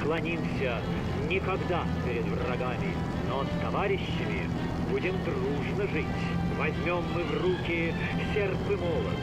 преклонимся никогда перед врагами, но с товарищами будем дружно жить. Возьмем мы в руки серп и молот.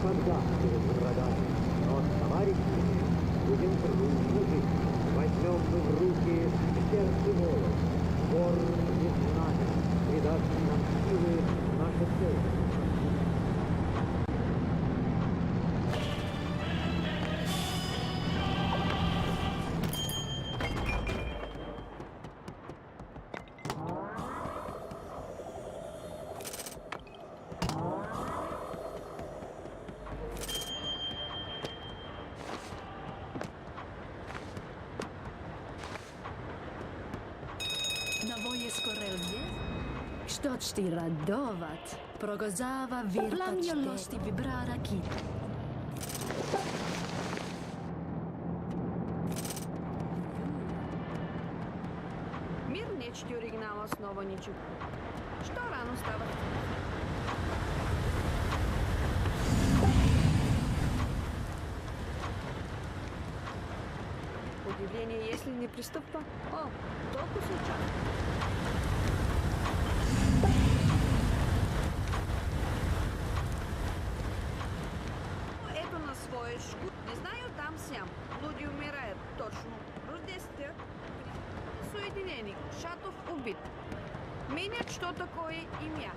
никогда перед врагами, но с товарищами будем дружно жить. Возьмем мы в руки сердце вола, горы и знамя, придаст нам силы наша цель. Nawoje skorelje? Što će ti radovat? Progozava virtač Plamnjolosti vibrara kit. Мир нечти оригинала снова ничего. Что рано става? Удивление, если не приступа. О, толку сейчас. Ето на своя шкур. Не знаю там сям. Люди умирают точно. Рождествия. Соединений. Шатов убит. Менят что такое имя.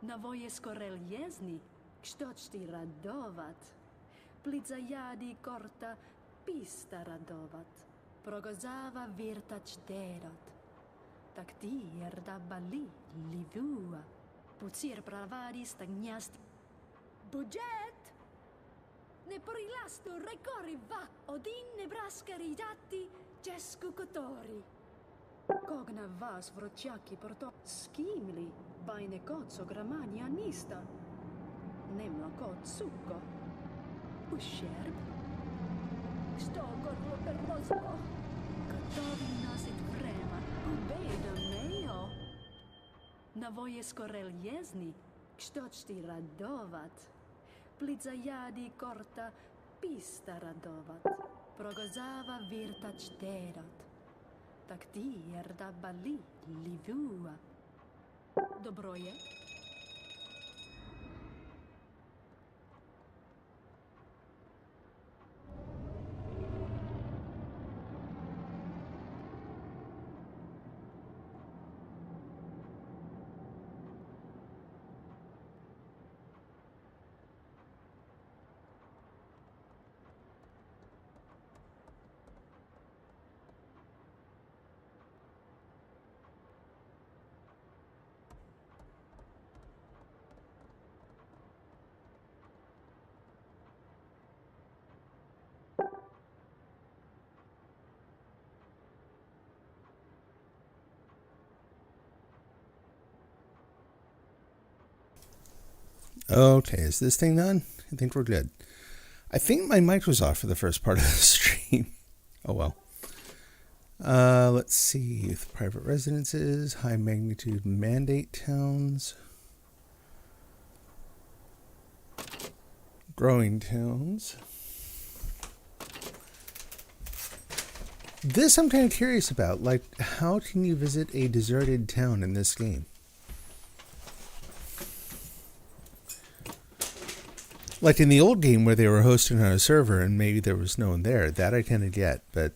Navoje skoreljezni, kstočti radovat. Plizajadi korta pista radovat. Progozava virtač derot. Tak ti erda bali livua. Pucir pravadi stagnjast. Budget! Ne porilastu rekori va odin Nebraska ridati Česku kotori. Kogna vas vrocjaki porto skimli, bajne kotso gramania nista. Nemlo kot sukko. Uscerb. Sto korlo per rozbo. Gotovi nasit vrema, ubeda mejo. Navoje skoreljezni, kstočti radovat. Plizajadi korta pista radovat. Progozava virtač derot. Tak ti erda bali livua. Dobro je? Okay, is this thing on? I think we're good. I think my mic was off for the first part of the stream. Oh well. Let's see. Private residences, high magnitude mandate towns, growing towns. This I'm kind of curious about. Like, how can you visit a deserted town in this game? Like in the old game where they were hosting on a server and maybe there was no one there, that I kind of get, but...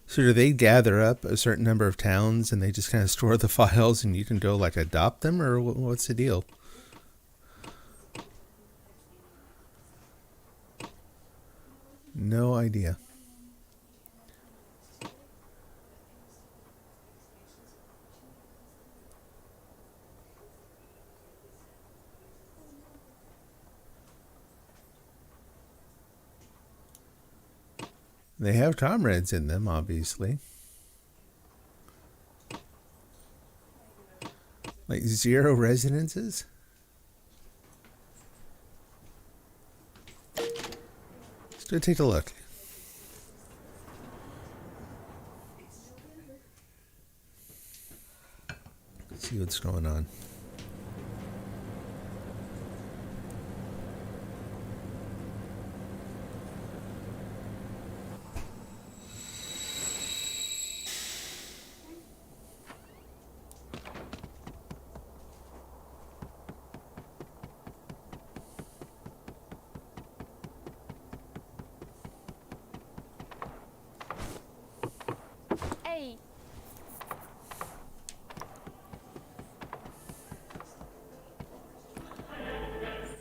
So do they gather up a certain number of towns and they just kind of store the files and you can go like adopt them, or what's the deal? No idea. They have comrades in them, obviously. Like 0 residences? Let's go take a look. See what's going on.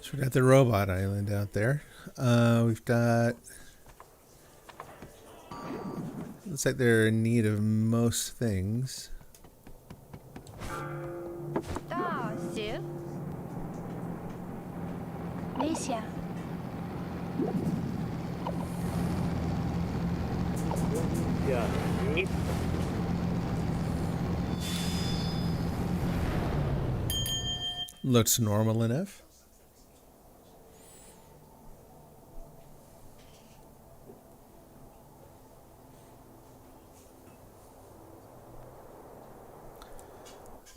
So we got the robot island out there. We've got... Looks like they're in need of most things. Alicia. Looks normal enough.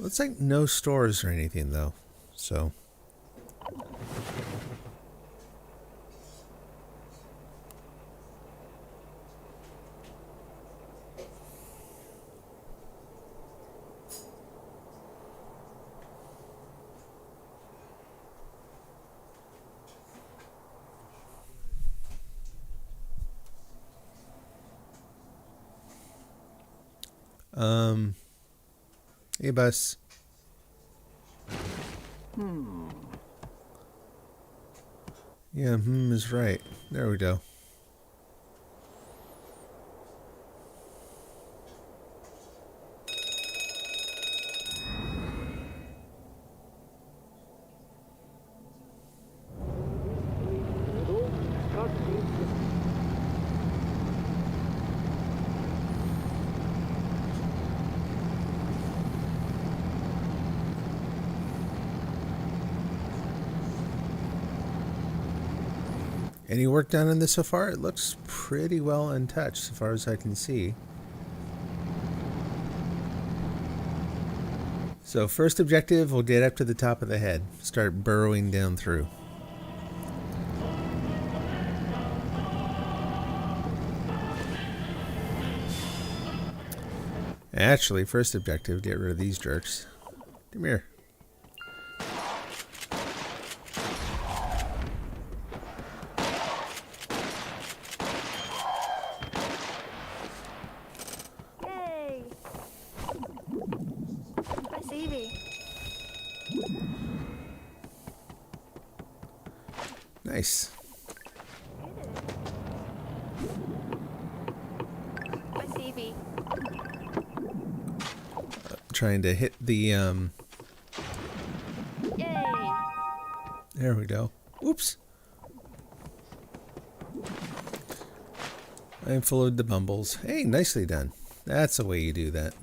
Looks like no stores or anything though, so. Hey, bus. Yeah, is right. There we go. Any work done on this so far? It looks pretty well untouched so far as I can see. So first objective, we'll get up to the top of the head. Start burrowing down through. Actually, first objective, get rid of these jerks. Come here. Yay! Спасибо. Nice. Спасибо. Trying to hit the, Yay! there we go. Oops. I followed the bumbles. Hey, nicely done. That's the way you do that.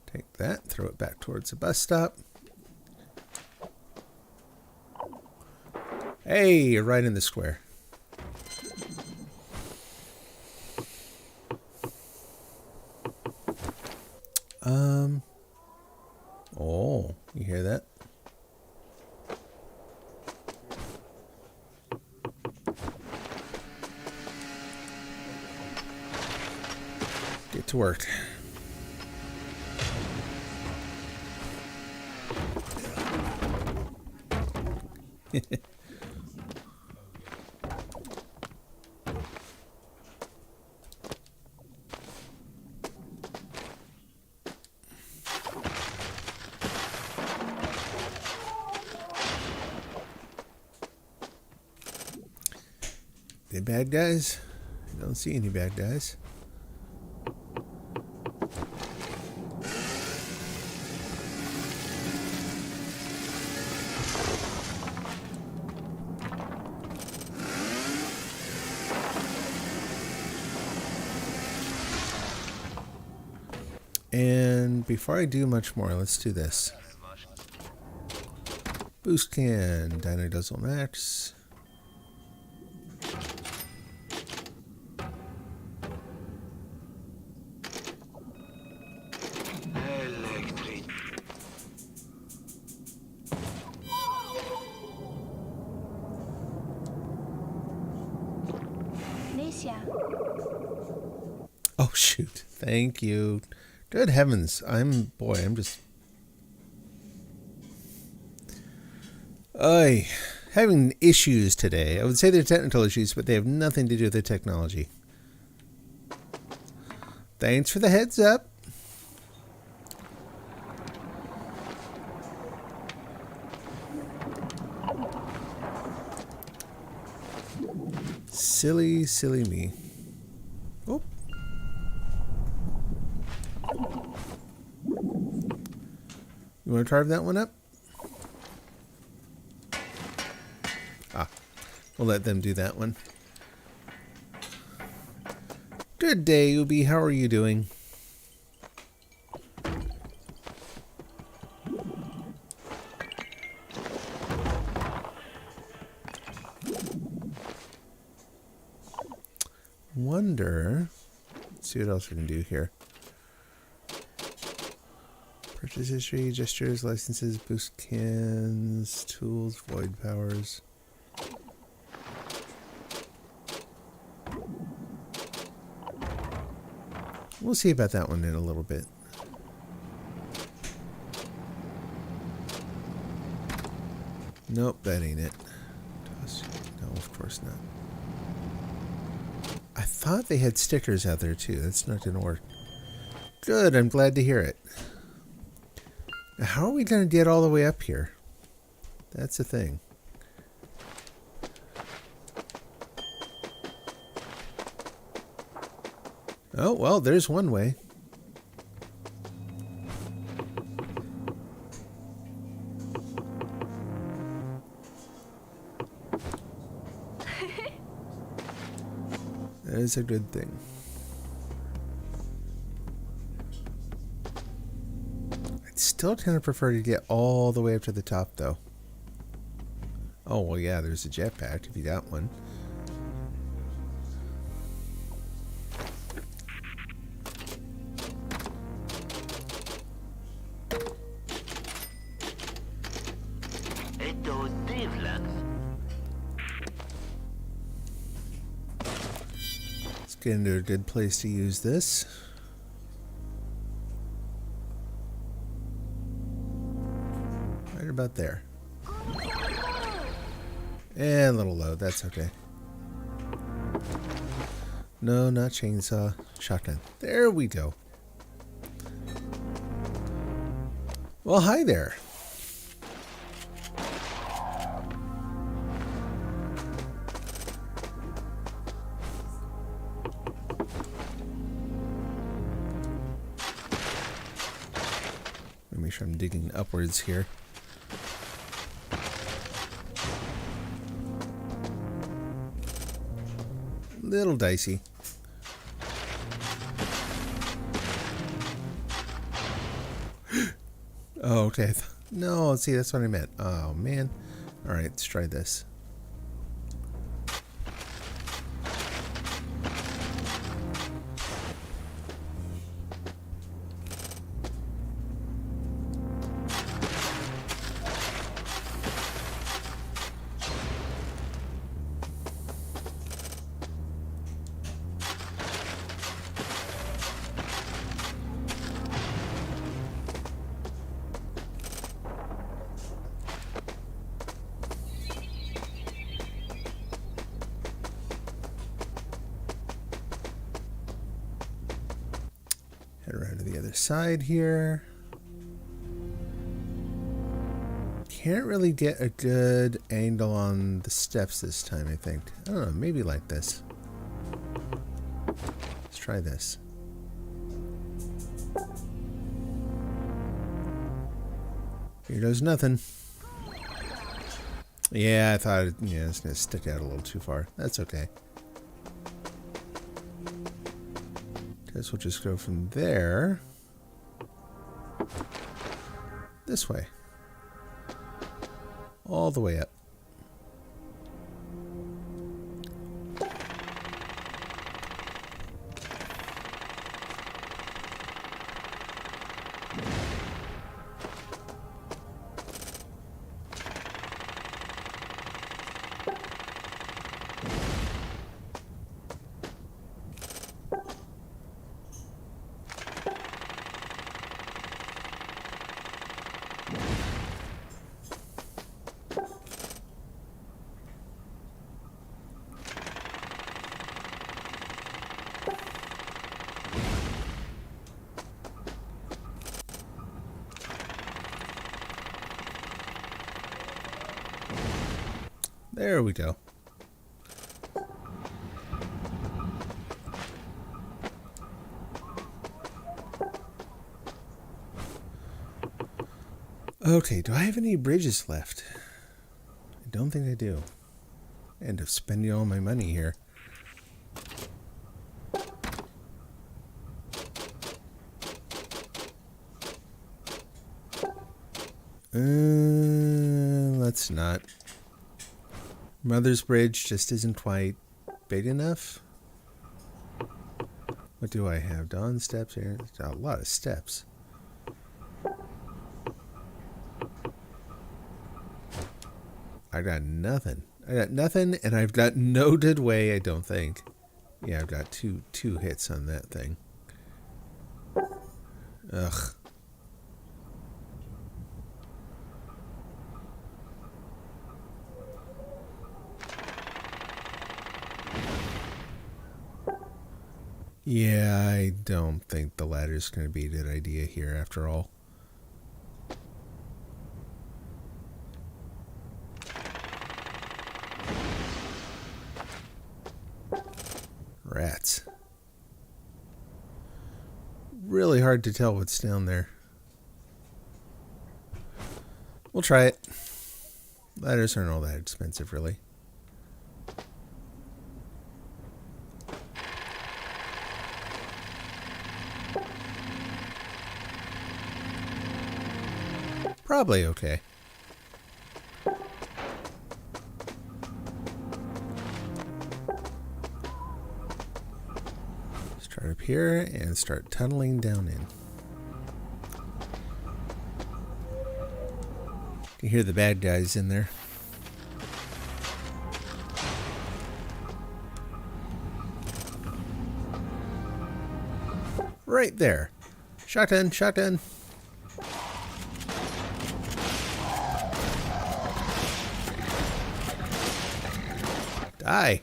Take that, throw it back towards the bus stop. Hey, you're right in the square. Oh, you hear that? Get to work. The bad guys? I don't see any bad guys. And before I do much more, let's do this. Boost can, Dino Guzzle Max. Oh shoot, thank you. Good heavens, I'm just having issues today. I would say they're technical issues, but they have nothing to do with the technology. Thanks for the heads up. Silly, silly me. Oh. You want to carve that one up? Ah, we'll let them do that one. Good day, Ubi. How are you doing? Wonder. Let's see what else we can do here. Purchase history, gestures, licenses, boost cans, tools, void powers. We'll see about that one in a little bit. Nope, that ain't it. No, of course not. I thought they had stickers out there too. That's not going to work. Good, I'm glad to hear it. Now, how are we going to get all the way up here? That's the thing. Oh, well, there's one way. That is a good thing. I'd still kind of prefer to get all the way up to the top, though. Oh, well, yeah, there's a jetpack if you got one. Let's get into a good place to use this. Right about there. And a little low, that's okay. No, not chainsaw. Shotgun. There we go. Well, hi there. Let me make sure I'm digging upwards here. Little dicey. Oh, okay. No, see, that's what I meant. Oh, man. All right, let's try this. Head around to the other side here. Can't really get a good angle on the steps this time, I think. I don't know, maybe like this. Let's try this. Here goes nothing. Yeah, I thought it, yeah, it's going to stick out a little too far. That's okay. Guess we'll just go from there this way, all the way up. There we go. Okay, do I have any bridges left? I don't think I do. I end up spending all my money here. Let's not. Mother's Bridge just isn't quite big enough. What do I have? Dawn steps here. A lot of steps. I got nothing. I got nothing, and I've got no good way, I don't think. Yeah, I've got two hits on that thing. Ugh. Yeah, I don't think the ladder's going to be a good idea here after all. Rats. Really hard to tell what's down there. We'll try it. Ladders aren't all that expensive, really. Probably okay. Start up here and start tunneling down in. You can hear the bad guys in there. Right there. Shotgun, shotgun. Die.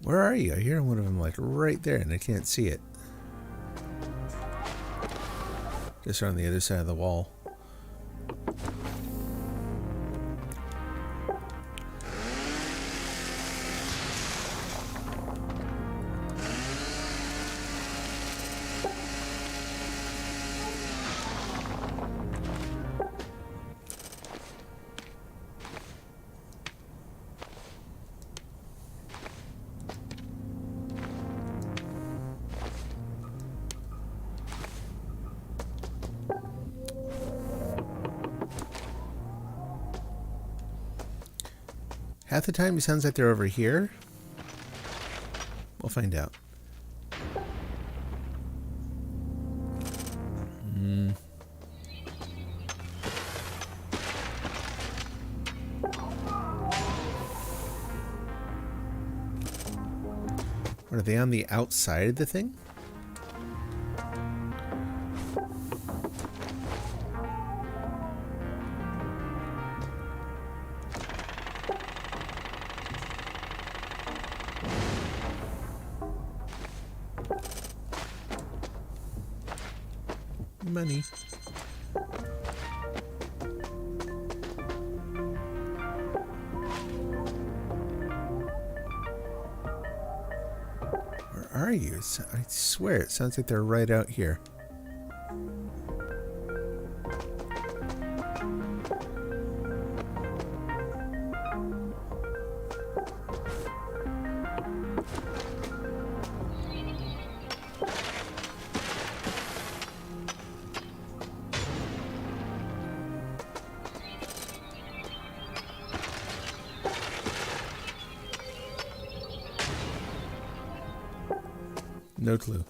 Where are you? I hear one of them like right there and I can't see it. Just on the other side of the wall. Half the time it sounds like they're over here. We'll find out. Are they on the outside of the thing? Money. Where are you? I swear it sounds like they're right out here. No clue.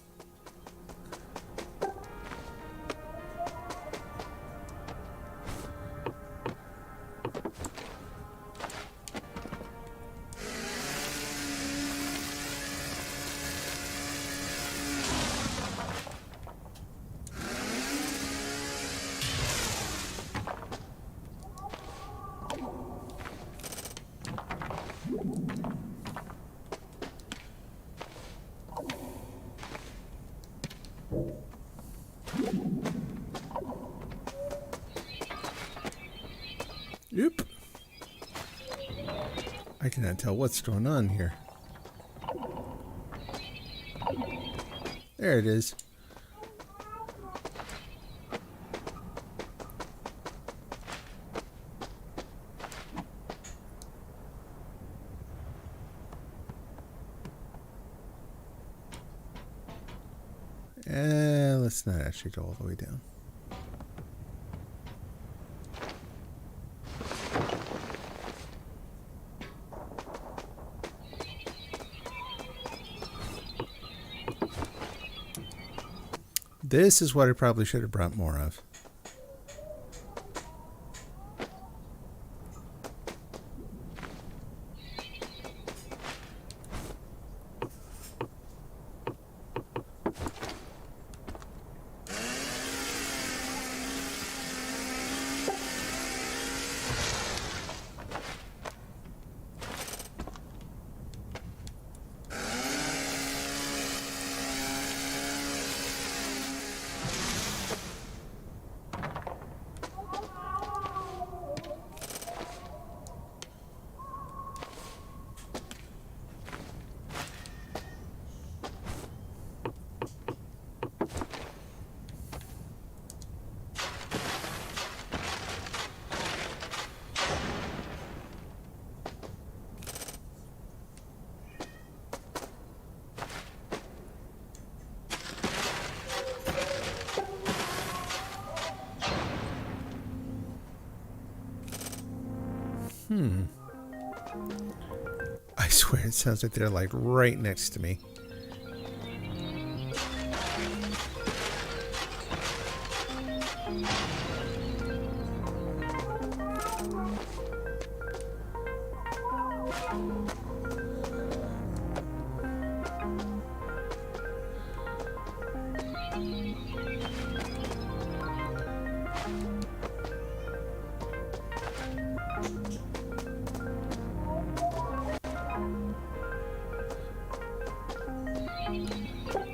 Oop. I cannot tell what's going on here. There it is. Let's not actually go all the way down. This is what I probably should have brought more of. I swear it sounds like they're like right next to me.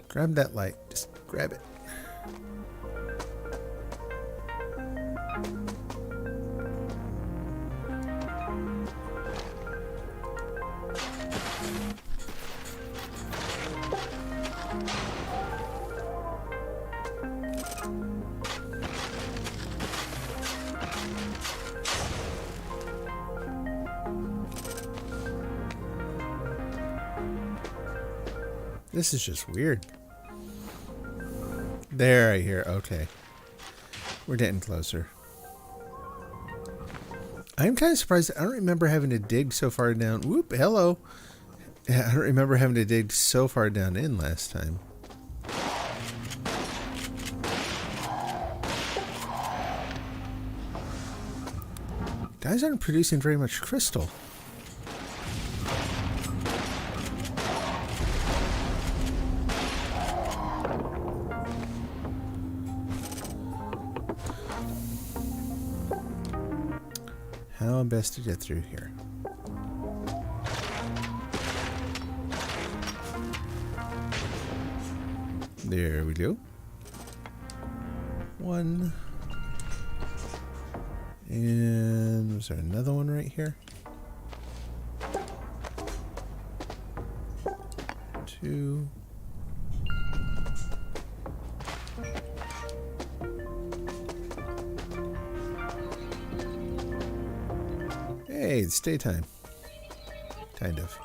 Grab that light. Just grab it. This is just weird. There, I hear. Okay. We're getting closer. I'm kind of surprised. I don't remember having to dig so far down. Whoop, hello. Yeah, I don't remember having to dig so far down in last time. Guys aren't producing very much crystal. How best to get through here? There we go. One. And was there another one right here? Two. Hey, it's daytime. Kind of.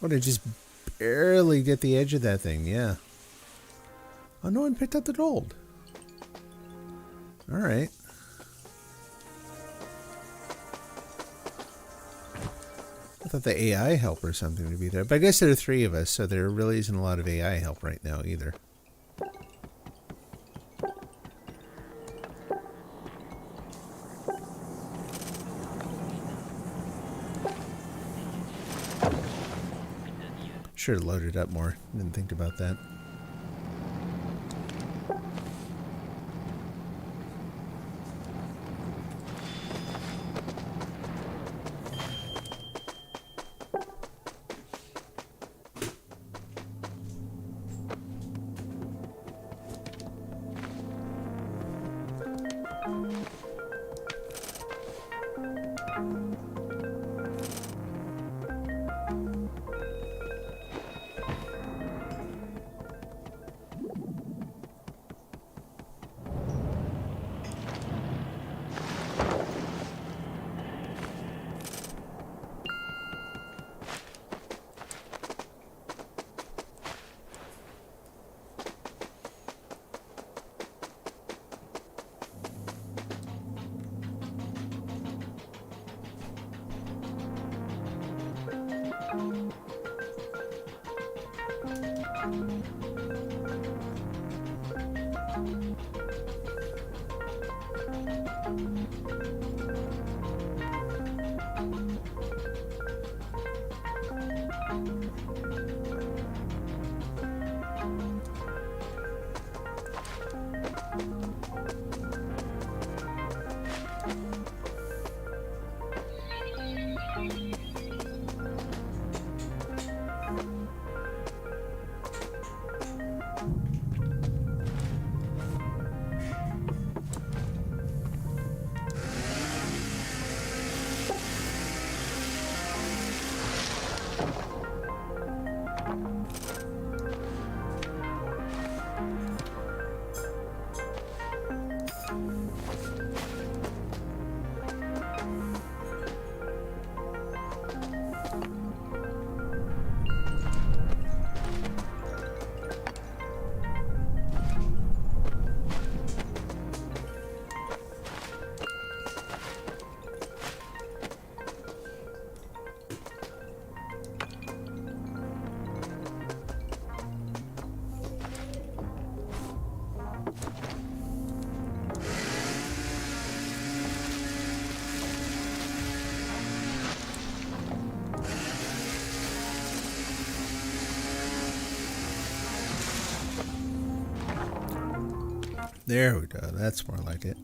Oh, to just barely get the edge of that thing, yeah. Oh, no one picked up the gold. Alright. I thought the AI help or something would be there. But I guess there are three of us, so there really isn't a lot of AI help right now either. Should have loaded up more. Didn't think about that. There we go. That's more like it.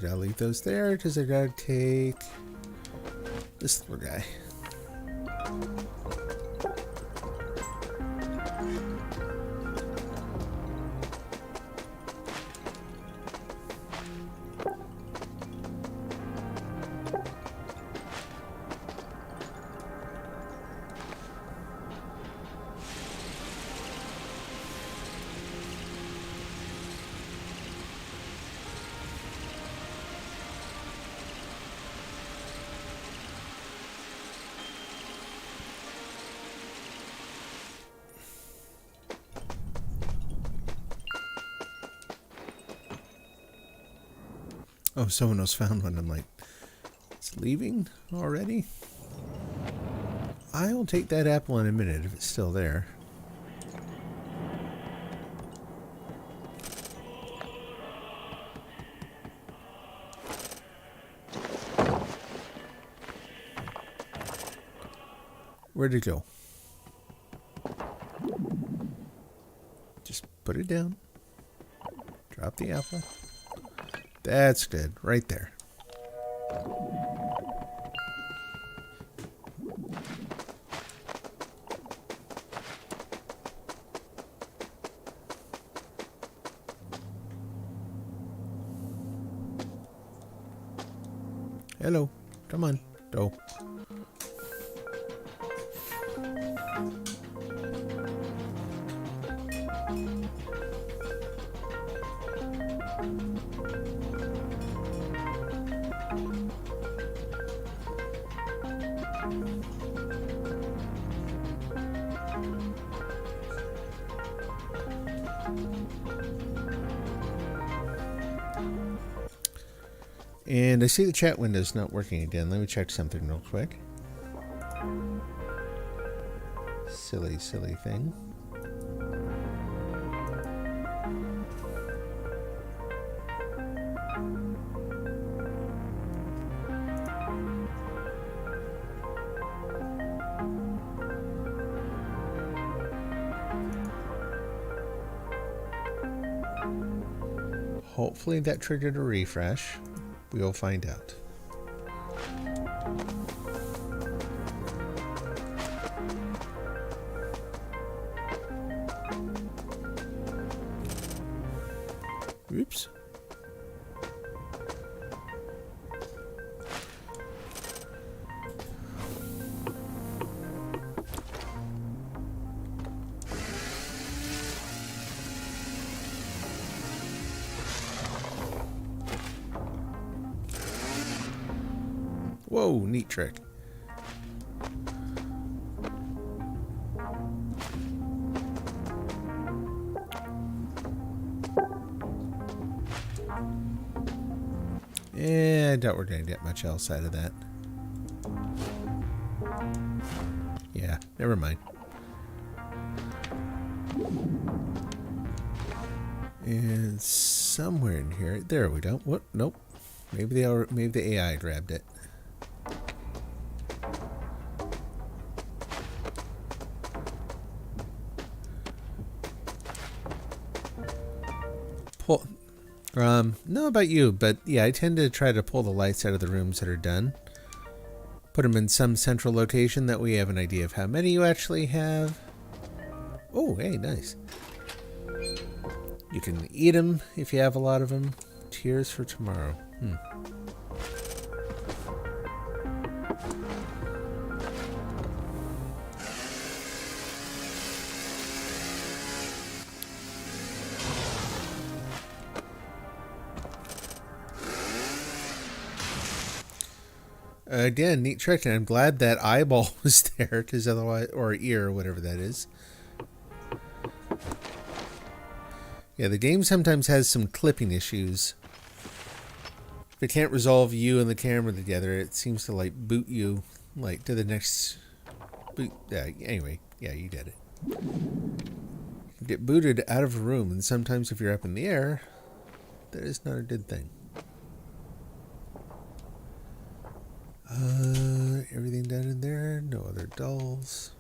I'll leave those there because I gotta take this little guy. Oh, someone else found one. I'm like, it's leaving already? I'll take that apple in a minute if it's still there. Where'd it go? Just put it down. Drop the apple. That's good. Right there. Hello. Come on. Go. And I see the chat window's not working again. Let me check something real quick. Silly thing. Hopefully that triggered a refresh. We'll find out. Oops. Whoa, neat trick. Yeah, I doubt we're going to get much else out of that. Yeah, never mind. And somewhere in here, there we go. What? Nope. Maybe the AI grabbed it. Know about you, but yeah, I tend to try to pull the lights out of the rooms that are done. Put them in some central location that we have an idea of how many you actually have. Oh, hey, nice. You can eat them if you have a lot of them. Tears for tomorrow. Again, neat trick, and I'm glad that eyeball was there, because otherwise, or ear, or whatever that is. Yeah, the game sometimes has some clipping issues. If it can't resolve you and the camera together, it seems to like boot you like to the next boot. Yeah, anyway, yeah, you get it. You get booted out of a room, and sometimes if you're up in the air, that is not a good thing. Everything done in there. No other dolls.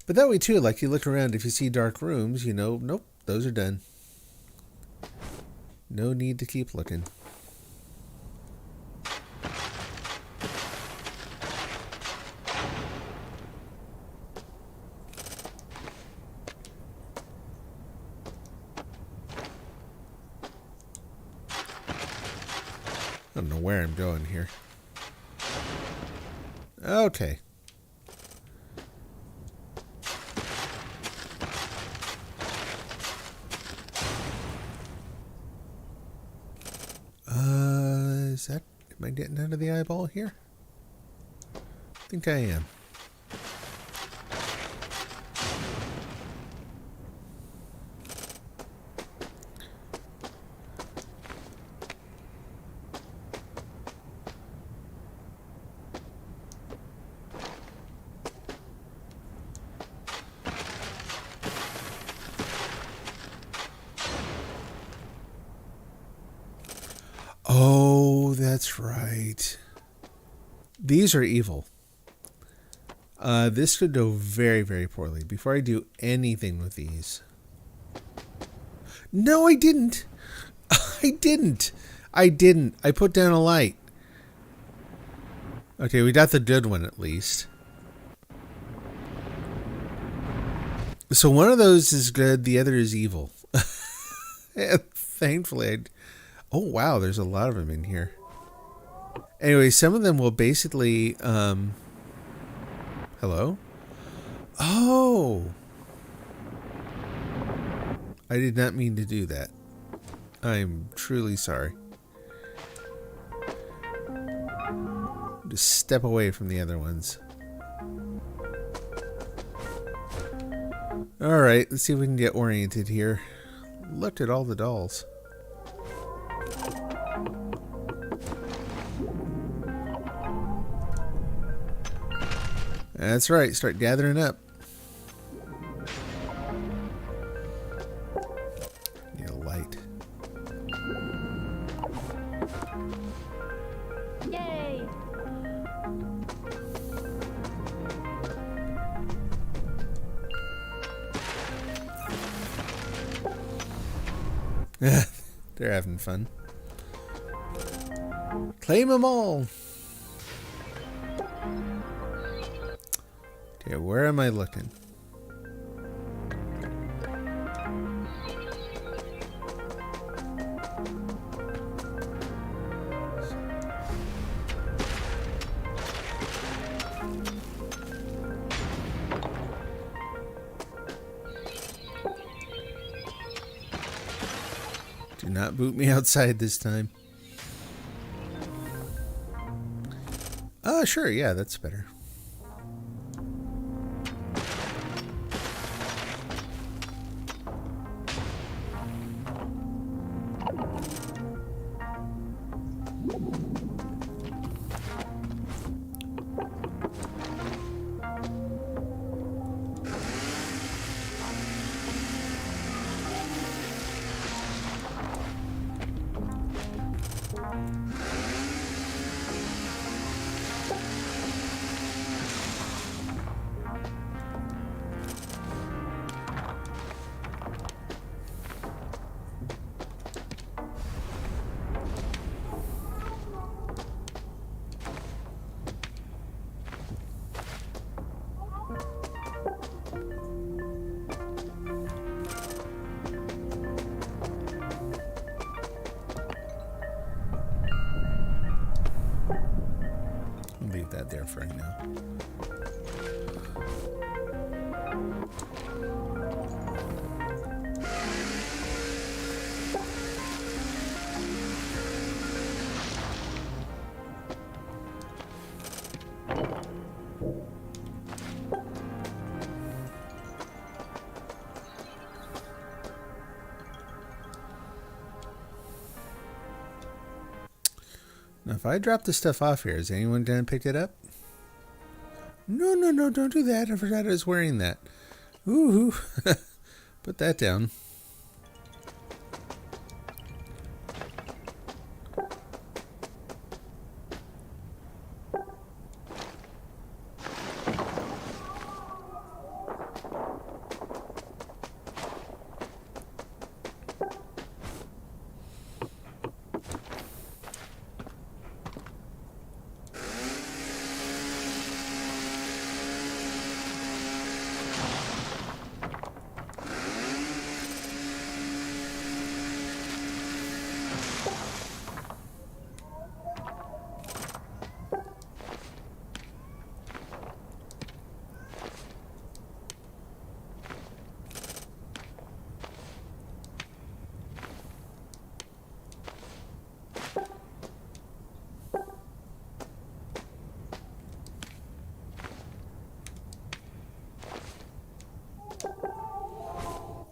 But that way too, like you look around, if you see dark rooms, you know, nope, those are done. No need to keep looking. I don't know where I'm going here. Okay. Is that... Am I getting out of the eyeball here? I think I am. Oh, that's right. These are evil. This could go very, very poorly. Before I do anything with these. No, I didn't. I didn't. I put down a light. Okay, we got the good one at least. So one of those is good, the other is evil. Thankfully, oh wow, there's a lot of them in here. Anyway, some of them will basically, hello? Oh! I did not mean to do that. I'm truly sorry. Just step away from the other ones. Alright, let's see if we can get oriented here. Look at all the dolls. That's right, start gathering up. Need a light. Yay! They're having fun. Claim them all! Okay, where am I looking? Do not boot me outside this time. Sure, yeah, that's better. Now, if I drop this stuff off here, is anyone going to pick it up? No, no, no, don't do that. I forgot I was wearing that. Ooh, put that down.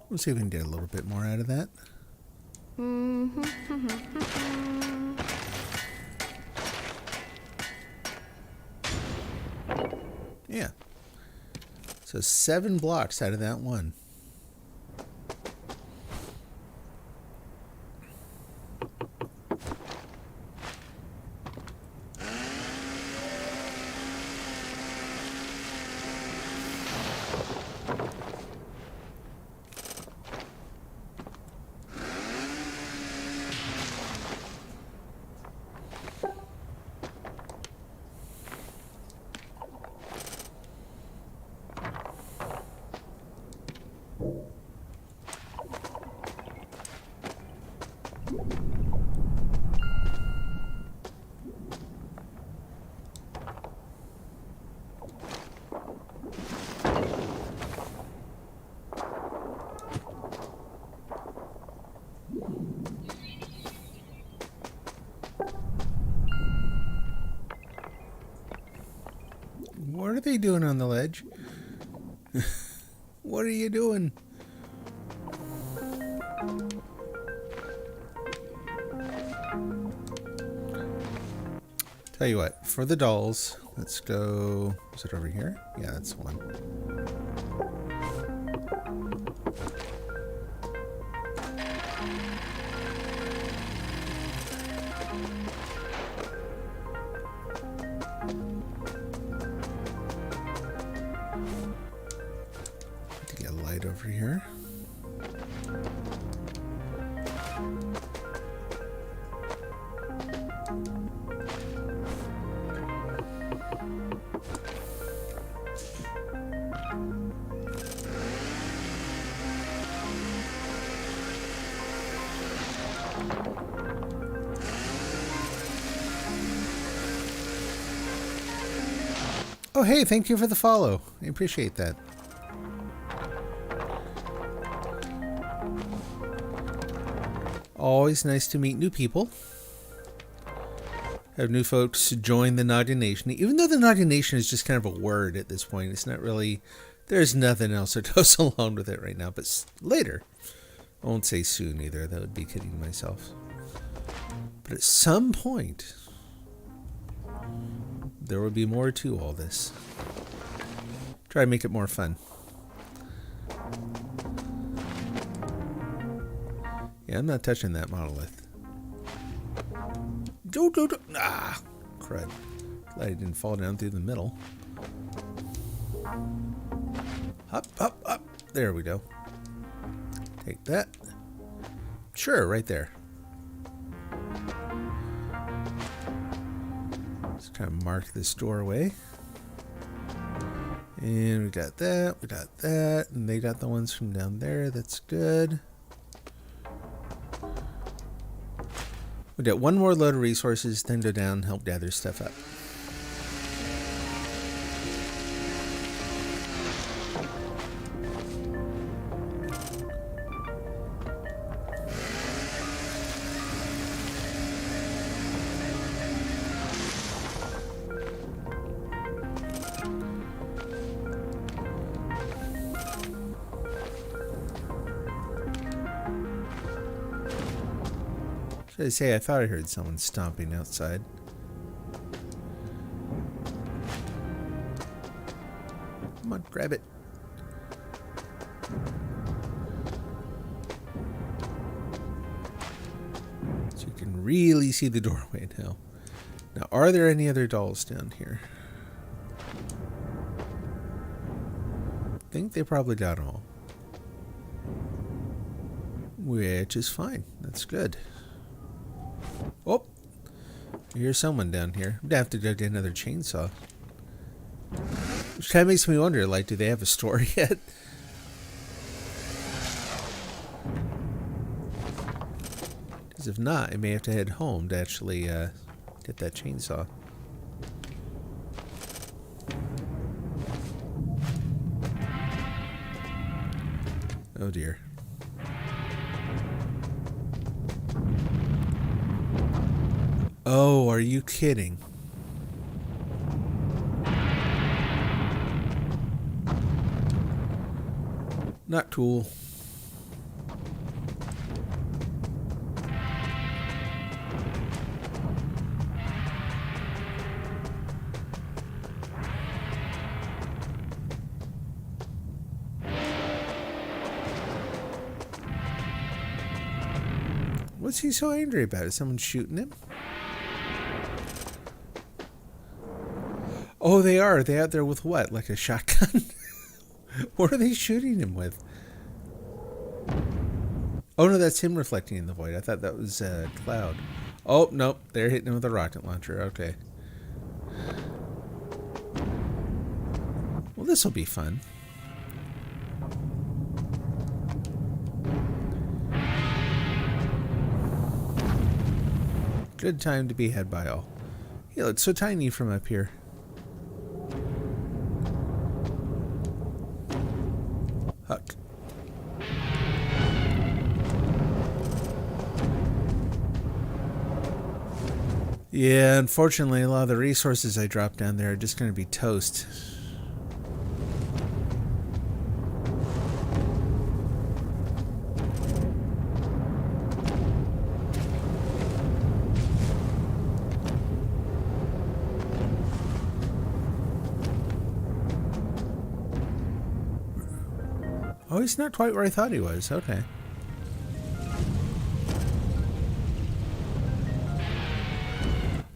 We'll see if we can get a little bit more out of that. Yeah. So 7 blocks out of that one. What are they doing on the ledge? What are you doing? Tell you what, for the dolls, let's go. Is it over here? Yeah, that's the one. To get a light over here. Oh, hey, thank you for the follow. I appreciate that. Always nice to meet new people. Have new folks join the Naughty Nation. Even though the Naughty Nation is just kind of a word at this point. It's not really... There's nothing else that goes along with it right now. But later. I won't say soon either. That would be kidding myself. But at some point... there will be more to all this. Try to make it more fun. Yeah, I'm not touching that monolith. Ah, crud. Glad I didn't fall down through the middle. Up, up, up. There we go. Take that. Sure, right there. Let's kind of mark this doorway. And we got that, and they got the ones from down there. That's good. We got one more load of resources, then go down and help gather stuff up. Should I say, I thought I heard someone stomping outside. on, grab it. So you can really see the doorway now. Now, are there any other dolls down here? I think they probably got them all. Which is fine. That's good. Oh! Here's someone down here. I'm gonna have to go get another chainsaw. Which kind of makes me wonder, like, do they have a store yet? Because if not, I may have to head home to actually get that chainsaw. Oh dear. Oh, are you kidding? Not cool. What's he so angry about? Is someone shooting him? Oh, they are. Are they out there with what? Like a shotgun? What are they shooting him with? Oh, no, that's him reflecting in the void. I thought that was a cloud. Oh, nope. They're hitting him with a rocket launcher. Okay. Well, this will be fun. Good time to be had by all. He looks so tiny from up here. Huck. Yeah, unfortunately, a lot of the resources I dropped down there are just going to be toast. Oh, he's not quite where I thought he was. Okay.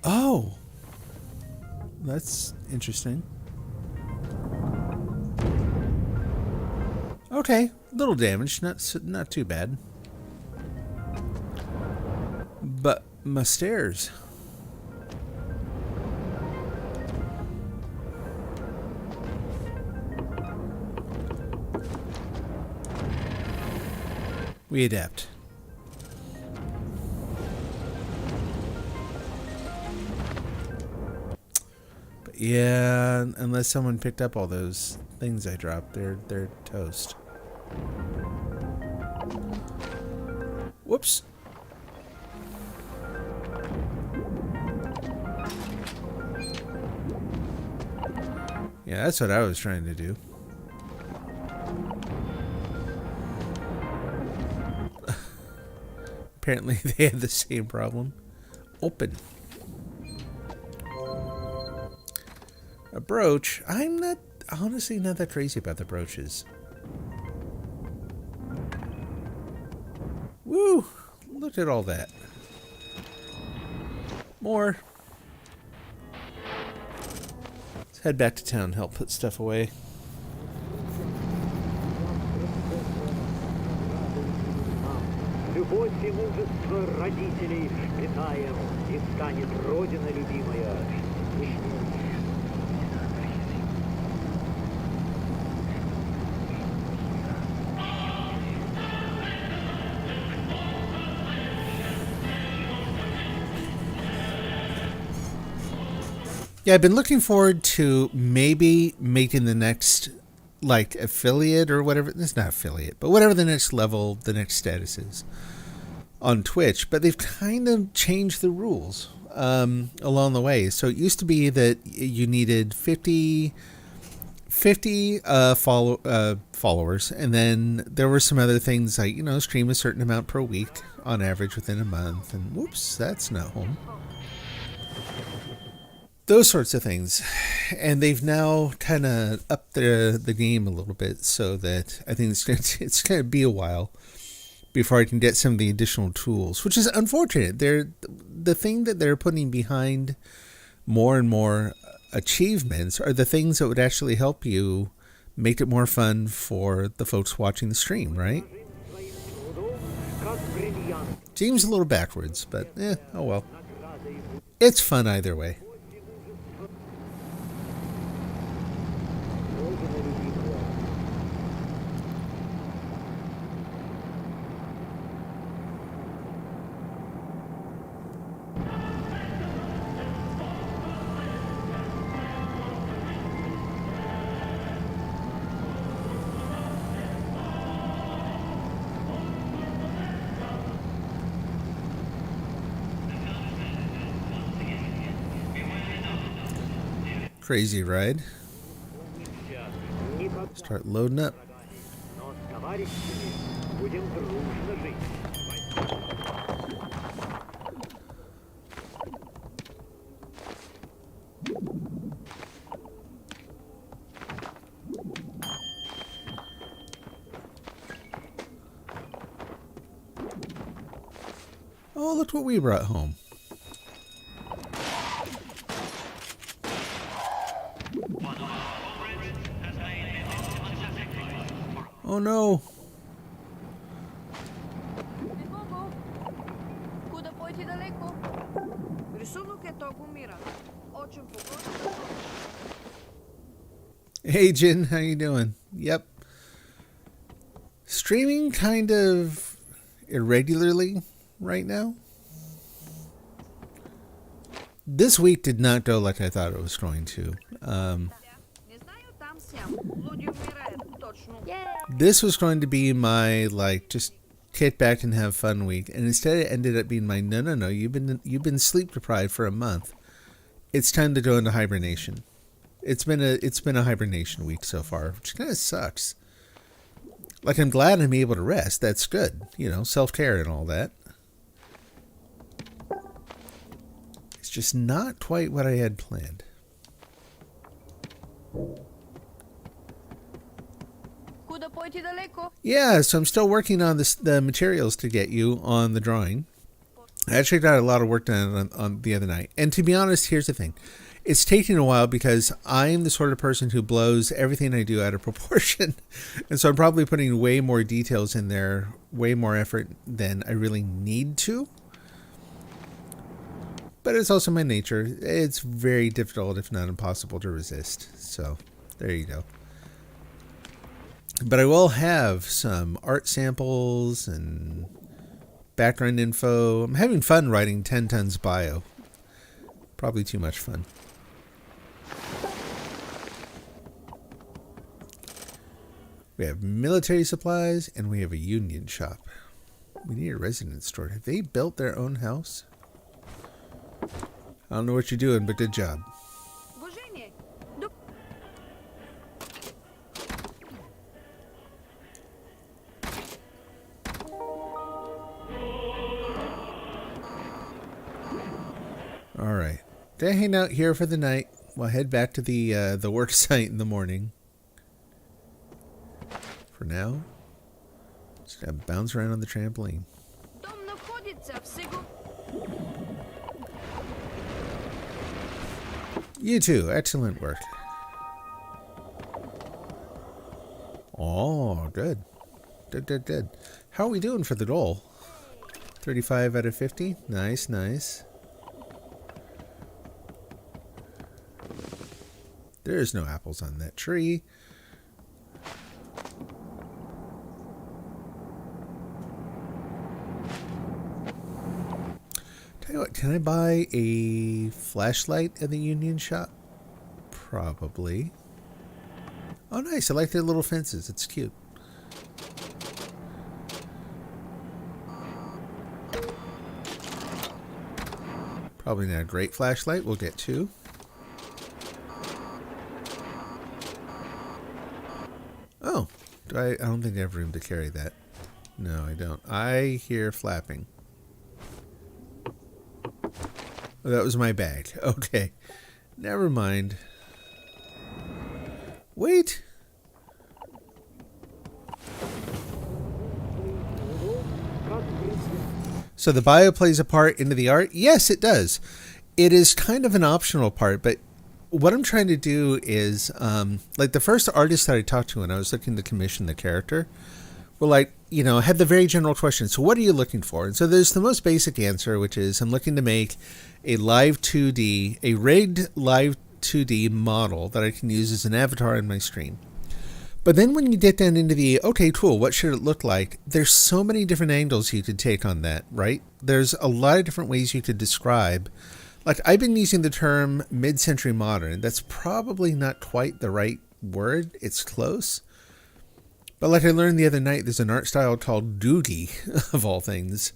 Oh! That's interesting. Okay. Little damage. Not too bad. But my stairs. We adapt. But yeah, unless someone picked up all those things I dropped, they're toast. Whoops. Yeah, that's what I was trying to do. Apparently they had the same problem. Open. A brooch. I'm honestly not that crazy about the brooches. Woo! Look at all that. More. Let's head back to town and help put stuff away. Любовь и мужество родителей впитаем, и станет Родина любимая. Yeah, I've been looking forward to maybe making the next, like, affiliate or whatever. It's not affiliate, but whatever the next level, the next status is on Twitch. But they've kind of changed the rules along the way. So it used to be that you needed 50 followers. And then there were some other things like, stream a certain amount per week on average within a month. And whoops, that's not home. those sorts of things. And they've now kind of upped the game a little bit, so that I think it's going to be a while before I can get some of the additional tools, which is unfortunate. The thing that they're putting behind more and more achievements are the things that would actually help you make it more fun for the folks watching the stream, right? Seems a little backwards, but oh well. It's fun either way. Crazy ride. Start loading up. Oh, look what we brought home. Oh no. Куда пойти далеко? Рисунок е толкова мира. Очень погода. Hey Jin, how you doing? Yep. Streaming kind of irregularly right now. This week did not go like I thought it was going to. Не знаю, там сям. Луѓе умираат, точно. This was going to be my just kick back and have fun week, and instead it ended up being my no. You've been sleep deprived for a month. It's time to go into hibernation. It's been a hibernation week so far, which kind of sucks. Like, I'm glad I'm able to rest. That's good, self-care and all that. It's just not quite what I had planned. Yeah, so I'm still working on the materials to get you on the drawing. I actually got a lot of work done on the other night. And to be honest, here's the thing. It's taking a while because I'm the sort of person who blows everything I do out of proportion. And so I'm probably putting way more details in there, way more effort than I really need to. But it's also my nature. It's very difficult, if not impossible, to resist. So there you go. But I will have some art samples and background info. I'm having fun writing 10 Tons Bio. Probably too much fun. We have military supplies and we have a union shop. We need a residence store. Have they built their own house? I don't know what you're doing, but good job. All right. Gonna hang out here for the night. We'll head back to the work site in the morning. For now, just gotta bounce around on the trampoline. You too. Excellent work. Oh, good. Good. How are we doing for the goal? 35 out of 50. Nice. There's no apples on that tree. Tell you what, can I buy a flashlight at the union shop? Probably. Oh, nice. I like their little fences. It's cute. Probably not a great flashlight. We'll get two. Oh, I don't think I have room to carry that. No, I don't. I hear flapping. Oh, that was my bag. Okay. Never mind. Wait. So the bio plays a part into the art? Yes, it does. It is kind of an optional part, but what I'm trying to do is, like the first artist that I talked to when I was looking to commission the character, were like, you know, had the very general question. So what are you looking for? And so there's the most basic answer, which is I'm looking to make a live 2D, a rigged live 2D model that I can use as an avatar in my stream. But then when you get down into the, okay, cool, what should it look like? There's so many different angles you could take on that, right? There's a lot of different ways you could describe. Like, I've been using the term mid-century modern. That's probably not quite the right word. It's close. But like I learned the other night, there's an art style called doogie, of all things,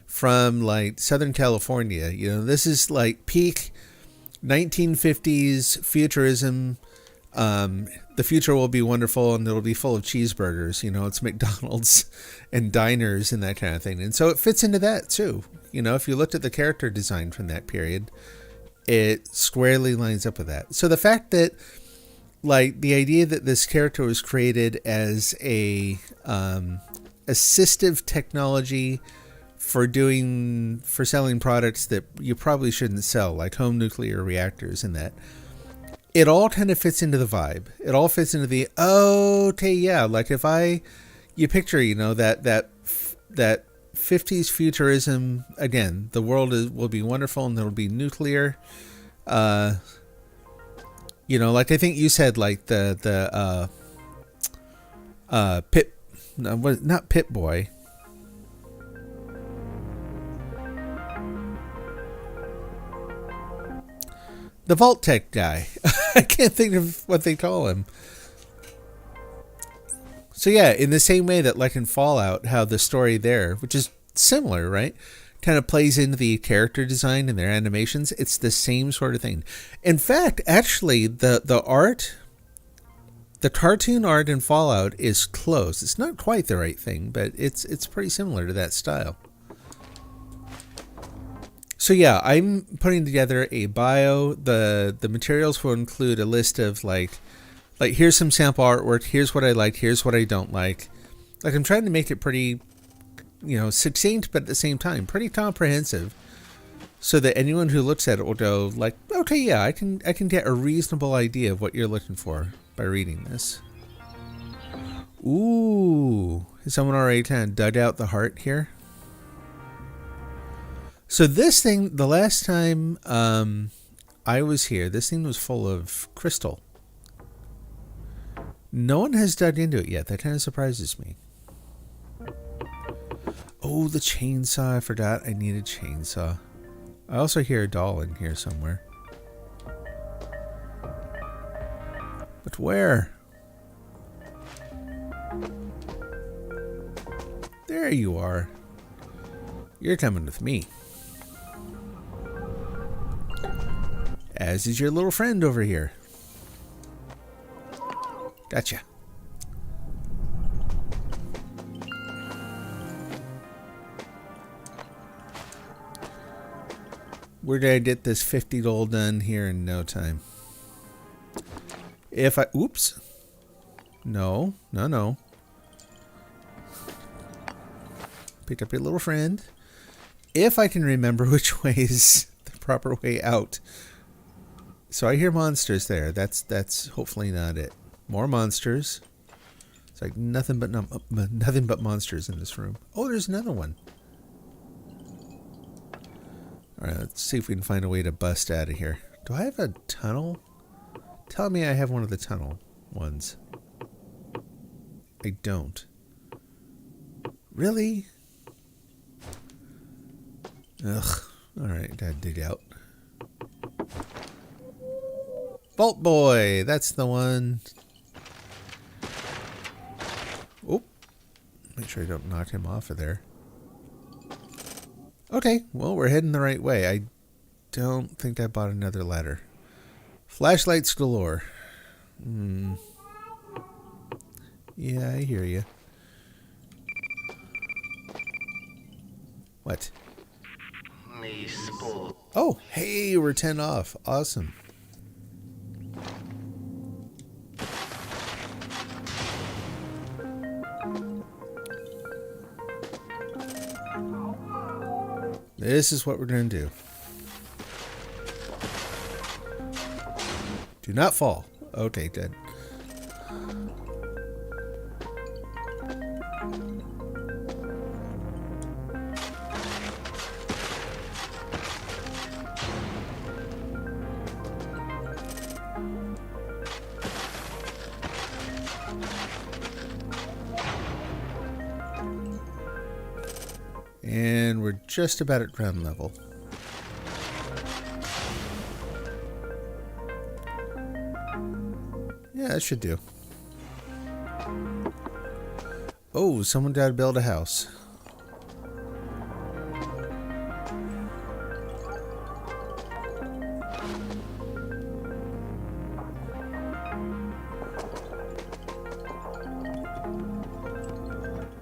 from like Southern California. You know, this is like peak 1950s futurism. The future will be wonderful and it'll be full of cheeseburgers. You know, it's McDonald's and diners and that kind of thing. And so it fits into that too. You know, if you looked at the character design from that period, it squarely lines up with that. So the fact that, like, the idea that this character was created as a assistive technology for selling products that you probably shouldn't sell, like home nuclear reactors and that, it all kind of fits into the vibe. It all fits into the, okay, yeah, like if you picture, you know, that 50s futurism, again, the world will be wonderful and there'll be nuclear, you know, like I think you said, like the Pit, no, not Pit Boy. The Vault-Tec guy. I can't think of what they call him. So yeah, in the same way that like in Fallout, how the story there, which is similar, right, kind of plays into the character design and their animations, it's the same sort of thing. In fact, actually, the art, the cartoon art in Fallout is close. It's not quite the right thing, but it's pretty similar to that style. So yeah, I'm putting together a bio. The materials will include a list of like here's some sample artwork, here's what I like, here's what I don't like. Like I'm trying to make it pretty, you know, succinct, but at the same time pretty comprehensive, so that anyone who looks at it will go like, okay, yeah, I can get a reasonable idea of what you're looking for by reading this. Ooh, has someone already kind of dug out the heart here? So this thing, the last time I was here, this thing was full of crystal. No one has dug into it yet. That kind of surprises me. Oh, the chainsaw. I forgot I need a chainsaw. I also hear a doll in here somewhere. But where? There you are. You're coming with me. As is your little friend over here. Gotcha. Where did I get this 50 gold done here in no time? If I... Oops. No. Pick up your little friend. If I can remember which way is the proper way out. So I hear monsters there. That's hopefully not it. More monsters. It's like nothing but monsters in this room. Oh, there's another one. All right, let's see if we can find a way to bust out of here. Do I have a tunnel? Tell me I have one of the tunnel ones. I don't. Really? Ugh. All right, gotta dig out. Vault Boy, that's the one. Oh, make sure I don't knock him off of there. Okay, well, we're heading the right way. I don't think I bought another ladder. Flashlights galore. Yeah, I hear you. What? Oh, hey, we're 10 off. Awesome. This is what we're going to do. Do not fall. Okay, good. And we're just about at ground level. Yeah, that should do. Oh, someone got to build a house.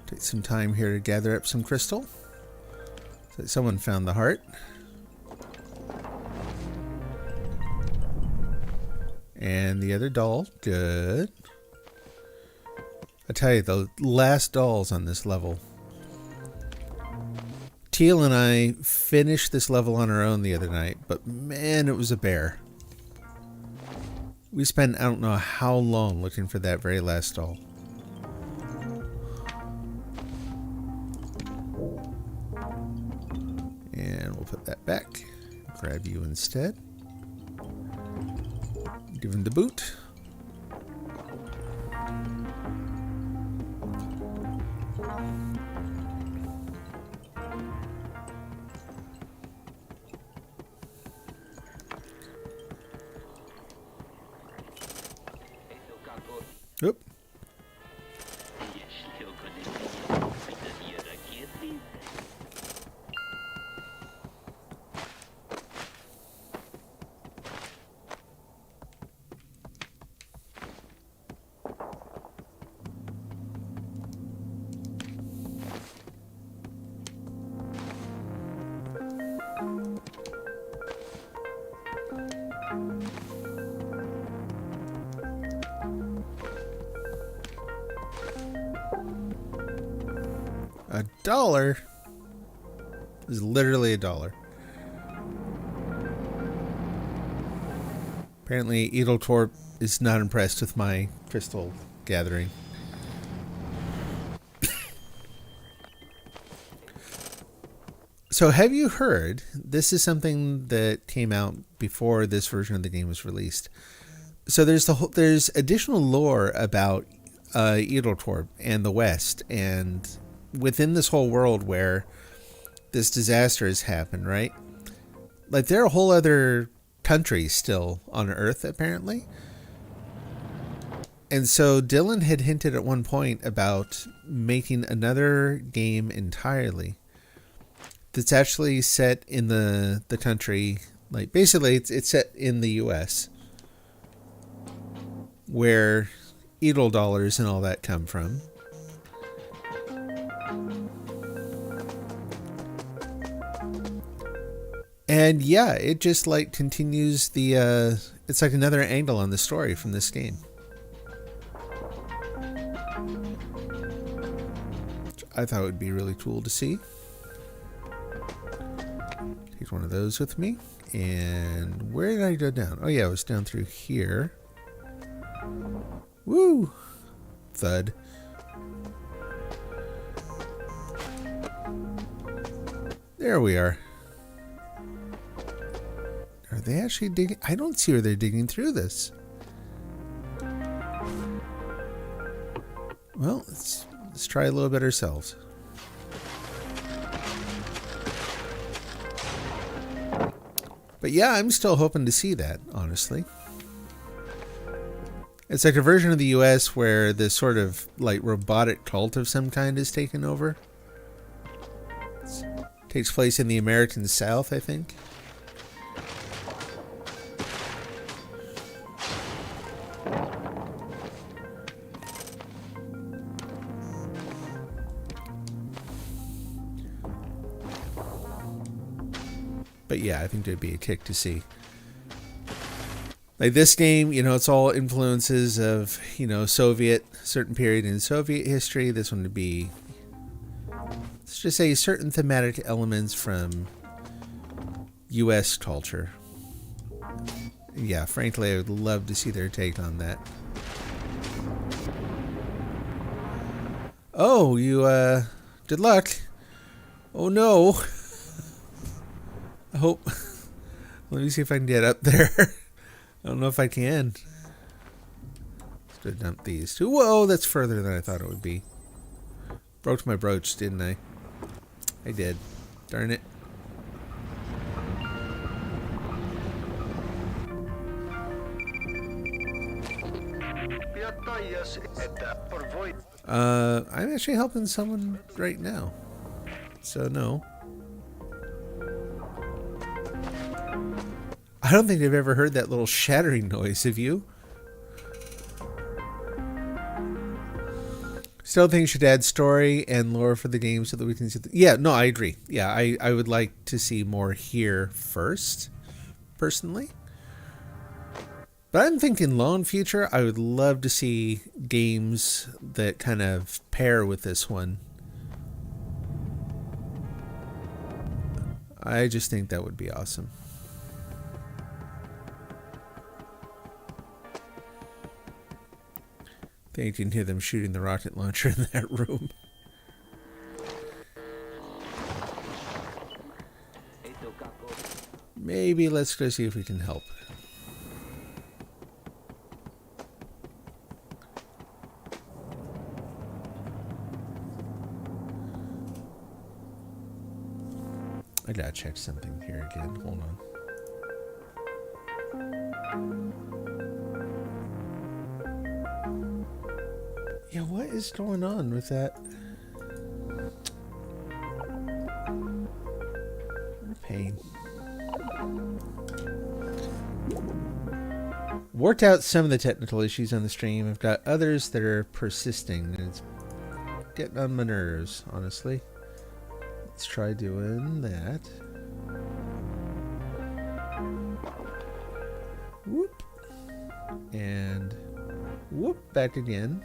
Take some time here to gather up some crystal. So someone found the heart. And the other doll. Good. I tell you, the last dolls on this level. Teal and I finished this level on our own the other night, but man, it was a bear. We spent I don't know how long looking for that very last doll. And we'll put that back. Grab you instead. Give him the boot. Oop. $1 is literally $1. Apparently, Edeltorp is not impressed with my crystal gathering. So, have you heard? This is something that came out before this version of the game was released. So, there's additional lore about Edeltorp and the West, and within this whole world where this disaster has happened, right? Like, there are whole other countries still on Earth, apparently. And so Dylan had hinted at one point about making another game entirely that's actually set in the country. Like, basically, it's set in the U.S., where Edel dollars and all that come from. And yeah, it just like continues the, it's like another angle on the story from this game. Which I thought would be really cool to see. Take one of those with me. And where did I go down? Oh yeah, I was down through here. Woo! Thud. There we are. Are they actually digging? I don't see where they're digging through this. Well, let's try a little bit ourselves. But yeah, I'm still hoping to see that, honestly. It's like a version of the US where this sort of like robotic cult of some kind is taken over. It takes place in the American South, I think. But yeah, I think it'd be a kick to see. Like this game, you know, it's all influences of, you know, certain period in Soviet history. This one would be, let's just say, certain thematic elements from U.S. culture. Yeah, frankly, I would love to see their take on that. Oh, you, good luck. Oh, no. I hope... Let me see if I can get up there. I don't know if I can. Let's go dump these two. Whoa, that's further than I thought it would be. Broke my brooch, didn't I? I did. Darn it. I'm actually helping someone right now. So, no. I don't think I've ever heard that little shattering noise, have you? Still think you should add story and lore for the game so that we can see... Yeah, no, I agree. Yeah, I would like to see more here first, personally. But I'm thinking long future, I would love to see games that kind of pair with this one. I just think that would be awesome. I think you can hear them shooting the rocket launcher in that room. Maybe let's go see if we can help. I gotta check something here again. Hold on. Yeah, what is going on with that? What a pain. Worked out some of the technical issues on the stream. I've got others that are persisting, and it's getting on my nerves, honestly. Let's try doing that. Whoop. And whoop, back again.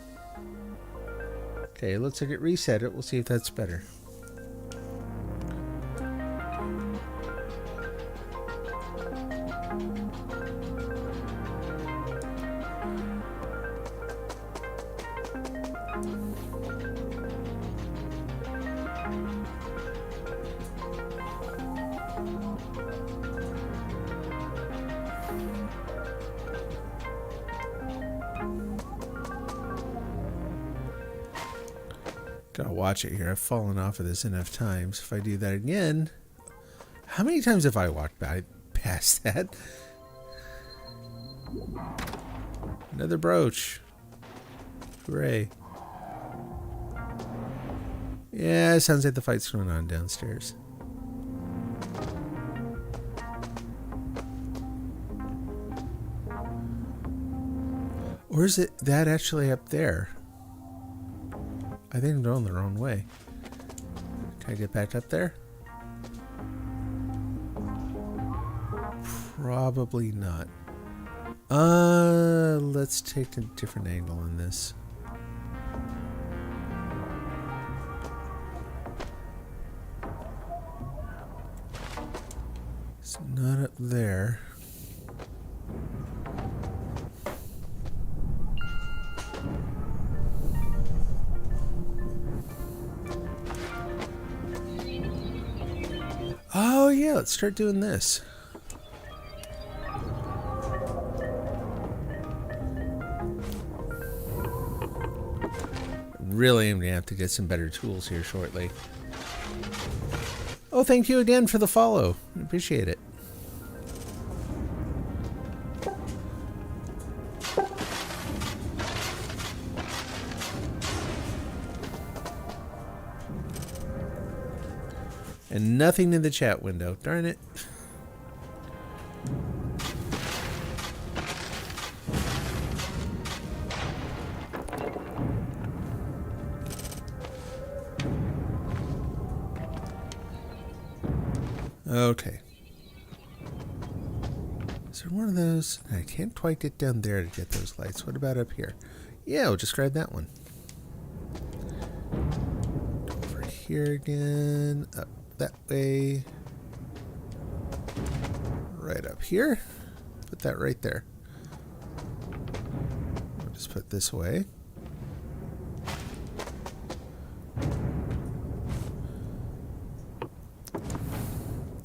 Okay, looks like it reset it. We'll see if that's better. Gotta watch it here. I've fallen off of this enough times. If I do that again... How many times have I walked past that? Another brooch. Hooray. Yeah, it sounds like the fight's going on downstairs. Or is it that actually up there? I think I'm going the wrong way. Can I get back up there? Probably not. Let's take a different angle on this. It's not up there. Oh yeah, let's start doing this. Really am going to have to get some better tools here shortly. Oh, thank you again for the follow. I appreciate it. And nothing in the chat window. Darn it. Okay. Is there one of those? I can't quite get down there to get those lights. What about up here? Yeah, we'll just grab that one. Over here again. Up that way. right up here. Put that right there. I'll just put this away.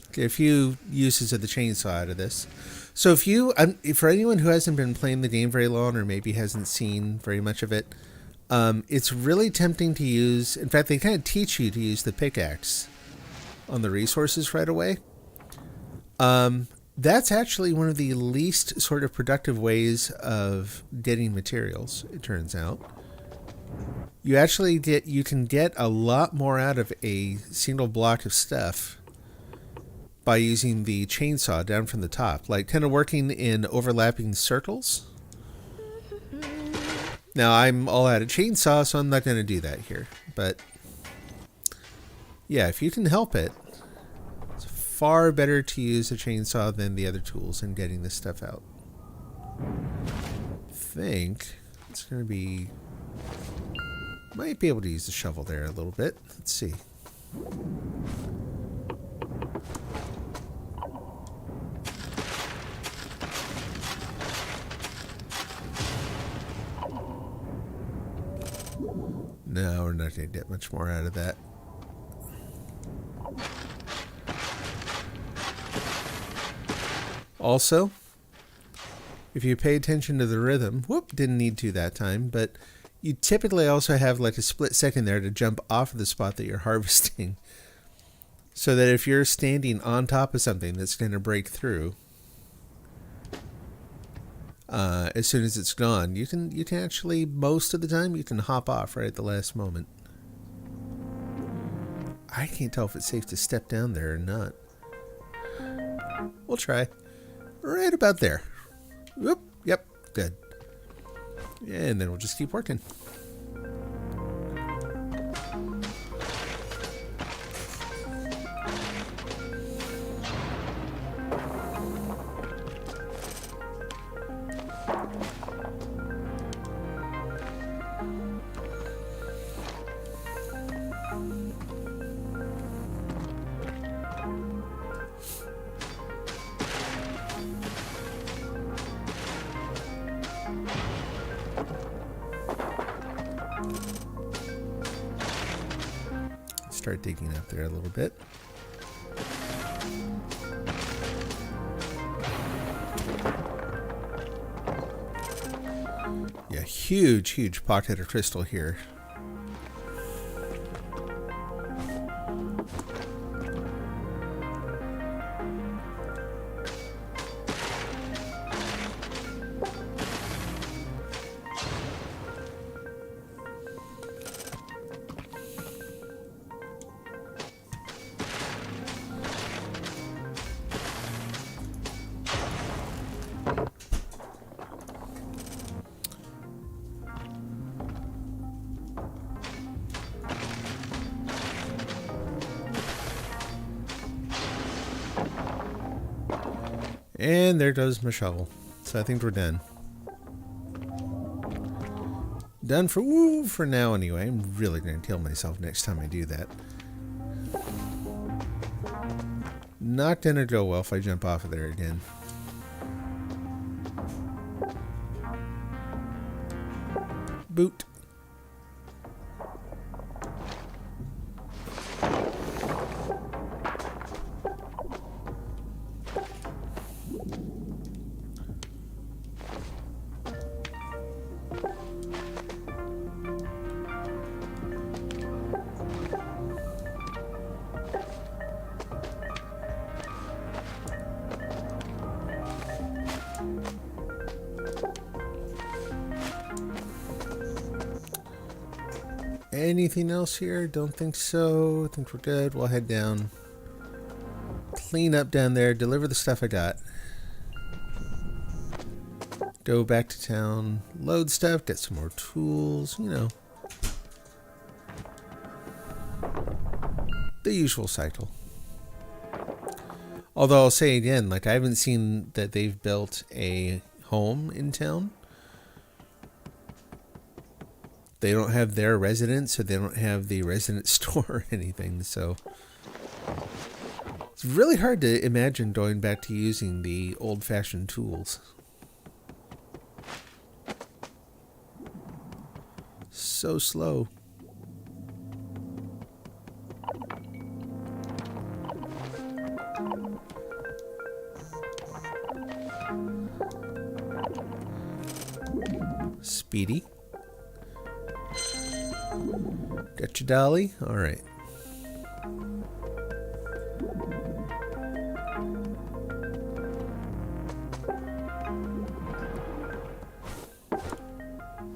Okay, a few uses of the chainsaw out of this. So if you, for anyone who hasn't been playing the game very long or maybe hasn't seen very much of it, it's really tempting to use. In fact, they kind of teach you to use the pickaxe on the resources right away. That's actually one of the least sort of productive ways of getting materials, it turns out. You can get a lot more out of a single block of stuff by using the chainsaw down from the top, like kind of working in overlapping circles. Now I'm all out of chainsaw, so I'm not going to do that here. But yeah, if you can help it, it's far better to use a chainsaw than the other tools in getting this stuff out. I think it's going to be... Might be able to use the shovel there a little bit. Let's see. No, we're not going to get much more out of that. Also, if you pay attention to the rhythm, whoop, didn't need to that time, but you typically also have like a split second there to jump off of the spot that you're harvesting. So that if you're standing on top of something that's going to break through, as soon as it's gone, you can actually, most of the time, you can hop off right at the last moment. I can't tell if it's safe to step down there or not. We'll try. Right about there. Whoop, yep, good. And then we'll just keep working. Start digging up there a little bit. Yeah, huge pocket of crystal here. And there goes my shovel. So I think we're done. Done for now anyway. I'm really going to kill myself next time I do that. Not going to go well if I jump off of there again. Boot. Anything else here? Don't think so. I think we're good. We'll head down. Clean up down there. Deliver the stuff I got. Go back to town. Load stuff. Get some more tools. You know. The usual cycle. Although I'll say again, like I haven't seen that they've built a home in town. They don't have their residence, so they don't have the resident store or anything, so it's It's really hard to imagine going back to using the old-fashioned tools. So slow. Speedy. Got your dolly? Alright.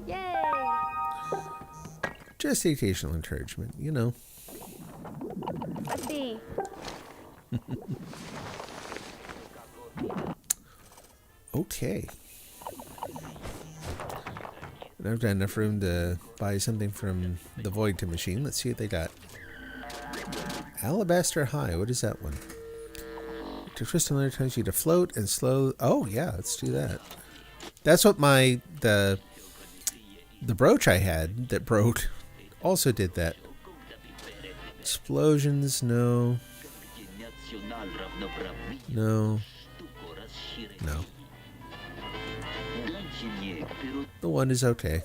Yay! Just occasional encouragement, you know. Ati. Okay. And I've got enough room to buy something from the Void machine. Let's see what they got. Alabaster High. What is that one? To crystal layer tells you to float and slow. Oh yeah, let's do that. That's what the brooch I had that broke also did that. Explosions, no. No. No. The one is okay.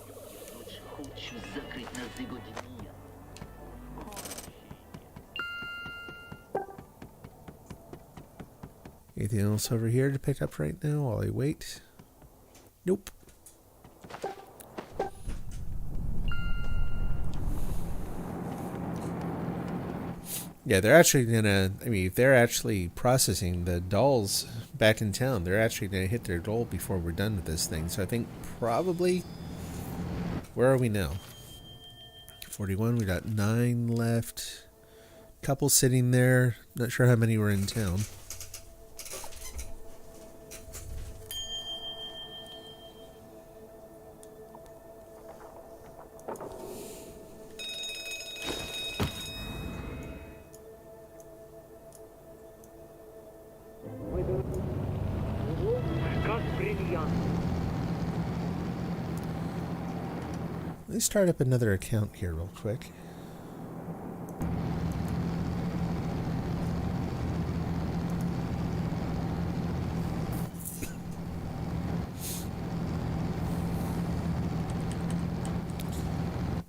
Anything else over here to pick up right now while I wait? Nope. Yeah, they're actually gonna, I mean, if they're actually processing the dolls back in town, they're actually gonna hit their goal before we're done with this thing. So I think probably, where are we now? 41, we got 9 left. Couple sitting there. Not sure how many were in town. Let's start up another account here real quick.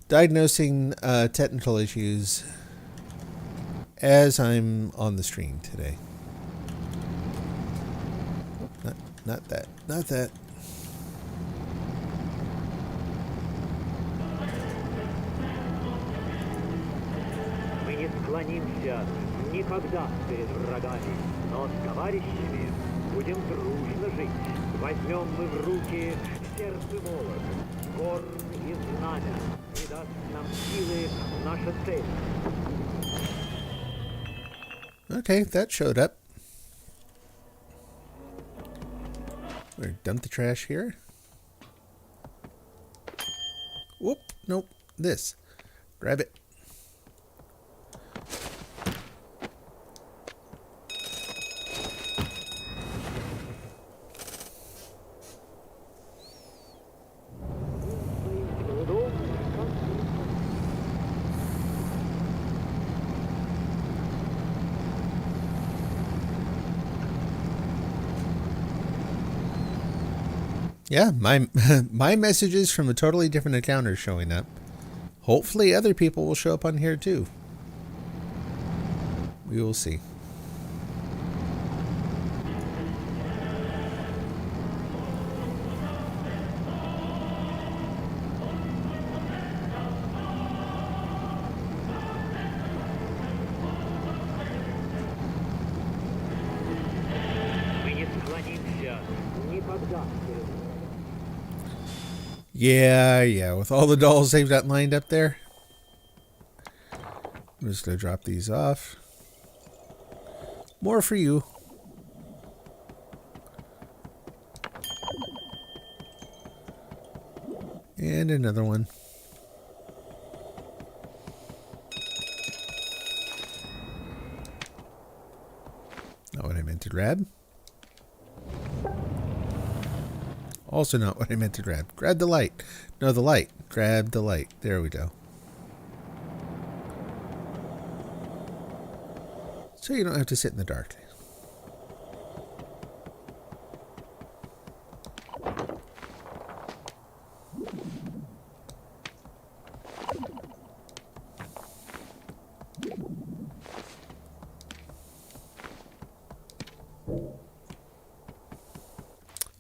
Diagnosing technical issues as I'm on the stream today. Not that. Not that. Мы не склонимся никогда перед врагами, но с товарищами будем дружно жить. Возьмем мы в руки сердце молот, горн и знамя, придаст нам силы наша цель. Okay, that showed up. We're gonna dump the trash here. Whoop, nope, this. Grab it. Yeah, my messages from a totally different account are showing up. Hopefully other people will show up on here too. We will see. Мы не склонимся никогда перед Yeah, with all the dolls they've got lined up there. I'm just going to drop these off. More for you. And another one. Not what I meant to grab. Also not what I meant to grab. Grab the light. No, the light. Grab the light. There we go. So you don't have to sit in the dark.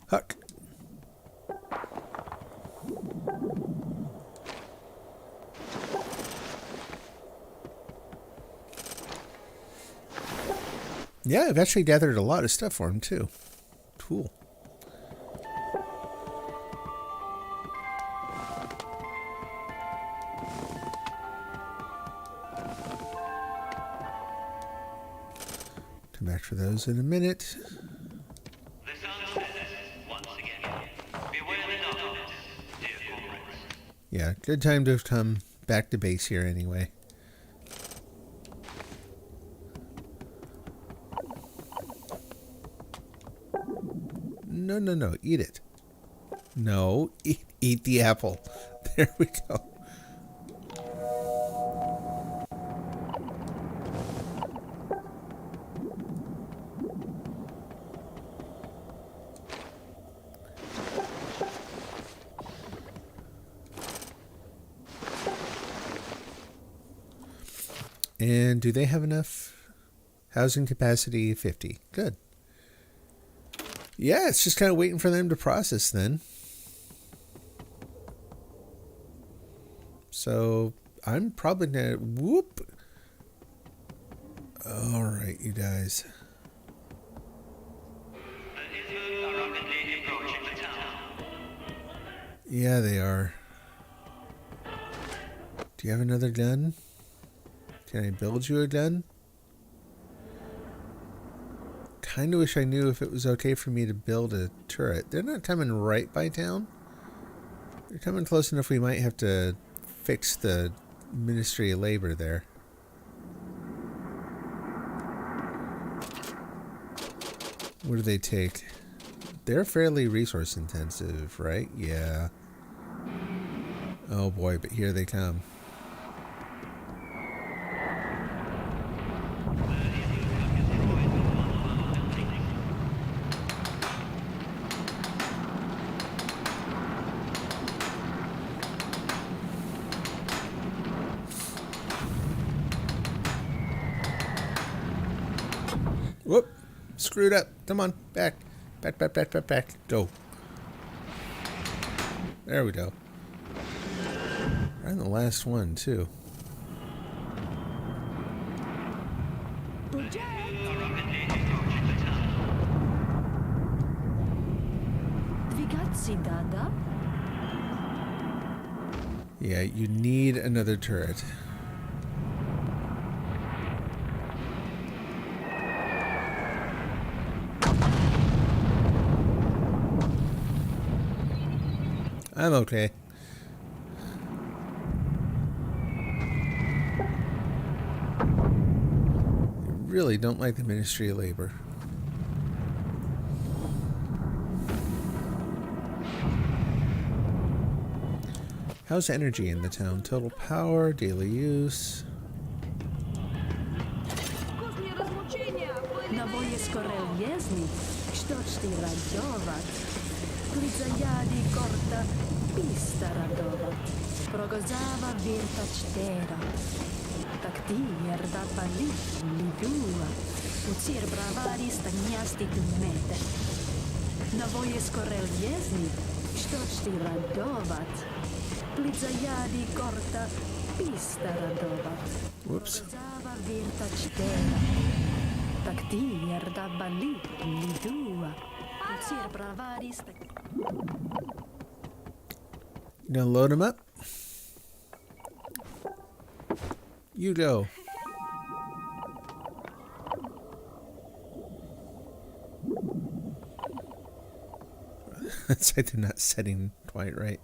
Huck. Yeah, I've actually gathered a lot of stuff for him, too. Cool. Come back for those in a minute. The sound says, once again, beware the darkness, dear comrades. Yeah, good time to come back to base here anyway. No, no, no. Eat it. No, eat the apple. There we go. And do they have enough housing capacity? 50. Good. Yeah, it's just kind of waiting for them to process then. So I'm probably gonna whoop. All right, you guys. The Ismos are rapidly approaching the town. Yeah, they are. Do you have another gun? Can I build you a gun? Kind of wish I knew if it was okay for me to build a turret. They're not coming right by town. They're coming close enough we might have to fix the Ministry of Labor there. What do they take? They're fairly resource intensive, right? Yeah. Oh boy, but here they come. Whoop! Screwed up. Come on, back. Back, back, back, back, back. Go. There we go. Right on the last one, too. Dvigazzi, Dada. Yeah, you need another turret. I'm okay. I really don't like the Ministry of Labor. How's energy in the town? Total power, daily use. Козни размучения были Naboje skorel vjezni, što će ti radovat? Klizajadi korta, pista radovat. Progozava virta čtera. Tak ti jer da pali, lidua. U cir bravari stagnjasti tu mete. Naboje skorel vjezni, što će ti radovat? Klizajadi korta, pista radovat. Whoops. Progozava virta čtera. Tak ti jer da pali, lidua. U cir bravari stagnjasti. Gonna load him up. You go. It's like they're not setting quite right.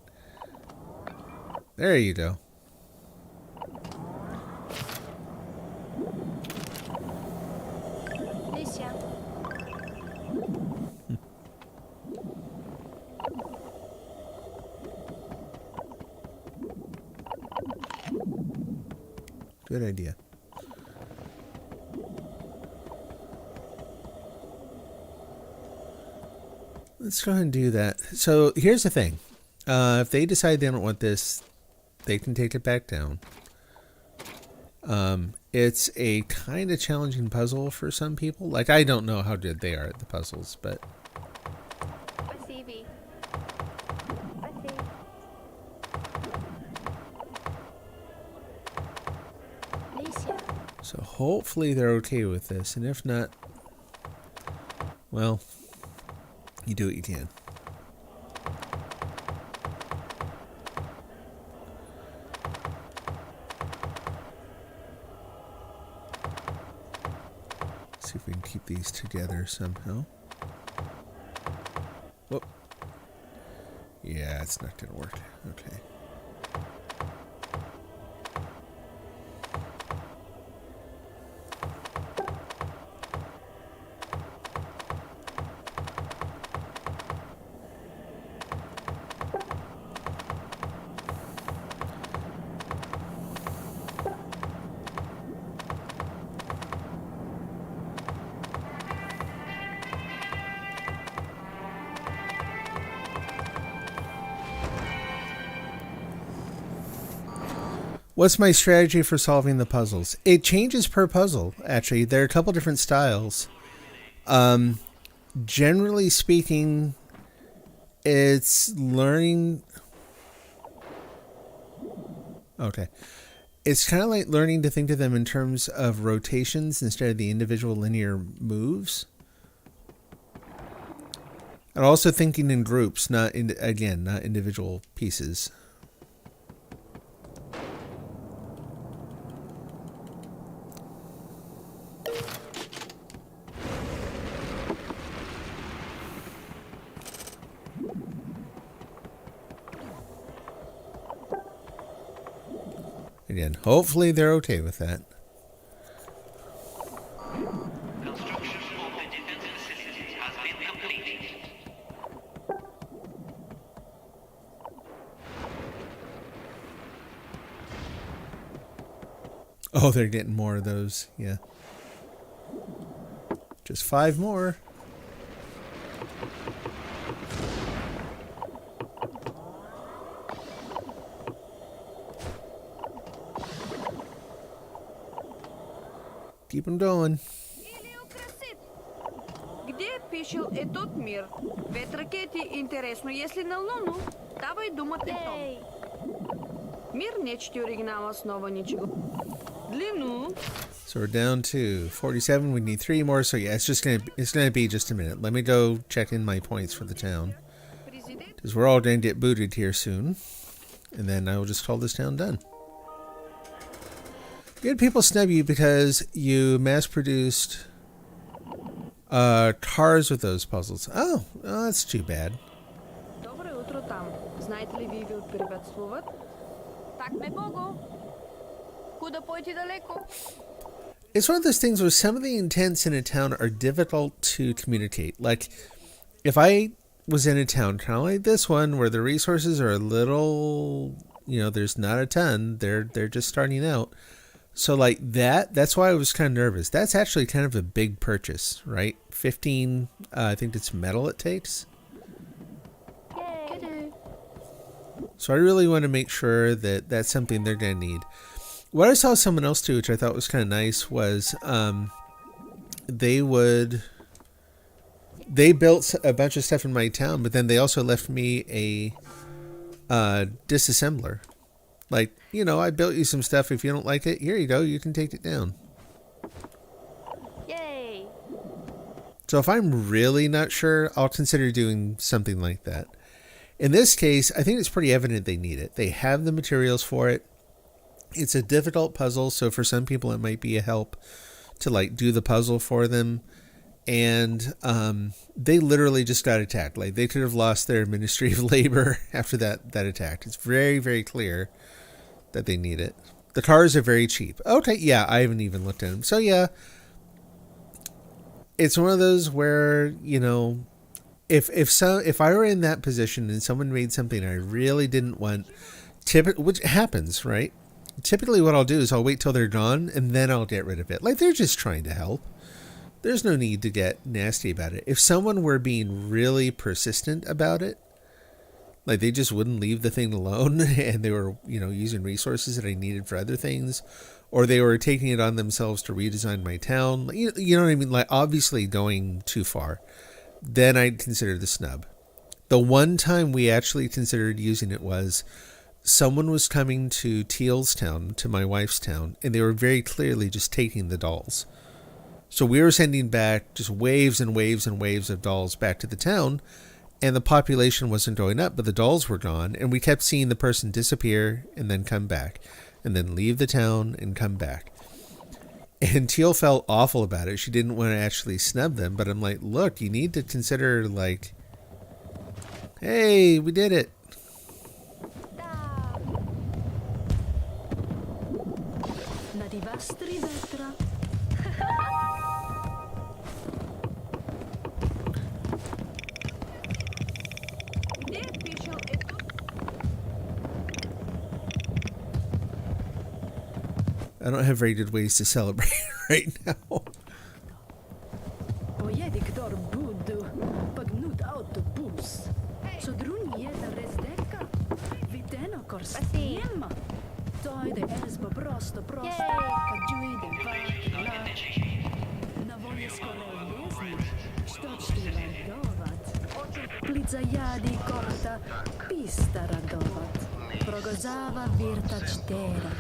There you go. Good idea. Let's go ahead and do that. So here's the thing. If they decide they don't want this, they can take it back down. It's a kind of challenging puzzle for some people. Like, I don't know how good they are at the puzzles, but... Спасибо. Alicia. So hopefully they're okay with this. And if not, well, you do what you can. See if we can keep these together somehow. Whoop. Yeah, it's not going to work. Okay. What's my strategy for solving the puzzles? It changes per puzzle, actually. There are a couple different styles. Generally speaking, it's learning... Okay. It's kind of like learning to think of them in terms of rotations instead of the individual linear moves. And also thinking in groups, not individual pieces. Again, hopefully they're okay with that. Construction of the defense facilities has been completed. Oh, they're getting more of those. Yeah. Just 5 more. Keep them going. Или украсит. Где пишел этот мир? Ведь ракете интересно, если на Луну, давай думать о том. Ей. Мир нечто оригинала снова ничего. Длину. So we're down to 47. We need 3 more. So yeah, it's gonna be just a minute. Let me go check in my points for the town, Президент. because we're all gonna get booted here soon, and then I will just call this town done. Good people snub you because you mass-produced cars with those puzzles. Oh, that's too bad. Доброе утро там. Знаете ли ви приветствовать? Так ме Богу. Куда пойти далеко? It's one of those things where some of the intents in a town are difficult to communicate. Like, if I was in a town kind of like this one, where the resources are a little, there's not a ton. They're just starting out. So like that's why I was kind of nervous. That's actually kind of a big purchase, right? 15, I think it's metal it takes. Yay. So I really want to make sure that that's something they're going to need. What I saw someone else do, which I thought was kind of nice, was they built a bunch of stuff in my town, but then they also left me a disassembler. Like, I built you some stuff. If you don't like it, here you go. You can take it down. Yay. So if I'm really not sure, I'll consider doing something like that. In this case, I think it's pretty evident they need it. They have the materials for it. It's a difficult puzzle, so for some people it might be a help to like do the puzzle for them. And they literally just got attacked. Like, they could have lost their Ministry of Labor after that attack. It's very, very clear that they need it. The cars are very cheap. Okay, yeah, I haven't even looked at them. So yeah, it's one of those where, if I were in that position and someone made something I really didn't want, which happens, right? Typically what I'll do is I'll wait till they're gone and then I'll get rid of it. Like, they're just trying to help. there's no need to get nasty about it. If someone were being really persistent about it, like they just wouldn't leave the thing alone and they were, using resources that I needed for other things, or they were taking it on themselves to redesign my town, you know what I mean? Like obviously going too far, then I'd consider the snub. The one time we actually considered using it was someone was coming to Teal's town, to my wife's town, and they were very clearly just taking the dolls. So we were sending back just waves and waves and waves of dolls back to the town, and the population wasn't going up, but the dolls were gone, and we kept seeing the person disappear and then come back, and then leave the town and come back. And Teal felt awful about it. She didn't want to actually snub them, but I'm like, look, you need to consider, like, hey, we did it. Nadivastri vetra. Где пишел эту? I don't have very good ways to celebrate right now. Pojedik dor budu, pagnut autobus. Sodruni je da rezdeka, viteno korstema. Dojde ezbo prosto, kad džujde vakila. Na volje skoro jezni, što ćti radovat? Plica jadi korta, pista radovat. Progozava virta čtera.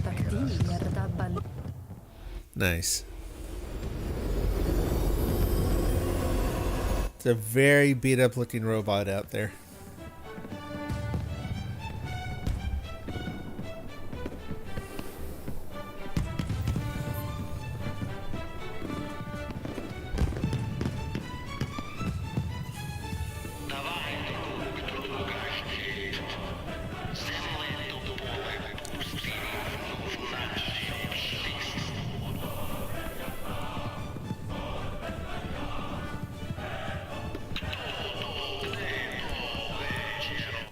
Tak ti jerda bali. Nice. It's a very beat up looking robot out there.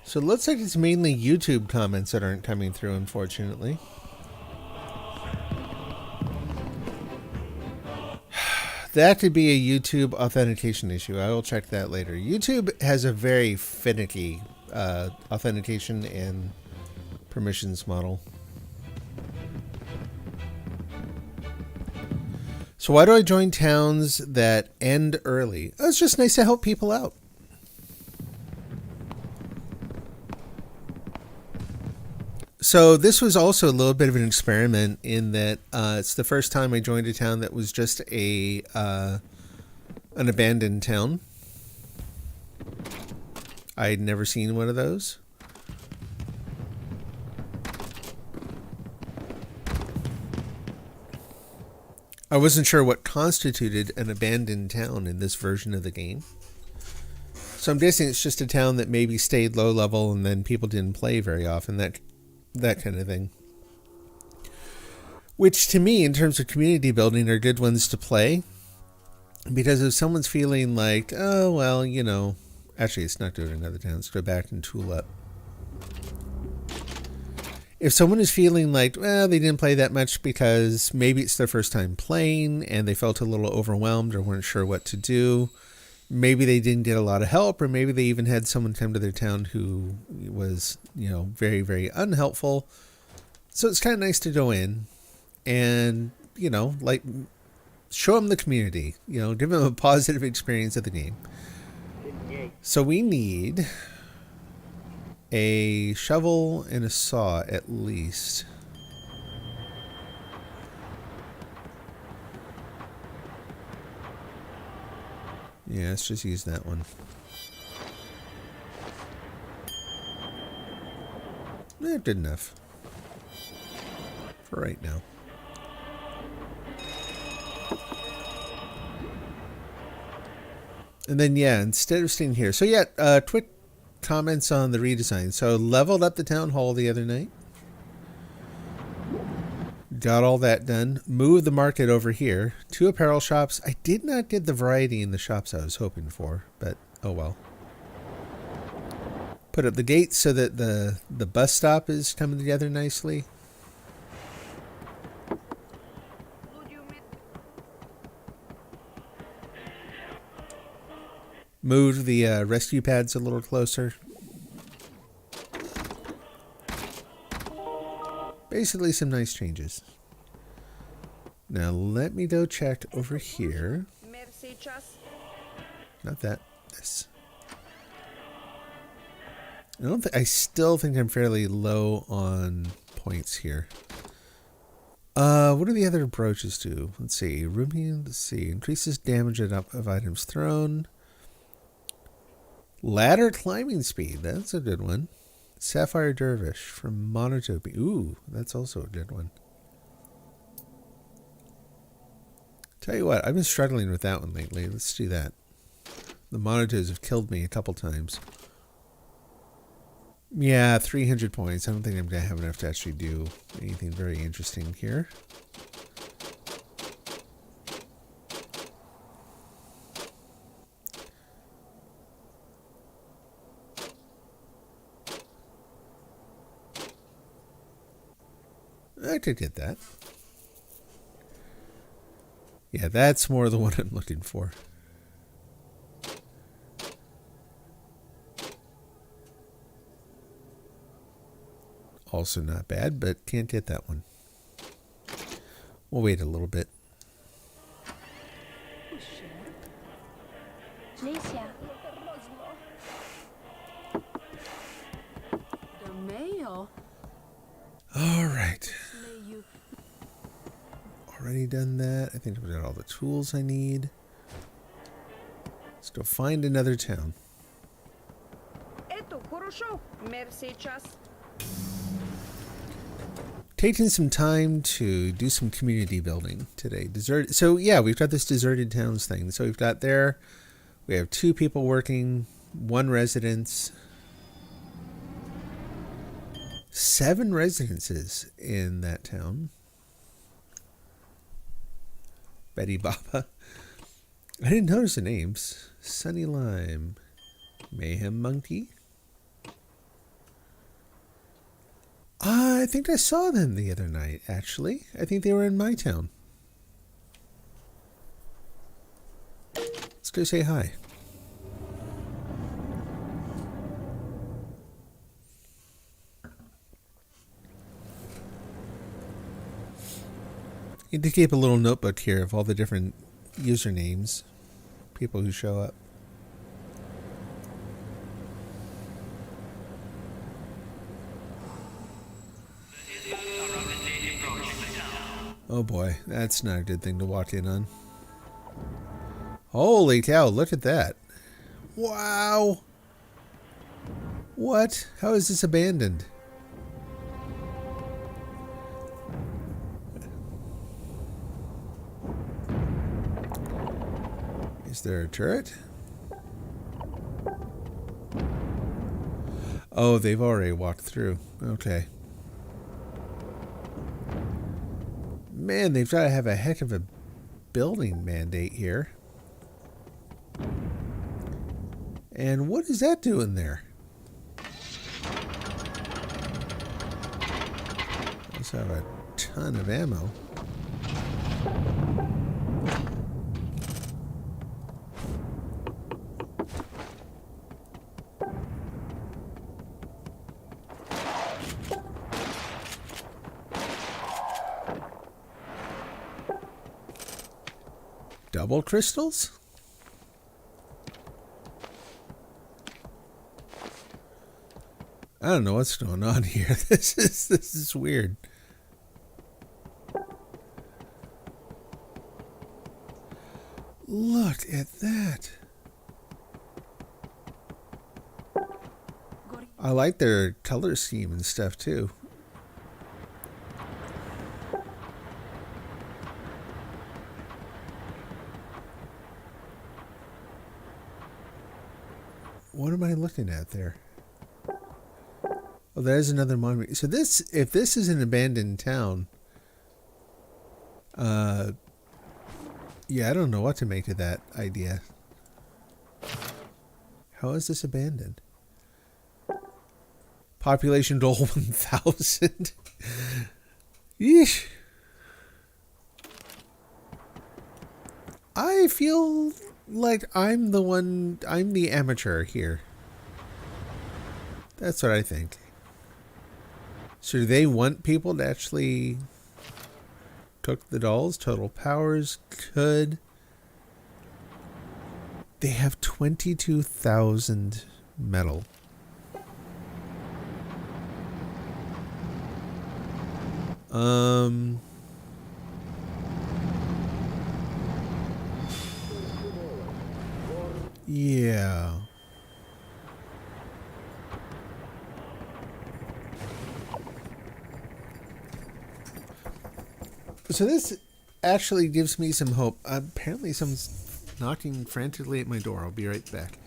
So it looks like it's mainly YouTube comments that aren't coming through, unfortunately. That could be a YouTube authentication issue. I will check that later. YouTube has a very finicky authentication and permissions model. So why do I join towns that end early? Oh, it's just nice to help people out. So this was also a little bit of an experiment in that it's the first time I joined a town that was just an abandoned town. I'd never seen one of those. I wasn't sure what constituted an abandoned town in this version of the game. So I'm guessing it's just a town that maybe stayed low level and then people didn't play very often. That kind of thing. Which to me, in terms of community building, are good ones to play. Because if someone's feeling like, oh, well, actually it's not doing another town, let's go back and tool up. If someone is feeling like, well, they didn't play that much because maybe it's their first time playing and they felt a little overwhelmed or weren't sure what to do. Maybe they didn't get a lot of help, or maybe they even had someone come to their town who was, very, very unhelpful. So it's kind of nice to go in and, show them the community, give them a positive experience of the game. So we need a shovel and a saw at least. Yeah, let's just use that one. Good enough. For right now. And then, yeah, instead of staying here. So, yeah, quick comments on the redesign. So, leveled up the town hall the other night. Got all that done. Moved the market over here. 2 apparel shops. I did not get the variety in the shops I was hoping for, but oh well. Put up the gates so that the bus stop is coming together nicely. move the rescue pads a little closer. Basically some nice changes. Now let me go check over here. Merci, час. Not that. This. I still think I'm fairly low on points here. What do the other approaches do? Let's see. Increases damage of items thrown. Ladder climbing speed. That's a good one. Sapphire Dervish from Monotopy. Ooh, that's also a good one. Tell you what, I've been struggling with that one lately. Let's do that. The monitors have killed me a couple times. Yeah, 300 points. I don't think I'm going to have enough to actually do anything very interesting here. I could get that. Yeah, that's more the one I'm looking for. Also not bad, but can't get that one. We'll wait a little bit. Alicia. The mail. All right. Already done that. I think I've got all the tools I need. Let's go find another town. Ето, хорошо. Merci, час. Taking some time to do some community building today. So yeah, we've got this deserted towns thing. So we've got there, we have 2 people working, 1 residence, 7 residences in that town. Betty Baba. I didn't notice the names. Sunny Lime. Mayhem Monkey. I think I saw them the other night, actually. I think they were in my town. Let's go say hi. Need to keep a little notebook here of all the different usernames, people who show up. Oh boy, that's not a good thing to walk in on. Holy cow, look at that. Wow. What? How is this abandoned? Is there a turret? Oh, they've already walked through. Okay. Man, they've got to have a heck of a building mandate here. And what is that doing there? Let's have a ton of ammo. Double crystals? I don't know what's going on here. This is weird. Look at that. I like their color scheme and stuff too. What am I looking at there? Oh, there's another monument. So this, if this is an abandoned town, yeah, I don't know what to make of that idea. How is this abandoned? Population goal 1,000. Yeesh. I feel Like, I'm the amateur here. That's what I think. So do they want people to actually cook the dolls? Total Powers could. They have 22,000 metal. Yeah. So this actually gives me some hope. Apparently someone's knocking frantically at my door. I'll be right back.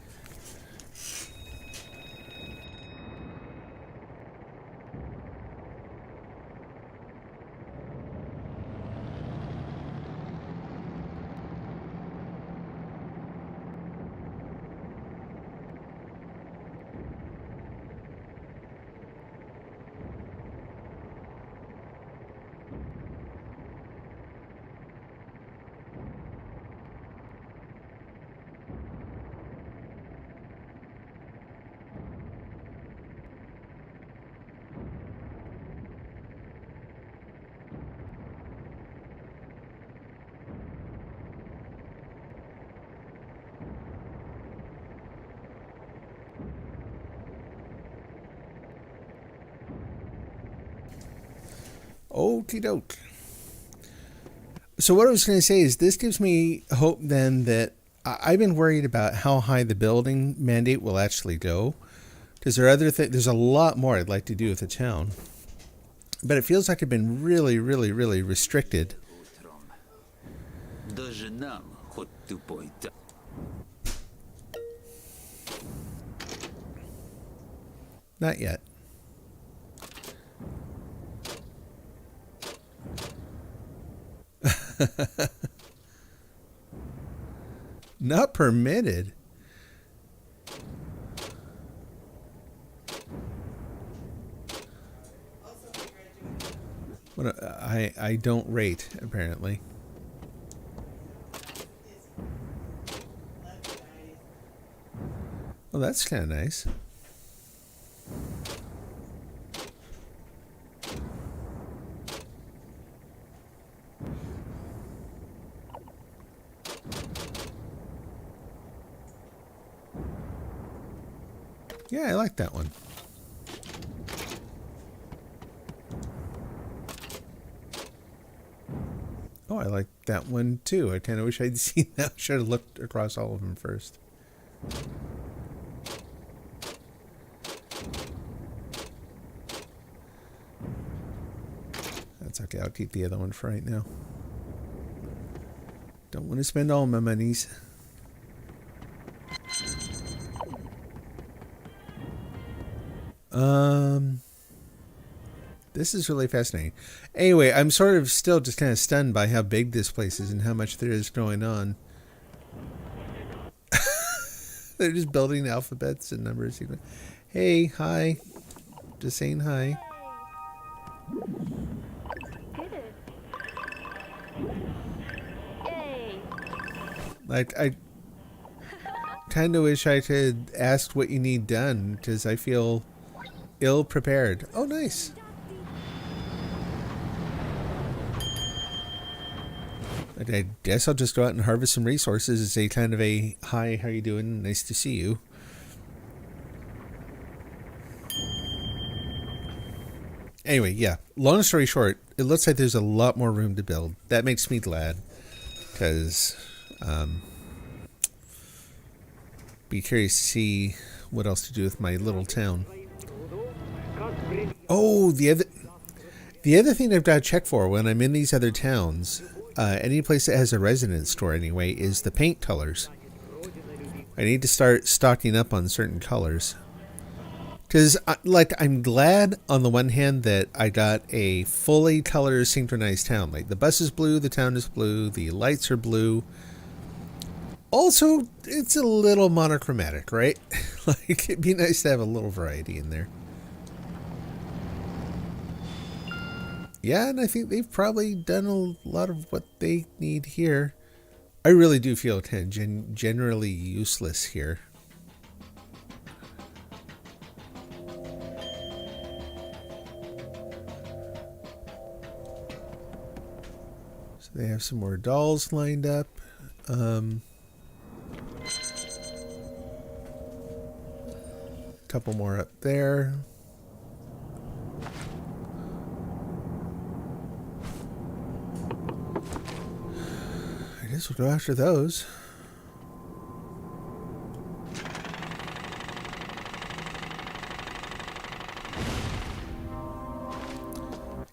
Okie doke. So what I was going to say is this gives me hope then that I've been worried about how high the building mandate will actually go. Because there's a lot more I'd like to do with the town. But it feels like I've been really, really, really restricted. Not yet. Not permitted. What I don't rate, apparently. Well, that's kind of nice. Yeah, I like that one. Oh, I like that one too. I kind of wish I'd seen that. Should have looked across all of them first. That's okay. I'll keep the other one for right now. Don't want to spend all my monies. This is really fascinating. Anyway, I'm sort of still just kind of stunned by how big this place is and how much there is going on. They're just building alphabets and numbers. Hey, hi. Just saying hi. Good. Yay. Like, I kind of wish I could ask what you need done because I feel ill prepared. Oh, nice. I guess I'll just go out and harvest some resources and say kind of a hi, how you doing? Nice to see you. Anyway, yeah. Long story short, it looks like there's a lot more room to build. That makes me glad because be curious to see what else to do with my little town. Oh, the other thing I've got to check for when I'm in these other towns, any place that has a residence store anyway, is the paint colors. I need to start stocking up on certain colors. Because, I'm glad on the one hand that I got a fully color synchronized town. Like, the bus is blue, the town is blue, the lights are blue. Also, it's a little monochromatic, right? Like, it'd be nice to have a little variety in there. Yeah, and I think they've probably done a lot of what they need here. I really do feel kind of generally useless here. So they have some more dolls lined up. Couple more up there. I guess we'll go after those.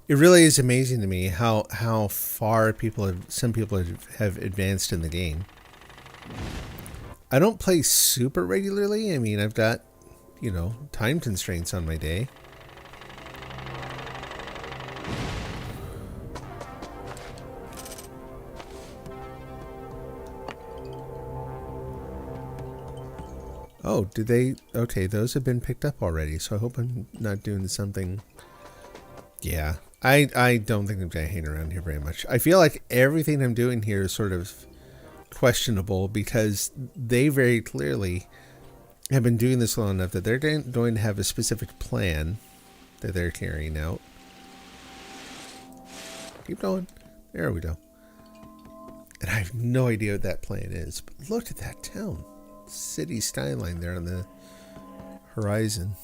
It really is amazing to me how far some people have advanced in the game. I don't play super regularly. I mean, I've got, you know, time constraints on my day. Oh, did they? Okay, those have been picked up already, so I hope I'm not doing something. Yeah, I don't think I'm going to hang around here very much. I feel like everything I'm doing here is sort of questionable because they very clearly have been doing this long enough that they're going to have a specific plan that they're carrying out. Keep going. There we go. And I have no idea what that plan is. But look at that town. City skyline there on the horizon.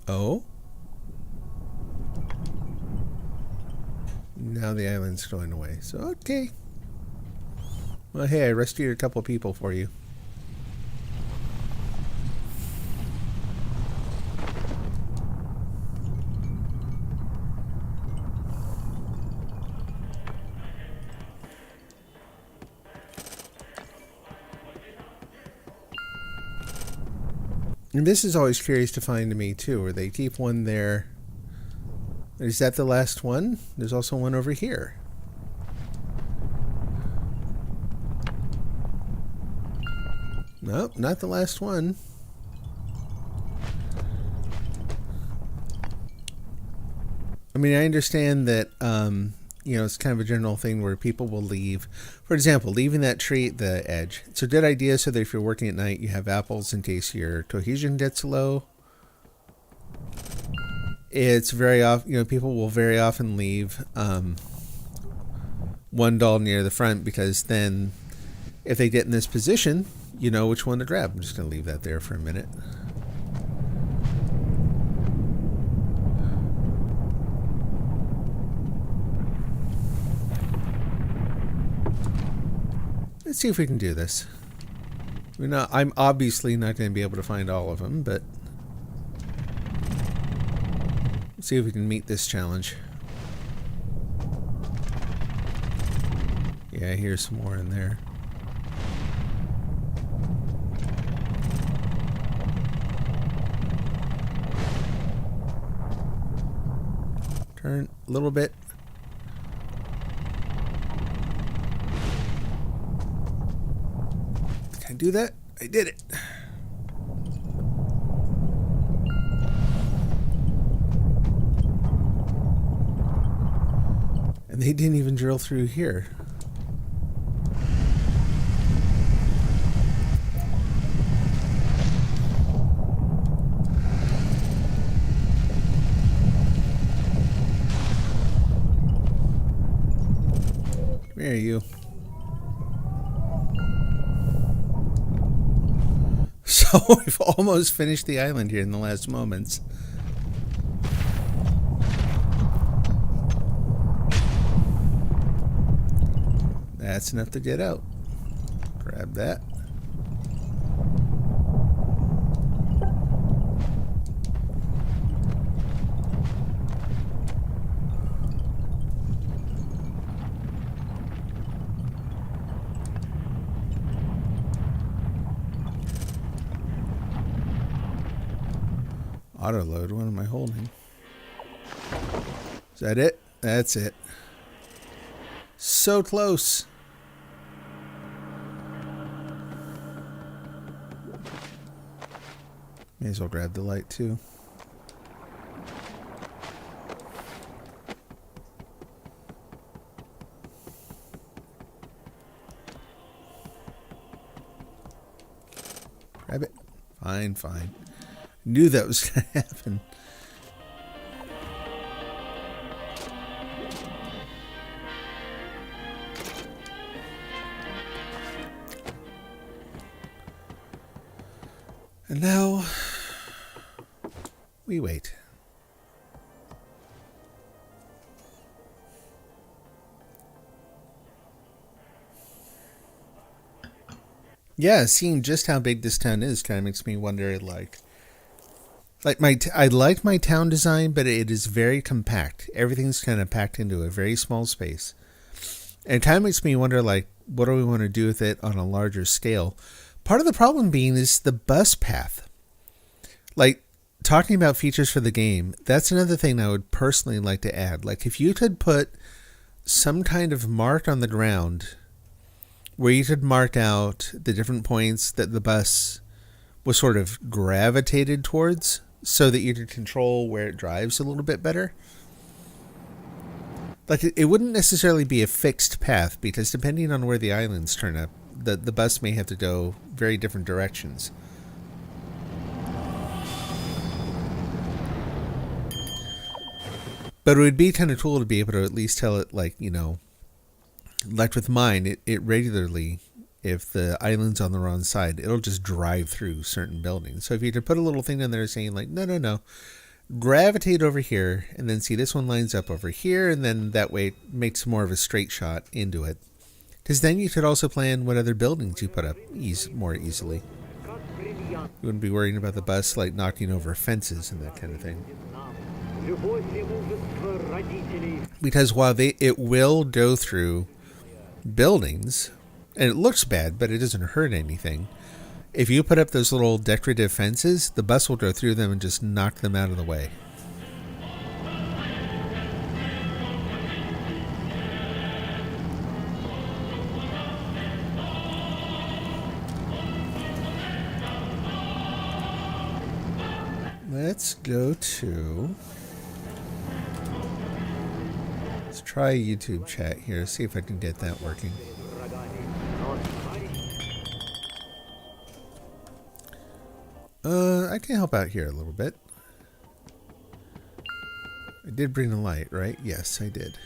Oh? Now the island's going away. So, okay. Well, hey, I rescued a couple people for you. And this is always curious to find to me, too, where they keep one there. Is that the last one? There's also one over here. Nope, not the last one. I mean, I understand that, you know, it's kind of a general thing where people will leave. For example, leaving that tree at the edge. It's a good idea so that if you're working at night, you have apples in case your cohesion gets low. It's very often, you know, people will very often leave one doll near the front because then if they get in this position, you know which one to grab. I'm just going to leave that there for a minute. Let's see if we can do this. I'm obviously not going to be able to find all of them, but let's see if we can meet this challenge. Yeah, here's some more in there. Turn a little bit. Can I do that? I did it. And they didn't even drill through here. Where are you? So we've almost finished the island here in the last moments. That's enough to get out. Grab that. Auto load, what am I holding? Is that it? That's it. So close. May as well grab the light too. Grab it. Fine, fine. Knew that was going to happen. And now we wait. Yeah, seeing just how big this town is kind of makes me wonder, I like my town design, but it is very compact. Everything's kind of packed into a very small space. And it kind of makes me wonder, what do we want to do with it on a larger scale? Part of the problem being is the bus path. Talking about features for the game, that's another thing I would personally like to add. If you could put some kind of mark on the ground where you could mark out the different points that the bus was sort of gravitated towards so that you could control where it drives a little bit better. It wouldn't necessarily be a fixed path, because depending on where the islands turn up, the bus may have to go very different directions. But it would be kind of cool to be able to at least tell it, with mine, it regularly, if the island's on the wrong side, it'll just drive through certain buildings. So if you could put a little thing in there saying, no, gravitate over here, and then see this one lines up over here, and then that way it makes more of a straight shot into it. Because then you could also plan what other buildings you put up more easily. You wouldn't be worrying about the bus knocking over fences and that kind of thing. Because while it will go through buildings, and it looks bad, but it doesn't hurt anything. If you put up those little decorative fences, the bus will go through them and just knock them out of the way. Let's go to... Let's try YouTube chat here, see if I can get that working. I can help out here a little bit. I did bring the light, right? Yes, I did.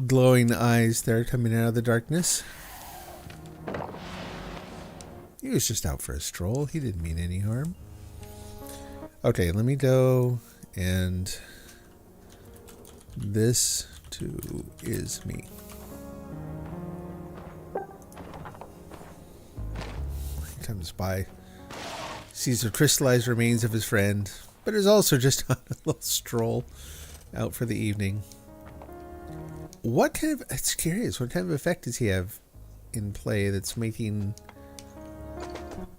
Glowing eyes there coming out of the darkness. He was just out for a stroll. He didn't mean any harm. Okay, let me go, and this too is me. He comes by, sees the crystallized remains of his friend, but is also just on a little stroll out for the evening. It's curious, what kind of effect does he have in play that's making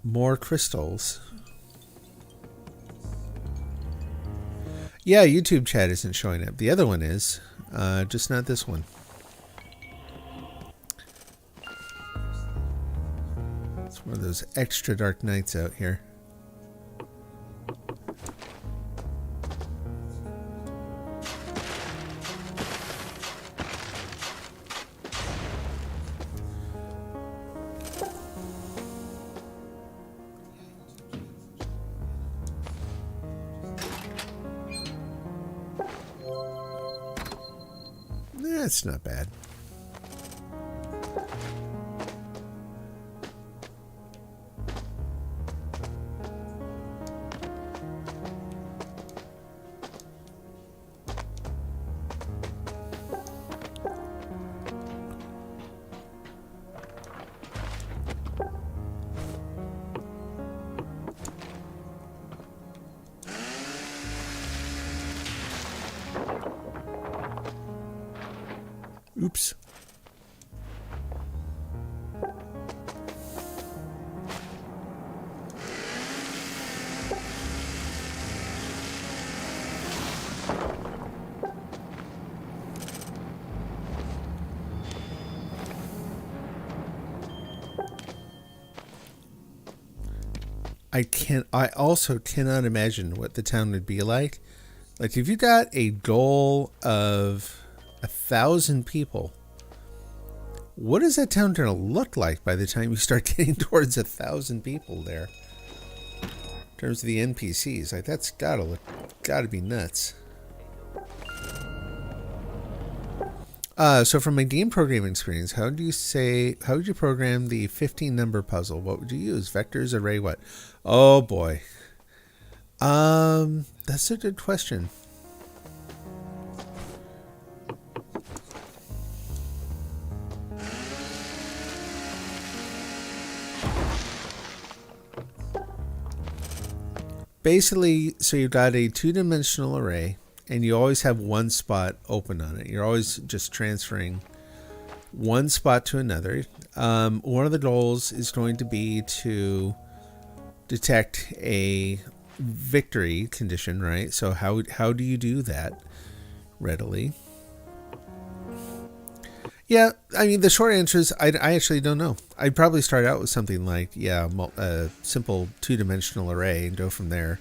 more crystals? Yeah, YouTube chat isn't showing up. The other one is, just not this one. It's one of those extra dark nights out here. That's not bad. Oops. I also cannot imagine what the town would be like. Like if you got a goal of 1,000 people, what is that town going to look like by the time you start getting towards 1,000 people there? In terms of the NPCs, like that's gotta be nuts. So from my game programming experience, how would you program the 15 number puzzle? What would you use? Vectors, array, what? Oh boy. That's a good question. Basically, so you've got a two-dimensional array, and you always have one spot open on it. You're always just transferring one spot to another. One of the goals is going to be to detect a victory condition, right? So how do you do that readily? Yeah, I mean, the short answer is I actually don't know. I'd probably start out with something like, a simple two-dimensional array and go from there.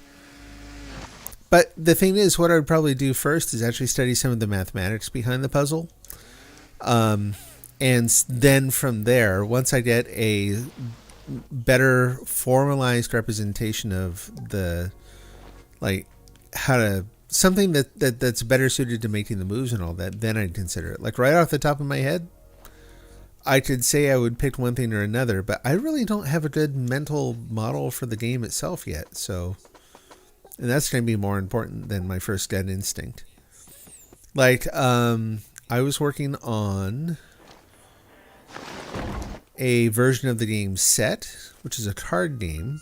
But the thing is, what I would probably do first is actually study some of the mathematics behind the puzzle. And then from there, once I get a better formalized representation of the, like, something that's better suited to making the moves and all that, then I'd consider it. Like right off the top of my head, I could say I would pick one thing or another, but I really don't have a good mental model for the game itself yet. So, and that's going to be more important than my first gut instinct. Like, I was working on a version of the game Set, which is a card game.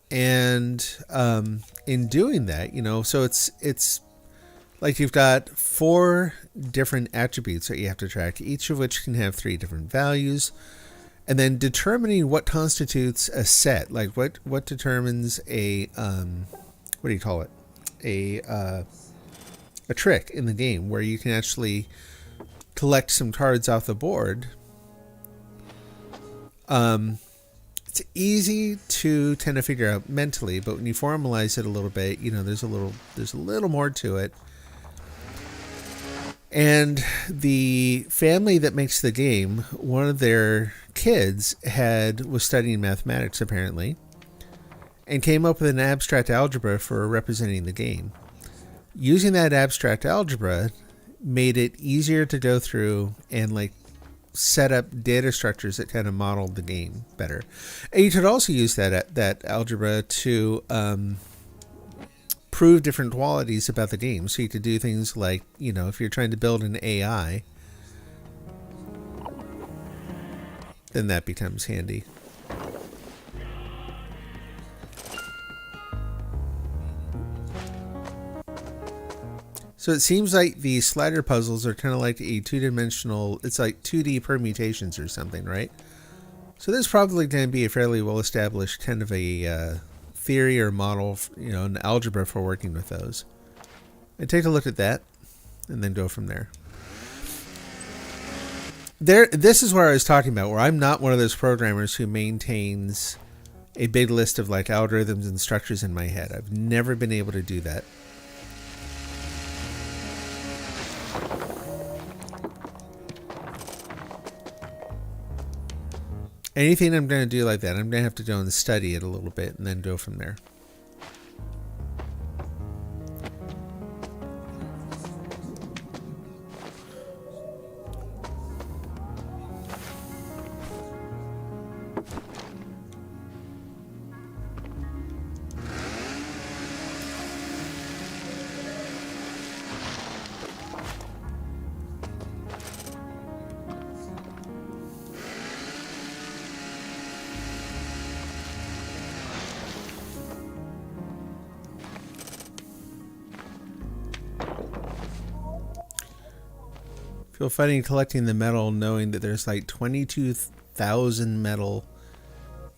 And in doing that, so it's like you've got 4 different attributes that you have to track, each of which can have 3 different values. And then determining what constitutes a set, like what determines a what do you call it? A trick in the game where you can actually collect some cards off the board. It's easy to tend to figure out mentally, but when you formalize it a little bit, there's a little more to it. And the family that makes the game, one of their kids was studying mathematics apparently, and came up with an abstract algebra for representing the game. Using that abstract algebra made it easier to go through and set up data structures that kind of modeled the game better. And you could also use that algebra to prove different qualities about the game. So you could do things like, if you're trying to build an AI, then that becomes handy. So it seems like the slider puzzles are kind of like a two-dimensional, it's like 2D permutations or something, right? So there's probably going to be a fairly well-established kind of a theory or model, an algebra for working with those. And take a look at that and then go from there. This is where I was talking about, where I'm not one of those programmers who maintains a big list of algorithms and structures in my head. I've never been able to do that. Anything I'm going to do like that, I'm going to have to go and study it a little bit and then go from there. Feel funny collecting the metal knowing that there's like 22,000 metal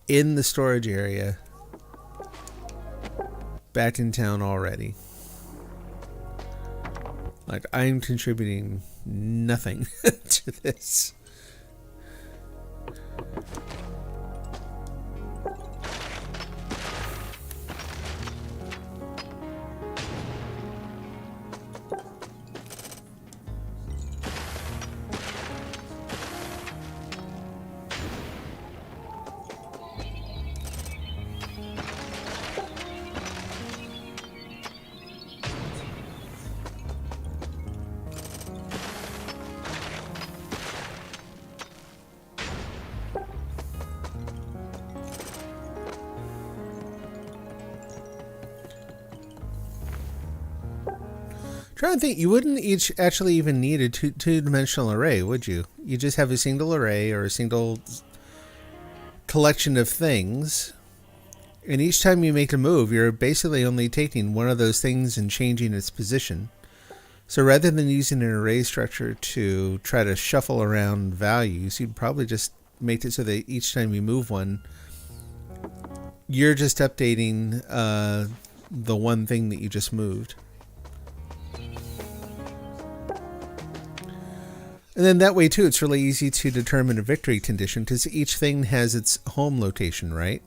in the storage area back in town already. Like, I'm contributing nothing to this. Trying to think, you wouldn't each actually even need a two-dimensional array, would you? You just have a single array or a single collection of things, and each time you make a move, you're basically only taking one of those things and changing its position. So rather than using an array structure to try to shuffle around values, you'd probably just make it so that each time you move one, you're just updating the one thing that you just moved. And then that way, too, it's really easy to determine a victory condition because each thing has its home location, right?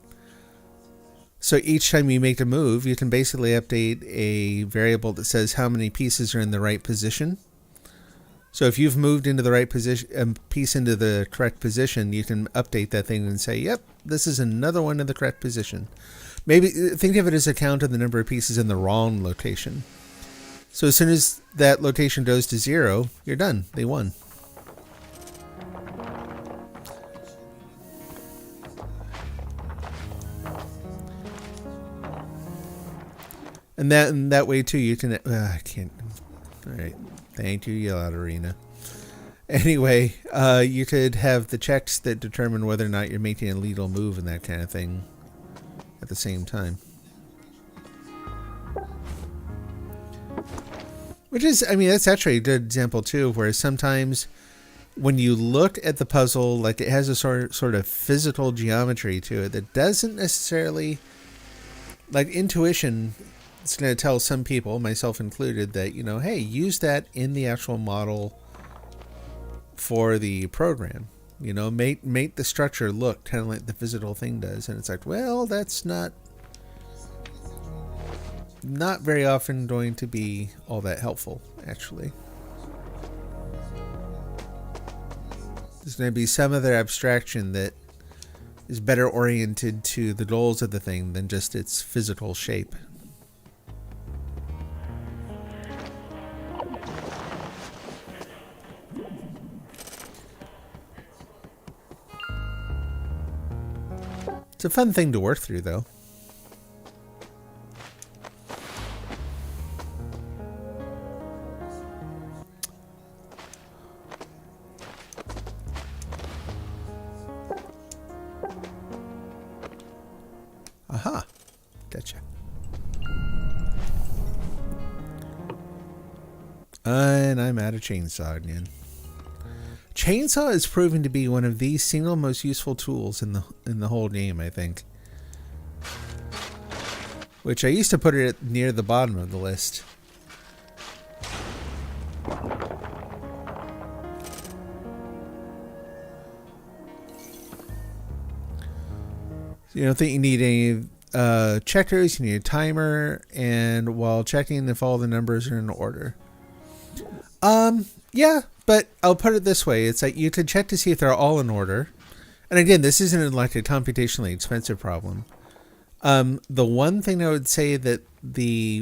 So each time you make a move, you can basically update a variable that says how many pieces are in the right position. So if you've moved into the right position, piece into the correct position, you can update that thing and say, yep, this is another one in the correct position. Maybe think of it as a count of the number of pieces in the wrong location. So as soon as that location goes to 0, you're done. They won. And that way too, you can. I can't. All right. Thank you, Yell Out Arena. Anyway, you could have the checks that determine whether or not you're making a lethal move and that kind of thing at the same time. Which is, I mean, that's actually a good example too, where sometimes when you look at the puzzle, like it has a sort of physical geometry to it that doesn't necessarily, like intuition. It's going to tell some people, myself included, that, you know, hey, use that in the actual model for the program. You know, make the structure look kind of like the physical thing does. And it's like, well, that's not very often going to be all that helpful, actually. There's going to be some other abstraction that is better oriented to the goals of the thing than just its physical shape. It's a fun thing to work through, though. Aha. Gotcha. And I'm out of chainsaw again. Chainsaw is proven to be one of the single most useful tools in the whole game, I think. Which I used to put it near the bottom of the list. So you don't think you need any checkers, you need a timer, and while checking if all the numbers are in order. Yeah, but I'll put it this way. It's like you can check to see if they're all in order. And again, this isn't like a computationally expensive problem. The one thing I would say that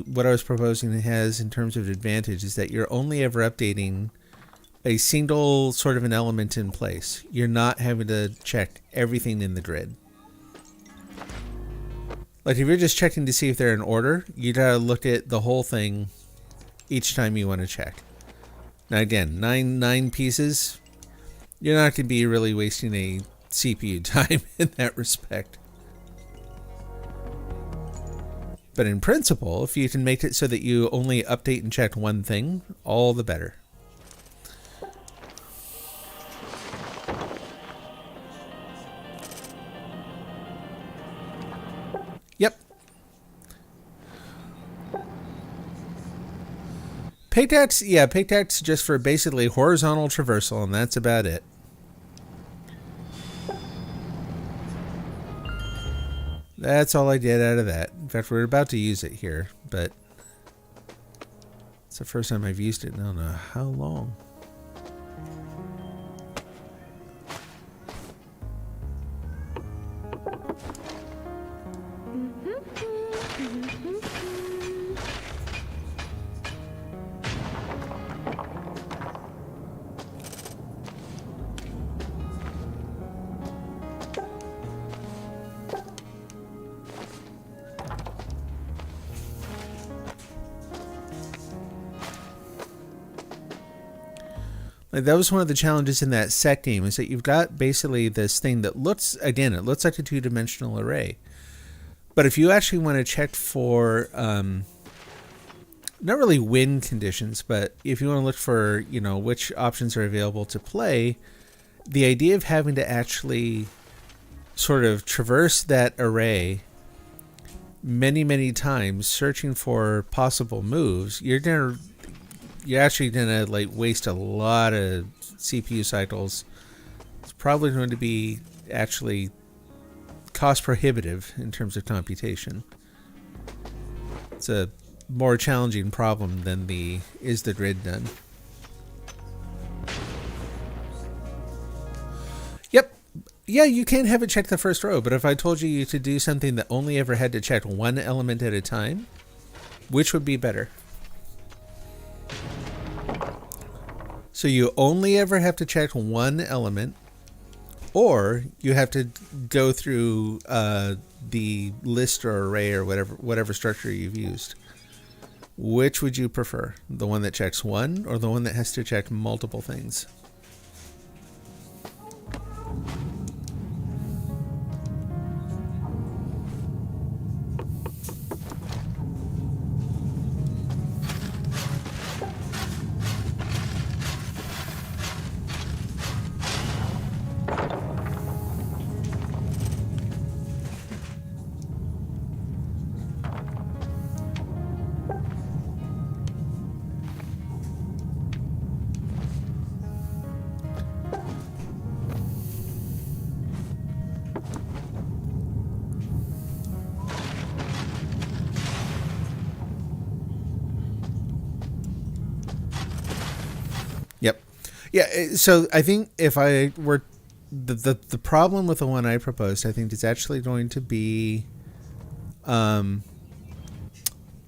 what I was proposing has in terms of advantage is that you're only ever updating a single sort of an element in place. You're not having to check everything in the grid. Like if you're just checking to see if they're in order, you gotta look at the whole thing each time you want to check. Now again, nine pieces, you're not going to be really wasting a CPU time in that respect. But in principle, if you can make it so that you only update and check one thing, all the better. PicTac's, yeah, PicTac's just for basically horizontal traversal, and that's about it. That's all I did out of that. In fact, we're about to use it here, but it's the first time I've used it in I don't know how long. Like, that was one of the challenges in that set game, is that you've got basically this thing that looks, again, it looks like a two-dimensional array. But if you actually want to check for, not really win conditions, but if you want to look for, you know, which options are available to play, the idea of having to actually sort of traverse that array many, many times, searching for possible moves, you're actually gonna like waste a lot of CPU cycles. It's probably going to be actually cost prohibitive in terms of computation. It's a more challenging problem than the is the grid done. Yep. Yeah, you can have it check the first row, but if I told you to do something that only ever had to check one element at a time, which would be better? So you only ever have to check one element, or you have to go through the list or array or whatever structure you've used. Which would you prefer? The one that checks one, or the one that has to check multiple things? Yep. Yeah, so I think if I were the problem with the one I proposed, I think is actually going to be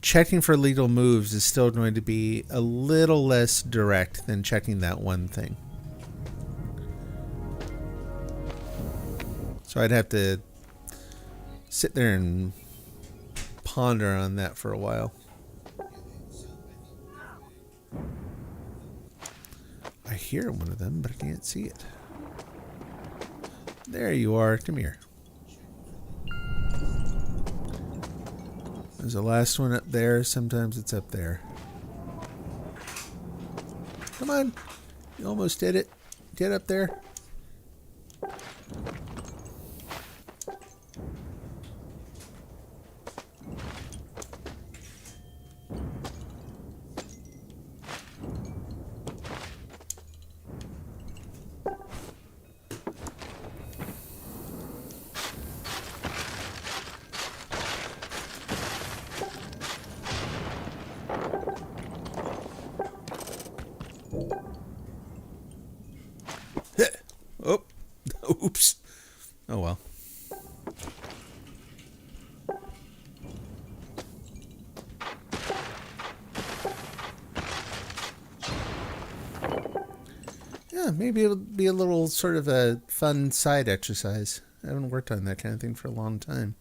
checking for legal moves is still going to be a little less direct than checking that one thing. So I'd have to sit there and ponder on that for a while. I hear one of them, but I can't see it. There you are. Come here. There's the last one up there. Sometimes it's up there. Come on. You almost did it. Get up there. Oh, oops. Oh well. Yeah, maybe it'll be a little sort of a fun side exercise. I haven't worked on that kind of thing for a long time.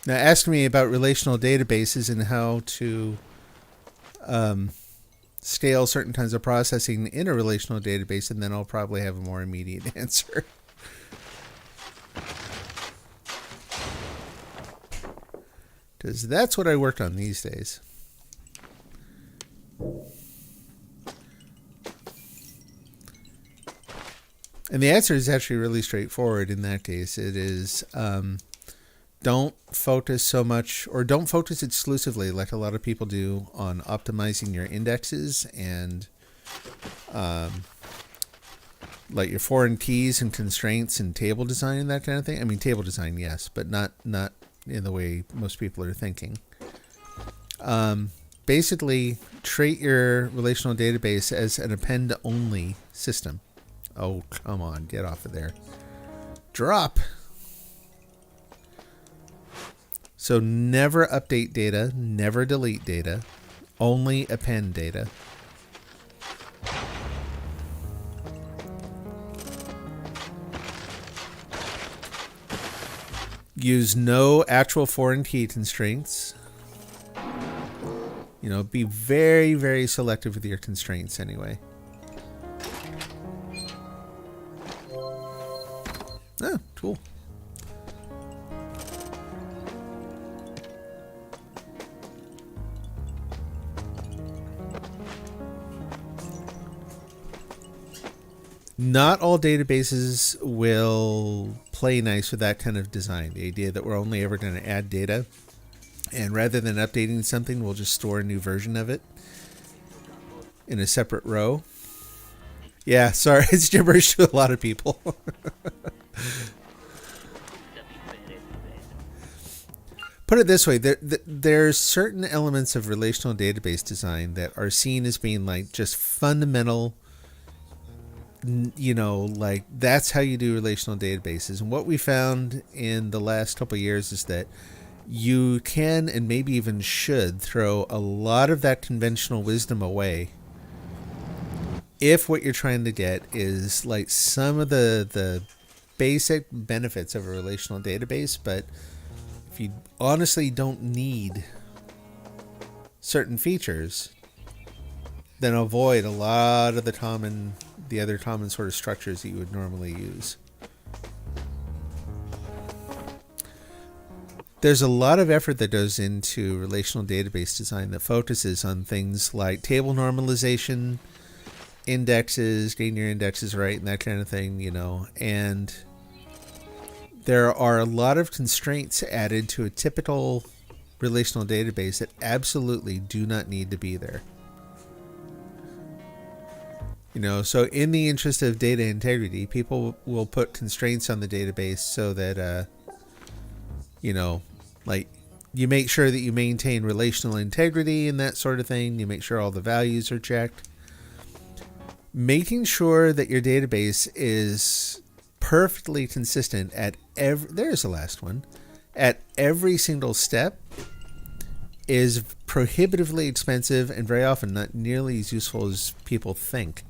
Now, ask me about relational databases and how to scale certain kinds of processing in a relational database, and then I'll probably have a more immediate answer. Because that's what I worked on these days. And the answer is actually really straightforward in that case. It is don't focus so much, or don't focus exclusively like a lot of people do, on optimizing your indexes and like your foreign keys and constraints and table design and that kind of thing. I mean, table design, yes, but not in the way most people are thinking. Basically, treat your relational database as an append-only system. Oh, come on, get off of there. Drop. So never update data, never delete data, only append data. Use no actual foreign key constraints. You know, be very, very selective with your constraints anyway. Oh, cool. Not all databases will play nice with that kind of design. The idea that we're only ever going to add data, and rather than updating something, we'll just store a new version of it in a separate row. Yeah, sorry, it's gibberish to a lot of people. Put it this way, there's certain elements of relational database design that are seen as being like just fundamental, you know, like that's how you do relational databases. And what we found in the last couple of years is that you can, and maybe even should, throw a lot of that conventional wisdom away if what you're trying to get is like some of the basic benefits of a relational database. But if you honestly don't need certain features, then avoid a lot of the other common sort of structures that you would normally use. There's a lot of effort that goes into relational database design that focuses on things like table normalization, indexes, getting your indexes right, and that kind of thing, you know. And there are a lot of constraints added to a typical relational database that absolutely do not need to be there. You know, so in the interest of data integrity, people will put constraints on the database so that, you know, like you make sure that you maintain relational integrity and that sort of thing. You make sure all the values are checked. Making sure that your database is perfectly consistent at there's the last one, at every single step is prohibitively expensive and very often not nearly as useful as people think.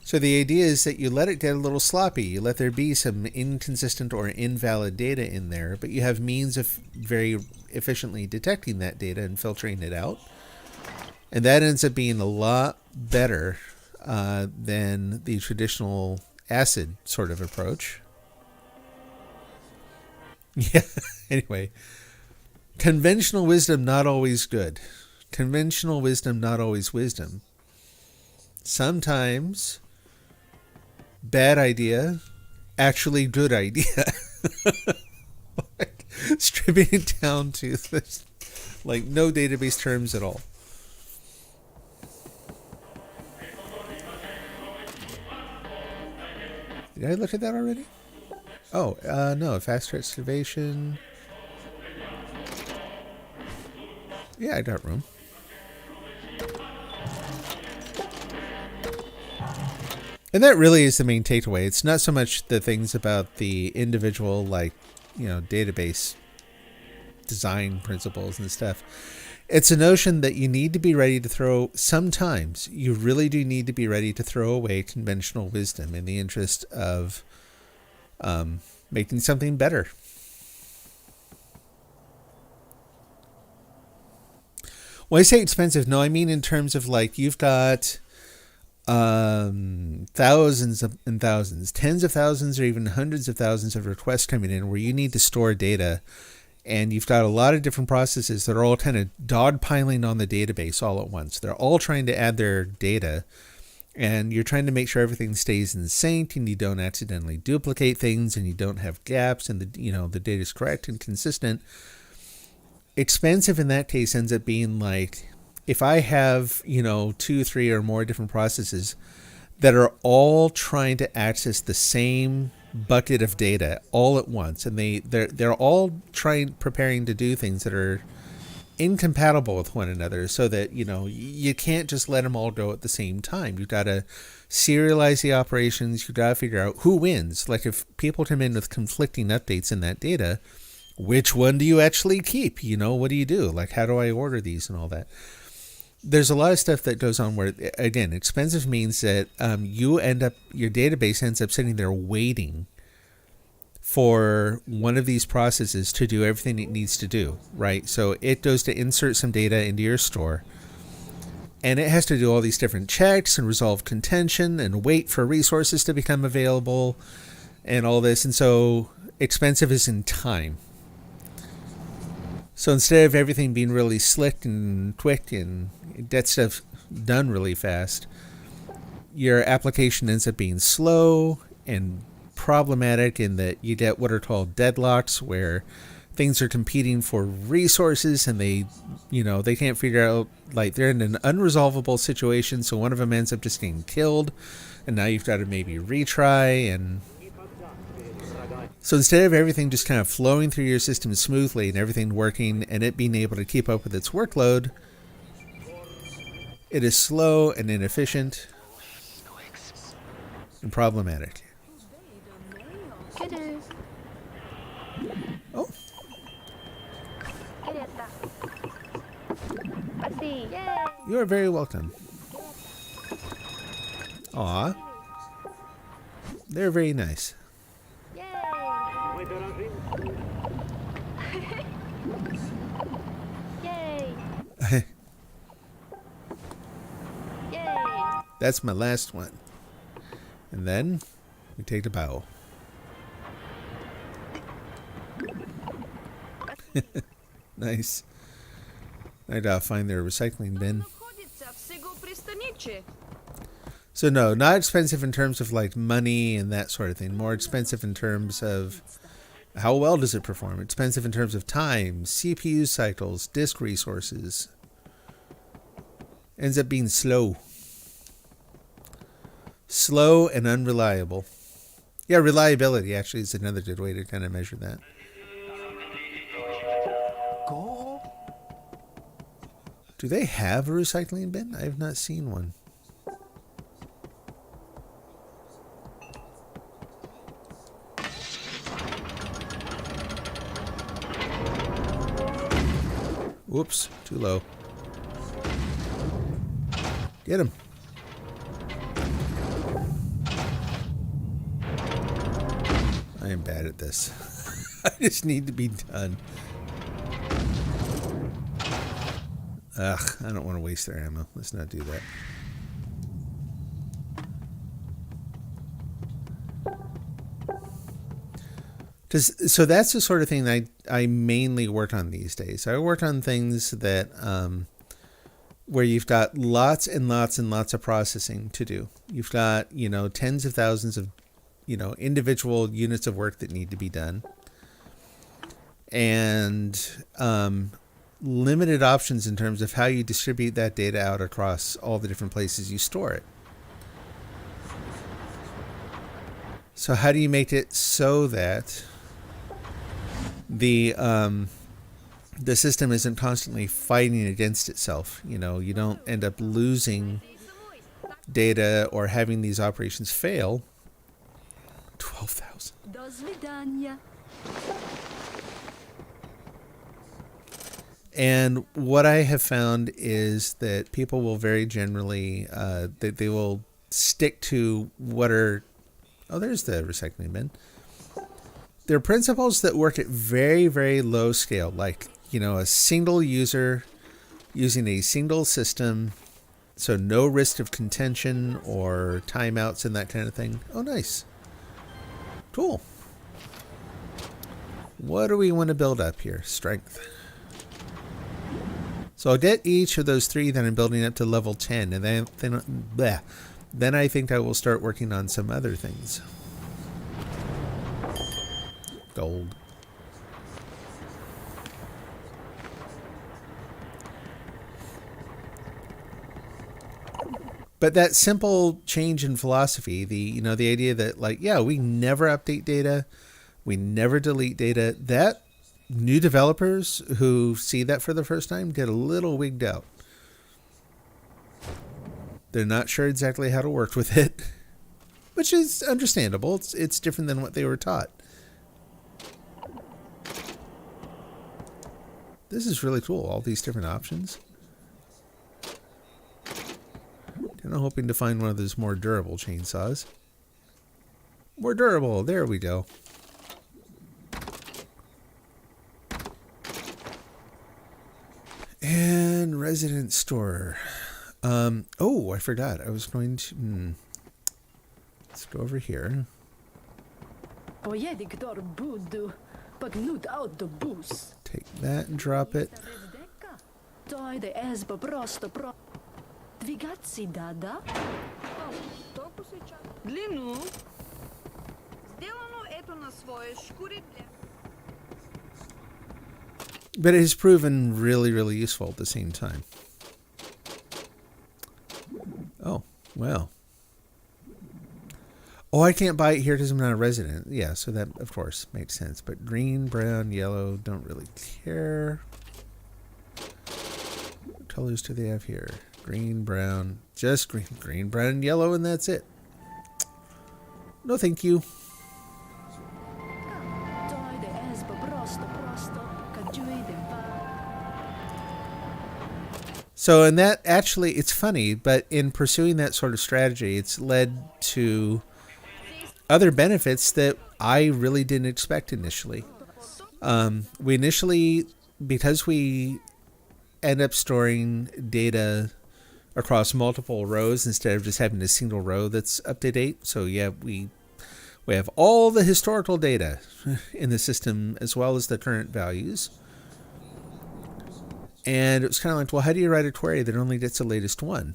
So the idea is that you let it get a little sloppy. You let there be some inconsistent or invalid data in there, but you have means of very efficiently detecting that data and filtering it out. And that ends up being a lot better than the traditional ACID sort of approach. Yeah, anyway. Conventional wisdom, not always good. Conventional wisdom, not always wisdom. Sometimes bad idea, actually good idea. Like, stripping it down to this, like no database terms at all. Did I look at that already? Oh, no, faster excavation. Yeah, I got room. And that really is the main takeaway. It's not so much the things about the individual, like, you know, database design principles and stuff. It's a notion that you need to be ready to throw, sometimes you really do need to be ready to throw away conventional wisdom in the interest of making something better. When I say expensive, no, I mean in terms of like you've got thousands and thousands, tens of thousands or even hundreds of thousands of requests coming in where you need to store data, and you've got a lot of different processes that are all kind of dogpiling on the database all at once. They're all trying to add their data, And you're trying to make sure everything stays in sync and you don't accidentally duplicate things and you don't have gaps and the data is correct and consistent. Expensive in that case ends up being like, if I have, 2, 3 or more different processes that are all trying to access the same bucket of data all at once, and they're all preparing to do things that are incompatible with one another, so that you can't just let them all go at the same time. You've got to serialize the operations. You've got to figure out who wins. Like, if people come in with conflicting updates in that data, which one do you actually keep? What do you do? Like, how do I order these and all that? There's a lot of stuff that goes on where, again, expensive means that your database ends up sitting there waiting for one of these processes to do everything it needs to do, right? So it goes to insert some data into your store, and it has to do all these different checks and resolve contention and wait for resources to become available and all this. And so expensive is in time. So instead of everything being really slick and quick and that stuff done really fast, your application ends up being slow and problematic in that you get what are called deadlocks, where things are competing for resources and they can't figure out, like, they're in an unresolvable situation, so one of them ends up just getting killed and now you've got to maybe retry. And so instead of everything just kind of flowing through your system smoothly and everything working and it being able to keep up with its workload, it is slow and inefficient and problematic. Kudu. Oh, Kudu. Merci. Yay. you are very welcome. Aw, they're very nice. Yay. Yay. Yay. That's my last one. And then we take the bow. Nice. I gotta find their recycling bin. Находится всего пристанище. So no, not expensive in terms of like money and that sort of thing. More expensive in terms of how well does it perform. Expensive in terms of time, CPU cycles, disk resources. Ends up being slow. Slow and unreliable. Yeah, reliability actually is another good way to kind of measure that. Do they have a recycling bin? I have not seen one. Whoops, too low. Get him. I am bad at this. I just need to be done. Ugh, I don't want to waste their ammo. Let's not do that. So that's the sort of thing that I mainly work on these days. I work on things that where you've got lots and lots and lots of processing to do. You've got, tens of thousands of, individual units of work that need to be done. And limited options in terms of how you distribute that data out across all the different places you store it. So how do you make it so that the system isn't constantly fighting against itself? You don't end up losing data or having these operations fail. 12,000. До свидания. And what I have found is that people will very generally, they will stick to what are, there's the recycling bin. There are principles that work at very, very low scale, like, a single user using a single system, so no risk of contention or timeouts and that kind of thing. Oh, nice. Cool. What do we want to build up here? Strength. So I'll get each of those 3 that I'm building up to level 10, and then then I think I will start working on some other things. Gold. But that simple change in philosophy, the idea that like, yeah, we never update data, we never delete data, that new developers who see that for the first time get a little wigged out. They're not sure exactly how to work with it, which is understandable. It's different than what they were taught. This is really cool, all these different options. And I'm hoping to find one of those more durable chainsaws. More durable, there we go. And resident store. Oh, I forgot. I was going to... Let's go over here. Pojediktor budu, pagnut autobus. Take that and drop it. Dojde ezba prosto pro... Двигаться да? Толкова се чака. Длину. Сделано ето на своje шкури. But it has proven really, really useful at the same time. Oh, well. Oh, I can't buy it here because I'm not a resident. Yeah, so that, of course, makes sense. But green, brown, yellow, don't really care. What colors do they have here? Green, brown, just green, brown, and yellow, and that's it. No, thank you. So, and that actually, it's funny, but in pursuing that sort of strategy, it's led to other benefits that I really didn't expect initially. We initially, because we end up storing data across multiple rows instead of just having a single row that's up to date. So yeah, we have all the historical data in the system as well as the current values. And it was kind of like, well, how do you write a query that only gets the latest one?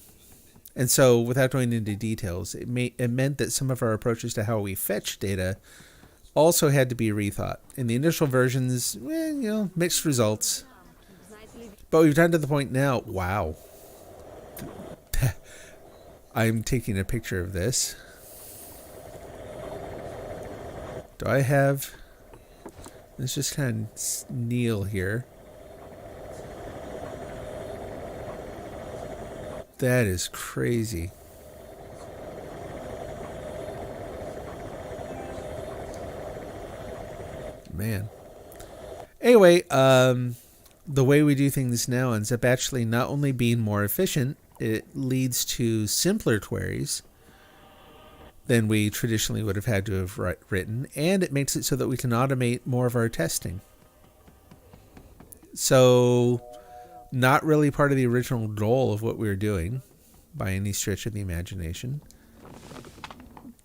And so without going into details, it meant that some of our approaches to how we fetch data also had to be rethought. In the initial versions, mixed results. But we've done to the point now, wow. I'm taking a picture of this. Do I have... Let's just kind of kneel here. That is crazy. Man. Anyway, the way we do things now ends up actually not only being more efficient, it leads to simpler queries than we traditionally would have had to have written, and it makes it so that we can automate more of our testing. So, not really part of the original goal of what we were doing by any stretch of the imagination,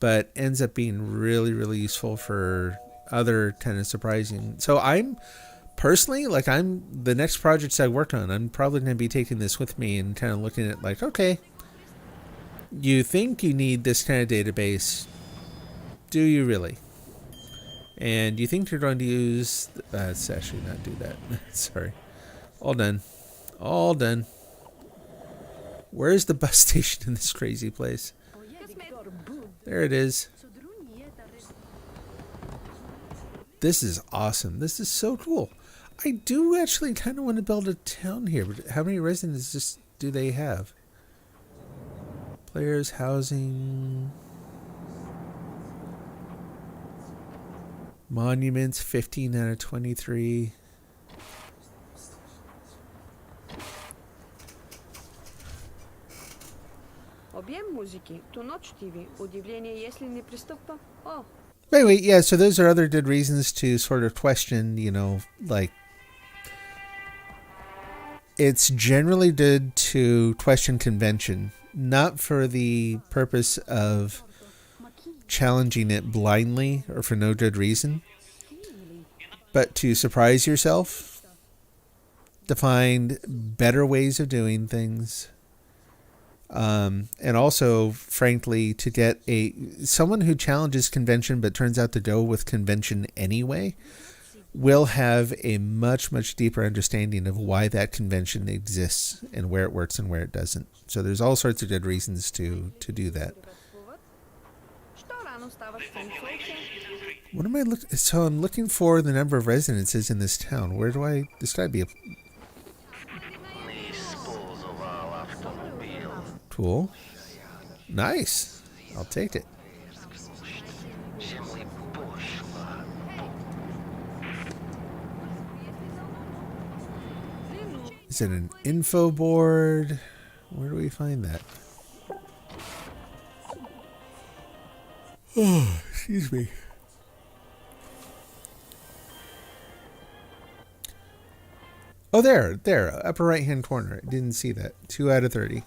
but ends up being really, really useful for other kind of surprising. So I'm personally, the next projects I work on, I'm probably going to be taking this with me and kind of looking at like, okay, you think you need this kind of database. Do you really? And you think you're going to use, let's actually not do that. Sorry. All done. All done. Where's the bus station in this crazy place? There it is. This is awesome. This is so cool. I do actually kind of want to build a town here, but how many residents do they have? Players, housing, monuments, 15 out of 23. Объем музыки, то чтиви, удивление, если не приступа. О. Anyway, yeah, so those are other good reasons to sort of question, like, it's generally good to question convention, not for the purpose of challenging it blindly or for no good reason, but to surprise yourself, to find better ways of doing things, And also, frankly, to get someone who challenges convention but turns out to go with convention anyway will have a much, much deeper understanding of why that convention exists and where it works and where it doesn't. So there's all sorts of good reasons to do that. Що рано ставаш сонце? What am I looking? So I'm looking for the number of residences in this town. Where do I? This got to be a cool. Nice. I'll take it. Is it an info board? Where do we find that? Oh, excuse me. Oh, there, upper right-hand corner. I didn't see that. 2 out of 30.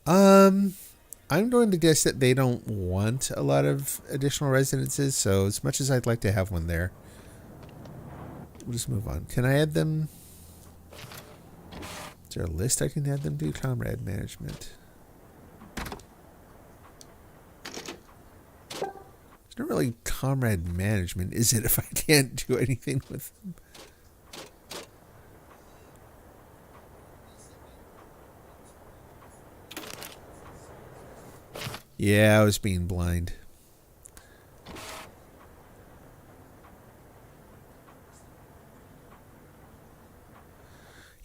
I'm going to guess that they don't want a lot of additional residences, so as much as I'd like to have one there, we'll just move on. Can I add them? Is there a list I can add them to? Comrade management. It's not really comrade management, is it, if I can't do anything with them? Yeah, I was being blind.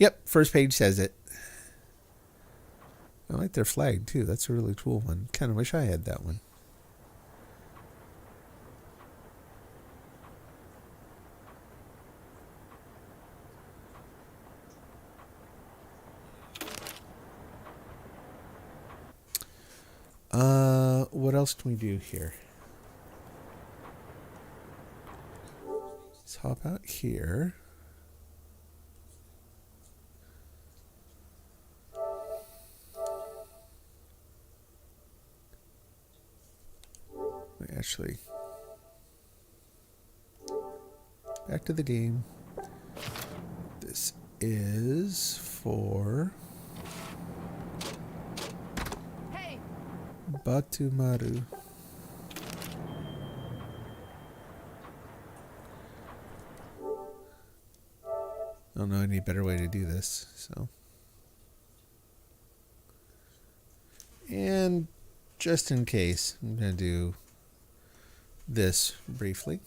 Yep, first page says it. I like their flag, too. That's a really cool one. Kind of wish I had that one. What else can we do here? Let's hop out here. Actually, back to the game. This is for Batumaru. I don't know any better way to do this, so. And just in case, I'm going to do this briefly.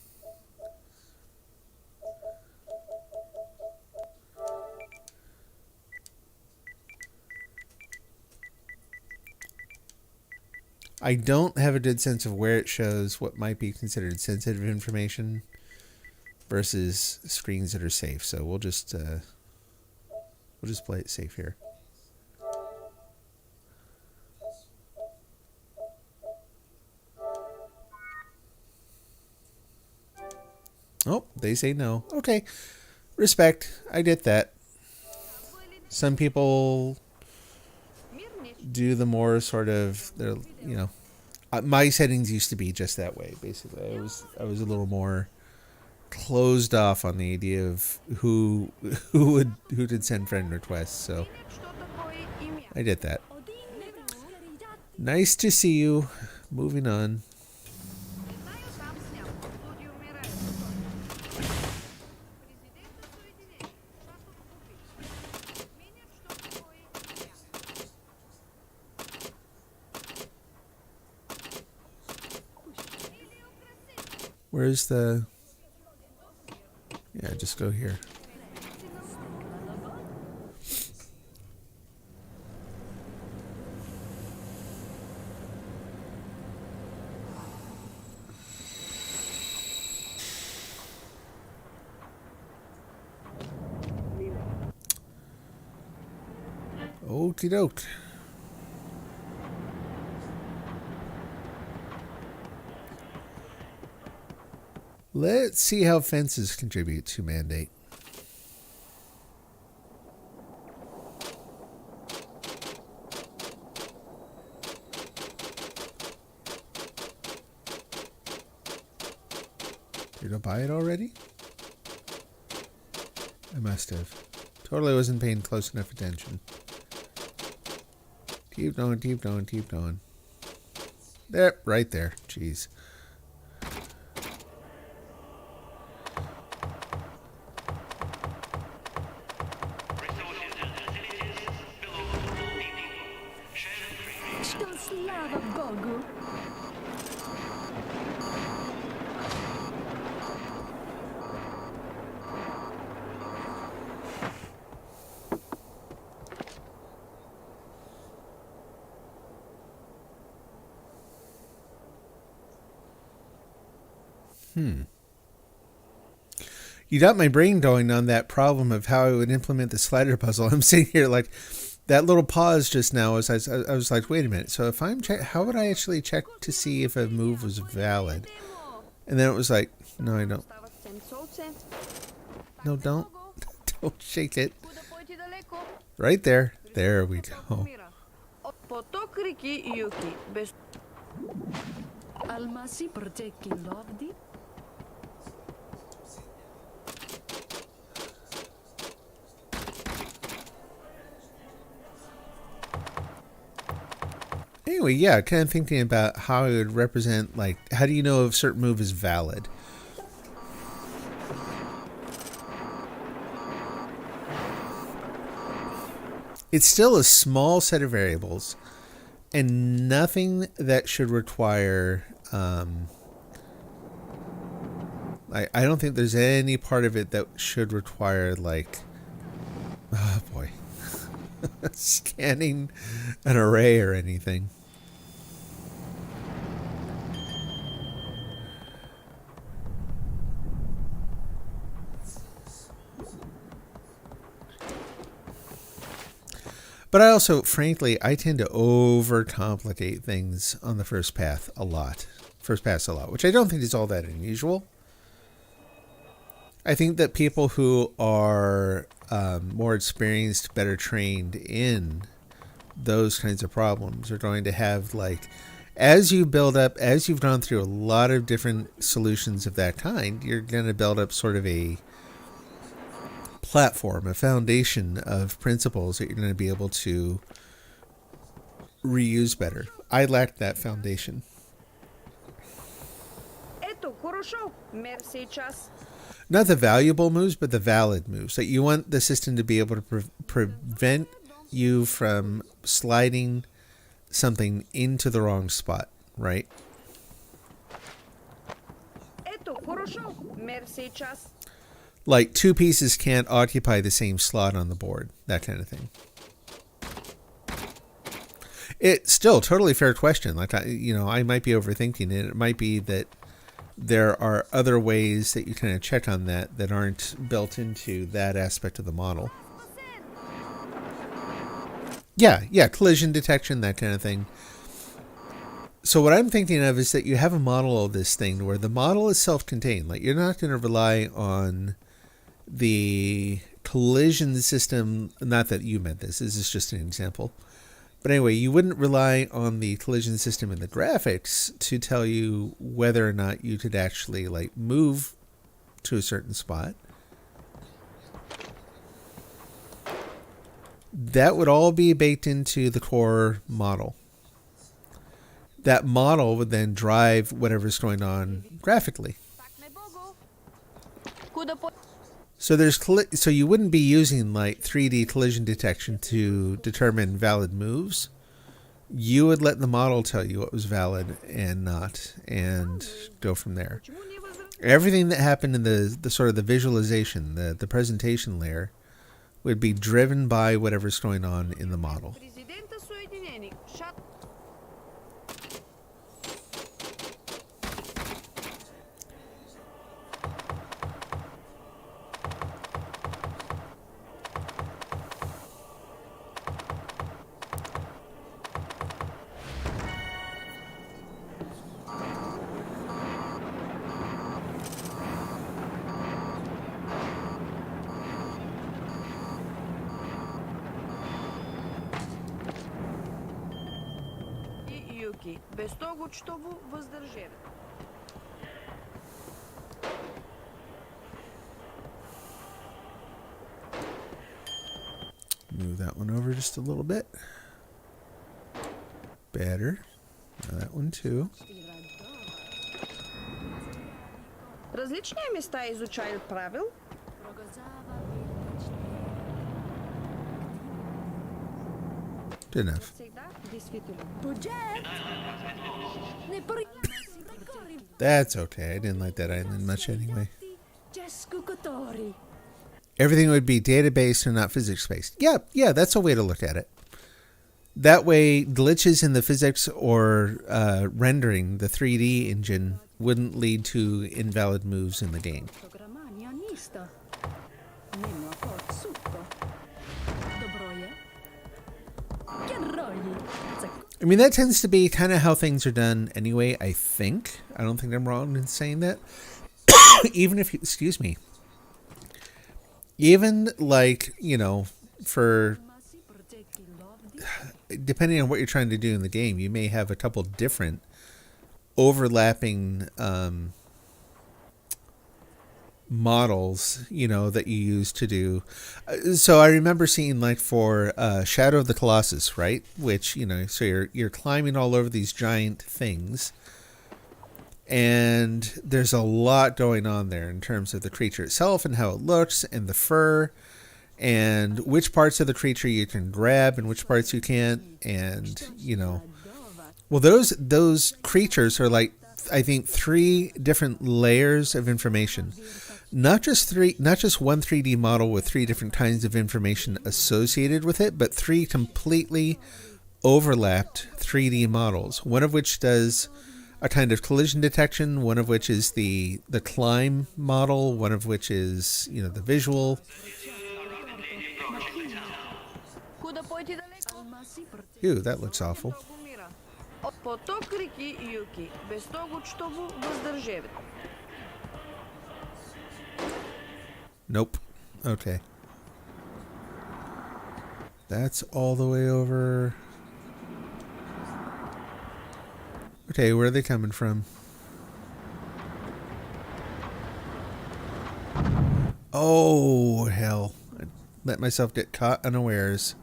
I don't have a good sense of where it shows what might be considered sensitive information versus screens that are safe. So we'll just play it safe here. Oh, they say no. Okay. Respect. I get that. Some people do the more sort of, my settings used to be just that way, basically. I was a little more closed off on the idea of who did send friend requests, so I did that. Nice to see you. Moving on. Where's the... Yeah, just go here. Okie doke. Let's see how fences contribute to mandate. Did I buy it already? I must have. Totally wasn't paying close enough attention. Keep going, keep going, keep going. There, right there. Jeez. Resources and facilities belong to all people. Share them freely. Što slava Bogu. You got my brain going on that problem of how I would implement the slider puzzle. I'm sitting here like that little pause just now as I was like, wait a minute. So if I'm how would I actually check to see if a move was valid? And then it was like, no, I don't. Стават семцовце. No, don't. Don't shake it. Куда пойти далеко? Right there. There we go. Мира. От поток реки Юки. Без Almasi protecting lovdi. Anyway, yeah, kind of thinking about how I would represent, like, how do you know if a certain move is valid? It's still a small set of variables and nothing that should require, I don't think there's any part of it that should require, like, oh boy, scanning an array or anything. But I also, frankly, I tend to overcomplicate things on the first pass a lot, which I don't think is all that unusual. I think that people who are more experienced, better trained in those kinds of problems are going to have, like, as you build up, as you've gone through a lot of different solutions of that kind, you're going to build up sort of a platform, a foundation of principles that you're going to be able to reuse better. I lacked that foundation. Ето, хорошо. Мер сейчас. Not the valuable moves, but the valid moves. That you want the system to be able to prevent you from sliding something into the wrong spot, right? Ето, хорошо. Мер сейчас. Like two pieces can't occupy the same slot on the board, that kind of thing. It's still a totally fair question. Like, I might be overthinking it. It might be that there are other ways that you kind of check on that aren't built into that aspect of the model. Yeah, collision detection, that kind of thing. So what I'm thinking of is that you have a model of this thing where the model is self-contained. Like, you're not going to rely on the collision system. Not that you meant this. This is just an example. But anyway, you wouldn't rely on the collision system in the graphics to tell you whether or not you could actually, like, move to a certain spot. That would all be baked into the core model. That model would then drive whatever's going on graphically. Пак Богу. Куда пойти? So you wouldn't be using, like, 3D collision detection to determine valid moves. You would let the model tell you what was valid and not, and go from there. Почему не возвращаться? Everything that happened in the sort of the visualization, the presentation layer, would be driven by whatever's going on in the model. Президента Соединений. Шат. И Юки. Без того, что вы въздържали. Move that one over just a little bit. better. That one too. Различни места изучали правил? Good enough. Всегда, действительно. That's okay. I didn't like that island much anyway. Everything would be database and not physics based. Yeah, that's a way to look at it. That way, glitches in the physics or rendering, the 3D engine, wouldn't lead to invalid moves in the game. I mean, that tends to be kind of how things are done anyway, I think. I don't think I'm wrong in saying that. Even if you, excuse me, even like, for, depending on what you're trying to do in the game, you may have a couple different overlapping models, that you use to do. So I remember seeing like for Shadow of the Colossus, right? Which, so you're climbing all over these giant things. And there's a lot going on there in terms of the creature itself and how it looks and the fur and which parts of the creature you can grab and which parts you can't. And, well, those creatures are like, I think, 3 different layers of information. Not just one 3D model with 3 different kinds of information associated with it, but 3 completely overlapped 3D models. One of which does a kind of collision detection, one of which is the climb model, one of which is, the visual. Ew, that looks awful. Поток реки Юки, без того, чтобы въздържевит. Nope. Okay. That's all the way over. Okay, where are they coming from? Oh, hell. I let myself get caught unawares.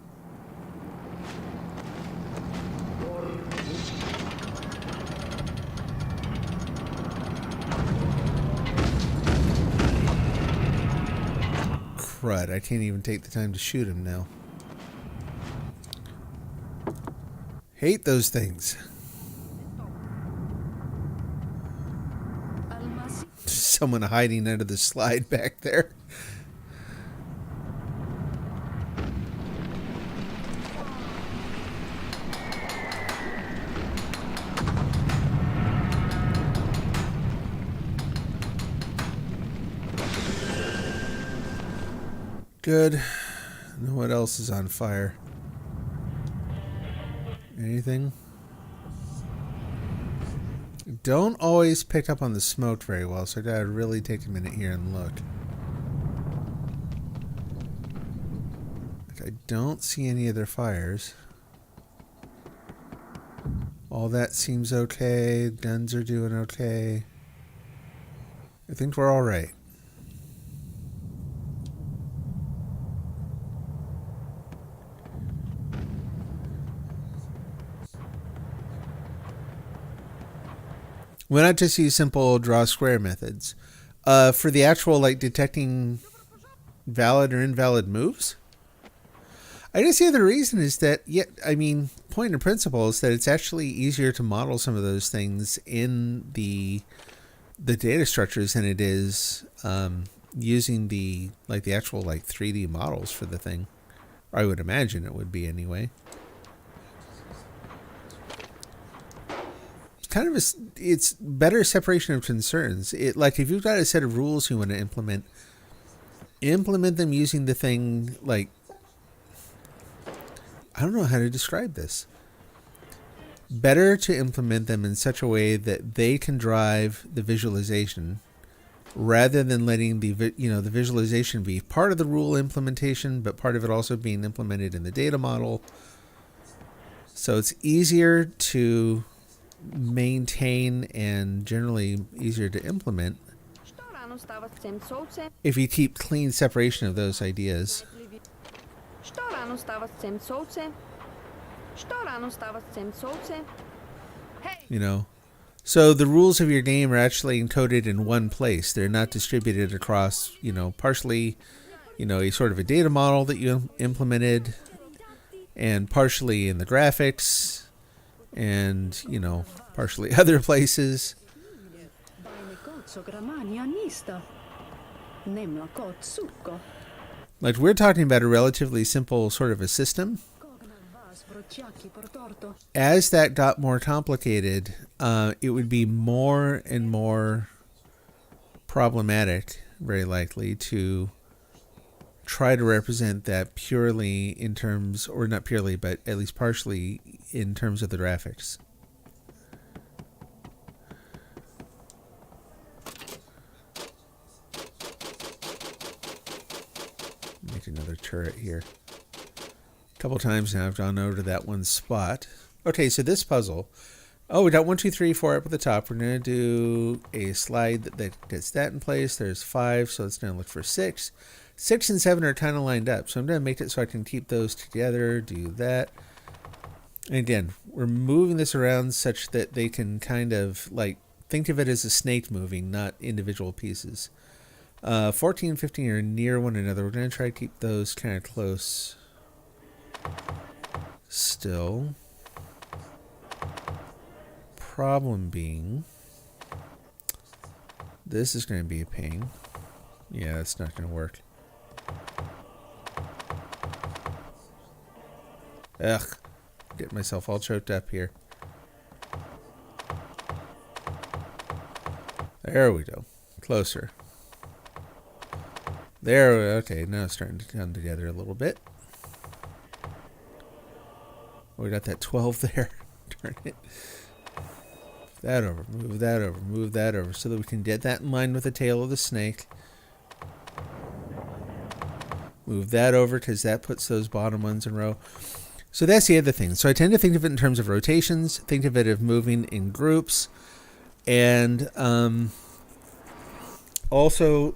Crud, I can't even take the time to shoot him now. Hate those things. Someone hiding under the slide back there. Good. Now what else is on fire? Anything? Don't always pick up on the smoke very well, so I gotta really take a minute here and look. I don't see any other fires. All that seems okay. Guns are doing okay. I think we're all right. Why not just use simple draw square methods? For the actual, detecting valid or invalid moves? I guess the other reason is that, point in principle is that it's actually easier to model some of those things in the data structures than it is using the actual 3D models for the thing. Or I would imagine it would be anyway. It's better separation of concerns. If you've got a set of rules you want to implement them using the thing, I don't know how to describe this. Better to implement them in such a way that they can drive the visualization rather than letting the visualization be part of the rule implementation, but part of it also being implemented in the data model. So it's easier to maintain and generally easier to implement if you keep clean separation of those ideas. Što rano stava sem solce? Hey! You know. So the rules of your game are actually encoded in one place. They're not distributed across, partially, a sort of a data model that you implemented, and partially in the graphics, and, partially other places. Like, we're talking about a relatively simple sort of a system. As that got more complicated, it would be more and more problematic, very likely, to try to represent that purely in terms, or not purely, but at least partially in terms of the graphics. Make another turret here. A couple times now I've gone over to that one spot. Okay, so this puzzle. Oh, we got 1, 2, 3, 4 up at the top. We're going to do a slide that gets that in place. There's 5, so it's going to look for 6. 6 and 7 are kind of lined up, so I'm going to make it so I can keep those together, do that. And again, we're moving this around such that they can kind of, like, think of it as a snake moving, not individual pieces. 14 and 15 are near one another. We're going to try to keep those kind of close still. Problem being, this is going to be a pain. Yeah, it's not going to work. Ugh, get myself all choked up here. There we go. Closer. There, okay, now it's starting to come together a little bit. We got that 12 there. Darn it. That over, move that over, move that over, so that we can get that in line with the tail of the snake. Move that over, because that puts those bottom ones in row. So that's the other thing. So I tend to think of it in terms of rotations, think of it as moving in groups, and also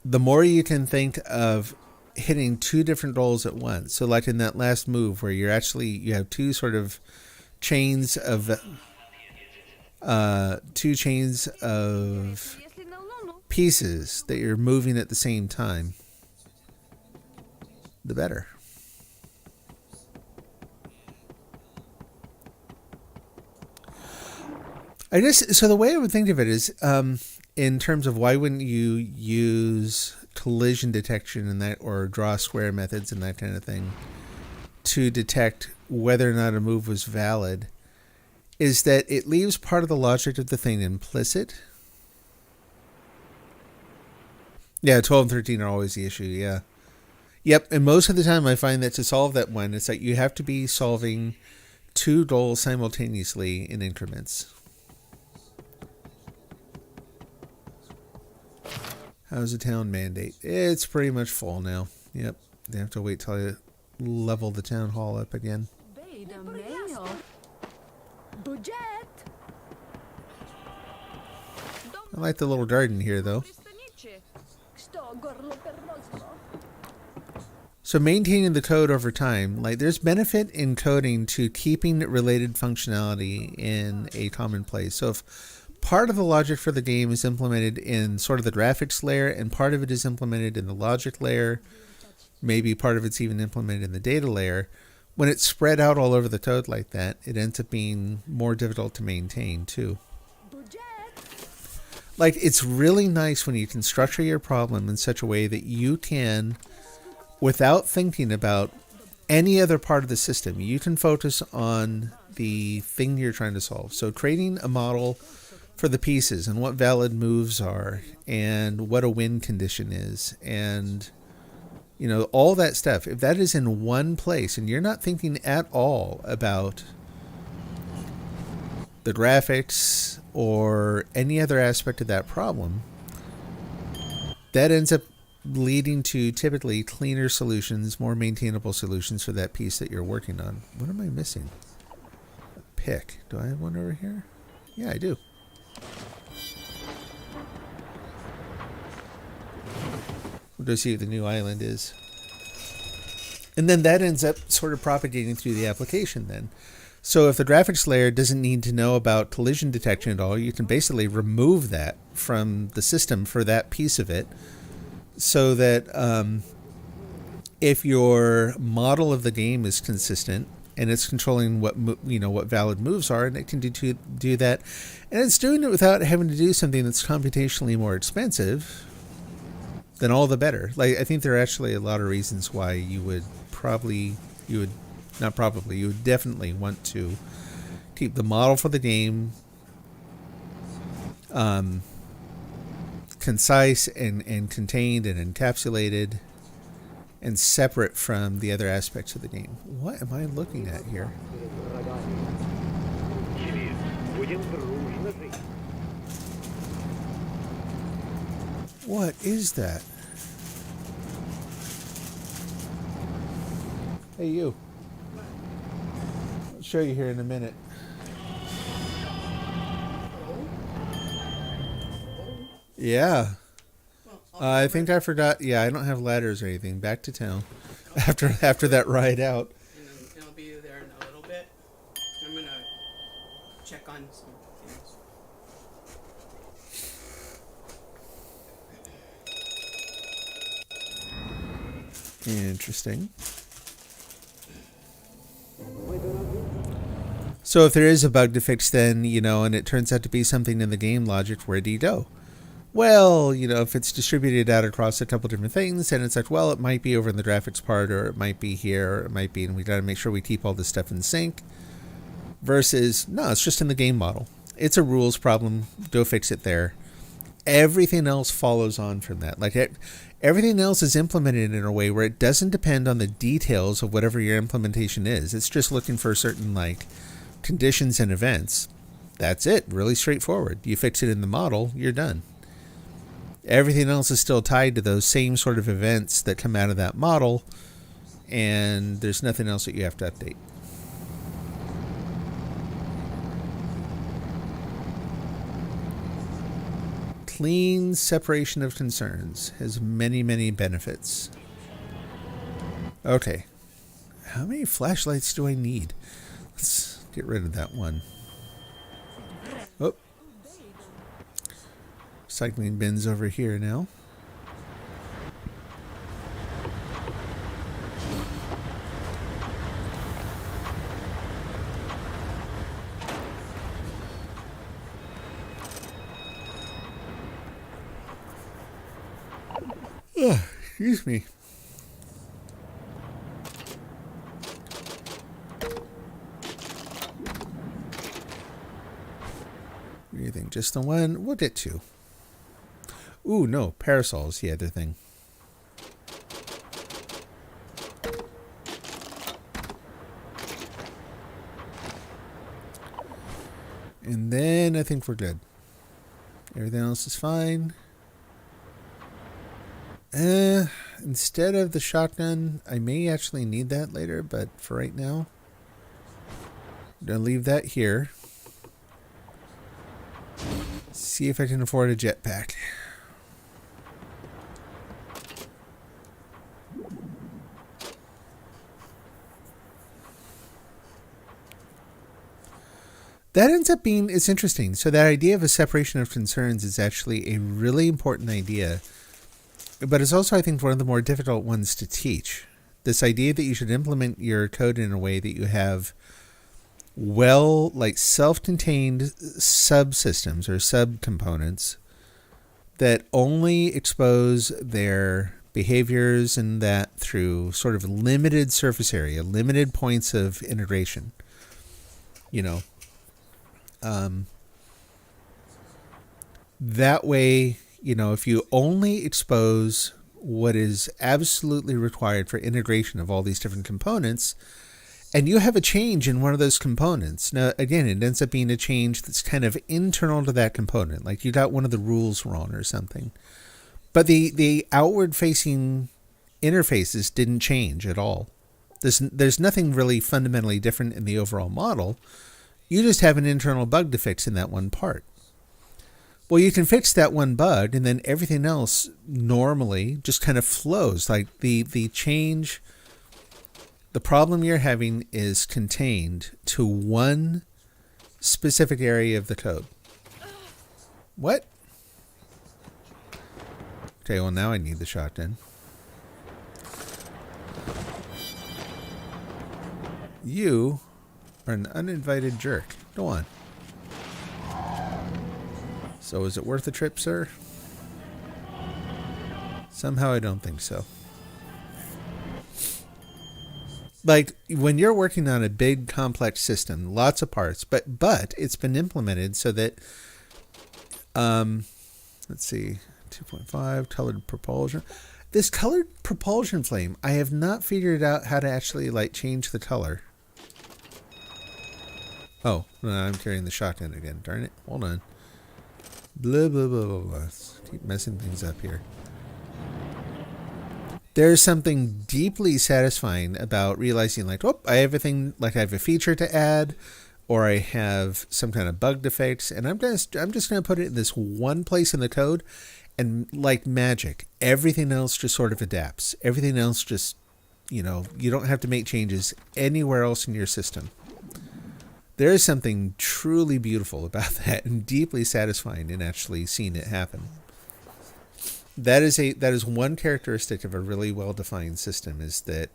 the more you can think of hitting 2 different goals at once. So like in that last move where you have 2 sort of chains of pieces that you're moving at the same time, the better. I guess, so the way I would think of it is, in terms of why wouldn't you use collision detection and that, or draw square methods and that kind of thing to detect whether or not a move was valid, is that it leaves part of the logic of the thing implicit. Yeah, 12 and 13 are always the issue, yeah. Yep, and most of the time I find that to solve that one, it's that you have to be solving 2 goals simultaneously in increments. How's the town mandate? It's pretty much full now. Yep, they have to wait till I level the town hall up again. I like the little garden here, though. So maintaining the code over time, like there's benefit in coding to keeping related functionality in a common place. So if part of the logic for the game is implemented in sort of the graphics layer and part of it is implemented in the logic layer, maybe part of it's even implemented in the data layer, when it's spread out all over the code like that, it ends up being more difficult to maintain too. Like, it's really nice when you can structure your problem in such a way that you can, without thinking about any other part of the system, you can focus on the thing you're trying to solve. So creating a model for the pieces and what valid moves are and what a win condition is and, all that stuff. If that is in one place and you're not thinking at all about the graphics or any other aspect of that problem, that ends up leading to typically cleaner solutions, more maintainable solutions for that piece that you're working on. What am I missing? A pick. Do I have one over here? Yeah, I do. We'll go see what the new island is. And then that ends up sort of propagating through the application then. So if the graphics layer doesn't need to know about collision detection at all, you can basically remove that from the system for that piece of it, so that if your model of the game is consistent and it's controlling what what valid moves are, and it can do that, and it's doing it without having to do something that's computationally more expensive, then all the better. Like, I think there are actually a lot of reasons why you would definitely want to keep the model for the game concise and contained and encapsulated and separate from the other aspects of the game. What am I looking at here? What is that? Hey, you. I'll show you here in a minute. Yeah. I think I forgot. Yeah, I don't have ladders or anything. Back to town after that ride out. And then I'll be there in a little bit. I'm gonna check on some things. Interesting. So if there is a bug to fix, then, and it turns out to be something in the game logic, where do you go? Well, if it's distributed out across a couple different things, then it's like, well, it might be over in the graphics part, or it might be here, or it might be, and we got to make sure we keep all this stuff in sync. Versus, no, it's just in the game model. It's a rules problem. Go fix it there. Everything else follows on from that. Like, everything else is implemented in a way where it doesn't depend on the details of whatever your implementation is. It's just looking for certain, conditions and events. That's it. Really straightforward. You fix it in the model, you're done. Everything else is still tied to those same sort of events that come out of that model, and there's nothing else that you have to update. Clean separation of concerns has many, many benefits. Okay. How many flashlights do I need? Let's get rid of that one. Oh. Cycling bins over here now. Oh, excuse me. What do you think? Just the one? We'll get two. Ooh, no. Parasol's the other thing. And then I think we're good. Everything else is fine. Instead of the shotgun, I may actually need that later, but for right now, I'm going to leave that here. See if I can afford a jetpack. That ends up being, it's interesting. So that idea of a separation of concerns is actually a really important idea, but it's also, I think, one of the more difficult ones to teach. This idea that you should implement your code in a way that you have self-contained subsystems or subcomponents that only expose their behaviors and that through sort of limited surface area, limited points of integration. That way, if you only expose what is absolutely required for integration of all these different components, and you have a change in one of those components. Now, again, it ends up being a change that's kind of internal to that component, like you got one of the rules wrong or something. But the outward-facing interfaces didn't change at all. There's nothing really fundamentally different in the overall model. You just have an internal bug to fix in that one part. Well, you can fix that one bug, and then everything else normally just kind of flows. Like the change the problem you're having is contained to one specific area of the code. What? Okay, well now I need the shotgun. You are an uninvited jerk. Go on. So is it worth the trip, sir? Somehow I don't think so. Like, when you're working on a big, complex system, lots of parts, but it's been implemented so that, let's see, 2.5, colored propulsion. This colored propulsion flame, I have not figured out how to actually, like, change the color. Oh, no, I'm carrying the shotgun again. Darn it. Hold on. Blah, blah, blah, blah, blah. Let's keep messing things up here. There's something deeply satisfying about realizing, like, oh, I have everything, like I have a feature to add, or I have some kind of bug to fix, and I'm just going to put it in this one place in the code, and like magic, everything else just sort of adapts. Everything else just, you know, you don't have to make changes anywhere else in your system. There is something truly beautiful about that, and deeply satisfying in actually seeing it happen. That is one characteristic of a really well-defined system, is that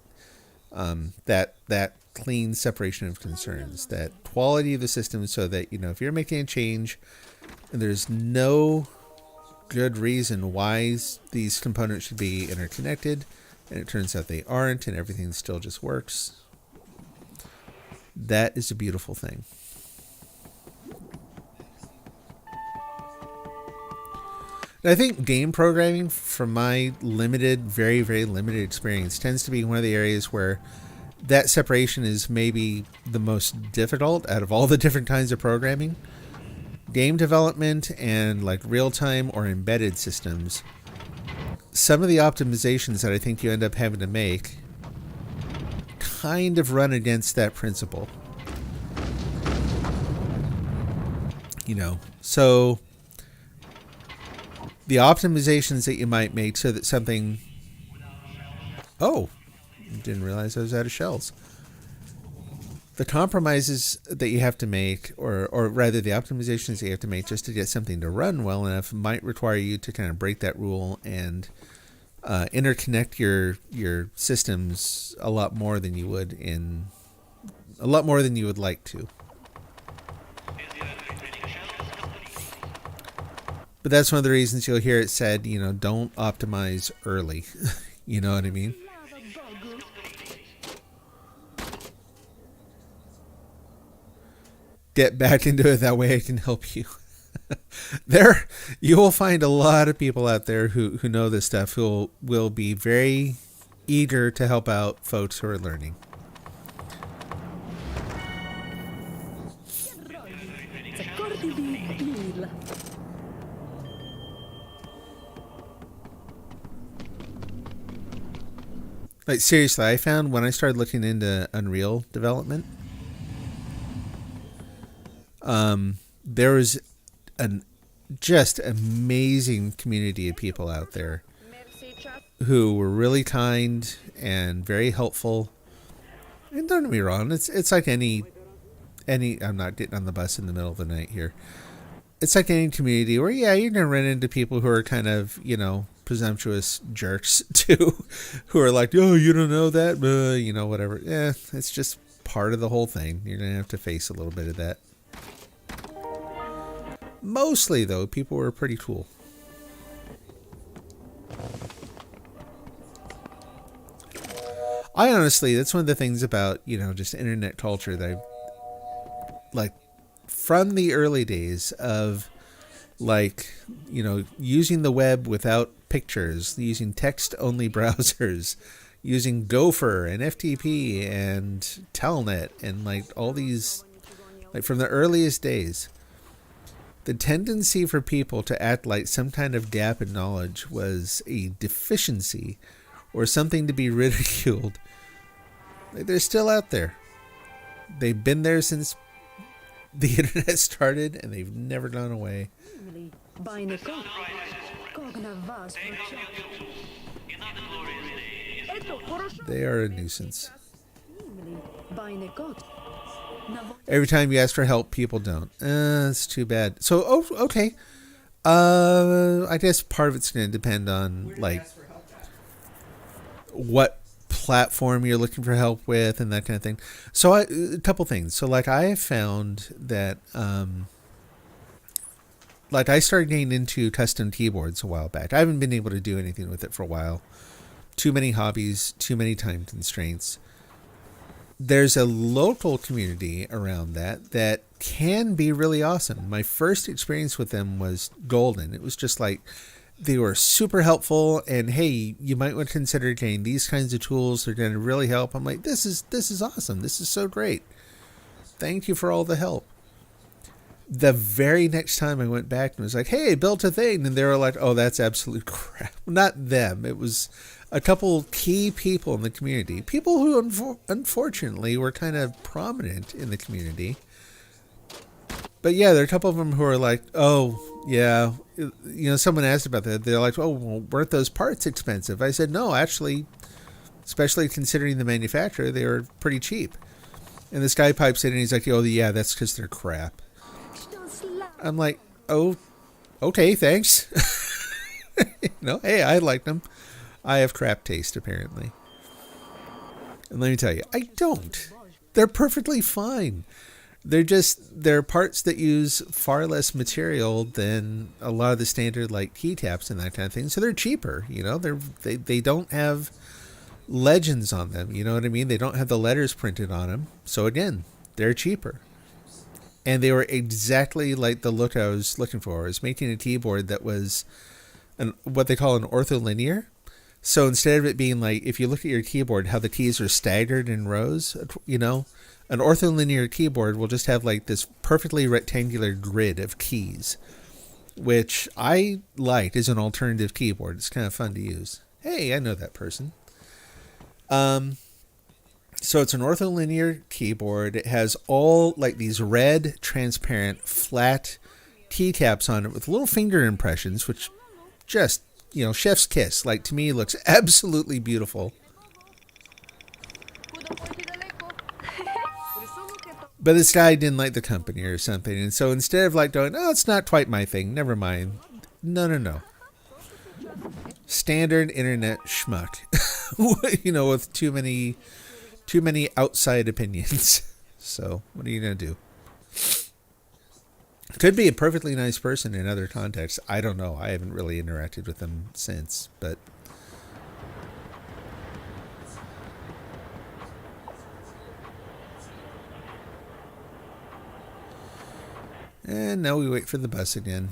that clean separation of concerns, that quality of the system, so that, you know, if you're making a change and there's no good reason why these components should be interconnected, and it turns out they aren't, and everything still just works, that is a beautiful thing. I think game programming, from my limited, very, very limited experience, tends to be one of the areas where that separation is maybe the most difficult out of all the different kinds of programming. Game development and like real-time or embedded systems, some of the optimizations that I think you end up having to make kind of run against that principle. You know, so the optimizations that you might make so that something... Oh, didn't realize I was out of shells. The compromises that you have to make, or rather the optimizations that you have to make just to get something to run well enough, might require you to kind of break that rule and interconnect your systems a lot more than you would like to. But that's one of the reasons you'll hear it said, you know, don't optimize early. You know what I mean? Get back into it, that way I can help you. You will find a lot of people out there who know this stuff, who will be very eager to help out folks who are learning. Like, seriously, I found when I started looking into Unreal development, there was an just amazing community of people out there who were really kind and very helpful. And don't get me wrong, it's like any I'm not getting on the bus in the middle of the night here. It's like any community where, yeah, you're going to run into people who are kind of, you know, presumptuous jerks too, who are like, oh, you don't know that, you know, whatever. Yeah, it's just part of the whole thing. You're going to have to face a little bit of that. Mostly, though, people were pretty cool. I honestly, that's one of the things about, you know, just internet culture that I've, like, from the early days of, like, you know, using the web without pictures, using text-only browsers, using Gopher and FTP and Telnet and, like, all these, like, from the earliest days, the tendency for people to act like some kind of gap in knowledge was a deficiency or something to be ridiculed. Like, they're still out there. They've been there since the internet started, and they've never gone away. They are a nuisance. Every time you ask for help, people don't. It's too bad. So, okay. I guess part of it's going to depend on, like, what platform you're looking for help with and that kind of thing. So, a couple things. So, like, I have found that, like, I started getting into custom keyboards a while back. I haven't been able to do anything with it for a while. Too many hobbies, too many time constraints. There's a local community around that can be really awesome. My first experience with them was golden. It was just like, they were super helpful, and hey, you might want to consider getting these kinds of tools. They're going to really help. I'm like, this is awesome. This is so great. Thank you for all the help. The very next time I went back and was like, hey, I built a thing, and they were like, oh, that's absolute crap. Not them. It was a couple key people in the community. People who unfortunately were kind of prominent in the community. But yeah, there are a couple of them who are like, oh, yeah, you know, someone asked about that. They're like, oh, well, weren't those parts expensive? I said, no, actually, especially considering the manufacturer, they were pretty cheap. And this guy pipes in and he's like, oh, yeah, that's because they're crap. I'm like, oh, okay, thanks. You know, hey, I liked them. I have crap taste, apparently. And let me tell you, I don't. They're perfectly fine. They're parts that use far less material than a lot of the standard, like, keycaps and that kind of thing. So they're cheaper, you know. They don't have legends on them, you know what I mean? They don't have the letters printed on them. So again, they're cheaper. And they were exactly like the look I was looking for. I was making a keyboard that was what they call an ortholinear. So instead of it being like, if you look at your keyboard, how the keys are staggered in rows, you know, an ortholinear keyboard will just have like this perfectly rectangular grid of keys, which I like as an alternative keyboard. It's kind of fun to use. Hey, I know that person. So it's an ortholinear keyboard. It has all like these red, transparent, flat keycaps on it with little finger impressions, which just, you know, chef's kiss. Like, to me, looks absolutely beautiful. But this guy didn't like the company or something. And so instead of like going, oh, it's not quite my thing, never mind. No. Standard internet schmuck. You know, with too many outside opinions. So what are you going to do? Could be a perfectly nice person in other contexts. I don't know. I haven't really interacted with them since, but and now we wait for the bus again.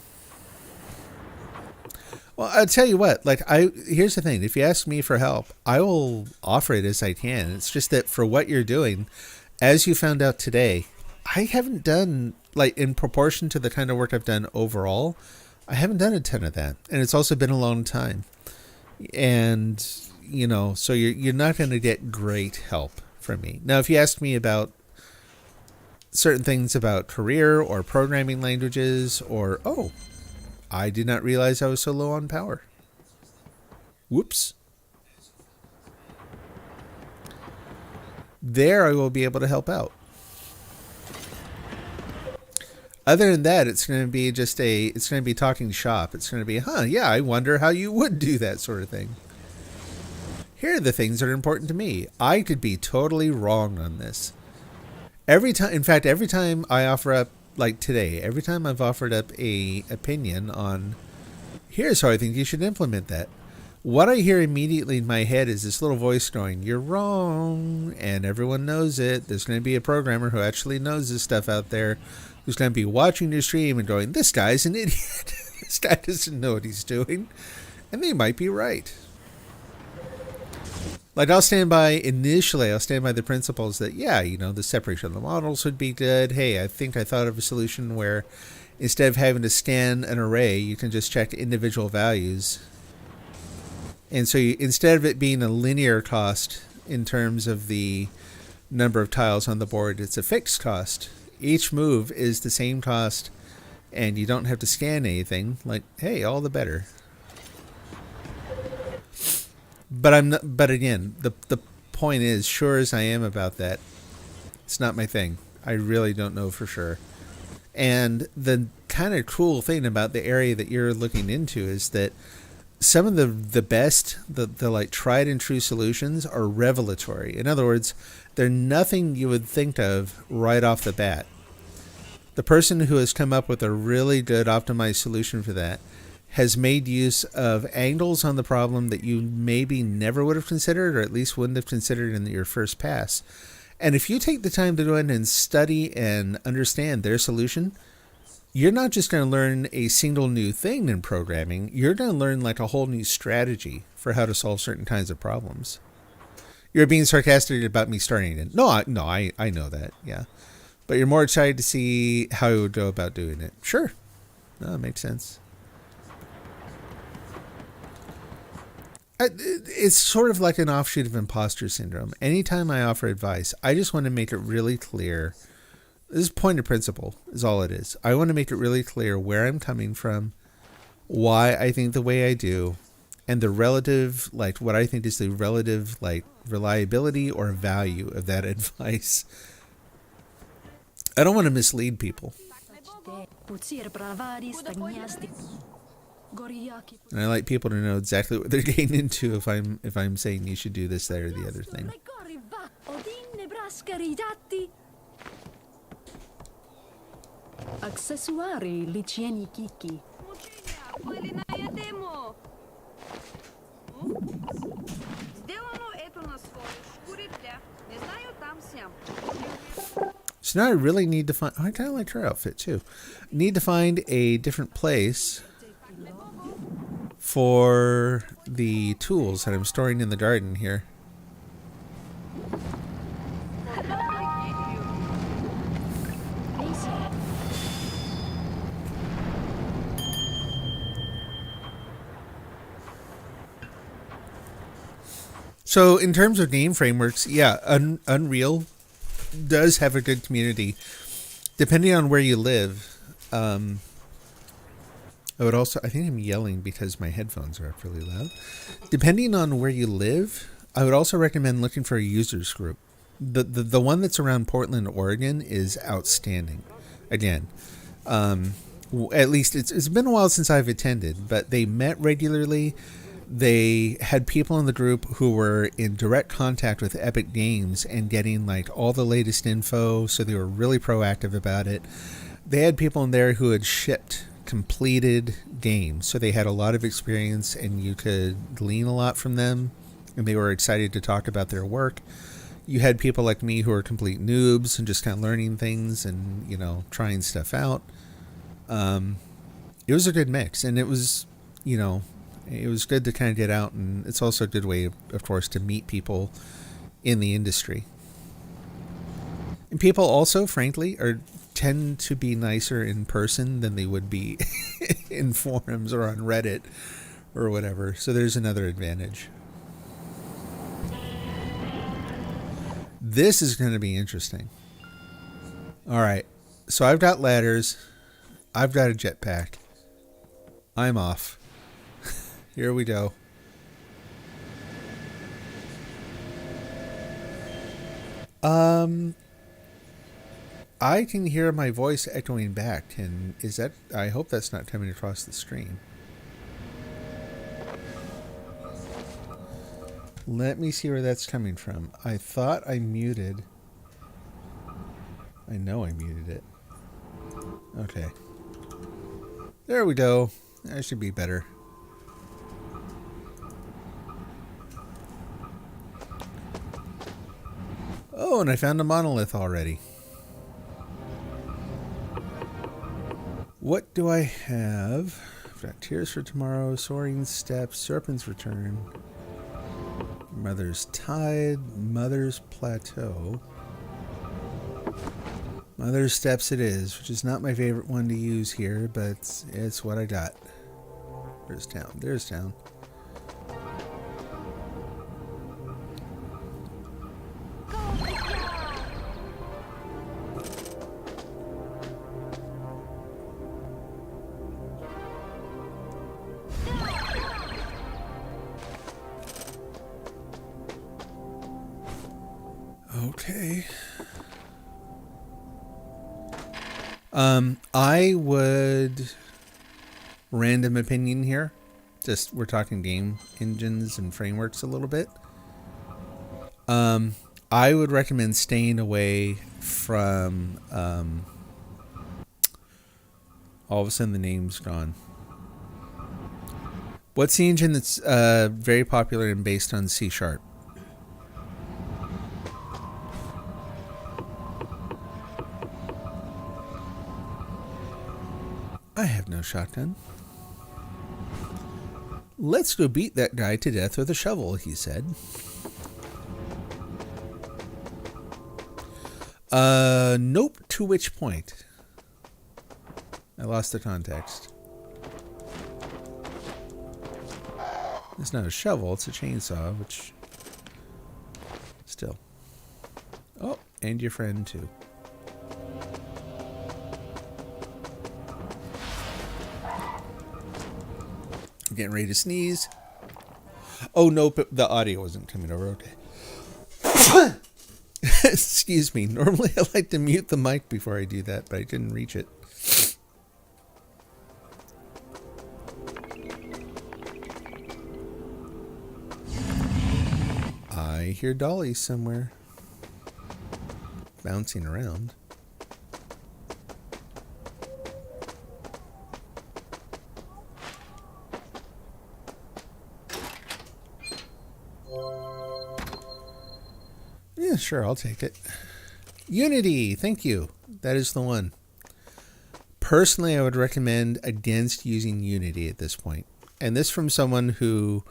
Well, I'll tell you what, like, here's the thing. If you ask me for help, I will offer it as I can. It's just that for what you're doing, as you found out today, I haven't done, like, in proportion to the kind of work I've done overall, I haven't done a ton of that. And it's also been a long time. And, you know, so you're not going to get great help from me. Now, if you ask me about certain things about career or programming languages or, oh, I did not realize I was so low on power. Whoops. There I will be able to help out. Other than that, it's going to be it's going to be talking shop. It's going to be, yeah, I wonder how you would do that sort of thing. Here are the things that are important to me. I could be totally wrong on this. Every time I offer up, like today, every time I've offered up a opinion on, here's how I think you should implement that, what I hear immediately in my head is this little voice going, you're wrong, and everyone knows it. There's going to be a programmer who actually knows this stuff out there who's going to be watching your stream and going, this guy's an idiot. This guy doesn't know what he's doing. And they might be right. Like, I'll stand by the principles that, yeah, you know, the separation of the models would be good. Hey, I think I thought of a solution where instead of having to scan an array, you can just check individual values. And so instead of it being a linear cost in terms of the number of tiles on the board, it's a fixed cost. Each move is the same cost, and you don't have to scan anything. Like, hey, all the better. But again, the point is, sure as I am about that, it's not my thing. I really don't know for sure. And the kind of cool thing about the area that you're looking into is that some of the best, the like tried and true solutions are revelatory. In other words, they're nothing you would think of right off the bat. The person who has come up with a really good optimized solution for that has made use of angles on the problem that you maybe never would have considered, or at least wouldn't have considered in your first pass. And if you take the time to go in and study and understand their solution, you're not just going to learn a single new thing in programming. You're going to learn like a whole new strategy for how to solve certain kinds of problems. You're being sarcastic about me starting it. No, I know that, yeah. But you're more excited to see how you would go about doing it. Sure. No, that makes sense. It's sort of like an offshoot of imposter syndrome. Anytime I offer advice, I just want to make it really clear. This is point of principle, is all it is. I want to make it really clear where I'm coming from, why I think the way I do, and the relative, like what I think is the relative, like reliability or value of that advice. I don't want to mislead people. And I like people to know exactly what they're getting into if I'm saying you should do this, that, or the other thing. Аксесуари личени кики. Или наядемо. Сделано ето на своje škurite. Не знаю там сям. So now I really need to find... Oh, I kind of like her outfit, too. Need to find a different place for the tools that I'm storing in the garden here. So in terms of game frameworks, yeah, Unreal does have a good community. Depending on where you live, I would also... I think I'm yelling because my headphones are up really loud. Depending on where you live, I would also recommend looking for a users group. The one that's around Portland, Oregon is outstanding. Again, at least it's been a while since I've attended, but they met regularly. They had people in the group who were in direct contact with Epic Games and getting like all the latest info, so they were really proactive about it. They had people in there who had shipped completed games, so they had a lot of experience and you could glean a lot from them, and they were excited to talk about their work. You had people like me who are complete noobs and just kind of learning things and, you know, trying stuff out. It was a good mix, and it was, you know, it was good to kind of get out, and it's also a good way, of course, to meet people in the industry. And people also, frankly, tend to be nicer in person than they would be in forums or on Reddit or whatever. So there's another advantage. This is going to be interesting. All right. So I've got ladders. I've got a jetpack. I'm off. Here we go. I can hear my voice echoing back, and is that... I hope that's not coming across the stream. Let me see where that's coming from. I thought I muted... I know I muted it. Okay. There we go. That should be better. Oh, and I found a monolith already. What do I have? I've got Tears for Tomorrow, Soaring Steps, Serpent's Return, Mother's Tide, Mother's Plateau. Mother's Steps it is, which is not my favorite one to use here, but it's what I got. Where's town? There's town. I would random opinion here. Just we're talking game engines and frameworks a little bit. I would recommend staying away from. All of a sudden, the name's gone. What's the engine that's very popular and based on C#? I have no shotgun. Let's go beat that guy to death with a shovel, he said. Nope. To which point? I lost the context. It's not a shovel, it's a chainsaw, which... Still. Oh, and your friend, too. I'm getting ready to sneeze. Oh, nope, the audio wasn't coming over. Okay. Excuse me. Normally I like to mute the mic before I do that, but I didn't reach it. I hear Dolly somewhere. Bouncing around. Yeah, sure, I'll take it. Unity, thank you. That is the one. Personally, I would recommend against using Unity at this point. And this from someone who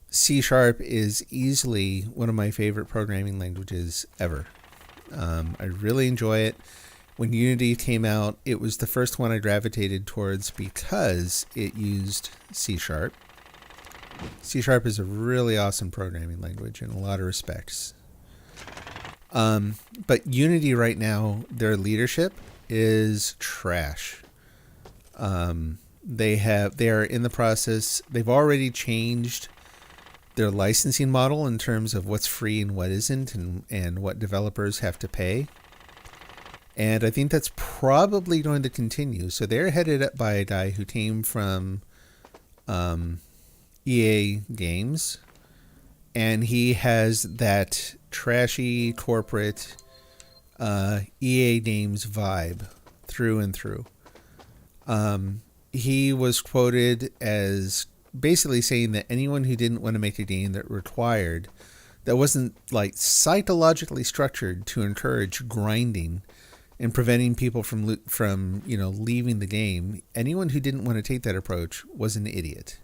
C# is easily one of my favorite programming languages ever. I really enjoy it. When Unity came out, it was the first one I gravitated towards because it used C#. C# is a really awesome programming language in a lot of respects. But Unity right now, their leadership is trash. They are in the process. They've already changed their licensing model in terms of what's free and what isn't, and what developers have to pay. And I think that's probably going to continue. So they're headed up by a guy who came from EA Games, and he has that trashy corporate EA Games vibe through and through. He was quoted as basically saying that anyone who didn't want to make a game that wasn't like psychologically structured to encourage grinding and preventing people from leaving the game, anyone who didn't want to take that approach was an idiot.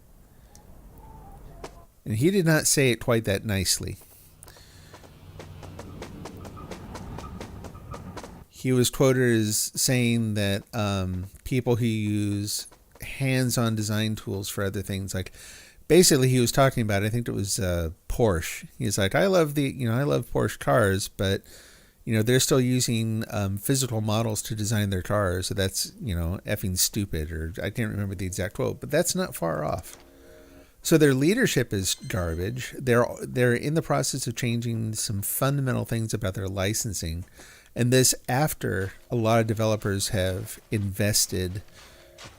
And he did not say it quite that nicely. He was quoted as saying that people who use hands-on design tools for other things, like basically he was talking about, I think it was Porsche. He's like, I love Porsche cars, but they're still using physical models to design their cars, so that's effing stupid, or I can't remember the exact quote, but that's not far off. So their leadership is garbage. They're in the process of changing some fundamental things about their licensing. And this after a lot of developers have invested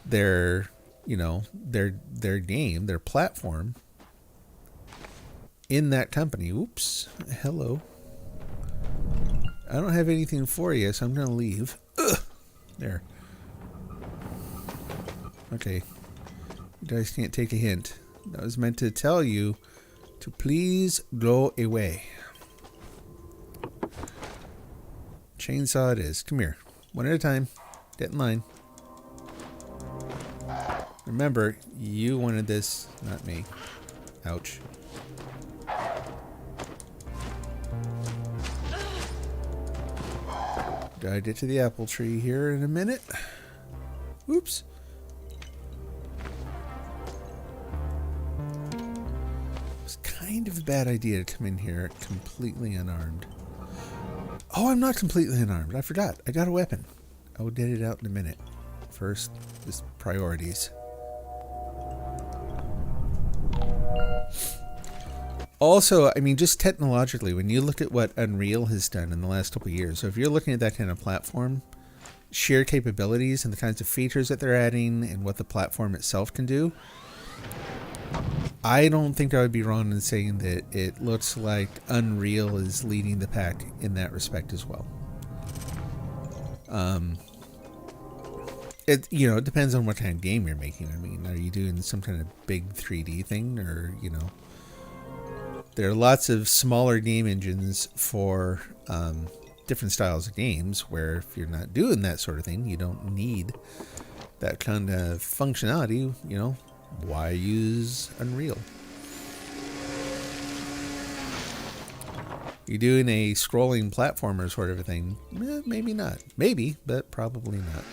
their game, their platform in that company. Oops. Hello. I don't have anything for you, so I'm going to leave. Ugh. There. Okay. You guys can't take a hint. That was meant to tell you to please go away. Chainsaw it is. Come here. One at a time. Get in line. Remember, you wanted this, not me. Ouch. Gotta get to the apple tree here in a minute. Oops. It's kind of a bad idea to come in here completely unarmed. Oh, I'm not completely unarmed. I forgot. I got a weapon. I will get it out in a minute. First, just priorities. Also, I mean, just technologically, when you look at what Unreal has done in the last couple of years, so if you're looking at that kind of platform, sheer capabilities and the kinds of features that they're adding and what the platform itself can do, I don't think I would be wrong in saying that it looks like Unreal is leading the pack in that respect as well. It depends on what kind of game you're making. I mean, are you doing some kind of big 3D thing, or there are lots of smaller game engines for different styles of games where if you're not doing that sort of thing, you don't need that kind of functionality. Why use Unreal? You're doing a scrolling platformer sort of a thing, maybe not. Maybe, but probably not.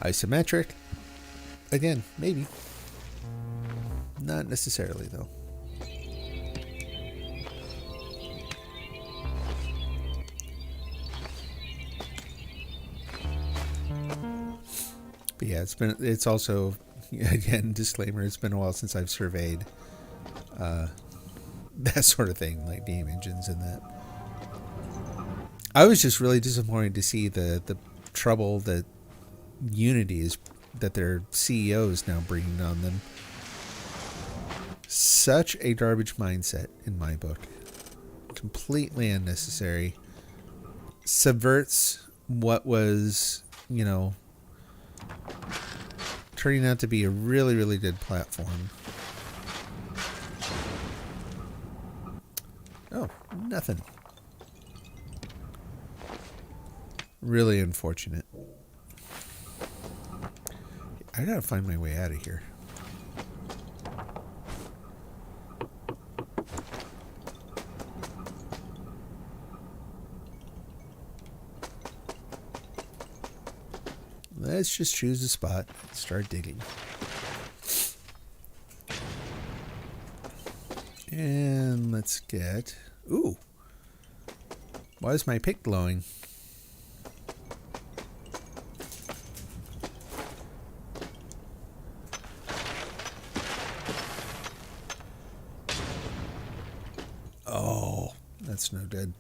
Isometric, again, maybe. Not necessarily, though. But yeah, it's also, again, disclaimer, it's been a while since I've surveyed that sort of thing, like game engines and that. I was just really disappointed to see the trouble that Unity is, that their CEO is now bringing on them. Such a garbage mindset, in my book. Completely unnecessary. Subverts what was, turning out to be a really, really good platform. Oh, nothing. Really unfortunate. I gotta find my way out of here. Let's just choose a spot and start digging. And let's get... Ooh! Why is my pick glowing? Oh, that's no good.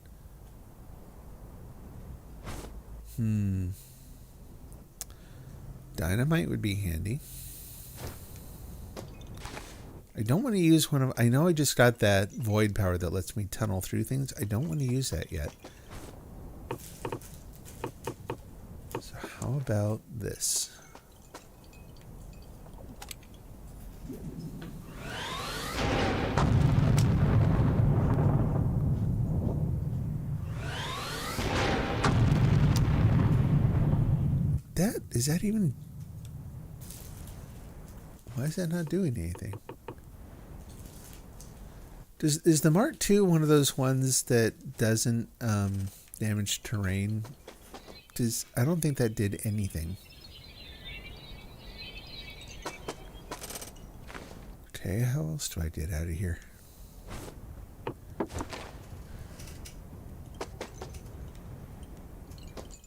Dynamite would be handy. I don't want to use one of... I know I just got that void power that lets me tunnel through things. I don't want to use that yet. So how about this? Is that even... Why is that not doing anything? Is the Mark II one of those ones that doesn't damage terrain? I don't think that did anything. Okay, how else do I get out of here?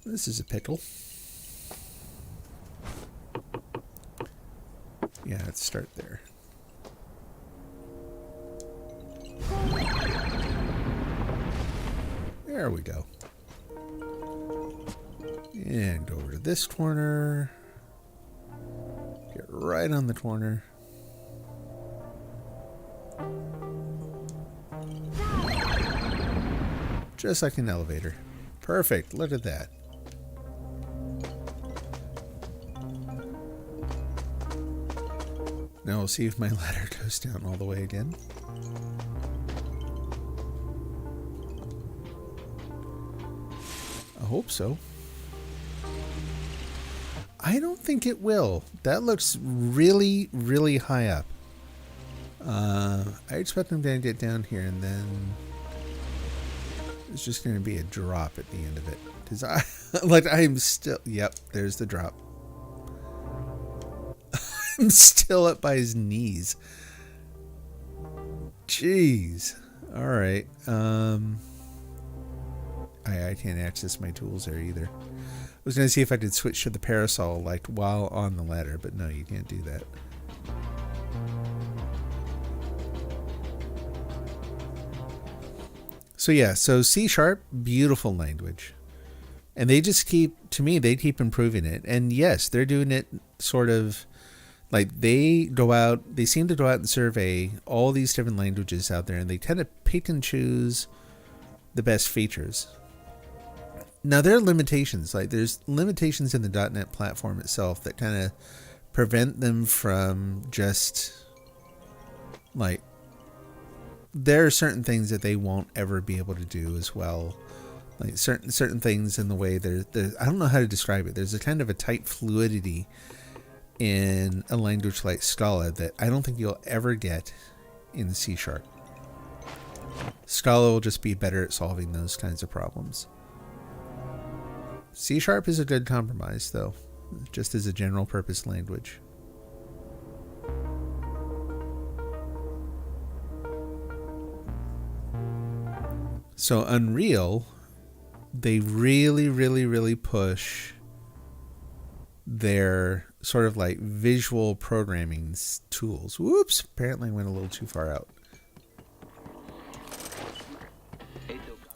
This is a pickle. Yeah, let's start there. There we go. And go over to this corner. Get right on the corner. Just like an elevator. Perfect. Look at that. Now we'll see if my ladder goes down all the way again. I hope so. I don't think it will. That looks really, really high up. I expect them to get down here and then it's just going to be a drop at the end of it. Because I'm still... Yep, there's the drop. I'm still up by his knees. Jeez. Alright. I can't access my tools there either. I was going to see if I could switch to the parasol like while on the ladder, but no, you can't do that. So yeah, so C#, beautiful language. And they just keep, to me, they keep improving it. And yes, they're doing it sort of like they seem to go out and survey all these different languages out there, and they tend to pick and choose the best features. Now, there are limitations. Like, there's limitations in the .NET platform itself that kind of prevent them from just, like, there are certain things that they won't ever be able to do as well. Like certain things in the way I don't know how to describe it. There's a kind of a tight fluidity in a language like Scala that I don't think you'll ever get in C#. Scala will just be better at solving those kinds of problems. C# is a good compromise, though, just as a general purpose language. So Unreal, they really push their sort of like visual programming tools. Whoops, apparently I went a little too far out.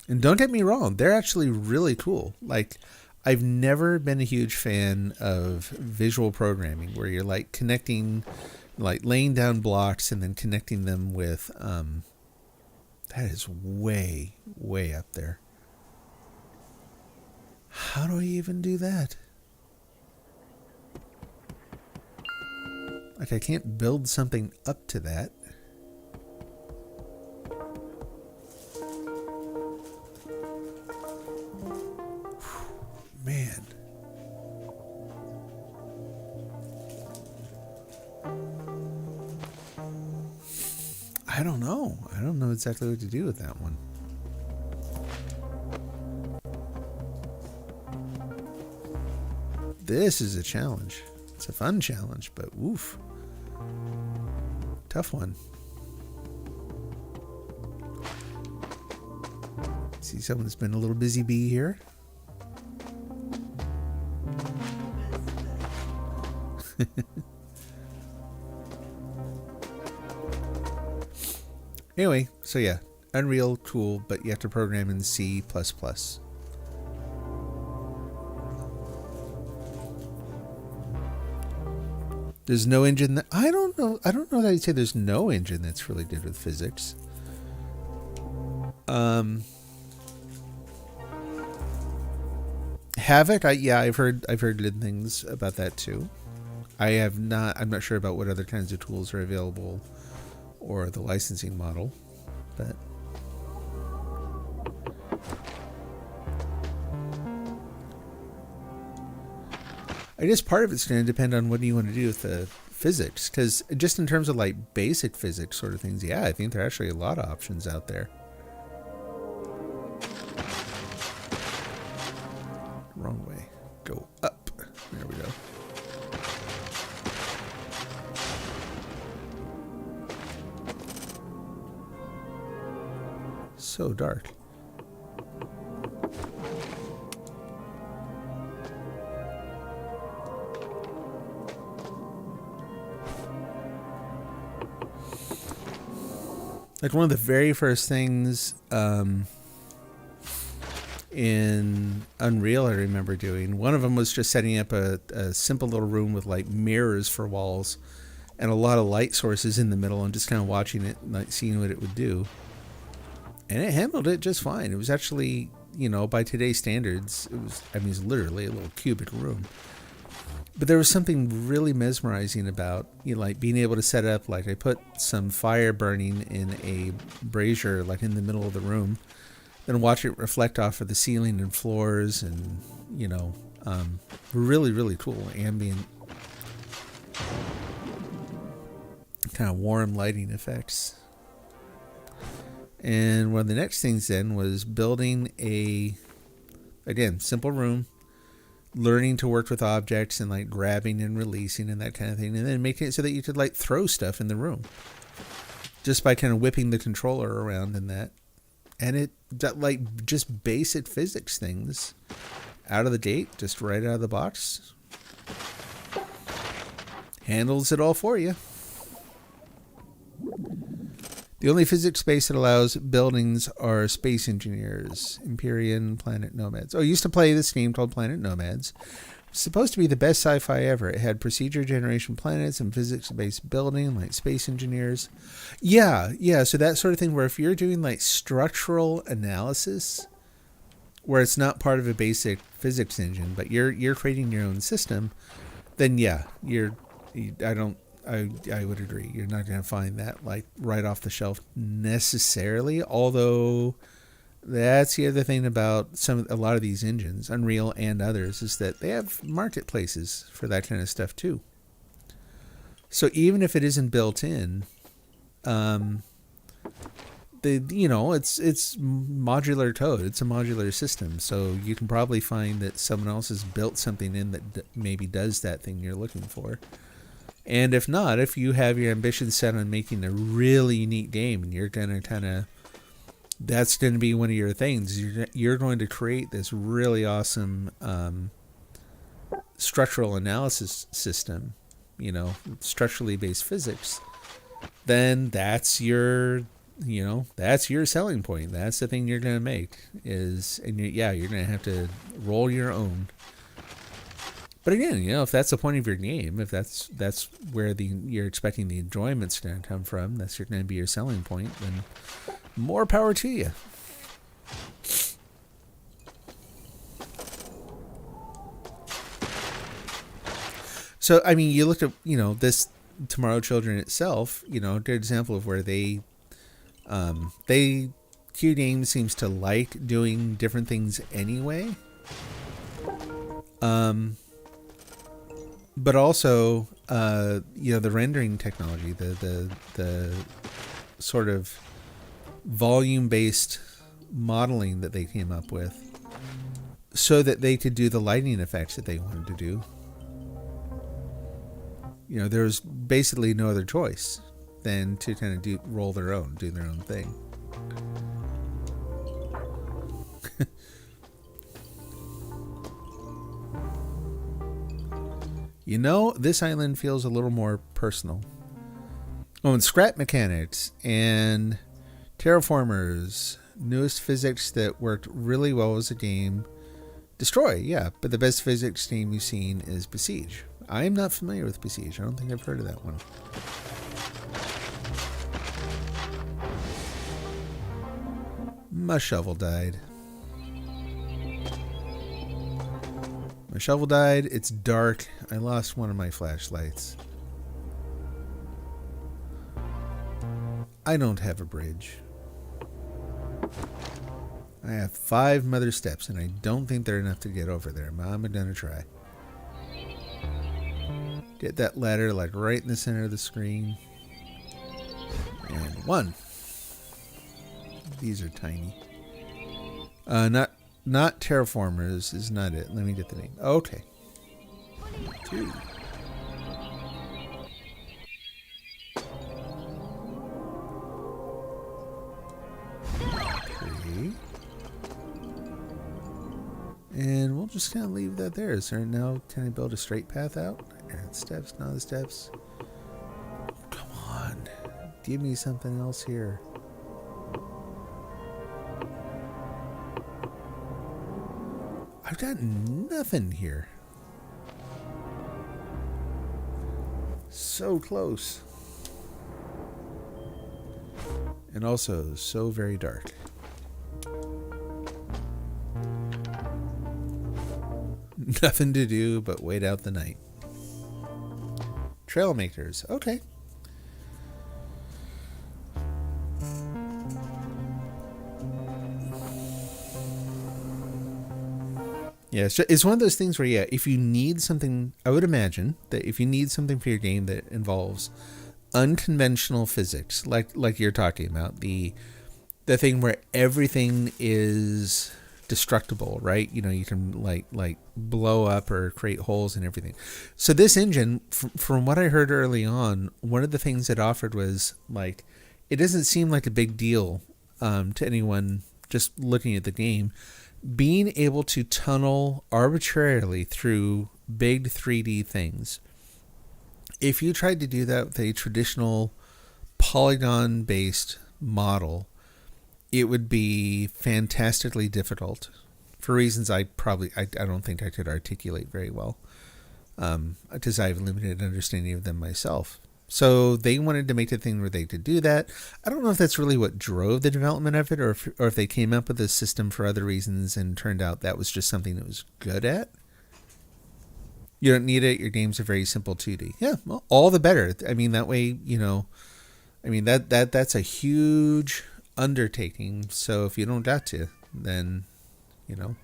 And don't get me wrong, they're actually really cool. Like, I've never been a huge fan of visual programming where you're like connecting, like laying down blocks and then connecting them with, that is way up there. How do I even do that? Like, I can't build something up to that. Man. I don't know. I don't know exactly what to do with that one. This is a challenge. It's a fun challenge, but woof. Tough one. See, someone's been a little busy bee here. Anyway, so yeah, Unreal, cool, but you have to program in C++. There's no engine that I don't know that I'd say there's no engine that's really good with physics. Havok, I've heard good things about that too. I'm not sure about what other kinds of tools are available or the licensing model, but I guess part of it's going to depend on what you want to do with the physics, because just in terms of like basic physics sort of things, yeah, I think there are actually a lot of options out there. Wrong way. Go up. There we go. So dark. Like one of the very first things in Unreal I remember doing, one of them was just setting up a simple little room with like mirrors for walls and a lot of light sources in the middle and just kind of watching it, like seeing what it would do. And it handled it just fine. It was actually, by today's standards, it's literally a little cubic room. But there was something really mesmerizing about, like being able to set up, like I put some fire burning in a brazier, like in the middle of the room, then watch it reflect off of the ceiling and floors and, really, really cool ambient, kind of warm lighting effects. And one of the next things then was building again, simple room, learning to work with objects and like grabbing and releasing and that kind of thing, and then making it so that you could like throw stuff in the room just by kind of whipping the controller around in that. And it like just basic physics things out of the gate, just right out of the box, handles it all for you. The only physics space that allows buildings are Space Engineers, Empyrean, Planet Nomads. Oh, I used to play this game called Planet Nomads. It's supposed to be the best sci-fi ever. It had procedure generation planets and physics-based building like Space Engineers. Yeah. So that sort of thing where if you're doing like structural analysis, where it's not part of a basic physics engine, but you're creating your own system, then yeah, I would agree. You're not going to find that like right off the shelf necessarily. Although that's the other thing about a lot of these engines, Unreal and others, is that they have marketplaces for that kind of stuff too. So even if it isn't built in, it's modular code. It's a modular system, so you can probably find that someone else has built something in that maybe does that thing you're looking for. And if not, if you have your ambitions set on making a really unique game and you're going to that's going to be one of your things, you're going to create this really awesome structural analysis system, structurally based physics, then that's your selling point. That's the thing you're going to make you're going to have to roll your own. But again, if that's the point of your game, if that's where you're expecting the enjoyment's going to come from, that's going to be your selling point, then more power to you. So, I mean, you look at, this Tomorrow Children itself, good example of where Q Games seems to like doing different things anyway. But also, the rendering technology, the sort of volume-based modeling that they came up with so that they could do the lighting effects that they wanted to do. There's basically no other choice than to kind of do their own thing. This island feels a little more personal. Oh, and scrap mechanics and terraformers, newest physics that worked really well as a game. Destroy, yeah, but the best physics game you've seen is Besiege. I am not familiar with Besiege. I don't think I've heard of that one. My shovel died. My shovel died. It's dark. I lost one of my flashlights. I don't have a bridge. I have 5 mother steps, and I don't think they're enough to get over there. Mom, I'm gonna try. Get that ladder like right in the center of the screen. And 1. These are tiny. Not terraformers is not it. Let me get the name. Okay. 2. And we'll just kind of leave that there. Is there now, can I build a straight path out? Steps, not the steps. Come on. Give me something else here. I've got nothing here. So close. And also so very dark. Nothing to do but wait out the night. Trail makers. Okay. Yeah, it's one of those things where, yeah, if you need something, I would imagine that if you need something for your game that involves unconventional physics, like you're talking about, the thing where everything is destructible, right? You can like blow up or create holes and everything. So this engine, from what I heard early on, one of the things it offered was like, it doesn't seem like a big deal to anyone just looking at the game, being able to tunnel arbitrarily through big 3D things. If you tried to do that with a traditional polygon-based model, it would be fantastically difficult for reasons I don't think I could articulate very well, because I have limited understanding of them myself. So they wanted to make a thing where they could do that. I don't know if that's really what drove the development of it, or if they came up with this system for other reasons and turned out that was just something that was good at. You don't need it. Your games are very simple 2D. Yeah, well, all the better. I mean, that way, that's a huge undertaking. So if you don't got to, then, you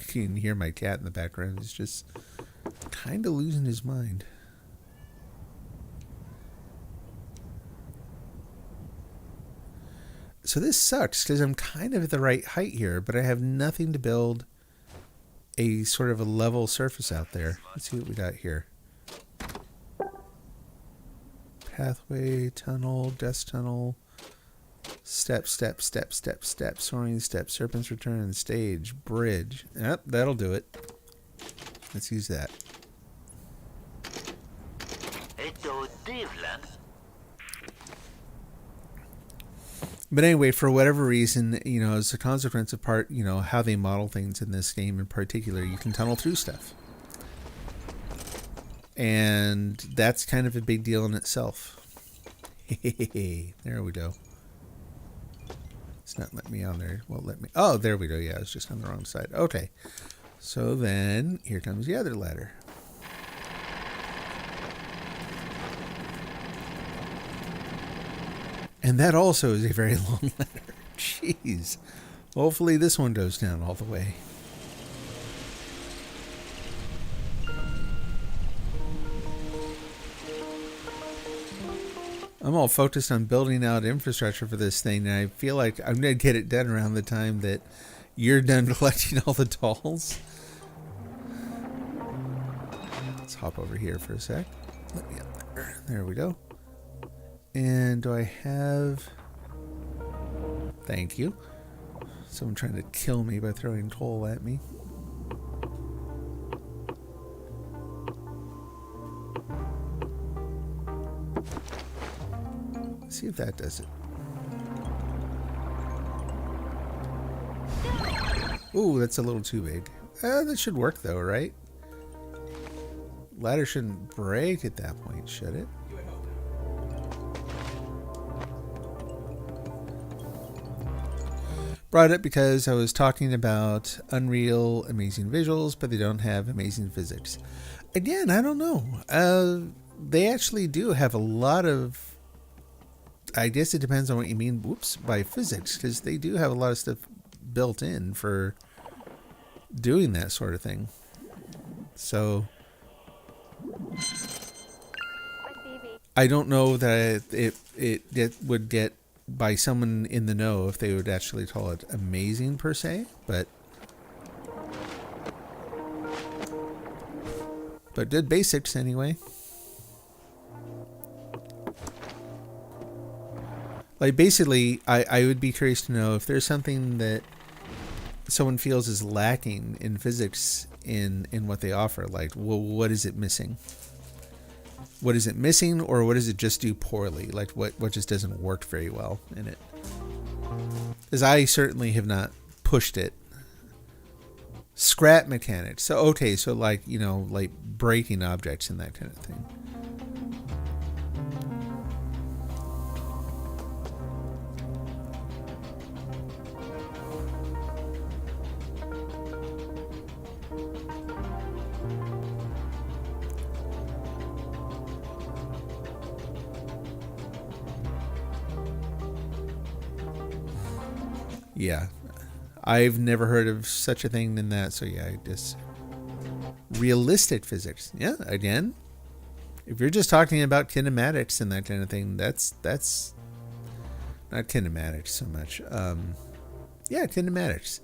can hear my cat in the background. He's just kind of losing his mind. So this sucks because I'm kind of at the right height here, but I have nothing to build a sort of a level surface out there. Let's see what we got here. Pathway, tunnel, desk tunnel, step, soaring step, serpent's return, stage, bridge. Yep, that'll do it. Let's use that. But anyway, for whatever reason, as a consequence of how they model things in this game in particular, you can tunnel through stuff. And that's kind of a big deal in itself. There we go. It's not letting me on there. Won't let me. Oh, there we go. Yeah, I was just on the wrong side. Okay. So then, here comes the other ladder. And that also is a very long ladder. Jeez. Hopefully this one goes down all the way. I'm all focused on building out infrastructure for this thing, and I feel like I'm going to get it done around the time that you're done collecting all the dolls. Let's hop over here for a sec. Let me up there. There we go. And do I have... Thank you. Someone trying to kill me by throwing coal at me. Let's see if that does it. Ooh, that's a little too big. That should work though, right? Ladder shouldn't break at that point, should it? Brought it because I was talking about Unreal amazing visuals, but they don't have amazing physics. Again, I don't know. They actually do have a lot of... I guess it depends on what you mean, by physics, because they do have a lot of stuff built in for doing that sort of thing. So... I don't know that it would get by someone in the know if they would actually call it amazing per se, but good basics anyway. Like basically, I would be curious to know if there's something that someone feels is lacking in physics in what they offer. Like, well, what is it missing? What is it missing, or what does it just do poorly? Like, what just doesn't work very well in it? Because I certainly have not pushed it. Scrap mechanics. So, okay, so like, like breaking objects and that kind of thing. Yeah, I've never heard of such a thing than that. So yeah, just realistic physics. Yeah, again, if you're just talking about kinematics and that kind of thing, that's not kinematics so much. Yeah, kinematics,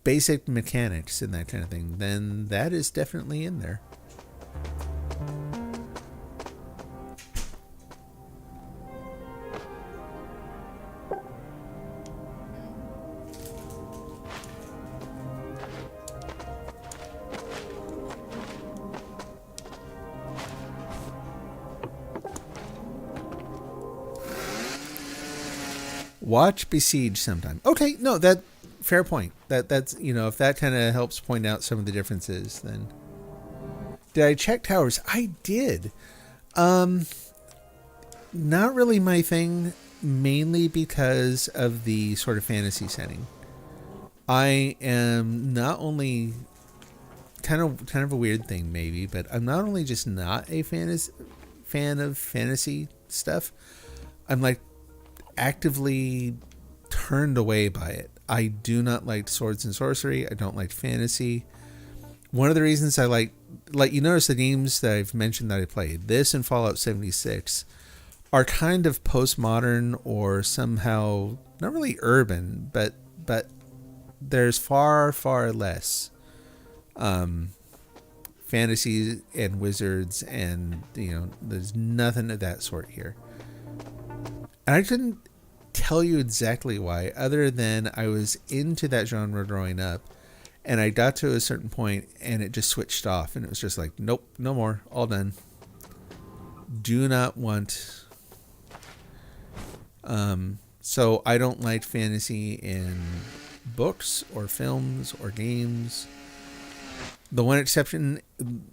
basic mechanics and that kind of thing. Then that is definitely in there. Watch Besiege sometime. Okay, no, that fair point. That's if that kind of helps point out some of the differences, then. Did I check towers? I did. Not really my thing, mainly because of the sort of fantasy setting. I am not only kind of a weird thing maybe, but I'm not only just not a fan of fantasy stuff. I'm like actively turned away by it. I do not like swords and sorcery. I don't like fantasy. One of the reasons I like you notice the games that I've mentioned that I played, this and Fallout 76, are kind of postmodern or somehow not really urban, but there's far less fantasy and wizards, and there's nothing of that sort here. And I couldn't tell you exactly why, other than I was into that genre growing up, and I got to a certain point and it just switched off, and it was just like, nope, no more, all done. Do not want. So I don't like fantasy in books or films or games. The one exception,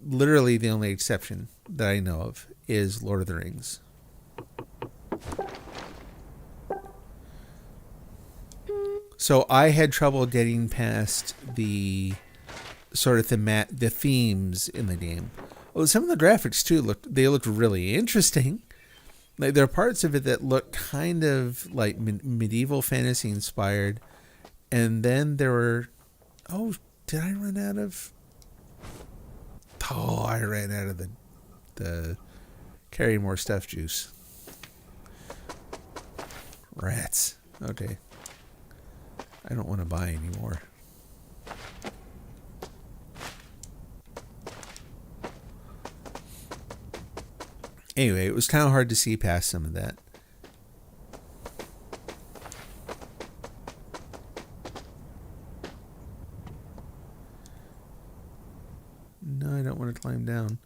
literally the only exception that I know of, is Lord of the Rings. So I had trouble getting past the sort of the themes in the game. Well, some of the graphics too looked really interesting. Like, there are parts of it that look kind of like medieval fantasy inspired, and then there were, did I run out of? Oh, I ran out of the carry more stuff juice. Rats. Okay. I don't want to buy anymore. Anyway, it was kind of hard to see past some of that. No, I don't want to climb down.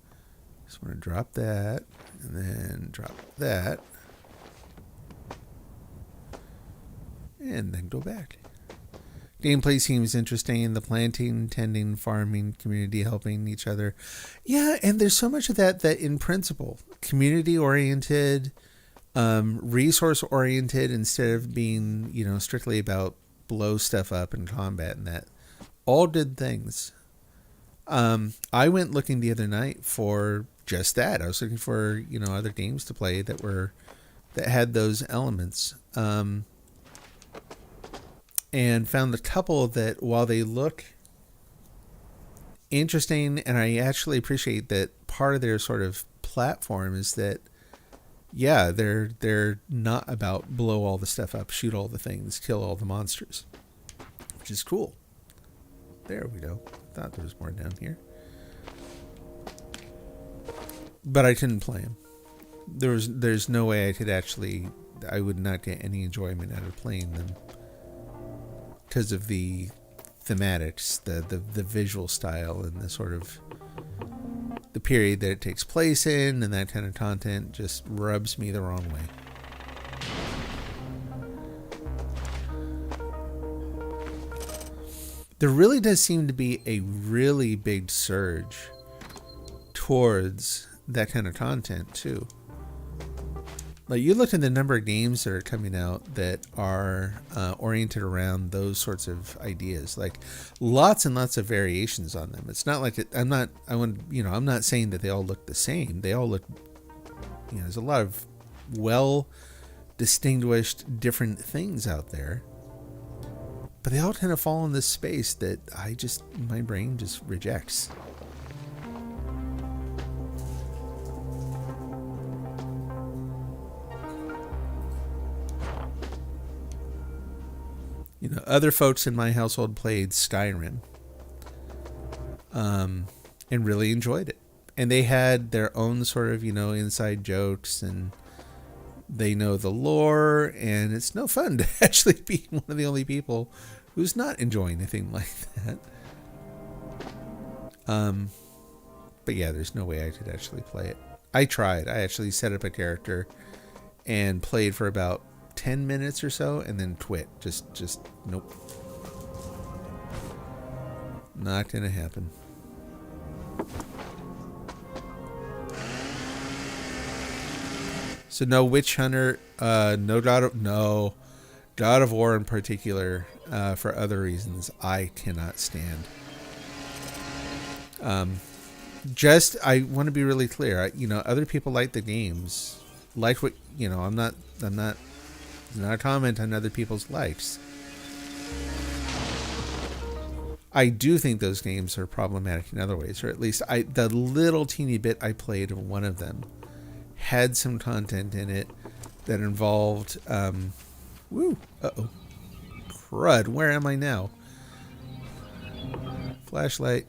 Just want to drop that, and then drop that, and then go back. Gameplay seems interesting. The planting, tending, farming, community helping each other. Yeah, and there's so much of that in principle, community-oriented, resource-oriented, instead of being, strictly about blow stuff up and combat and that. All good things. I went looking the other night for just that. I was looking for, other games to play that had those elements. And found a couple that, while they look interesting, and I actually appreciate that part of their sort of platform is that, yeah, they're not about blow all the stuff up, shoot all the things, kill all the monsters, which is cool. There we go. Thought there was more down here, but I couldn't play them. There's no way I would not get any enjoyment out of playing them, because of the thematics, the visual style, and the sort of the period that it takes place in, and that kind of content just rubs me the wrong way. There really does seem to be a really big surge towards that kind of content too. Like, you look at the number of games that are coming out that are oriented around those sorts of ideas, like lots and lots of variations on them. It's not like I'm not saying that they all look the same. They all look, there's a lot of well distinguished different things out there, but they all kind of fall in this space that my brain just rejects. Other folks in my household played Skyrim, and really enjoyed it. And they had their own sort of, inside jokes, and they know the lore, and it's no fun to actually be one of the only people who's not enjoying anything like that. But yeah, there's no way I could actually play it. I tried. I actually set up a character and played for about 10 minutes or so and then twit. Just nope. Not gonna happen. So no Witch Hunter, no God of War in particular, for other reasons I cannot stand. I want to be really clear. Other people like the games, like what I'm not a comment on other people's likes. I do think those games are problematic in other ways, or at least the little teeny bit I played of one of them had some content in it that involved crud, where am I now? Flashlight.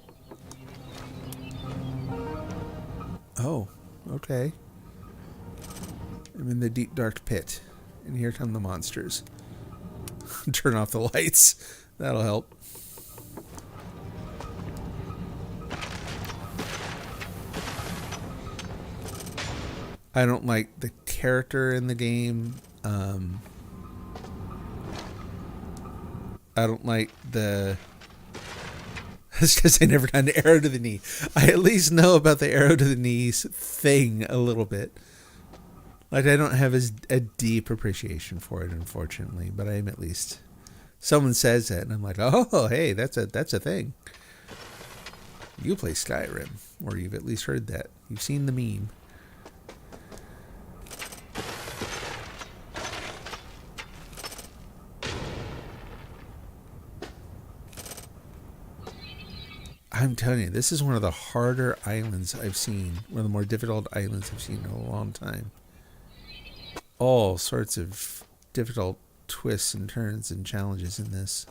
Oh, okay. I'm in the deep dark pit, and here come the monsters. Turn off the lights. That'll help. I don't like the character in the game. I don't like the... It's because I never done the arrow to the knee. I at least know about the arrow to the knees thing a little bit. Like, I don't have a deep appreciation for it, unfortunately, but I am at least... Someone says that, and I'm like, oh, hey, that's a thing. You play Skyrim, or you've at least heard that. You've seen the meme. I'm telling you, this is one of the harder islands I've seen. One of the more difficult islands I've seen in a long time. All sorts of difficult twists and turns and challenges in this.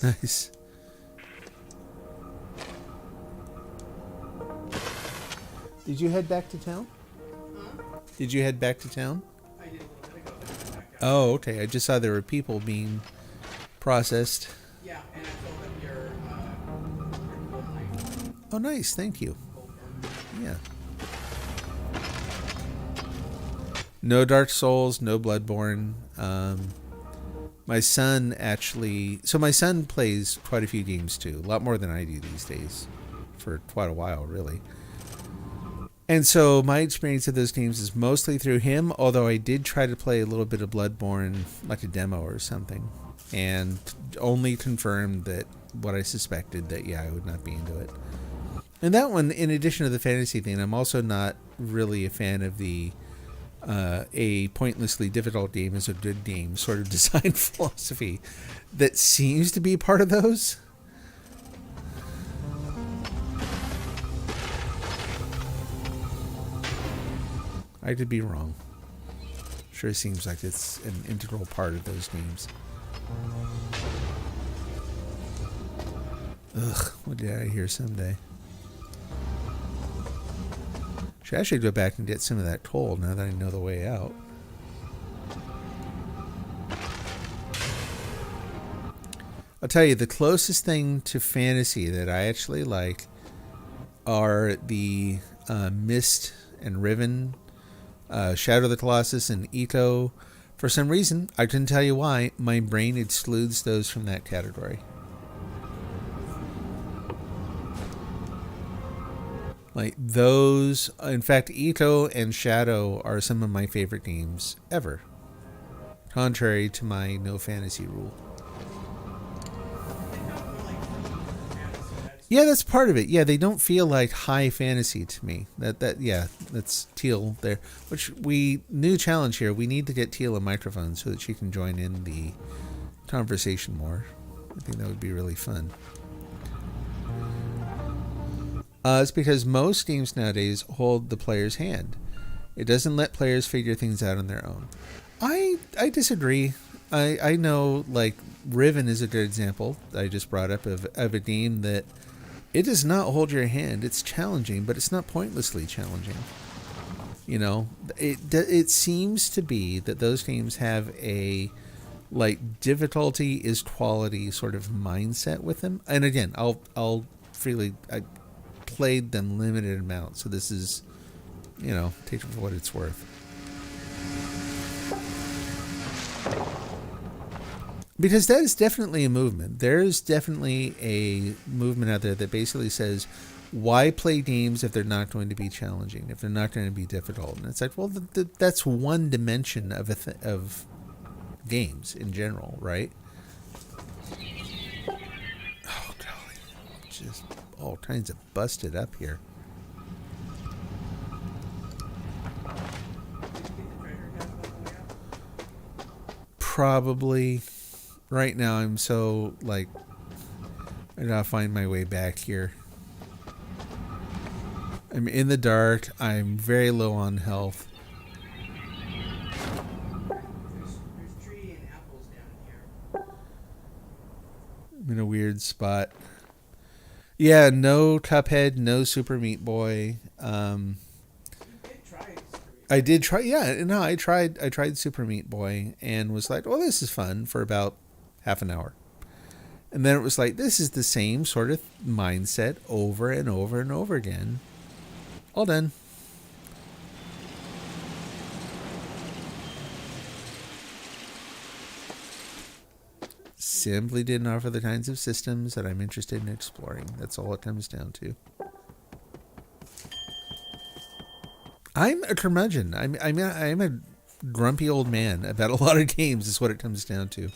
Nice. Did you head back to town? Did you head back to town? I did a little bit ago. Oh, okay. I just saw there were people being processed. Yeah, and I filled up your gold mine. Oh, nice. Thank you. Yeah. No Dark Souls, no Bloodborne. My son actually... So my son plays quite a few games too. A lot more than I do these days. For quite a while, really. And so my experience of those games is mostly through him, although I did try to play a little bit of Bloodborne, like a demo or something, and only confirmed that what I suspected, that, yeah, I would not be into it. And that one, in addition to the fantasy thing, I'm also not really a fan of the a pointlessly difficult game is a good game sort of design philosophy that seems to be part of those. I could be wrong. Sure seems like it's an integral part of those games. Ugh, what did I hear someday? I should go back and get some of that coal now that I know the way out. I'll tell you, the closest thing to fantasy that I actually like are the Myst and Riven, Shadow of the Colossus and Ito. For some reason, I couldn't tell you why, my brain excludes those from that category. Like those, in fact, Ito and Shadow are some of my favorite games ever. Contrary to my no fantasy rule. Yeah, that's part of it. Yeah, they don't feel like high fantasy to me. That's Teal there. Which new challenge here. We need to get Teal a microphone so that she can join in the conversation more. I think that would be really fun. It's because most games nowadays hold the player's hand. It doesn't let players figure things out on their own. I disagree. I know, like, Riven is a good example I just brought up of a game that it does not hold your hand. It's challenging, but it's not pointlessly challenging. You know, it seems to be that those games have a like difficulty is quality sort of mindset with them. And again, I'll freely, I played them limited amount, so this is, you know, take it for what it's worth. Because that is definitely a movement. There's definitely a movement out there that basically says, why play games if they're not going to be challenging, if they're not going to be difficult? And it's like, well, that's one dimension of of games in general, right? Oh, golly. Just all kinds of busted up here. Probably. Right now, I'm so, like, I gotta find my way back here. I'm in the dark. I'm very low on health. There's tree and apples down here. I'm in a weird spot. Yeah, no Cuphead, no Super Meat Boy. You did try Super Meat. I did try. Yeah, no, I tried Super Meat Boy and was like, "Well, this is fun" for about half an hour, and then it was like, "This is the same sort of mindset over and over and over again." All done. Simply didn't offer the kinds of systems that I'm interested in exploring. That's all it comes down to. I'm a curmudgeon. I'm a grumpy old man about a lot of games. Is what it comes down to.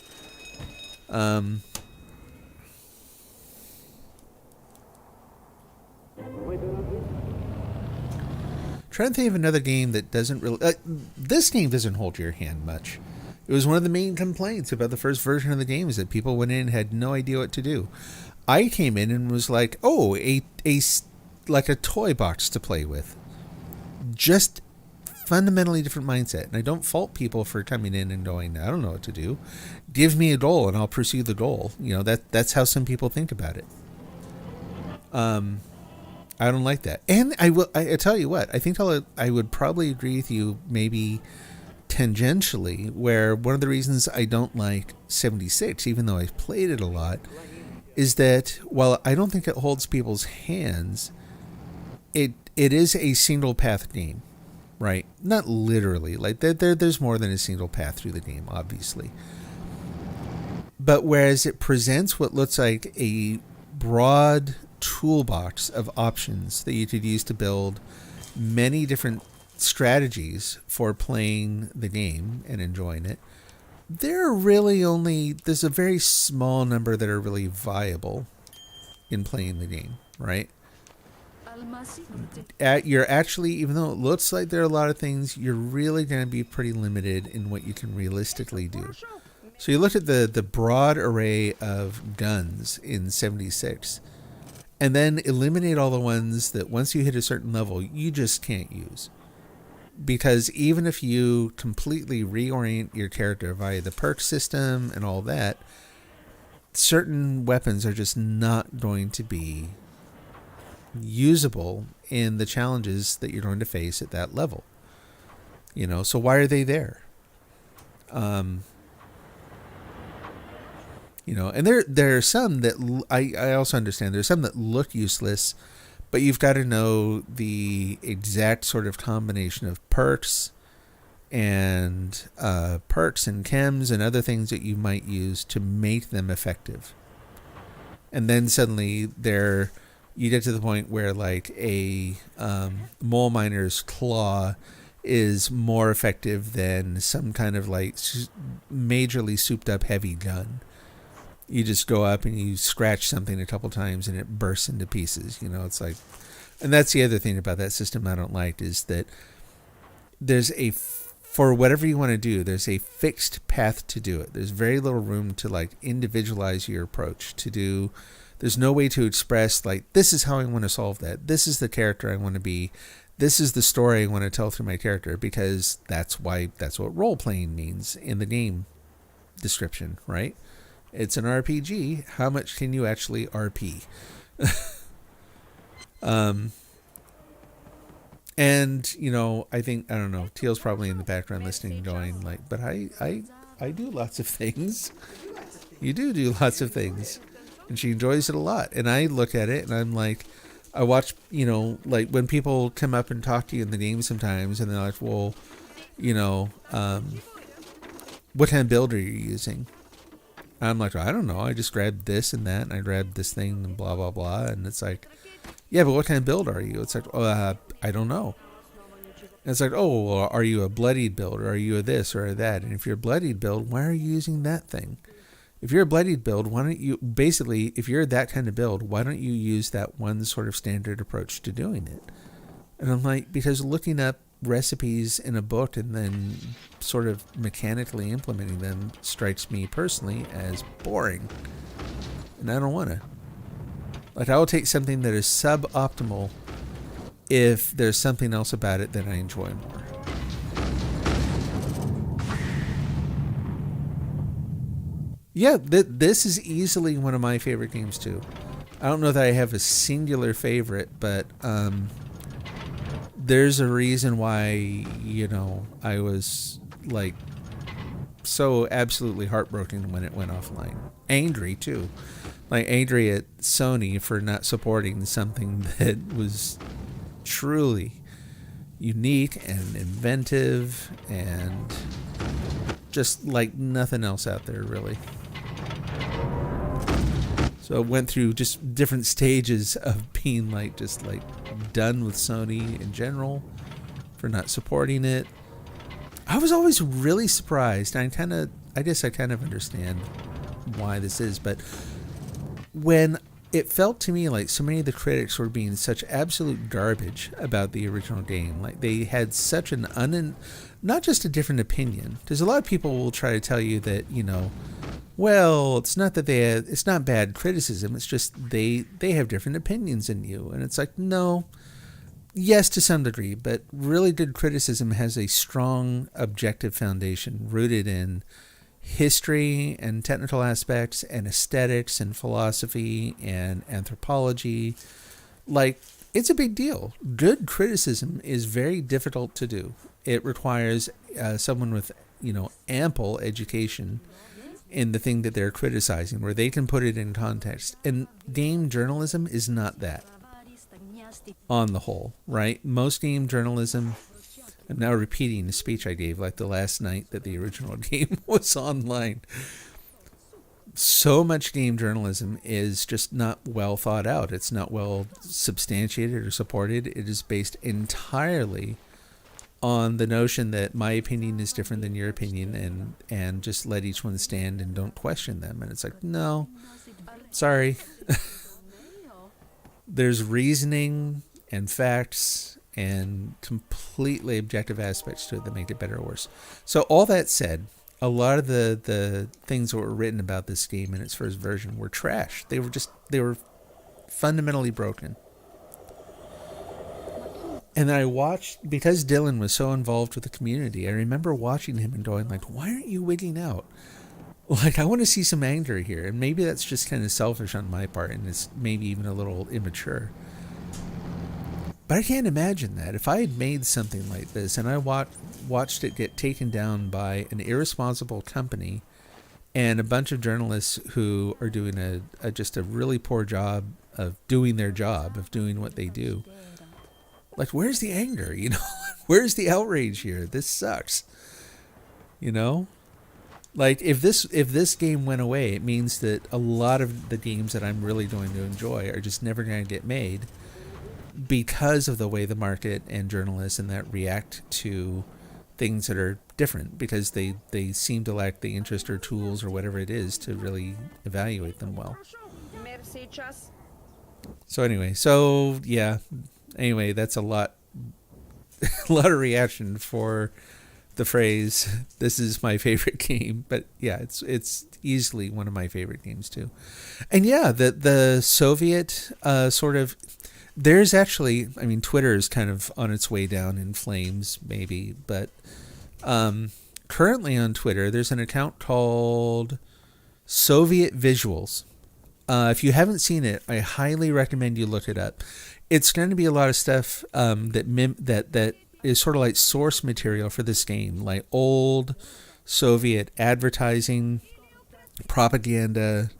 Trying to think of another game that doesn't really. This game doesn't hold your hand much. It was one of the main complaints about the first version of the game is that people went in and had no idea what to do. I came in and was like, "Oh, like a toy box to play with." Just fundamentally different mindset. And I don't fault people for coming in and going, "I don't know what to do. Give me a goal and I'll pursue the goal." You know, that's how some people think about it. I don't like that. And I tell you what, I think I would probably agree with you maybe tangentially, where one of the reasons I don't like 76, even though I've played it a lot, is that while I don't think it holds people's hands, it is a single path game, right? Not literally. Like there's more than a single path through the game, obviously. But whereas it presents what looks like a broad toolbox of options that you could use to build many different strategies for playing the game and enjoying it, there's a very small number that are really viable in playing the game, right? You're actually, even though it looks like there are a lot of things, you're really going to be pretty limited in what you can realistically do. So you look at the broad array of guns in 76, and then eliminate all the ones that once you hit a certain level, you just can't use. Because even if you completely reorient your character via the perk system and all that, certain weapons are just not going to be usable in the challenges that you're going to face at that level. You know, so why are they there? You know, and there are some that I also understand. There's some that look useless, but you've got to know the exact sort of combination of perks and chems and other things that you might use to make them effective. And then suddenly you get to the point where like a mole miner's claw is more effective than some kind of like majorly souped up heavy gun. You just go up and you scratch something a couple times and it bursts into pieces. You know, it's like, and that's the other thing about that system I don't like is that there's for whatever you want to do, there's a fixed path to do it. There's very little room to like individualize your approach to do. There's no way to express like, this is how I want to solve that. This is the character I want to be. This is the story I want to tell through my character, because that's what role playing means in the game description, right? It's an RPG. How much can you actually RP? And, you know, I don't know, Teal's probably in the background listening going like, but I I do lots of things. You do lots of things. And she enjoys it a lot. And I look at it and I'm like, I watch, like when people come up and talk to you in the game sometimes and they're like, well, what kind of build are you using? I'm like, I don't know. I just grabbed this and that and I grabbed this thing and blah, blah, blah. And it's like, yeah, but what kind of build are you? It's like, I don't know. And it's like, oh, well, are you a bloodied build or are you a this or a that? And if you're a bloodied build, why are you using that thing? If you're a bloodied build, why don't you, basically, if you're that kind of build, why don't you use that one sort of standard approach to doing it? And I'm like, because looking up recipes in a book and then sort of mechanically implementing them strikes me personally as boring. And I don't want to. Like, I will take something that is suboptimal if there's something else about it that I enjoy more. Yeah, this is easily one of my favorite games too. I don't know that I have a singular favorite, but there's a reason why, I was like so absolutely heartbroken when it went offline. Angry too. Like angry at Sony for not supporting something that was truly unique and inventive and just like nothing else out there really. So it went through just different stages of being like just like done with Sony in general for not supporting it. I was always really surprised. I guess I kind of understand why this is, but when it felt to me like so many of the critics were being such absolute garbage about the original game, like they had such an not just a different opinion, because a lot of people will try to tell you that, well, it's not that it's not bad criticism, it's just they have different opinions than you. And it's like, no, yes, to some degree, but really good criticism has a strong objective foundation rooted in history and technical aspects and aesthetics and philosophy and anthropology. Like, it's a big deal. Good criticism is very difficult to do. It requires someone with, ample education in the thing that they're criticizing, where they can put it in context. And game journalism is not that, on the whole, right? Most game journalism, I'm now repeating the speech I gave like the last night that the original game was online. So much game journalism is just not well thought out. It's not well substantiated or supported. It is based entirely on the notion that my opinion is different than your opinion, and just let each one stand and don't question them. And it's like, no, sorry. There's reasoning and facts and completely objective aspects to it that make it better or worse. So all that said, a lot of the things that were written about this game in its first version were trash. They were fundamentally broken. And then I watched, because Dylan was so involved with the community, I remember watching him and going like, why aren't you wigging out? Like, I want to see some anger here. And maybe that's just kind of selfish on my part, and it's maybe even a little immature. But I can't imagine that. If I had made something like this and I watched it get taken down by an irresponsible company and a bunch of journalists who are doing just a really poor job of doing their job, of doing what they do. Like, where's the anger? Where's the outrage here? This sucks. Like, if this game went away, it means that a lot of the games that I'm really going to enjoy are just never going to get made because of the way the market and journalists and that react to things that are different, because they seem to lack the interest or tools or whatever it is to really evaluate them well. So anyway, that's a lot of reaction for the phrase, this is my favorite game. But yeah, it's easily one of my favorite games too. And yeah, the Soviet sort of, there's actually, Twitter is kind of on its way down in flames maybe, but currently on Twitter there's an account called Soviet Visuals. If you haven't seen it, I highly recommend you look it up. It's going to be a lot of stuff that is sort of like source material for this game, like old Soviet advertising, propaganda,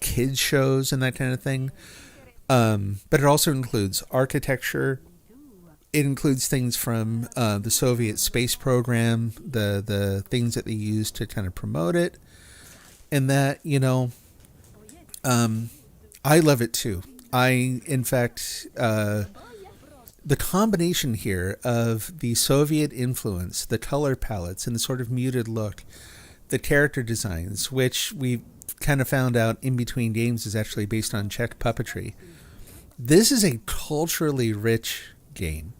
kids shows, and that kind of thing. But it also includes architecture. It includes things from the Soviet space program, the things that they used to kind of promote it, and that, I love it too. In fact, the combination here of the Soviet influence, the color palettes, and the sort of muted look, the character designs, which we kind of found out in between games is actually based on Czech puppetry. This is a culturally rich game.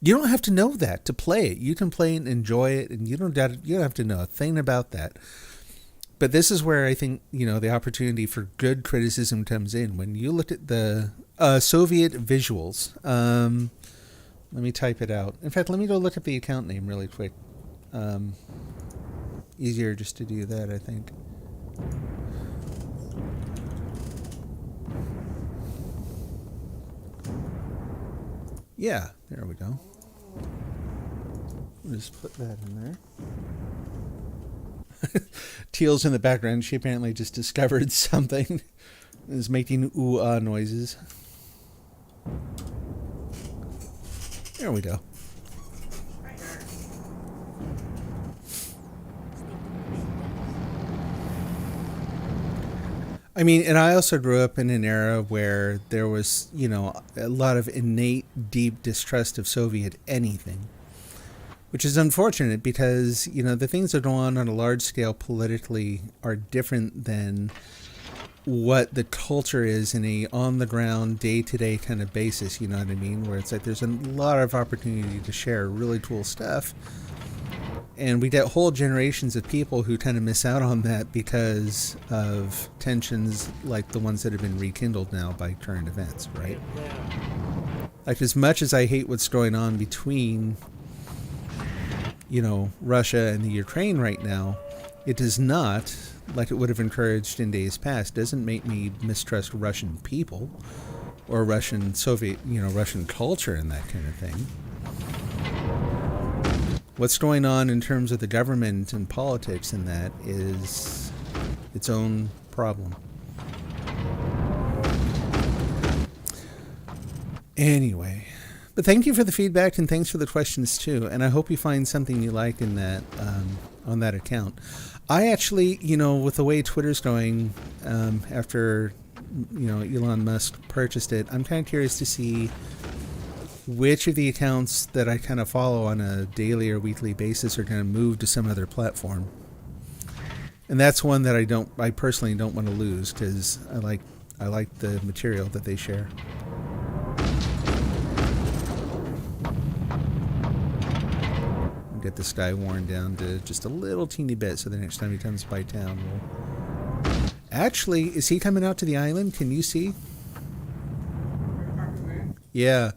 You don't have to know that to play it. You can play and enjoy it, and you don't have to know a thing about that. But this is where I think, the opportunity for good criticism comes in. When you look at the Soviet visuals, let me type it out. In fact, let me go look at the account name really quick. Easier just to do that, I think. Yeah, there we go. We'll just put that in there. Teal's in the background. She apparently just discovered something. Is making ooh-ah noises. There we go. I mean, and I also grew up in an era where there was, a lot of innate, deep distrust of Soviet anything. Which is unfortunate because, the things that go on a large scale politically are different than what the culture is in a on-the-ground, day-to-day kind of basis, you know what I mean? Where it's like there's a lot of opportunity to share really cool stuff. And we get whole generations of people who kind of miss out on that because of tensions like the ones that have been rekindled now by current events, right? Like, as much as I hate what's going on between Russia and the Ukraine right now, it does not, like it would have encouraged in days past, doesn't make me mistrust Russian people or Russian Soviet, Russian culture and that kind of thing. What's going on in terms of the government and politics in that is its own problem. Anyway. But thank you for the feedback and thanks for the questions too. And I hope you find something you like in that on that account. I actually, with the way Twitter's going after, Elon Musk purchased it, I'm kind of curious to see which of the accounts that I kind of follow on a daily or weekly basis are going to move to some other platform. And that's one that I personally don't want to lose because I like the material that they share. Get this guy worn down to just a little teeny bit so the next time he comes by town we'll... Actually, is he coming out to the island? Can you see? Yeah.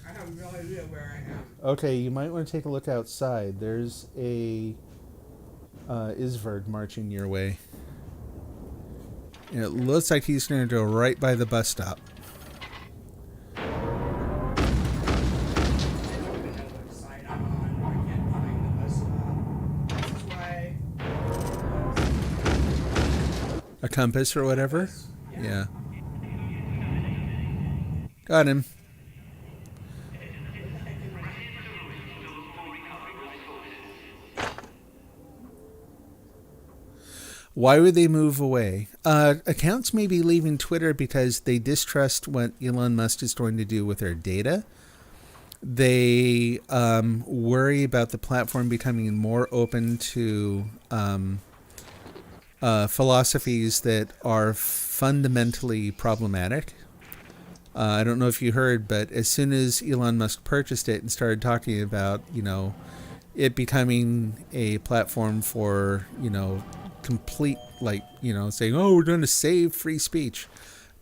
I have no idea where I am. Okay, you might want to take a look outside. There's a Isvard marching your way. And it looks like he's going to go right by the bus stop. A compass or whatever? Yeah. Got him. Why would they move away? Accounts may be leaving Twitter because they distrust what Elon Musk is going to do with their data. They worry about the platform becoming more open to philosophies that are fundamentally problematic. I don't know if you heard, but as soon as Elon Musk purchased it and started talking about, it becoming a platform for, complete, saying, oh, we're going to save free speech.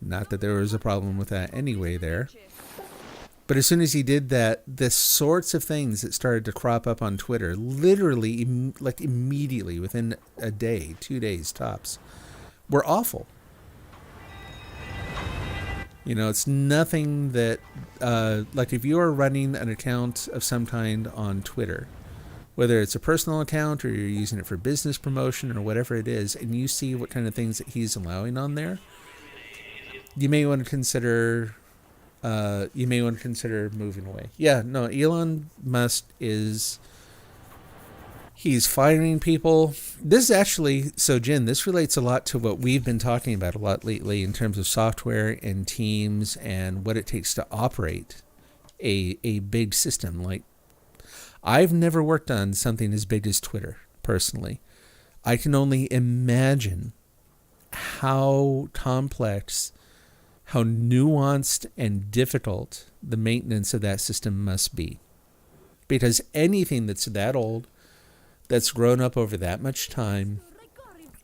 Not that there was a problem with that anyway there. But as soon as he did that, the sorts of things that started to crop up on Twitter, literally, immediately, within a day, 2 days tops, were awful. It's nothing that, if you are running an account of some kind on Twitter, whether it's a personal account or you're using it for business promotion or whatever it is, and you see what kind of things that he's allowing on there, you may want to consider moving away. Yeah, no, Elon Musk he's firing people. This is actually, so Jen, this relates a lot to what we've been talking about a lot lately in terms of software and teams and what it takes to operate a big system. Like, I've never worked on something as big as Twitter, personally. I can only imagine how complex, how nuanced and difficult the maintenance of that system must be. Because anything that's that old, that's grown up over that much time,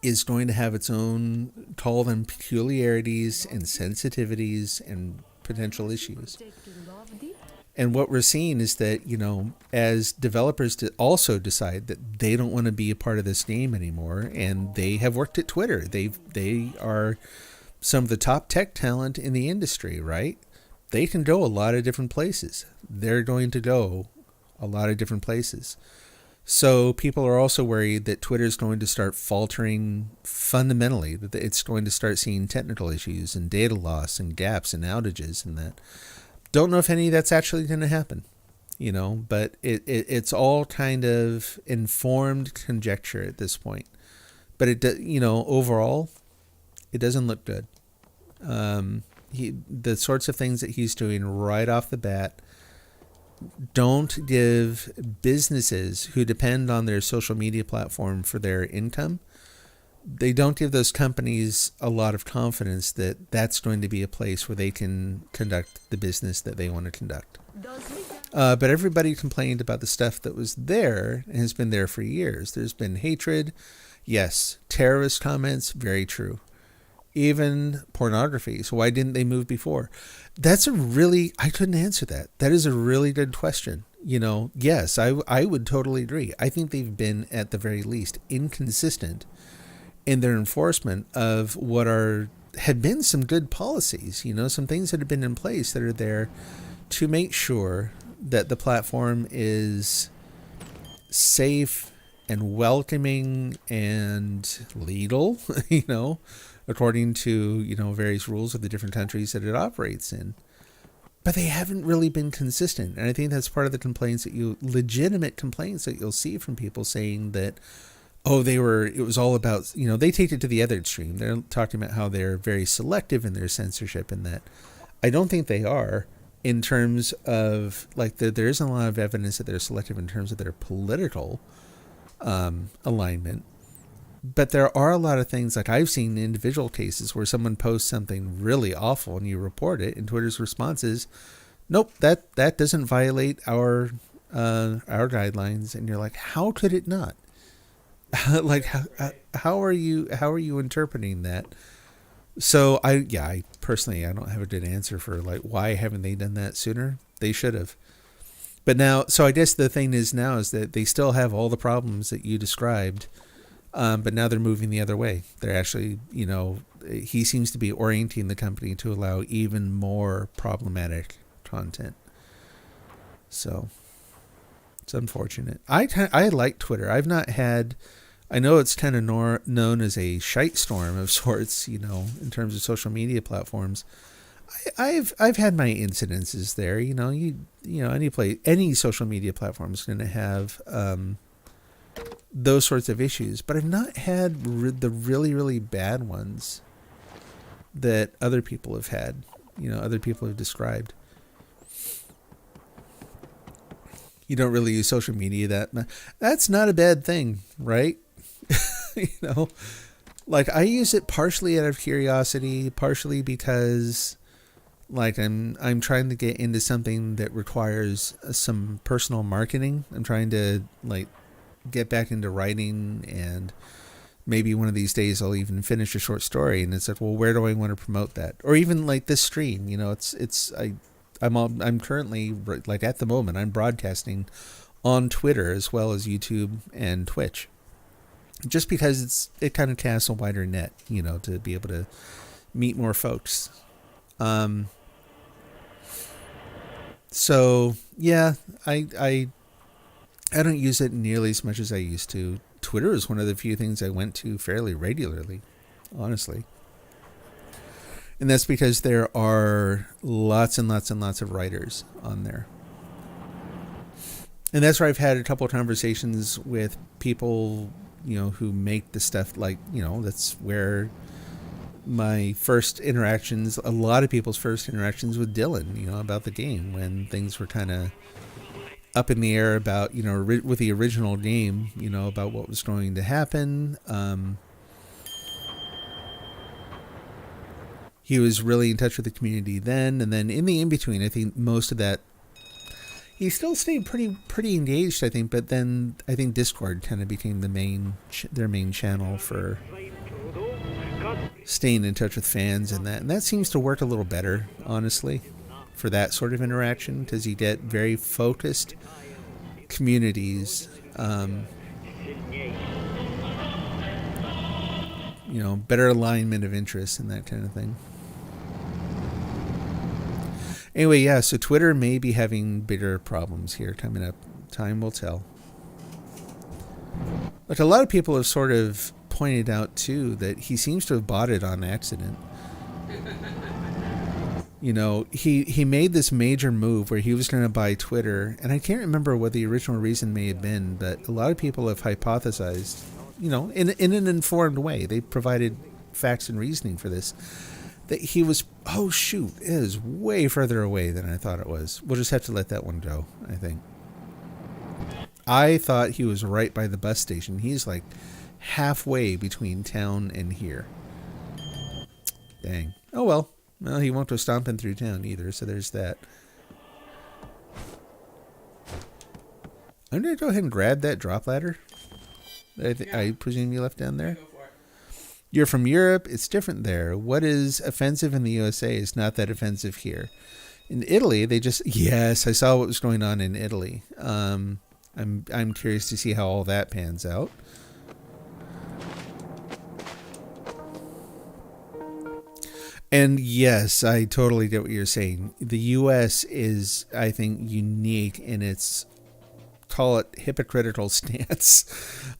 is going to have its own, call them peculiarities and sensitivities and potential issues. And what we're seeing is that, as developers also decide that they don't want to be a part of this game anymore, and they have worked at Twitter. They are some of the top tech talent in the industry, right? They can go a lot of different places. They're going to go a lot of different places. So people are also worried that Twitter is going to start faltering fundamentally, that it's going to start seeing technical issues and data loss and gaps and outages and that. Don't know if any of that's actually going to happen, but it's all kind of informed conjecture at this point. But overall, it doesn't look good. The sorts of things that he's doing right off the bat don't give businesses who depend on their social media platform for their income, they don't give those companies a lot of confidence that that's going to be a place where they can conduct the business that they want to conduct. But everybody complained about the stuff that was there and has been there for years. There's been hatred. Yes. Terrorist comments. Very true. Even pornography. So why didn't they move before? I couldn't answer that. That is a really good question. Yes, I would totally agree. I think they've been, at the very least, inconsistent in their enforcement of what had been some good policies, some things that have been in place that are there to make sure that the platform is safe and welcoming and legal, according to, various rules of the different countries that it operates in. But they haven't really been consistent. And I think that's part of the legitimate complaints that you'll see from people saying that, it was all about, they take it to the other extreme. They're talking about how they're very selective in their censorship and that. I don't think they are in terms of, there isn't a lot of evidence that they're selective in terms of their political alignment. But there are a lot of things, like I've seen individual cases where someone posts something really awful and you report it, and Twitter's response is, nope, that doesn't violate our guidelines. And you're like, how could it not? How are you interpreting that? So I personally, I don't have a good answer for why haven't they done that sooner? They should have. But now, so I guess the thing is now is that they still have all the problems that you described. But now they're moving the other way. They're actually, he seems to be orienting the company to allow even more problematic content. So it's unfortunate. I like Twitter. I've not had, I know it's kind of known as a shite storm of sorts, in terms of social media platforms. I've had my incidences there. Any social media platform is going to have those sorts of issues, but I've not had the really, really bad ones that other people have had, other people have described. You don't really use social media that's not a bad thing, right? I use it partially out of curiosity, partially because I'm trying to get into something that requires some personal marketing. I'm trying to get back into writing, and maybe one of these days I'll even finish a short story, and it's well, where do I want to promote that? Or even this stream, I'm currently at the moment I'm broadcasting on Twitter as well as YouTube and Twitch, just because it kind of casts a wider net, to be able to meet more folks. So yeah, I don't use it nearly as much as I used to. Twitter is one of the few things I went to fairly regularly, honestly. And that's because there are lots and lots and lots of writers on there. And that's where I've had a couple of conversations with people, who make the stuff like, that's where my first interactions, a lot of people's first interactions with Dylan, about the game, when things were kind of up in the air about, with the original game, about what was going to happen. He was really in touch with the community then, and then in the in-between, I think most of that, he still stayed pretty engaged, I think, but then I think Discord kind of became their main channel for staying in touch with fans and that seems to work a little better, honestly, for that sort of interaction, because you get very focused communities, better alignment of interests and that kind of thing. Anyway, yeah, so Twitter may be having bigger problems here coming up. Time will tell. But a lot of people have sort of pointed out, too, that he seems to have bought it on accident. He made this major move where he was going to buy Twitter, and I can't remember what the original reason may have been, but a lot of people have hypothesized, in an informed way. They provided facts and reasoning for this. That he was, it is way further away than I thought it was. We'll just have to let that one go, I think. I thought he was right by the bus station. He's like halfway between town and here. Dang. Oh, well. Well, he won't go stomping through town either, so there's that. I'm going to go ahead and grab that drop ladder. I presume you left down there? Go for it. You're from Europe. It's different there. What is offensive in the USA is not that offensive here. In Italy, yes, I saw what was going on in Italy. I'm curious to see how all that pans out. And yes, I totally get what you're saying. The U.S. is, I think, unique in its, call it, hypocritical stance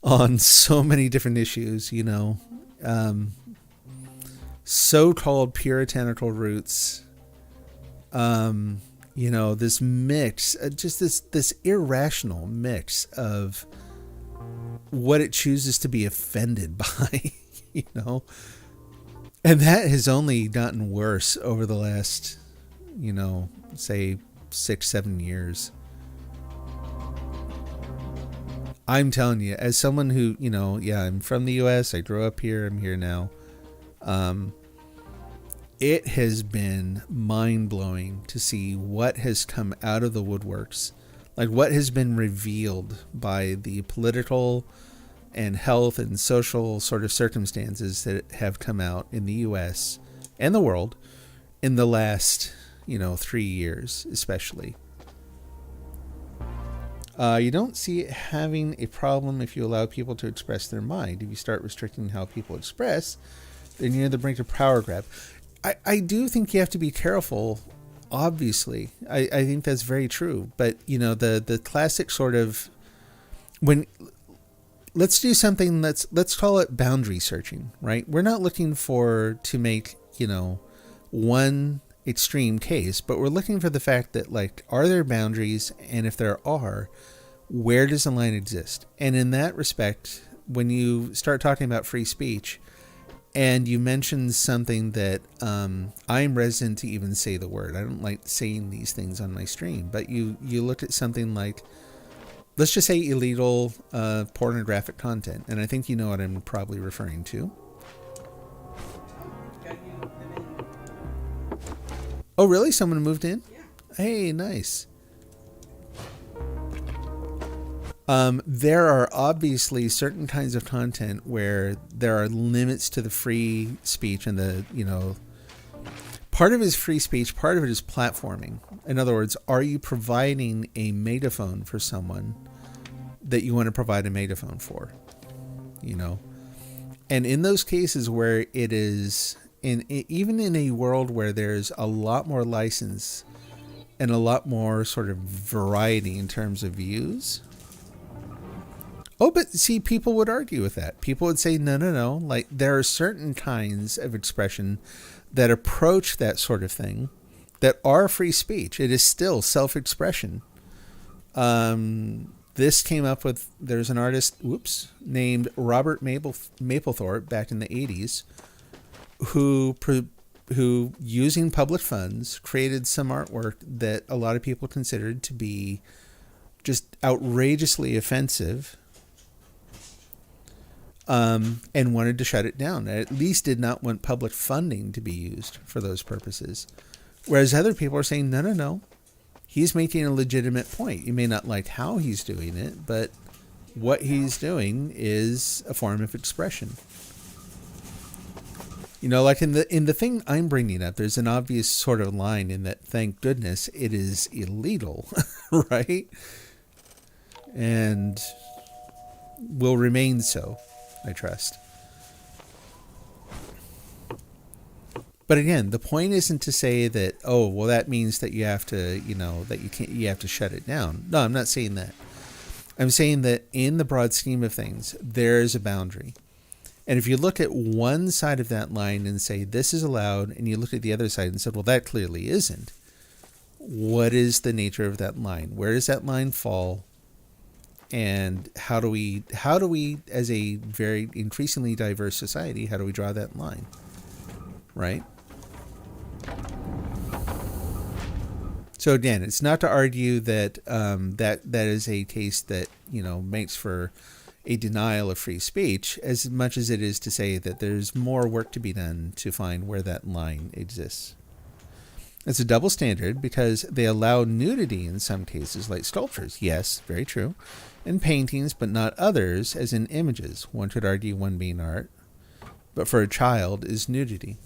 on so many different issues, so-called puritanical roots, this mix, just this irrational mix of what it chooses to be offended by, and that has only gotten worse over the last, say 6-7 years. I'm telling you, as someone who, I'm from the U.S., I grew up here, I'm here now. It has been mind-blowing to see what has come out of the woodworks, like what has been revealed by the political and health and social sort of circumstances that have come out in the U.S. and the world in the last, 3 years, especially. You don't see it having a problem if you allow people to express their mind. If you start restricting how people express, then you're near the brink of power grab. I do think you have to be careful, obviously. I think that's very true. But, the classic sort of, let's do something, let's call it boundary searching, right? We're not looking to make, one extreme case, but we're looking for the fact that, like, are there boundaries? And if there are, where does the line exist? And in that respect, when you start talking about free speech and you mention something that I'm reticent to even say the word. I don't like saying these things on my stream, but you look at something like, let's just say illegal pornographic content. And I think you know what I'm probably referring to. Oh, really? Someone moved in? Yeah. Hey, nice. There are obviously certain kinds of content where there are limits to the free speech and part of it is free speech, part of it is platforming. In other words, are you providing a megaphone for someone that you want to provide a megaphone for? And in those cases where it is, even in a world where there's a lot more license and a lot more sort of variety in terms of views, Oh, but see, people would argue with that. People would say, no. Like, there are certain kinds of expression that approach that sort of thing that are free speech. It is still self-expression. This came up with, there's an artist, named Robert Mapplethorpe back in the 80s, who using public funds created some artwork that a lot of people considered to be just outrageously offensive, and wanted to shut it down. At least did not want public funding to be used for those purposes. Whereas other people are saying, no. He's making a legitimate point. You may not like how he's doing it, but what he's doing is a form of expression. You know, like in the thing I'm bringing up, there's an obvious sort of line in that, thank goodness, it is illegal, right? And will remain so, I trust. But again, the point isn't to say that, oh, well, that means that you have to, you have to shut it down. No, I'm not saying that. I'm saying that in the broad scheme of things, there's a boundary. And if you look at one side of that line and say, this is allowed, and you look at the other side and said, well, that clearly isn't. What is the nature of that line? Where does that line fall? And how do we, as a very increasingly diverse society, how do we draw that line? Right? So again, it's not to argue that that is a case that, makes for a denial of free speech, as much as it is to say that there's more work to be done to find where that line exists. It's a double standard because they allow nudity in some cases, like sculptures. Yes, very true. And paintings, but not others, as in images. One could argue one being art, but for a child is nudity.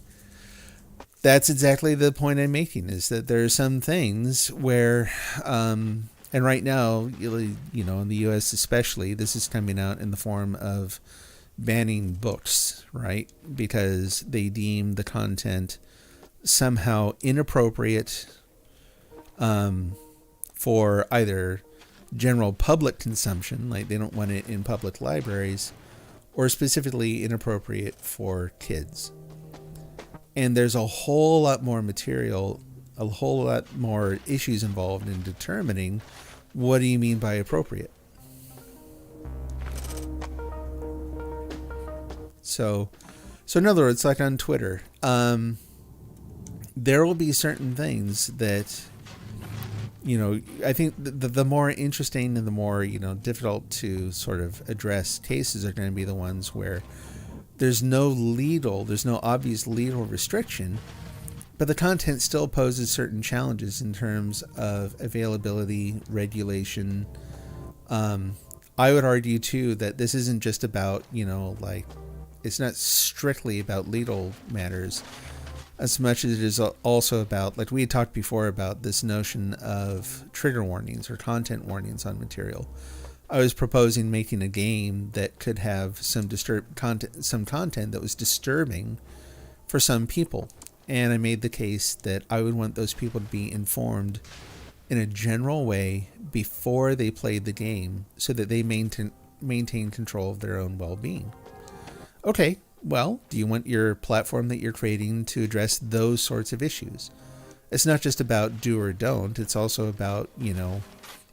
That's exactly the point I'm making, is that there are some things where, and right now, in the U.S. especially, this is coming out in the form of banning books, right? Because they deem the content somehow inappropriate for either general public consumption, like they don't want it in public libraries, or specifically inappropriate for kids. And there's a whole lot more material, a whole lot more issues involved in determining what do you mean by appropriate. So in other words, like on Twitter, there will be certain things that, I think the more interesting and the more, difficult to sort of address cases are going to be the ones where there's no obvious legal restriction, but the content still poses certain challenges in terms of availability, regulation. I would argue too that this isn't just about, it's not strictly about legal matters as much as it is also about, like we had talked before about this notion of trigger warnings or content warnings on material. I was proposing making a game that could have some content that was disturbing for some people. And I made the case that I would want those people to be informed in a general way before they played the game so that they maintain control of their own well-being. Okay, well, do you want your platform that you're creating to address those sorts of issues? It's not just about do or don't. It's also about,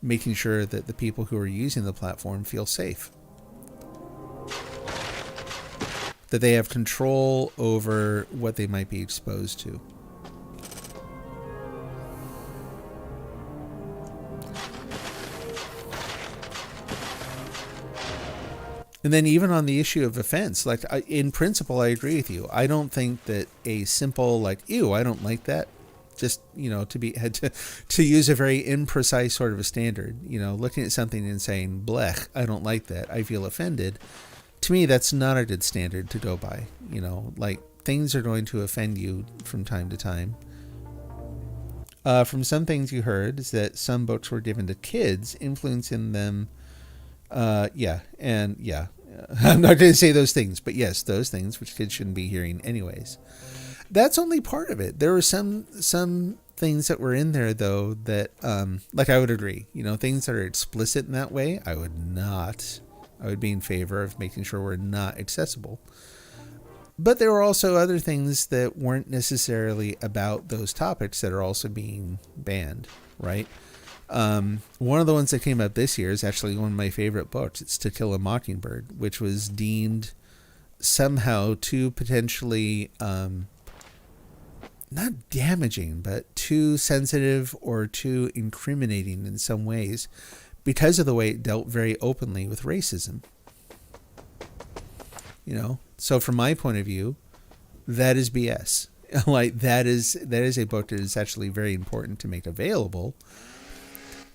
making sure that the people who are using the platform feel safe. That they have control over what they might be exposed to. And then even on the issue of offense, in principle, I agree with you. I don't think that a simple ew, I don't like that, just, to use a very imprecise sort of a standard, looking at something and saying, blech, I don't like that, I feel offended. To me, that's not a good standard to go by. Things are going to offend you from time to time. From some things you heard is that some books were given to kids, influencing them. I'm not going to say those things, but yes, those things which kids shouldn't be hearing anyways. That's only part of it. There were some things that were in there though that, I would agree, things that are explicit in that way, I would not I would be in favor of making sure we're not accessible. But there were also other things that weren't necessarily about those topics that are also being banned, right? One of the ones that came up this year is actually one of my favorite books. It's To Kill a Mockingbird, which was deemed somehow too potentially, not damaging, but too sensitive or too incriminating in some ways because of the way it dealt very openly with racism. You know, so from my point of view, that is BS. Like that is a book that is actually very important to make available.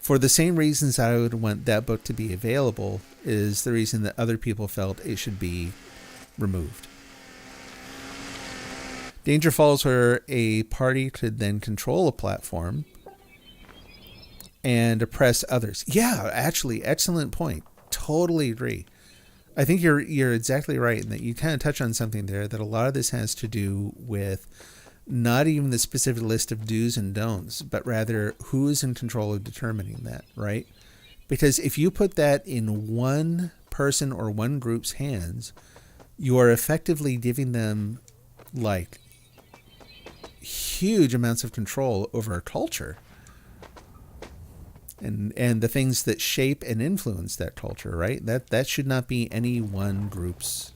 For the same reasons I would want that book to be available is the reason that other people felt it should be removed. Danger Falls, where a party could then control a platform and oppress others. Yeah, actually, excellent point. Totally agree. I think you're exactly right in that you kind of touch on something there, that a lot of this has to do with not even the specific list of do's and don'ts, but rather who is in control of determining that, right? Because if you put that in one person or one group's hands, you are effectively giving them like huge amounts of control over a culture and the things that shape and influence that culture, right? That should not be any one group's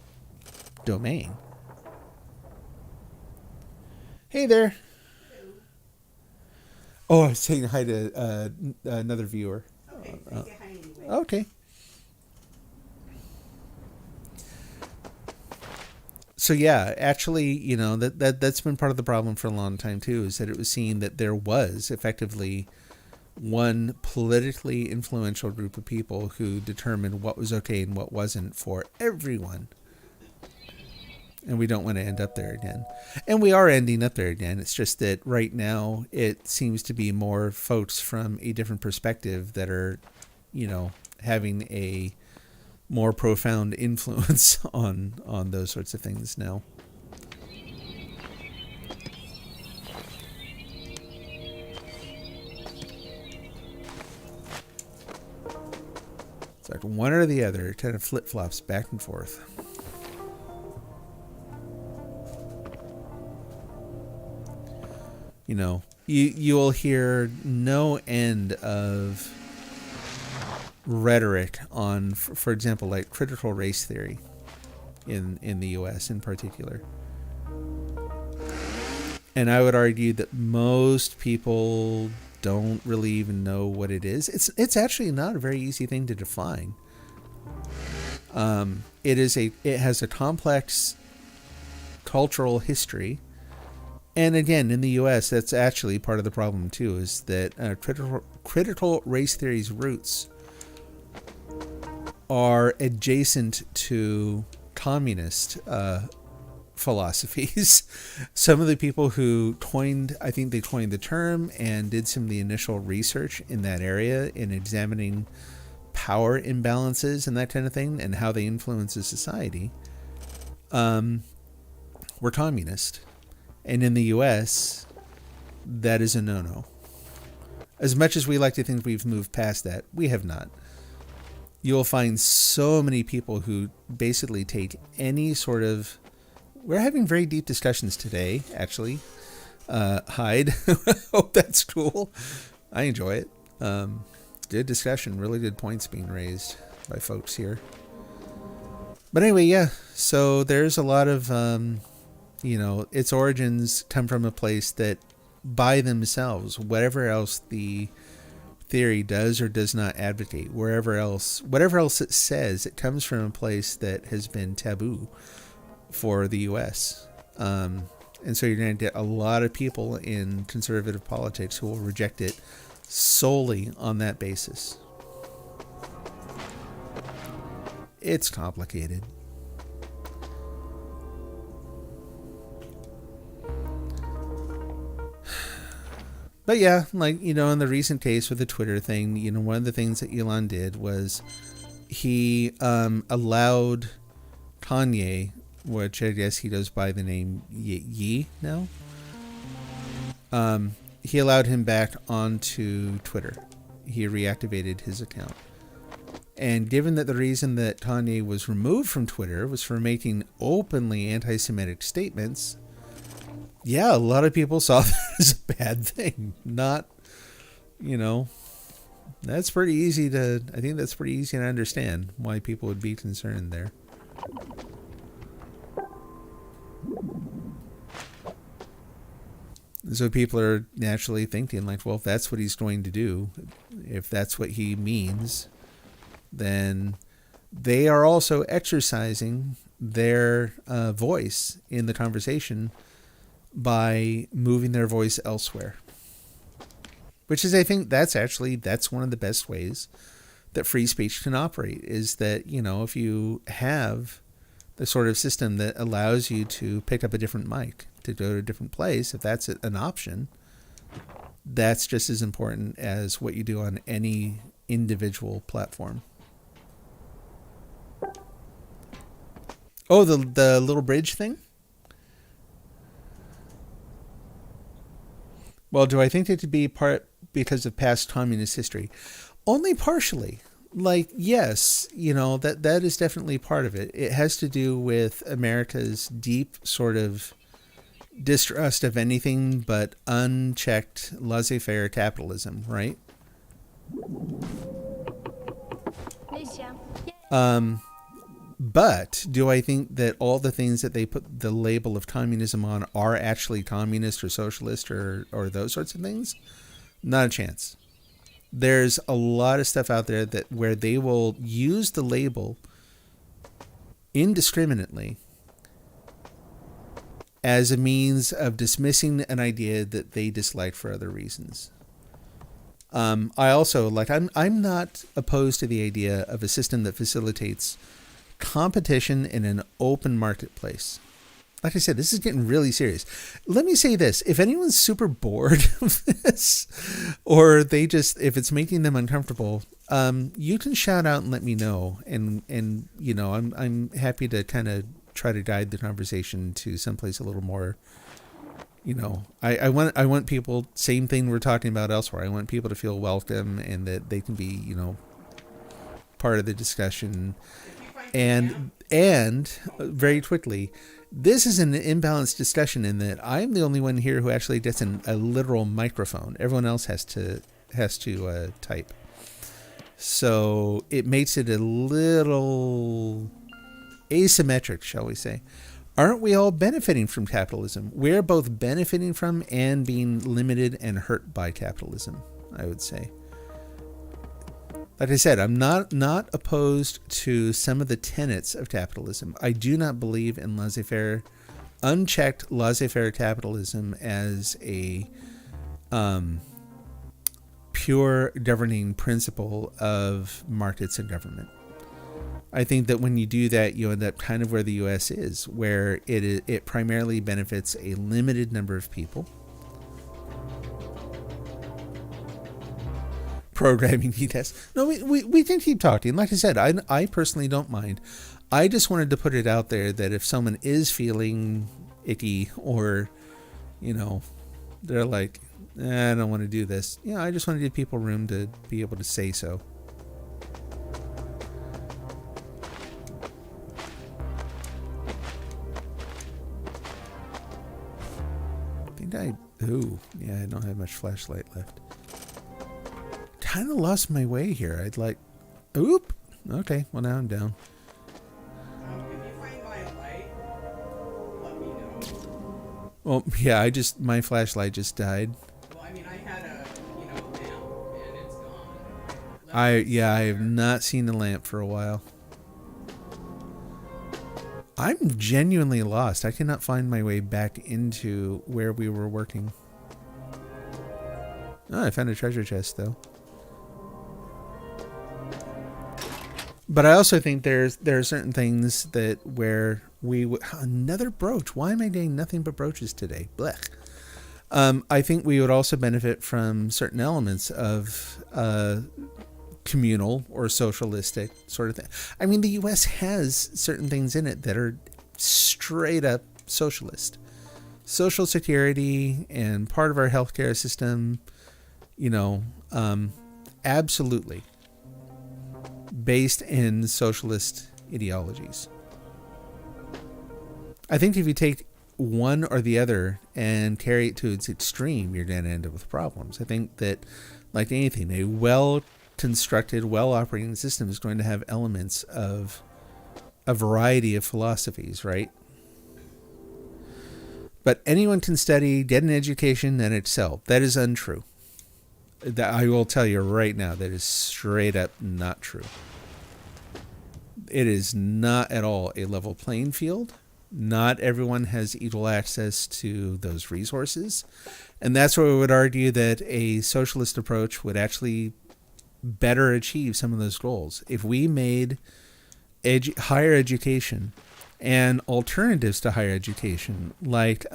domain. Hey there. Oh, I was saying hi to another viewer. Okay, say hi anyway. Okay. So yeah, actually, you know, that's been part of the problem for a long time too, is that it was seen that there was effectively one politically influential group of people who determined what was okay and what wasn't for everyone. And we don't want to end up there again. And we are ending up there again. It's just that right now it seems to be more folks from a different perspective that are, you know, having a more profound influence on those sorts of things now. It's like one or the other, kind of flip-flops back and forth. You know, you'll hear no end of rhetoric on, for example, like critical race theory in the U.S. in particular. And I would argue that most people don't really even know what it is. It's actually not a very easy thing to define. It has a complex cultural history. And again, in the U.S., that's actually part of the problem too, is that critical race theory's roots are adjacent to communist philosophies. Some of the people who coined the term and did some of the initial research in that area in examining power imbalances and that kind of thing and how they influence a society, were communist. And in the U.S., that is a no-no. As much as we like to think we've moved past that, we have not. You'll find so many people who basically take any sort of... We're having very deep discussions today, actually. Hyde. Hope that's cool. I enjoy it. Good discussion. Really good points being raised by folks here. But anyway, yeah. So there's a lot of... its origins come from a place that by themselves, whatever else the theory does or does not advocate, whatever else it says, it comes from a place that has been taboo for the U.S. And so you're going to get a lot of people in conservative politics who will reject it solely on that basis. It's complicated. But yeah, like, in the recent case with the Twitter thing, one of the things that Elon did was he allowed Kanye, which I guess he goes by the name Ye now, he allowed him back onto Twitter. He reactivated his account. And given that the reason that Kanye was removed from Twitter was for making openly anti-Semitic statements, yeah, a lot of people saw that as a bad thing. Not, that's pretty easy to, I think that's pretty easy to understand why people would be concerned there. So people are naturally thinking like, well, if that's what he's going to do, if that's what he means, then they are also exercising their voice in the conversation by moving their voice elsewhere. Which is, I think that's one of the best ways that free speech can operate, is that, if you have the sort of system that allows you to pick up a different mic, to go to a different place, if that's an option, that's just as important as what you do on any individual platform. Oh, the little bridge thing? Well, do I think it to be part because of past communist history? Only partially. Like, yes, that is definitely part of it. It has to do with America's deep sort of distrust of anything but unchecked laissez-faire capitalism, right? But do I think that all the things that they put the label of communism on are actually communist or socialist or those sorts of things? Not a chance. There's a lot of stuff out there that where they will use the label indiscriminately as a means of dismissing an idea that they dislike for other reasons. I also I'm not opposed to the idea of a system that facilitates competition in an open marketplace. Like I said, this is getting really serious. Let me say this. If anyone's super bored of this, or if it's making them uncomfortable, you can shout out and let me know. And I'm happy to kind of try to guide the conversation to someplace a little more, I want people, same thing we're talking about elsewhere. I want people to feel welcome and that they can be, part of the discussion. And very quickly, this is an imbalanced discussion in that I'm the only one here who actually gets a literal microphone. Everyone else has to type. So it makes it a little asymmetric, shall we say. Aren't we all benefiting from capitalism? We're both benefiting from and being limited and hurt by capitalism, I would say. Like I said, I'm not opposed to some of the tenets of capitalism. I do not believe in laissez-faire, unchecked laissez-faire capitalism as a pure governing principle of markets and government. I think that when you do that, you end up kind of where the U.S. is, where it primarily benefits a limited number of people. Programming test. No, we can keep talking. Like I said, I personally don't mind. I just wanted to put it out there that if someone is feeling icky or, they're like, I don't want to do this. I just want to give people room to be able to say so. I don't have much flashlight left. Kind of lost my way here. Okay, well now I'm down. If you find my light, let me know. Well, yeah, my flashlight just died. Well, I had a, lamp, and it's gone. I have not seen the lamp for a while. I'm genuinely lost. I cannot find my way back into where we were working. Oh, I found a treasure chest, though. But I also think there are certain things that where another brooch. Why am I doing nothing but brooches today? Blech. I think we would also benefit from certain elements of communal or socialistic sort of thing. I mean, the U.S. has certain things in it that are straight up socialist. Social security and part of our healthcare system, absolutely. based in socialist ideologies. I think if you take one or the other and carry it to its extreme, you're going to end up with problems. I think that, like anything, a well-constructed, well-operating system is going to have elements of a variety of philosophies, right? But anyone can study, get an education, and excel. That is untrue. That I will tell you right now, that is straight up not true. It is not at all a level playing field. Not everyone has equal access to those resources. And that's where we would argue that a socialist approach would actually better achieve some of those goals. If we made higher education and alternatives to higher education, like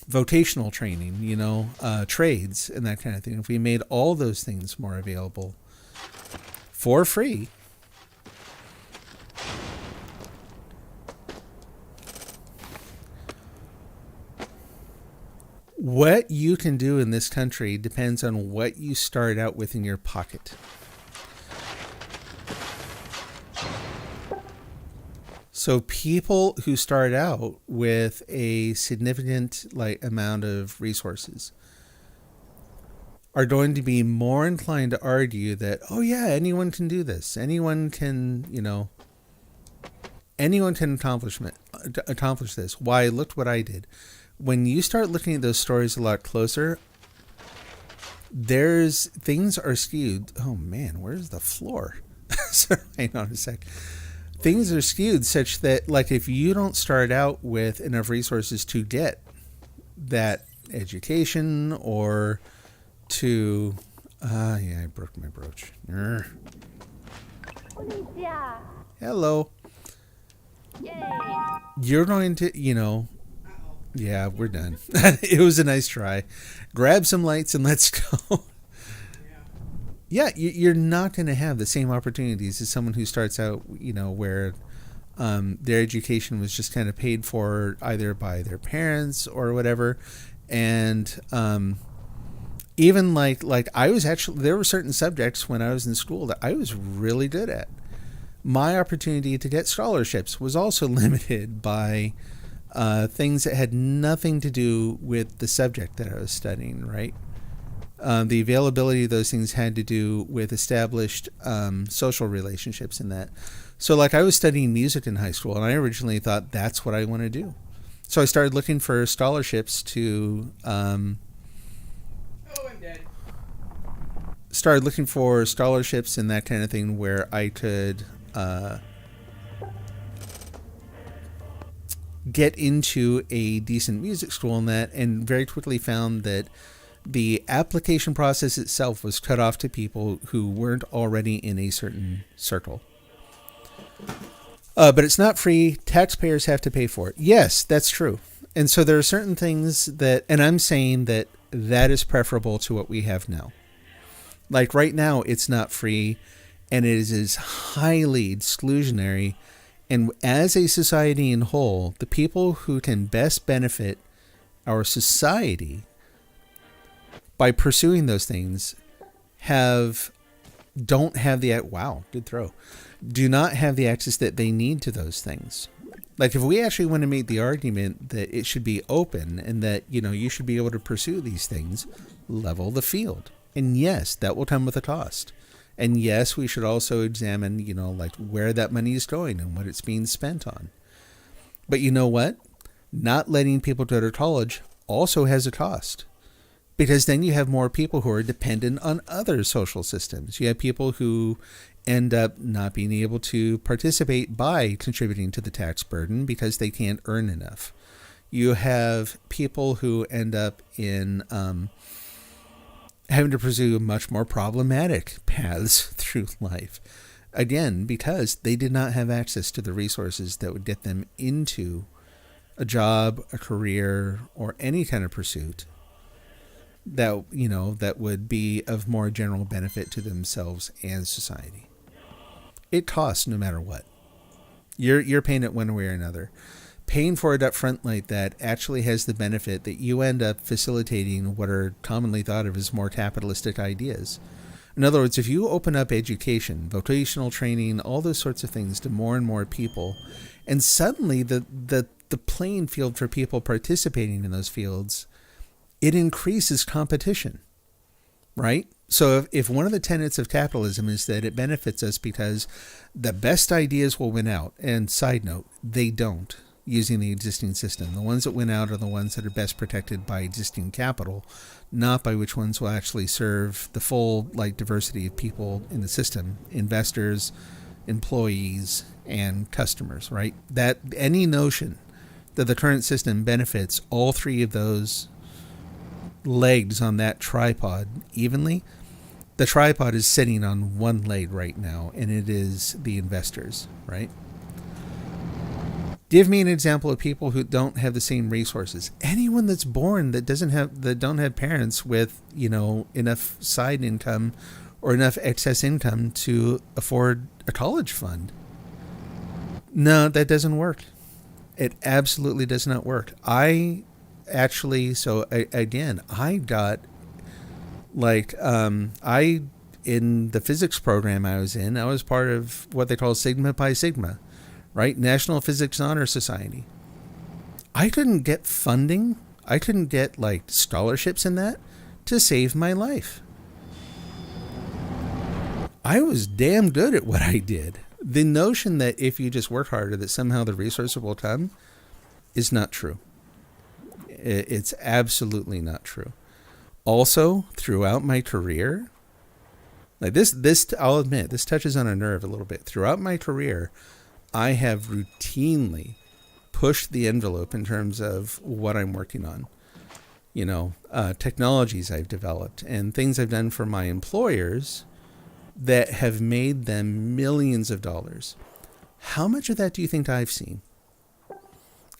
vocational training, trades and that kind of thing, if we made all those things more available for free, what you can do in this country depends on what you start out with in your pocket. So people who start out with a significant amount of resources are going to be more inclined to argue that, oh yeah, anyone can do this. Anyone can accomplish this. Why, look what I did. When you start looking at those stories a lot closer, things are skewed. Oh man, where's the floor? Sorry, hang on a sec. Things are skewed such that, if you don't start out with enough resources to get that education or to, I broke my brooch. Hello. Yay! You're going to, yeah, we're done. It was a nice try. Grab some lights and let's go. Yeah, you're not going to have the same opportunities as someone who starts out, where their education was just kind of paid for either by their parents or whatever. And even like I was actually, there were certain subjects when I was in school that I was really good at. My opportunity to get scholarships was also limited by things that had nothing to do with the subject that I was studying, right? The availability of those things had to do with established social relationships in that. So I was studying music in high school, and I originally thought that's what I want to do. So I started looking for scholarships to started looking for scholarships and that kind of thing where I could get into a decent music school in that, and very quickly found that the application process itself was cut off to people who weren't already in a certain circle. But it's not free. Taxpayers have to pay for it. Yes, that's true. And so there are certain things that, and I'm saying that is preferable to what we have now. Like right now, it's not free, and it is highly exclusionary. And as a society in whole, the people who can best benefit our society by pursuing those things do not have the access that they need to those things. Like if we actually want to make the argument that it should be open and that, you should be able to pursue these things, level the field. And yes, that will come with a cost. And yes, we should also examine, where that money is going and what it's being spent on. But you know what? Not letting people go to college also has a cost. Because then you have more people who are dependent on other social systems. You have people who end up not being able to participate by contributing to the tax burden because they can't earn enough. You have people who end up in having to pursue much more problematic paths through life. Again, because they did not have access to the resources that would get them into a job, a career, or any kind of pursuit that would be of more general benefit to themselves and society. It costs no matter what. You're paying it one way or another. Paying for it up front like that actually has the benefit that you end up facilitating what are commonly thought of as more capitalistic ideas. In other words, if you open up education, vocational training, all those sorts of things to more and more people, and suddenly the playing field for people participating in those fields, it increases competition, right? So if one of the tenets of capitalism is that it benefits us because the best ideas will win out, and side note, they don't using the existing system. The ones that win out are the ones that are best protected by existing capital, not by which ones will actually serve the full diversity of people in the system, investors, employees, and customers, right? That any notion that the current system benefits all three of those legs on that tripod evenly, the tripod is sitting on one leg right now, and it is the investors, right? Give me an example of people who don't have the same resources. Anyone that's born that don't have parents with, enough side income or enough excess income to afford a college fund. No, that doesn't work. It absolutely does not work. I got in the physics program I was in, I was part of what they call Sigma Pi Sigma, right? National Physics Honor Society. I couldn't get funding. I couldn't get scholarships in that to save my life. I was damn good at what I did. The notion that if you just work harder that somehow the resources will come is not true. It's absolutely not true. Also, throughout my career, this I'll admit, this touches on a nerve a little bit. Throughout my career, I have routinely pushed the envelope in terms of what I'm working on. Technologies I've developed and things I've done for my employers that have made them millions of dollars. How much of that do you think I've seen?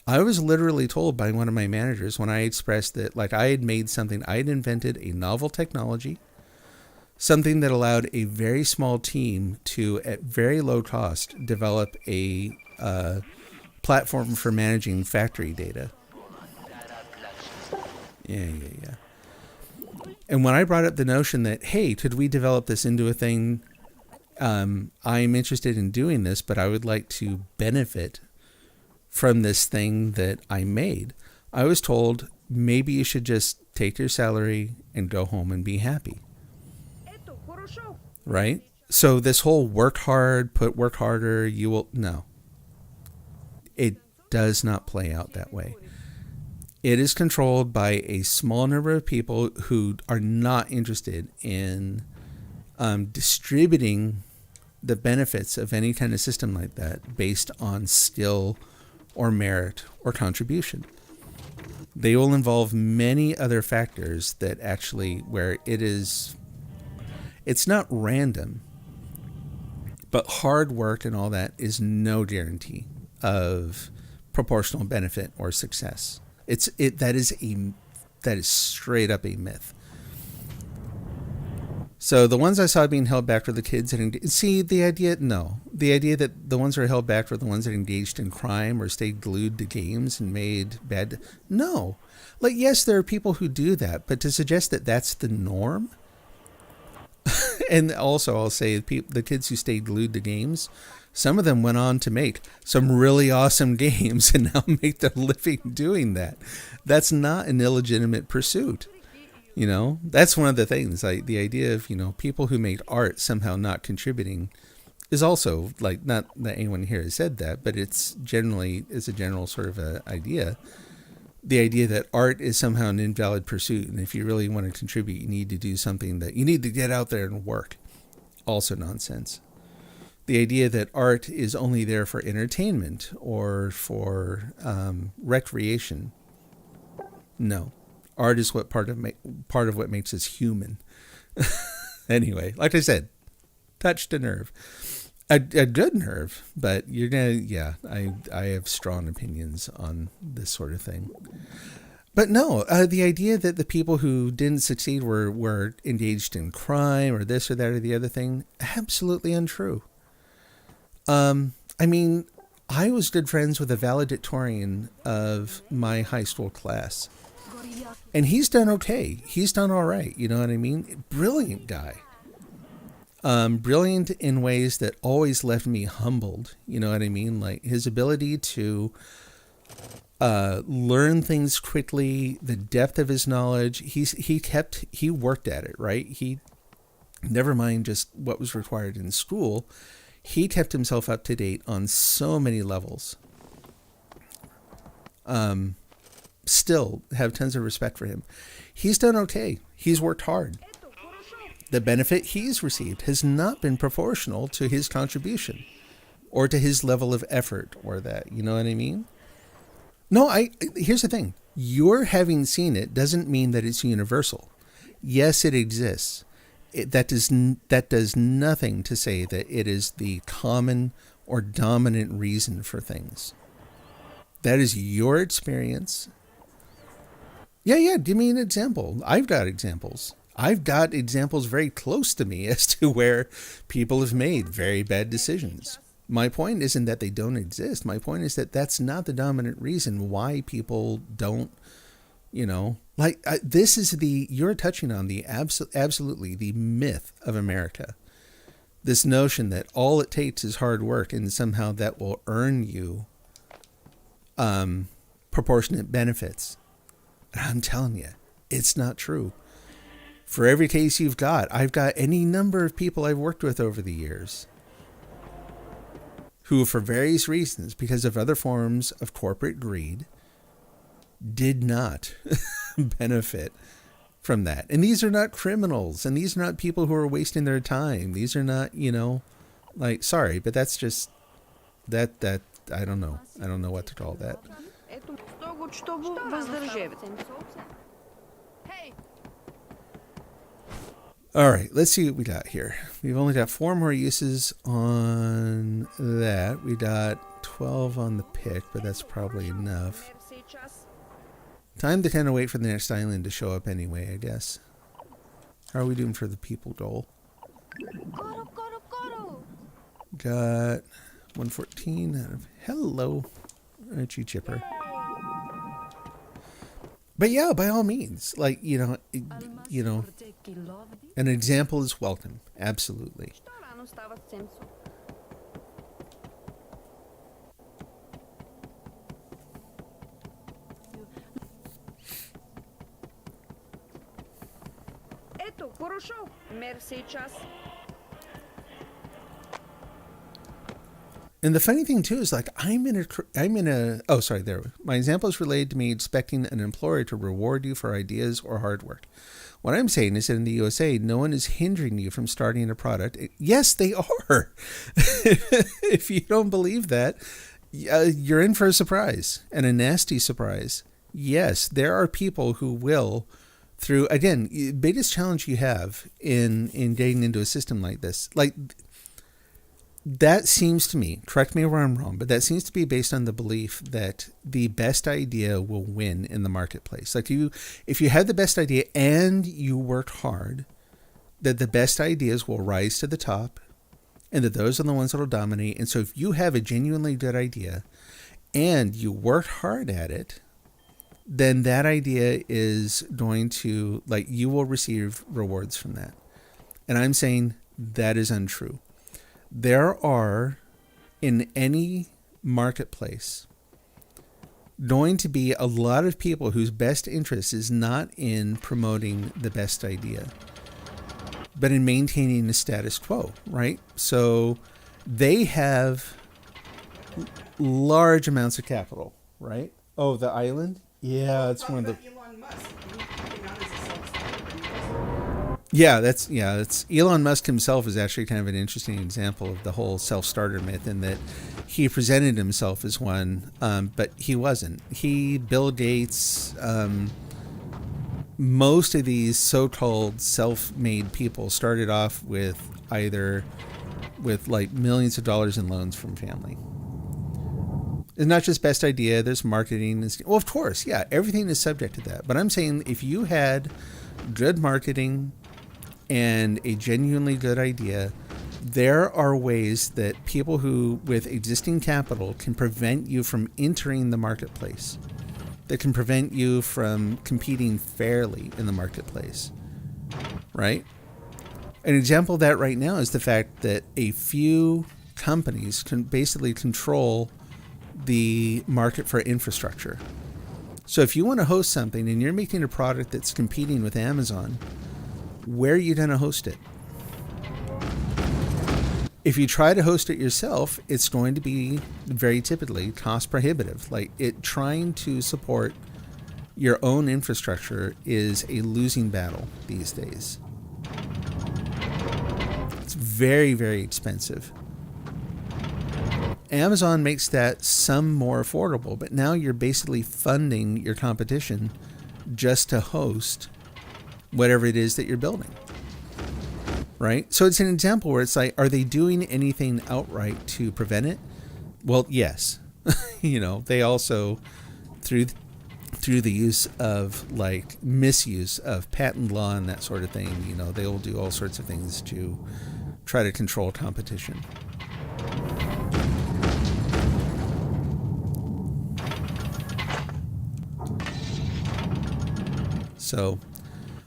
I was literally told by one of my managers when I expressed that I had made something, I had invented a novel technology, something that allowed a very small team to, at very low cost, develop a platform for managing factory data. Yeah. And when I brought up the notion that, hey, could we develop this into a thing? I'm interested in doing this, but I would like to benefit from this thing that I made. I was told, maybe you should just take your salary and go home and be happy. Right? So this whole work hard, work harder, you will, no. It does not play out that way. It is controlled by a small number of people who are not interested in distributing the benefits of any kind of system like that based on skill or merit or contribution. They will involve many other factors that actually, where it's not random, but hard work and all that is no guarantee of proportional benefit or success. That is straight up a myth. So the ones I saw being held back were the kids that the idea that the ones that are held back were the ones that engaged in crime or stayed glued to games and made bad. No, yes, there are people who do that, but to suggest that that's the norm. And also, I'll say the kids who stayed glued to games, some of them went on to make some really awesome games and now make their living doing that. That's not an illegitimate pursuit. That's one of the things, the idea of, people who make art somehow not contributing is also not that anyone here has said that, but it's a general sort of a idea. The idea that art is somehow an invalid pursuit. And if you really want to contribute, you need to do something that you need to get out there and work. Also nonsense. The idea that art is only there for entertainment or for recreation. No. Art is what part of what makes us human. Anyway, like I said, touched a nerve, a good nerve, but you're gonna, I have strong opinions on this sort of thing. But no, the idea that the people who didn't succeed were engaged in crime or this or that or the other thing, absolutely untrue. I was good friends with a valedictorian of my high school class. And he's done okay. He's done all right. You know what I mean? Brilliant guy. Brilliant in ways that always left me humbled. You know what I mean? Like his ability to learn things quickly, the depth of his knowledge. He worked at it, right? He, never mind just what was required in school, he kept himself up to date on so many levels. Still have tons of respect for him. He's done okay. He's worked hard. The benefit he's received has not been proportional to his contribution or to his level of effort or that. You know what I mean? No, here's the thing. Your having seen it doesn't mean that it's universal. Yes, it exists. That does nothing to say that it is the common or dominant reason for things. That is your experience. Yeah, give me an example. I've got examples. I've got examples very close to me as to where people have made very bad decisions. My point isn't that they don't exist. My point is that that's not the dominant reason why people don't, this is you're touching on the absolutely the myth of America. This notion that all it takes is hard work and somehow that will earn you proportionate benefits. I'm telling you, it's not true. For every case I've got any number of people I've worked with over the years who, for various reasons, because of other forms of corporate greed, did not benefit from that. And these are not criminals, and these are not people who are wasting their time. These are not, sorry, but that's just that I don't know. I don't know what to call that. Ето, того, що го въздържеве. Hey! All right, let's see what we got here. We've only got 4 more uses on that. We got 12 on the pick, but that's probably enough. Time to kind of wait for the next island to show up anyway, I guess. How are we doing for the people goal? Got 114 out of... Hello, aren't you chipper? But yeah, by all means, an example is welcome. Absolutely. Ето, хорошо. Мерси час. And the funny thing too is my example is related to me expecting an employer to reward you for ideas or hard work. What I'm saying is that in the USA, no one is hindering you from starting a product. Yes, they are. If you don't believe that, you're in for a surprise, and a nasty surprise. Yes, there are people who will, through, again, biggest challenge you have in getting into a system like this, that seems to me, correct me where I'm wrong, but that seems to be based on the belief that the best idea will win in the marketplace. Like if you have the best idea and you work hard, that the best ideas will rise to the top and that those are the ones that will dominate. And so if you have a genuinely good idea and you work hard at it, then that idea is going to, you will receive rewards from that. And I'm saying that is untrue. There are, in any marketplace, going to be a lot of people whose best interest is not in promoting the best idea, but in maintaining the status quo, right? So they have large amounts of capital, right? Oh, the island? Yeah, it's one of the... Elon Musk. He came out as a That's Elon Musk himself is actually kind of an interesting example of the whole self-starter myth, in that he presented himself as one, but he wasn't. Bill Gates, most of these so-called self-made people started off with millions of dollars in loans from family. It's not just best idea, there's marketing. Well, of course, yeah, everything is subject to that. But I'm saying if you had good marketing and a genuinely good idea, there are ways that people who with existing capital can prevent you from entering the marketplace, that can prevent you from competing fairly in the marketplace, right? An example of that right now is the fact that a few companies can basically control the market for infrastructure. So if you want to host something and you're making a product that's competing with Amazon, where are you going to host it? If you try to host it yourself, it's going to be very typically cost prohibitive. Like trying to support your own infrastructure is a losing battle these days. It's very, very expensive. Amazon makes that some more affordable, but now you're basically funding your competition just to host whatever it is that you're building. Right? So it's an example where it's like, are they doing anything outright to prevent it? Well, yes. They also, through the use of like misuse of patent law and that sort of thing, they will do all sorts of things to try to control competition. So,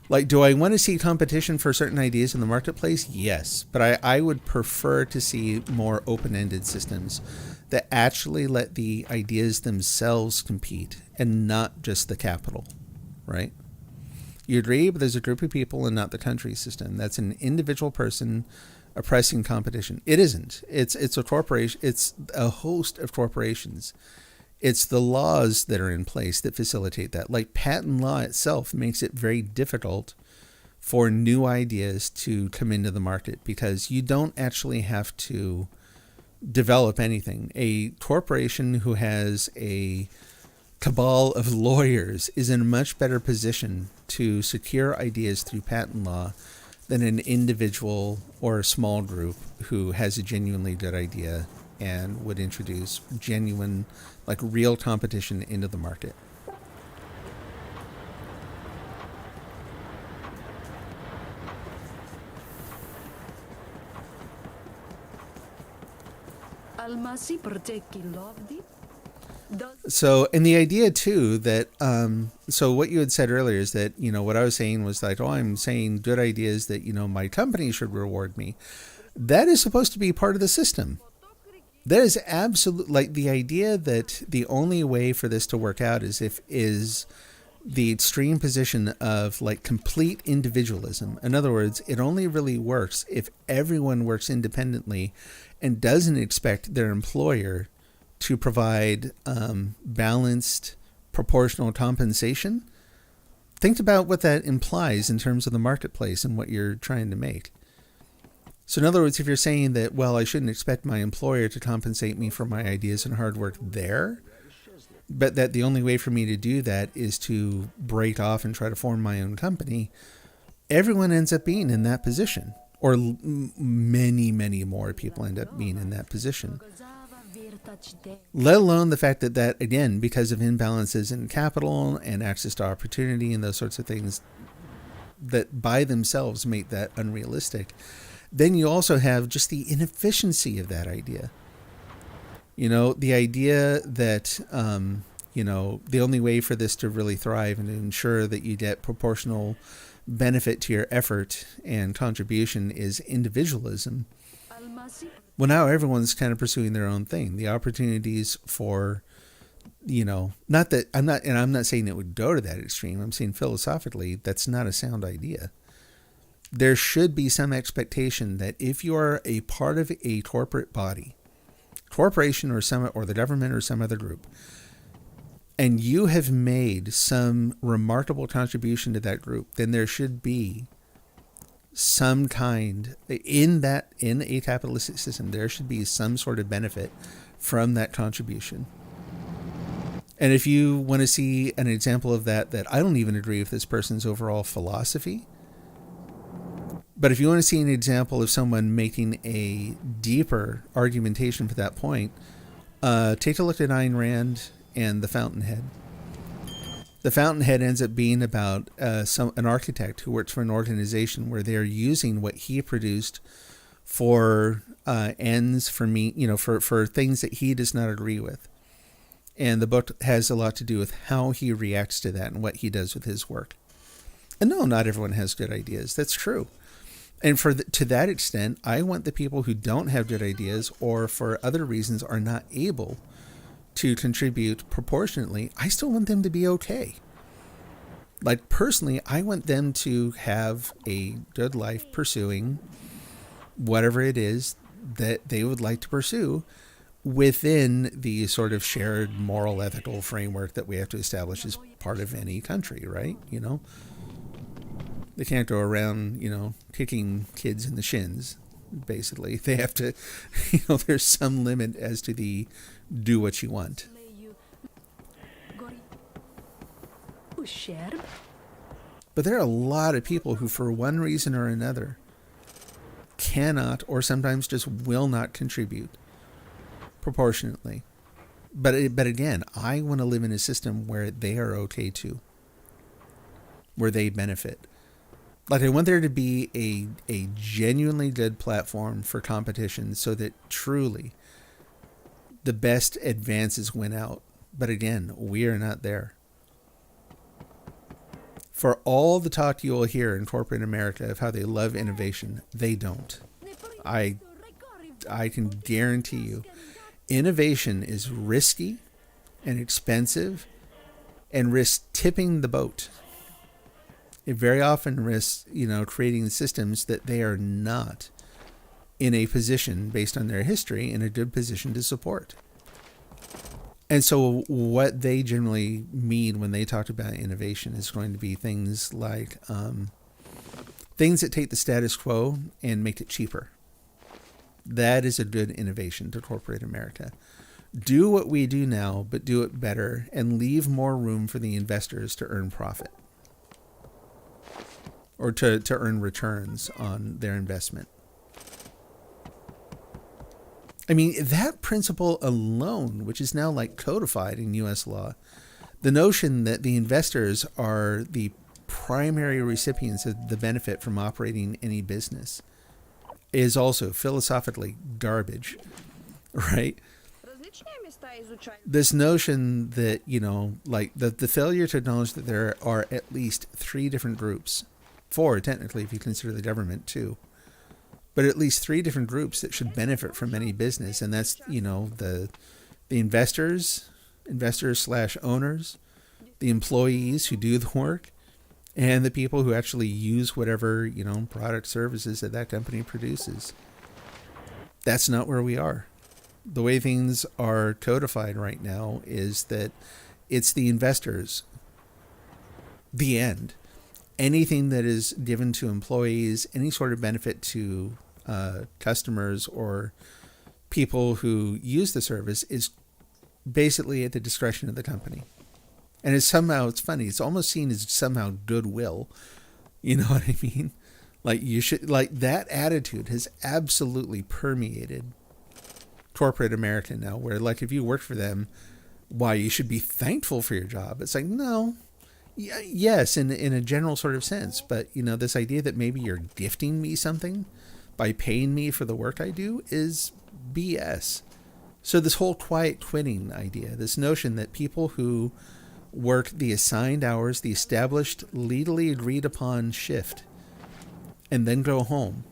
like, do I want to see competition for certain ideas in the marketplace? Yes, but I would prefer to see more open-ended systems that actually let the ideas themselves compete and not just the capital, right? You agree, but there's a group of people and not the country system. That's an individual person oppressing competition. It isn't. It's a corporation. It's a host of corporations. It's the laws that are in place that facilitate that. Like patent law itself makes it very difficult for new ideas to come into the market because you don't actually have to develop anything. A corporation who has a cabal of lawyers is in a much better position to secure ideas through patent law than an individual or a small group who has a genuinely good idea and would introduce genuine, like real competition into the market. Almasi proteki lovdi. So, and the idea too that, so what you had said earlier is that, what I was saying was like, I'm saying good ideas that, my company should reward me. That is supposed to be part of the system. That is absolute, like the idea that the only way for this to work out is the extreme position of like complete individualism. In other words, it only really works if everyone works independently and doesn't expect their employer to provide balanced, proportional compensation. Think about what that implies in terms of the marketplace and what you're trying to make. So in other words, if you're saying that, well, I shouldn't expect my employer to compensate me for my ideas and hard work there, but that the only way for me to do that is to break off and try to form my own company, everyone ends up being in that position. Or many, many more people end up being in that position. Let alone the fact that again, because of imbalances in capital and access to opportunity and those sorts of things that by themselves make that unrealistic, then you also have just the inefficiency of that idea. The idea that, the only way for this to really thrive and to ensure that you get proportional benefit to your effort and contribution is individualism. Well, now everyone's kind of pursuing their own thing. The opportunities for, I'm not saying it would go to that extreme. I'm saying philosophically, that's not a sound idea. There should be some expectation that if you are a part of a corporate body, corporation or the government or some other group, and you have made some remarkable contribution to that group, then there should be some kind in a capitalistic system, there should be some sort of benefit from that contribution. And if you want to see an example of that I don't even agree with this person's overall philosophy, but if you want to see an example of someone making a deeper argumentation for that point, take a look at Ayn Rand and The Fountainhead. The Fountainhead ends up being about an architect who works for an organization where they're using what he produced for ends for for things that he does not agree with. And the book has a lot to do with how he reacts to that and what he does with his work. And no, not everyone has good ideas. That's true. And to that extent, I want the people who don't have good ideas or for other reasons are not able to contribute proportionately, I still want them to be okay. Like personally, I want them to have a good life pursuing whatever it is that they would like to pursue within the sort of shared moral ethical framework that we have to establish as part of any country, right? You know, they can't go around, you know, kicking kids in the shins, basically. They have to, you know, there's some limit as to the do what you want. But there are a lot of people who, for one reason or another, cannot or sometimes just will not contribute proportionately. But again, I want to live in a system where they are okay too, where they benefit. Like I want there to be a genuinely good platform for competition so that truly the best advances win out. But again, we are not there. For all the talk you will hear in corporate America of how they love innovation, they don't. I can guarantee you, innovation is risky and expensive and risks tipping the boat. It very often risks, you know, creating systems that they are not in a position, based on their history, in a good position to support. And so what they generally mean when they talk about innovation is going to be things like things that take the status quo and make it cheaper. That is a good innovation to corporate America. Do what we do now, but do it better and leave more room for the investors to earn profit or to earn returns on their investment. I mean, that principle alone, which is now like codified in U.S. law, the notion that the investors are the primary recipients of the benefit from operating any business is also philosophically garbage, right? This notion that, you know, like the failure to acknowledge that there are at least 3 different groups, 4 technically if you consider the government too, but at least 3 different groups that should benefit from any business. And that's, you know, the investors / owners, the employees who do the work, and the people who actually use whatever, you know, product services that company produces. That's not where we are. The way things are codified right now is that it's the investors. The end. Anything that is given to employees, any sort of benefit to customers or people who use the service is basically at the discretion of the company. And it's funny, it's almost seen as somehow goodwill. You know what I mean? Like that attitude has absolutely permeated corporate America now, where like if you work for them, why you should be thankful for your job. It's like, no. Yes, in a general sort of sense, but you know, this idea that maybe you're gifting me something by paying me for the work I do is BS. So this whole quiet quitting idea, this notion that people who work the assigned hours, the established, legally agreed upon shift, and then go home,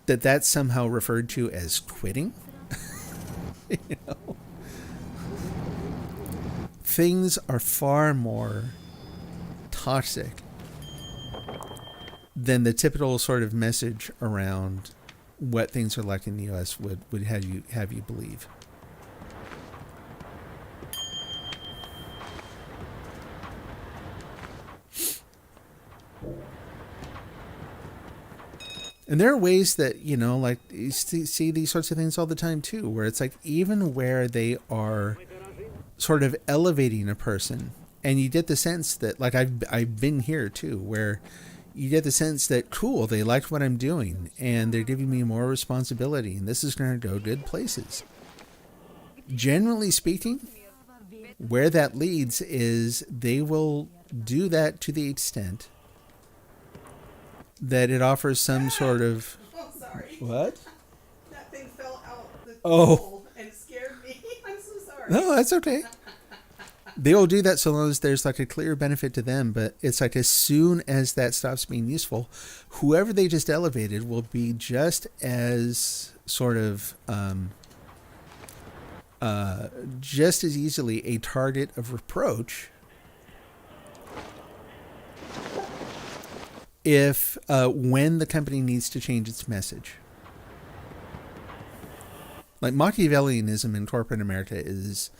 that's somehow referred to as quitting. You know? Things are far more toxic than the typical sort of message around what things are like in the U.S. would have you believe. And there are ways that, you know, like you see these sorts of things all the time too, where it's like even where they are sort of elevating a person, and you get the sense that, like I've been here too, where you get the sense that, cool, they liked what I'm doing and they're giving me more responsibility and this is going to go good places. Generally speaking, where that leads is they will do that to the extent that it offers some sort of... Oh, sorry. What? That thing fell out the Oh. pole and it scared me. I'm so sorry. No, that's okay. They will do that so long as there's like a clear benefit to them. But it's like as soon as that stops being useful, whoever they just elevated will be just as sort of just as easily a target of reproach if when the company needs to change its message. Like Machiavellianism in corporate America is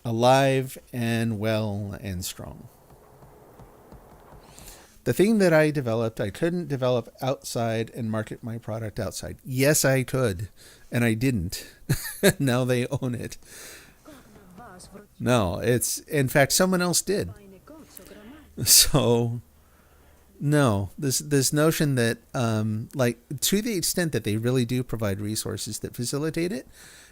alive and well and strong. The thing that I developed, I couldn't develop outside and market my product outside. Yes, I could, and I didn't. Now they own it. No, it's, in fact, someone else did. So, no, this notion that, like, to the extent that they really do provide resources that facilitate it,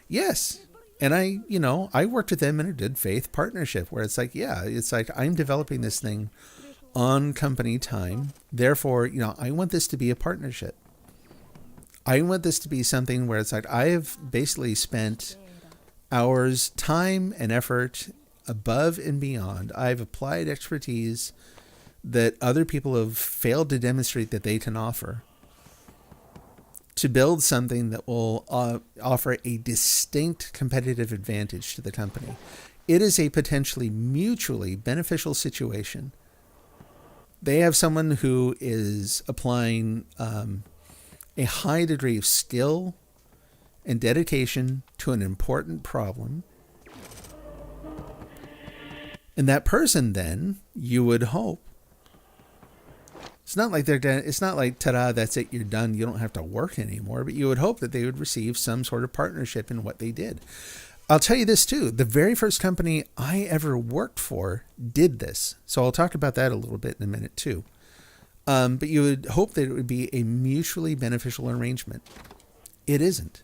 yes. And I worked with them in a good faith partnership where it's like, yeah, it's like I'm developing this thing on company time. Therefore, I want this to be a partnership. I want this to be something where it's like I have basically spent hours, time, and effort above and beyond. I've applied expertise that other people have failed to demonstrate that they can offer to build something that will offer a distinct competitive advantage to the company. It is a potentially mutually beneficial situation. They have someone who is applying a high degree of skill and dedication to an important problem. And that person then, you would hope, it's not like it's not like, ta-da, that's it, you're done, you don't have to work anymore, but you would hope that they would receive some sort of partnership in what they did. I'll tell you this too, the very first company I ever worked for did this. So I'll talk about that a little bit in a minute too. But you would hope that it would be a mutually beneficial arrangement. It isn't.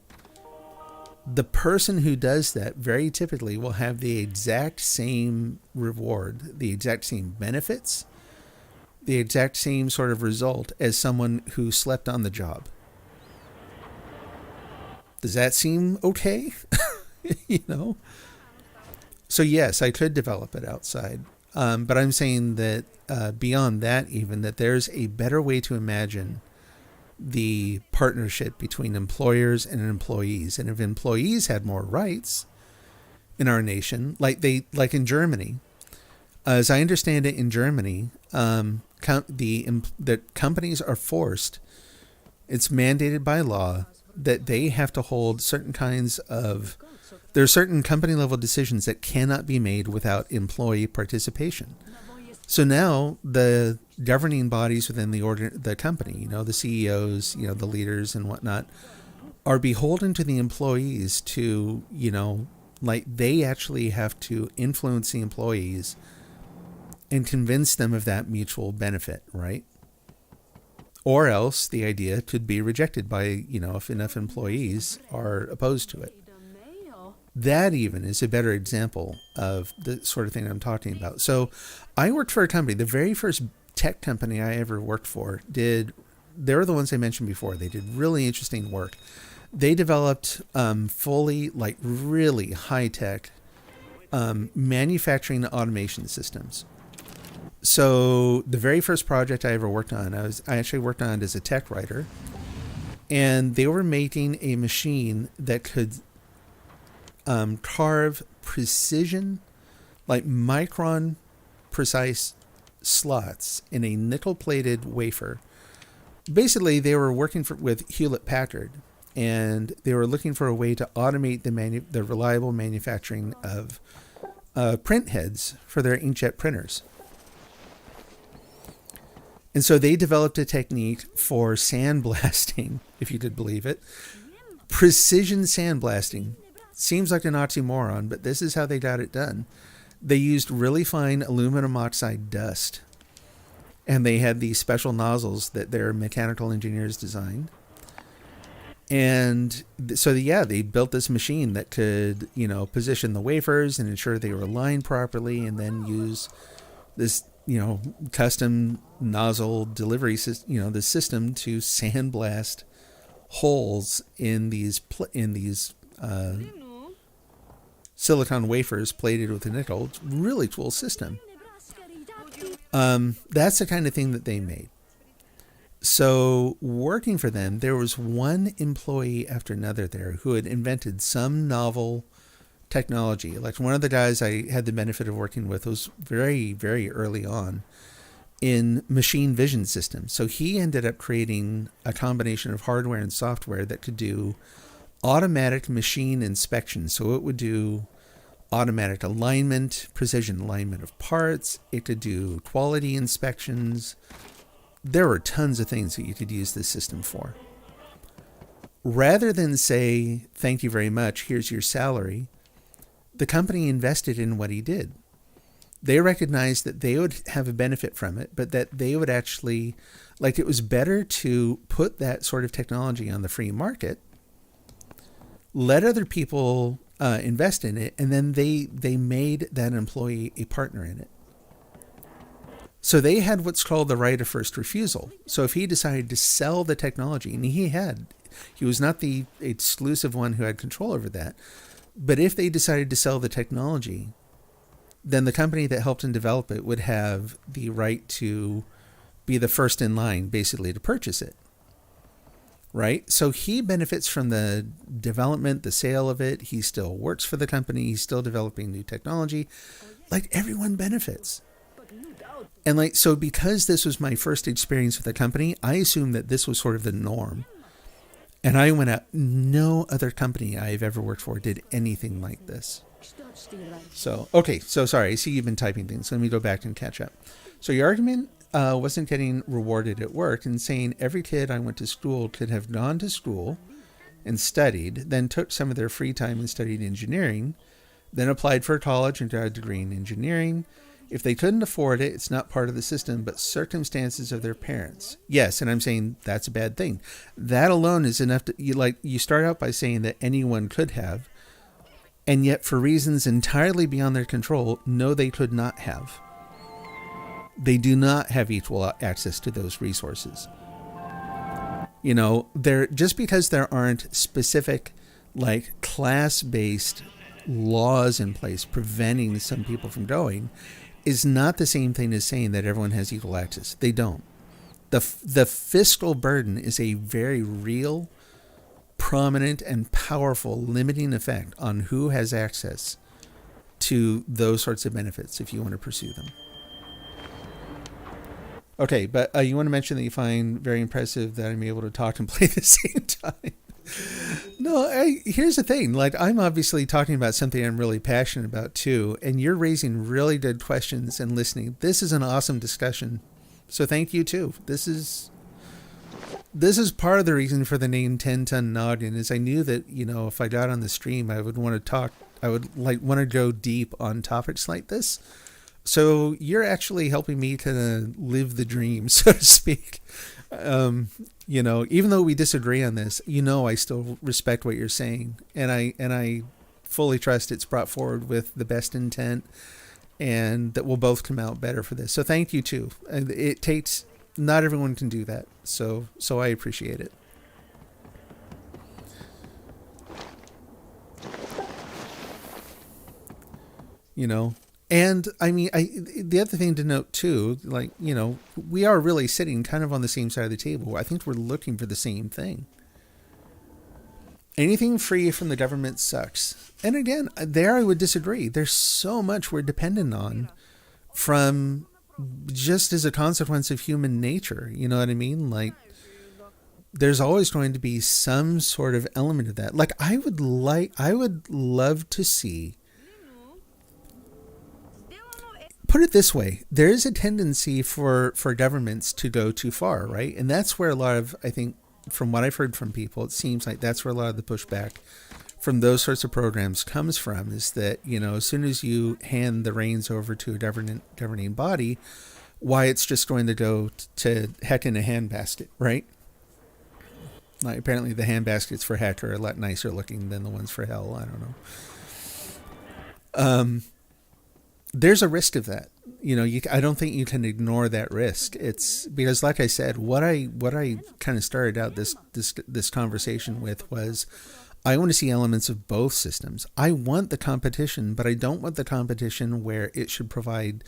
The person who does that very typically will have the exact same reward, the exact same benefits, the exact same sort of result as someone who slept on the job. Does that seem okay? So yes, I could develop it outside. But I'm saying that beyond that, even that there's a better way to imagine the partnership between employers and employees. And if employees had more rights in our nation, like in Germany, as I understand it, in Germany, the companies are forced. It's mandated by law that they have to hold certain kinds of. There are certain company level decisions that cannot be made without employee participation. So now the governing bodies within the company, the CEOs, the leaders and whatnot, are beholden to the employees to, like they actually have to influence the employees and convince them of that mutual benefit, right? Or else the idea could be rejected by, if enough employees are opposed to it. That even is a better example of the sort of thing I'm talking about. So I worked for a company, the very first tech company I ever worked for they're the ones I mentioned before. They did really interesting work. They developed fully, like really high-tech manufacturing automation systems. So the very first project I ever worked on, I actually worked on it as a tech writer. And they were making a machine that could carve precision, like micron precise slots in a nickel-plated wafer. Basically, they were working with Hewlett-Packard, and they were looking for a way to automate the reliable manufacturing of print heads for their inkjet printers. And so they developed a technique for sandblasting, if you could believe it. Precision sandblasting. Seems like an oxymoron, but this is how they got it done. They used really fine aluminum oxide dust, and they had these special nozzles that their mechanical engineers designed. And so, they built this machine that could, position the wafers and ensure they were aligned properly, and then use this, custom nozzle delivery system, the system to sandblast silicon wafers plated with a nickel. It's a really cool system. That's the kind of thing that they made. So working for them, there was one employee after another there who had invented some novel technology. Like one of the guys I had the benefit of working with was very, very early on in machine vision systems. So he ended up creating a combination of hardware and software that could do automatic machine inspection. So it would do automatic alignment, precision alignment of parts. It could do quality inspections. There were tons of things that you could use this system for. Rather than say, thank you very much, here's your salary, the company invested in what he did. They recognized that they would have a benefit from it, but that they would actually, like it was better to put that sort of technology on the free market, let other people invest in it, and then they made that employee a partner in it. So they had what's called the right of first refusal. So if he decided to sell the technology, and he was not the exclusive one who had control over that, but if they decided to sell the technology, then the company that helped him develop it would have the right to be the first in line, basically, to purchase it. Right? So he benefits from the development, the sale of it. He still works for the company. He's still developing new technology. Like, everyone benefits. And like, so because this was my first experience with the company, I assumed that this was sort of the norm. And I went out, no other company I've ever worked for did anything like this. So, okay, so sorry, I see you've been typing things. Let me go back and catch up. So your argument wasn't getting rewarded at work, and saying every kid I went to school could have gone to school and studied, then took some of their free time and studied engineering, then applied for college and got a degree in engineering. If they couldn't afford it, it's not part of the system, but circumstances of their parents. Yes, and I'm saying that's a bad thing. That alone is enough to, you start out by saying that anyone could have, and yet for reasons entirely beyond their control, no, they could not have. They do not have equal access to those resources. You know, just because there aren't specific, like, class-based laws in place preventing some people from going, is not the same thing as saying that everyone has equal access. They don't. The fiscal burden is a very real, prominent, and powerful limiting effect on who has access to those sorts of benefits if you want to pursue them. Okay, but you want to mention that you find very impressive that I'm able to talk and play at the same time. No, here's the thing. Like, I'm obviously talking about something I'm really passionate about too, and you're raising really good questions and listening. This is an awesome discussion. So thank you too. This is part of the reason for the name 10 Ton Noggin, is I knew that, you know, if I got on the stream, I would want to talk, I would want to go deep on topics like this. So you're actually helping me to live the dream, so to speak. You know, even though we disagree on this, you know, I still respect what you're saying, and I fully trust it's brought forward with the best intent, and that we'll both come out better for this. So thank you too. And it takes, not everyone can do that, so I appreciate it. You know. And I mean, the other thing to note too, like, you know, we are really sitting kind of on the same side of the table. I think we're looking for the same thing. Anything free from the government sucks. And again, there I would disagree. There's so much we're dependent on from just as a consequence of human nature. You know what I mean? Like, there's always going to be some sort of element of that. Like, I would love to see, put it this way, there is a tendency for governments to go too far, right? And that's where a lot of, I think, from what I've heard from people, it seems like that's where a lot of the pushback from those sorts of programs comes from, is that, you know, as soon as you hand the reins over to a governing body, why, it's just going to go to heck in a handbasket, right? Like, apparently the handbaskets for heck are a lot nicer looking than the ones for hell. I don't know. There's a risk of that. You know, I don't think you can ignore that risk. It's because, like I said, what I kind of started out this conversation with was, I want to see elements of both systems. I want the competition, but I don't want the competition where it should provide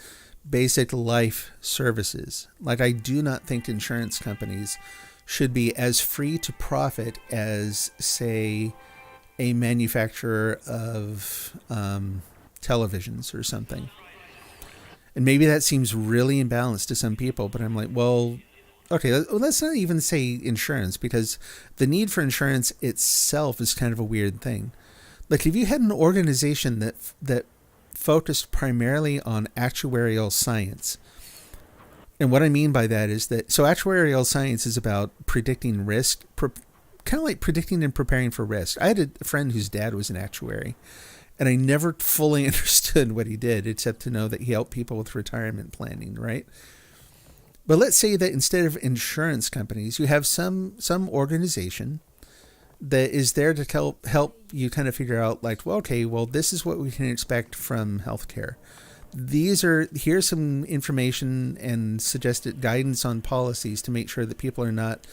basic life services. Like, I do not think insurance companies should be as free to profit as, say, a manufacturer of televisions or something. And maybe that seems really imbalanced to some people, but I'm like, well, okay, let's not even say insurance, because the need for insurance itself is kind of a weird thing. Like, if you had an organization that focused primarily on actuarial science, and what I mean by that is that, so actuarial science is about predicting risk, kind of like predicting and preparing for risk. I had a friend whose dad was an actuary, and I never fully understood what he did, except to know that he helped people with retirement planning, right? But let's say that instead of insurance companies, you have some organization that is there to help you kind of figure out, like, well, okay, well, this is what we can expect from healthcare. Here's some information and suggested guidance on policies to make sure that people are not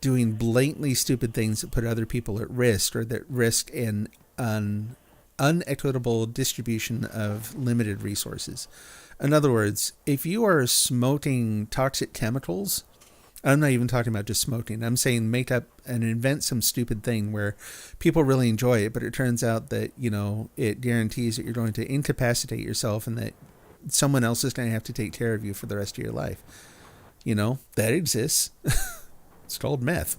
doing blatantly stupid things that put other people at risk, or that risk an unequitable distribution of limited resources. In other words, if you are smoking toxic chemicals, I'm not even talking about just smoking. I'm saying make up and invent some stupid thing where people really enjoy it, but it turns out that, it guarantees that you're going to incapacitate yourself and that someone else is going to have to take care of you for the rest of your life. That exists. It's called meth,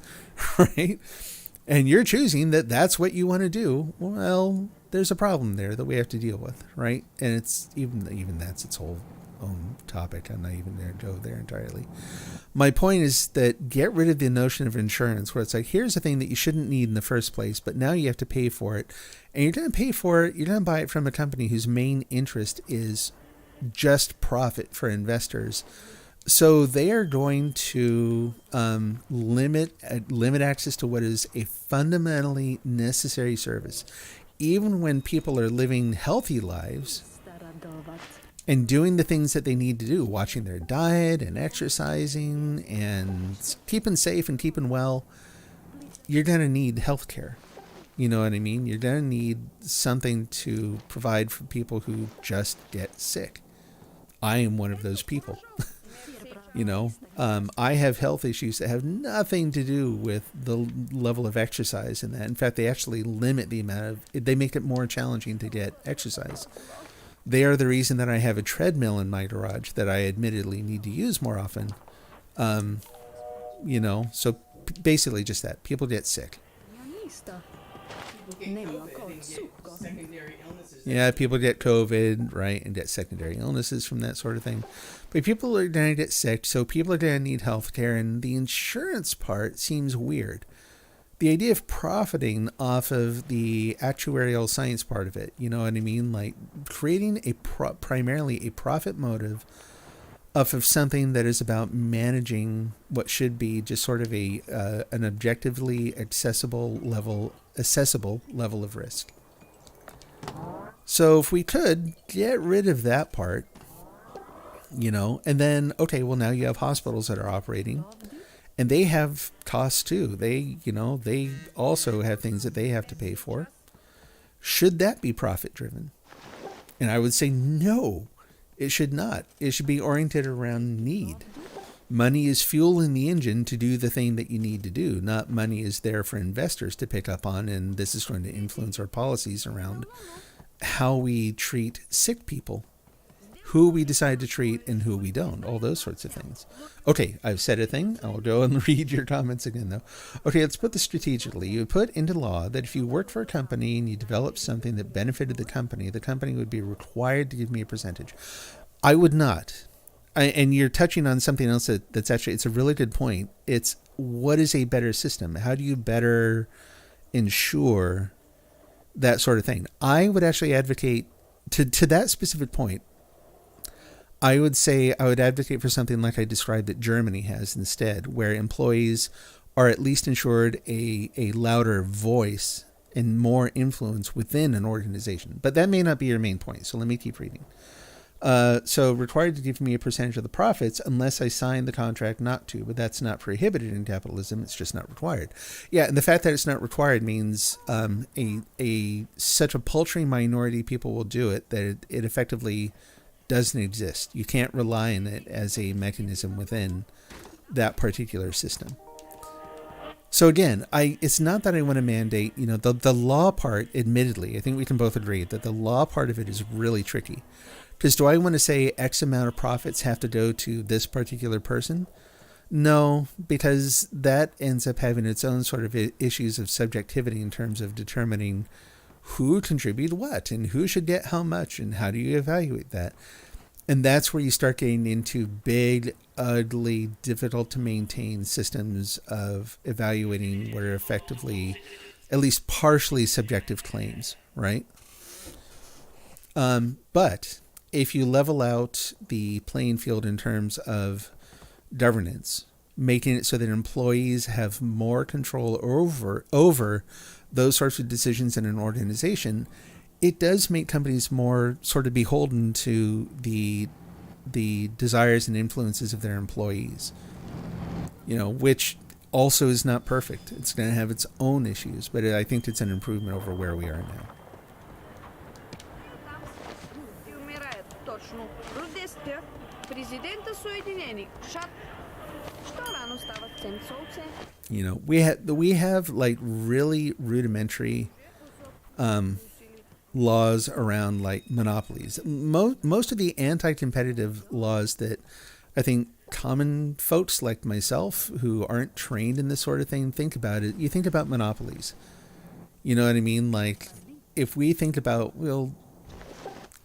right? And you're choosing that that's what you want to do. Well, there's a problem there that we have to deal with, right? And it's even that's its whole own topic. I'm not even going to go there entirely. My point is that get rid of the notion of insurance where it's like, here's a thing that you shouldn't need in the first place, but now you have to pay for it. And you're going to pay for it. You're going to buy it from a company whose main interest is just profit for investors. So they are going to limit access to what is a fundamentally necessary service. Even when people are living healthy lives and doing the things that they need to do, watching their diet and exercising and keeping safe and keeping well, you're going to need health care. You know what I mean? You're going to need something to provide for people who just get sick. I am one of those people. I have health issues that have nothing to do with the level of exercise in that. In fact, they actually limit the amount they make it more challenging to get exercise. They are the reason that I have a treadmill in my garage that I admittedly need to use more often. So basically just that. People get sick. Yeah, people get COVID, right, and get secondary illnesses from that sort of thing. But people are going to get sick, so people are going to need health care, and the insurance part seems weird. The idea of profiting off of the actuarial science part of it, you know what I mean? Like creating primarily a profit motive off of something that is about managing what should be just sort of an objectively accessible level of risk. So if we could get rid of that part, and then, okay, well, now you have hospitals that are operating and they have costs too. They also have things that they have to pay for. Should that be profit driven? And I would say, no, it should not. It should be oriented around need. Money is fuel in the engine to do the thing that you need to do, not money is there for investors to pick up on. And this is going to influence our policies around how we treat sick people, who we decide to treat and who we don't, all those sorts of things. Okay, I've said a thing. I'll go and read your comments again, though. Okay, let's put this strategically. You put into law that if you worked for a company and you developed something that benefited the company would be required to give me a percentage. I would not. And you're touching on something else that's actually, it's a really good point. It's what is a better system? How do you better ensure that sort of thing? I would actually advocate to that specific point. I would say I would advocate for something like I described that Germany has instead, where employees are at least ensured a louder voice and more influence within an organization. But that may not be your main point, so let me keep reading. So required to give me a percentage of the profits unless I sign the contract not to, but that's not prohibited in capitalism. It's just not required. Yeah, and the fact that it's not required means such a paltry minority of people will do it that it effectively doesn't exist. You can't rely on it as a mechanism within that particular system. So again, it's not that I want to mandate, the law part, admittedly, I think we can both agree that the law part of it is really tricky. Because do I want to say X amount of profits have to go to this particular person? No, because that ends up having its own sort of issues of subjectivity in terms of determining who contributed what and who should get how much and how do you evaluate that. And that's where you start getting into big, ugly, difficult to maintain systems of evaluating what are effectively at least partially subjective claims, right? But if you level out the playing field in terms of governance, making it so that employees have more control over those sorts of decisions in an organization, it does make companies more sort of beholden to the desires and influences of their employees, which also is not perfect. It's going to have its own issues, but I think it's an improvement over where we are now. Точно. Рождествия, президента Соединених Щат. Що рано става цен солнце? We have like really rudimentary laws around like monopolies. Most of the anti-competitive laws that I think common folks like myself who aren't trained in this sort of thing think about it. You think about monopolies. You know what I mean? Like if we think about, well,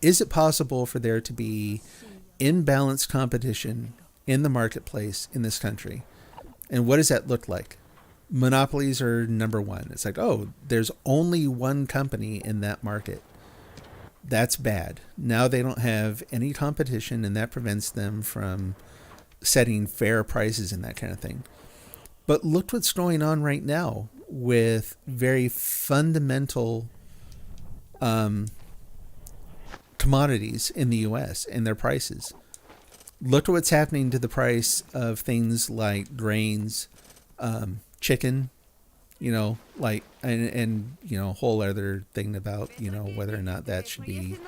is it possible for there to be imbalanced competition in the marketplace in this country? And what does that look like? Monopolies are number one. It's like, oh, there's only one company in that market. That's bad. Now they don't have any competition, and that prevents them from setting fair prices and that kind of thing. But look what's going on right now with very fundamental commodities in the U.S. and their prices. Look at what's happening to the price of things like grains, chicken, and a whole other thing about, whether or not that should be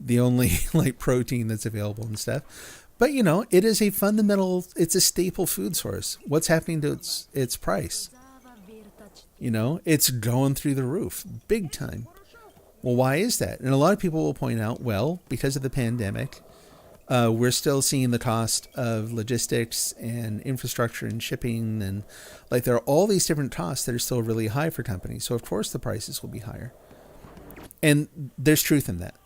the only like protein that's available and stuff. But, it is it's a staple food source. What's happening to its price? It's going through the roof, big time. Well, why is that? And a lot of people will point out, well, because of the pandemic, we're still seeing the cost of logistics and infrastructure and shipping. And like there are all these different costs that are still really high for companies. So, of course, the prices will be higher. And there's truth in that.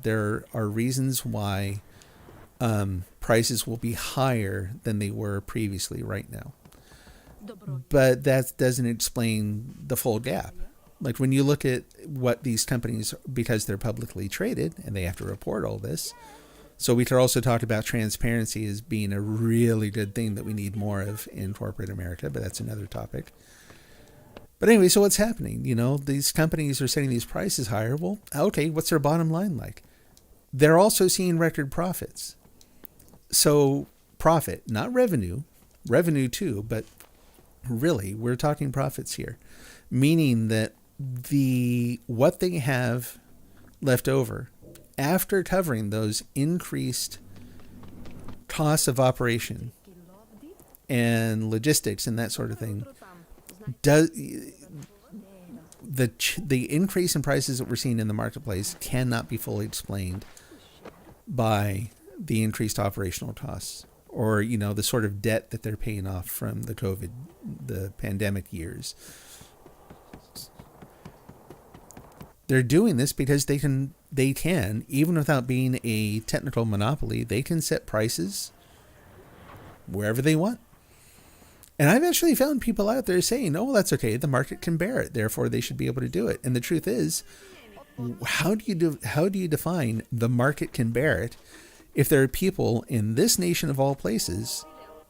There are reasons why prices will be higher than they were previously right now. But that doesn't explain the full gap. Like when you look at what these companies, because they're publicly traded and they have to report all this. So we could also talk about transparency as being a really good thing that we need more of in corporate America, but that's another topic. But anyway, so what's happening? These companies are setting these prices higher. Well, okay, what's their bottom line like? They're also seeing record profits. So profit, not revenue too, but really we're talking profits here, meaning that what they have left over after covering those increased costs of operation and logistics and that sort of thing, the increase in prices that we're seeing in the marketplace cannot be fully explained by the increased operational costs or, the sort of debt that they're paying off from the pandemic years. They're doing this because they can, even without being a technical monopoly, they can set prices wherever they want. And I've actually found people out there saying, oh, well, that's okay. The market can bear it. Therefore, they should be able to do it. And the truth is, how do you define the market can bear it if there are people in this nation of all places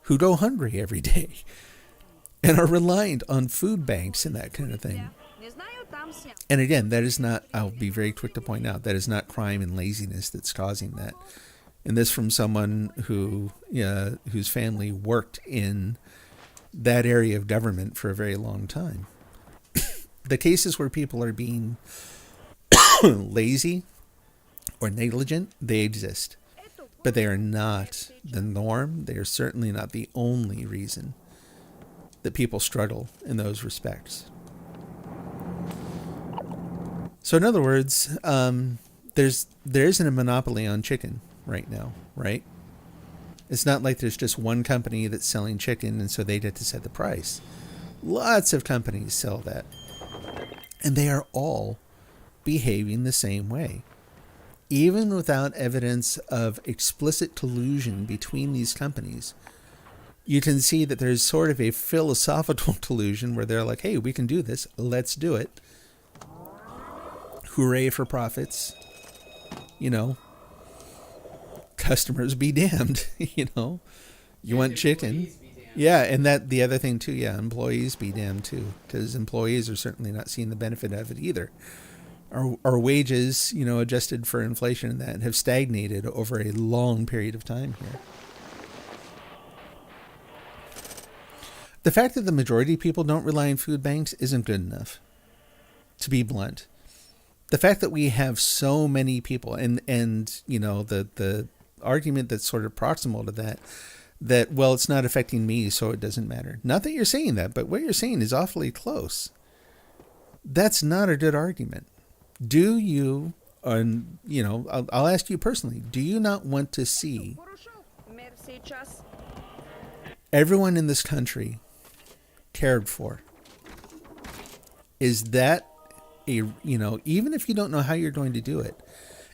who go hungry every day and are reliant on food banks and that kind of thing? Не знаю там сям. And again, that is not, I'll be very quick to point out, that is not crime and laziness that's causing that. And this from someone who, whose family worked in that area of government for a very long time. The cases where people are being lazy or negligent, they exist. But they are not the norm. They are certainly not the only reason that people struggle in those respects. So in other words, there isn't a monopoly on chicken right now, right? It's not like there's just one company that's selling chicken and so they get to set the price. Lots of companies sell that. And they are all behaving the same way. Even without evidence of explicit collusion between these companies, you can see that there's sort of a philosophical collusion where they're like, hey, we can do this. Let's do it. Hooray for profits. Customers be damned. You want chicken. Yeah, and that the other thing too, employees be damned too, because employees are certainly not seeing the benefit of it either. Our wages, adjusted for inflation and that, have stagnated over a long period of time here. The fact that the majority of people don't rely on food banks isn't good enough, to be blunt. The fact that we have so many people, and the argument that's sort of proximal to that, well, it's not affecting me, so it doesn't matter. Not that you're saying that, but what you're saying is awfully close. That's not a good argument. Do you, I'll ask you personally, do you not want to see everyone in this country cared for? Is that even if you don't know how you're going to do it,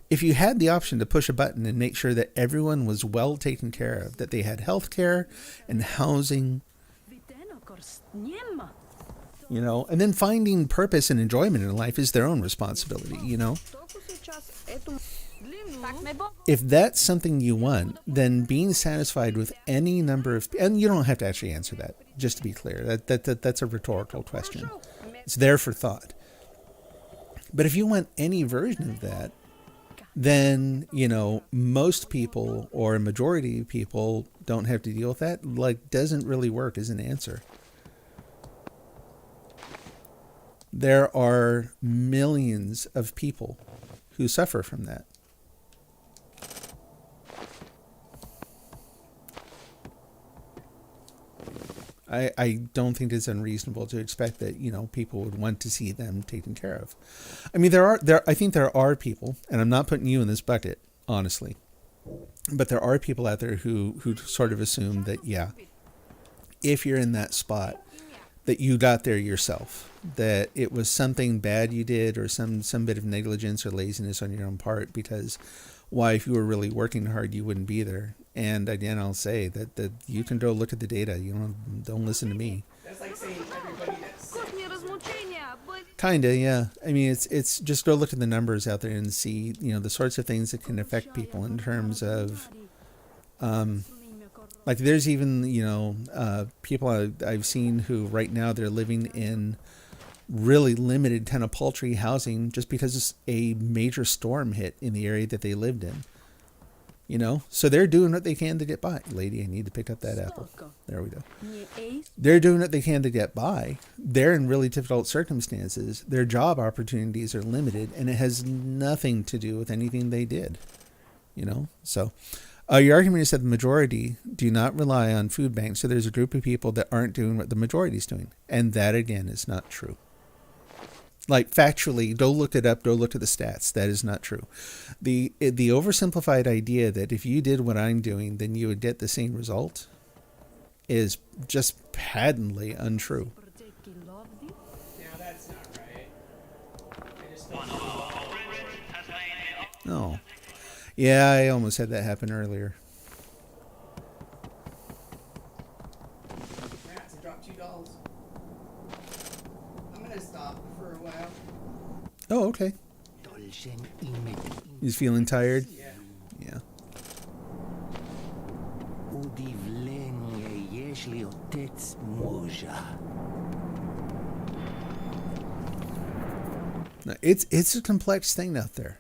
if you had the option to push a button and make sure that everyone was well taken care of, that they had health care and housing, and then finding purpose and enjoyment in life is their own responsibility, If that's something you want, then being satisfied with any number of, and you don't have to actually answer that, just to be clear, that's a rhetorical question. It's there for thought. But if you want any version of that, then, most people or a majority of people don't have to deal with that. Doesn't really work as an answer. There are millions of people who suffer from that. I don't think it's unreasonable to expect that, people would want to see them taken care of. I mean, I think there are people, and I'm not putting you in this bucket, honestly, but there are people out there who sort of assume that, if you're in that spot, that you got there yourself, that it was something bad you did or some bit of negligence or laziness on your own part, because why, if you were really working hard, you wouldn't be there. And again, I'll say that you can go look at the data. You don't listen to me. That's like saying everybody that's sick. Kinda, yeah. I mean, it's just go look at the numbers out there and see, the sorts of things that can affect people in terms of, there's even, people I've seen who right now they're living in really limited kind of paltry housing just because a major storm hit in the area that they lived in. So they're doing what they can to get by. Lady, I need to pick up that apple. There we go. They're doing what they can to get by. They're in really difficult circumstances. Their job opportunities are limited, and it has nothing to do with anything they did. So your argument is that the majority do not rely on food banks. So there's a group of people that aren't doing what the majority is doing. And that, again, is not true. Factually, go look it up, go look at the stats. That is not true. The oversimplified idea that if you did what I'm doing, then you would get the same result is just patently untrue. Yeah, that's not right. I just One don't of our culprits has made it. Oh. Yeah, I almost had that happen earlier. Rats, I dropped $2. I'm gonna stop for a while. Oh, okay. He's feeling tired? Yeah. Yeah. No, it's a complex thing out there.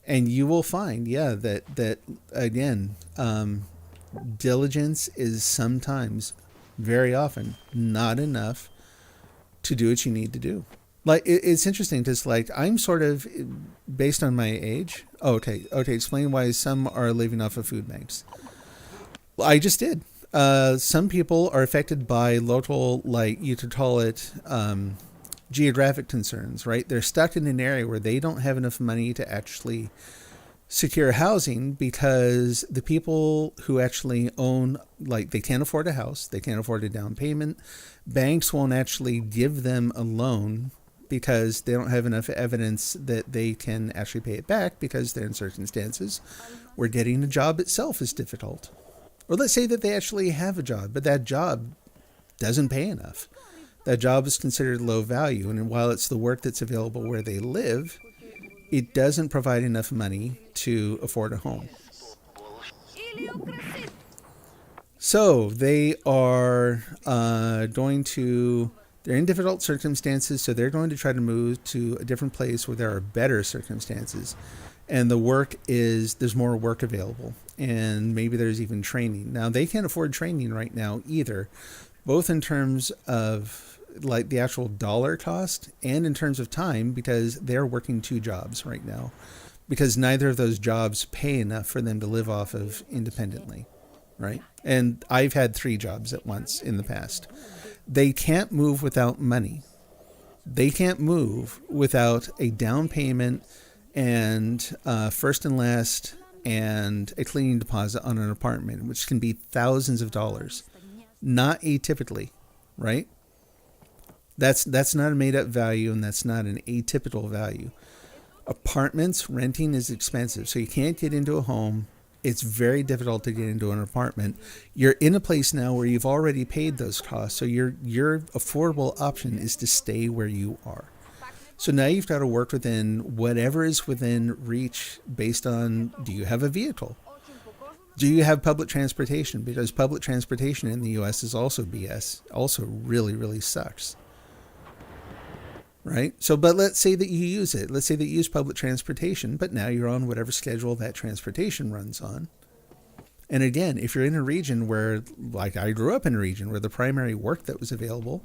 And you will find, that again, diligence is sometimes, very often, not enough to do what you need to do. Like, it's interesting because, like, I'm sort of, based on my age. Okay, explain why some are living off of food banks. Well, I just did. Some people are affected by local, like, you could call it, geographic concerns, right? They're stuck in an area where they don't have enough money to actually secure housing because the people who actually own, like, they can't afford a house, they can't afford a down payment. Banks won't actually give them a loan because they don't have enough evidence that they can actually pay it back because they're in circumstances where getting a job itself is difficult. Or let's say that they actually have a job, but that job doesn't pay enough. That job is considered low value, and while it's the work that's available where they live, it doesn't provide enough money to afford a home. So they are they're in difficult circumstances, so they're going to try to move to a different place where there are better circumstances. And the work there's more work available, and maybe there's even training. Now, they can't afford training right now either, both in terms of, like, the actual dollar cost and in terms of time, because they're working 2 jobs right now because neither of those jobs pay enough for them to live off of independently, right? And I've had 3 jobs at once in the past. They can't move without money. They can't move without a down payment and first and last and a cleaning deposit on an apartment, which can be thousands of dollars. Not atypically, right? That's not a made-up value, and that's not an atypical value. Apartments, renting is expensive, so you can't get into a home. It's very difficult to get into an apartment. You're in a place now where you've already paid those costs, so your affordable option is to stay where you are. So now you've got to work within whatever is within reach based on, do you have a vehicle? Do you have public transportation? Because public transportation in the U.S. is also BS, also really, really sucks. Right? So, but let's say that you use it. Let's say that you use public transportation, but now you're on whatever schedule that transportation runs on. And again, if you're in a region where, like I grew up in a region where the primary work that was available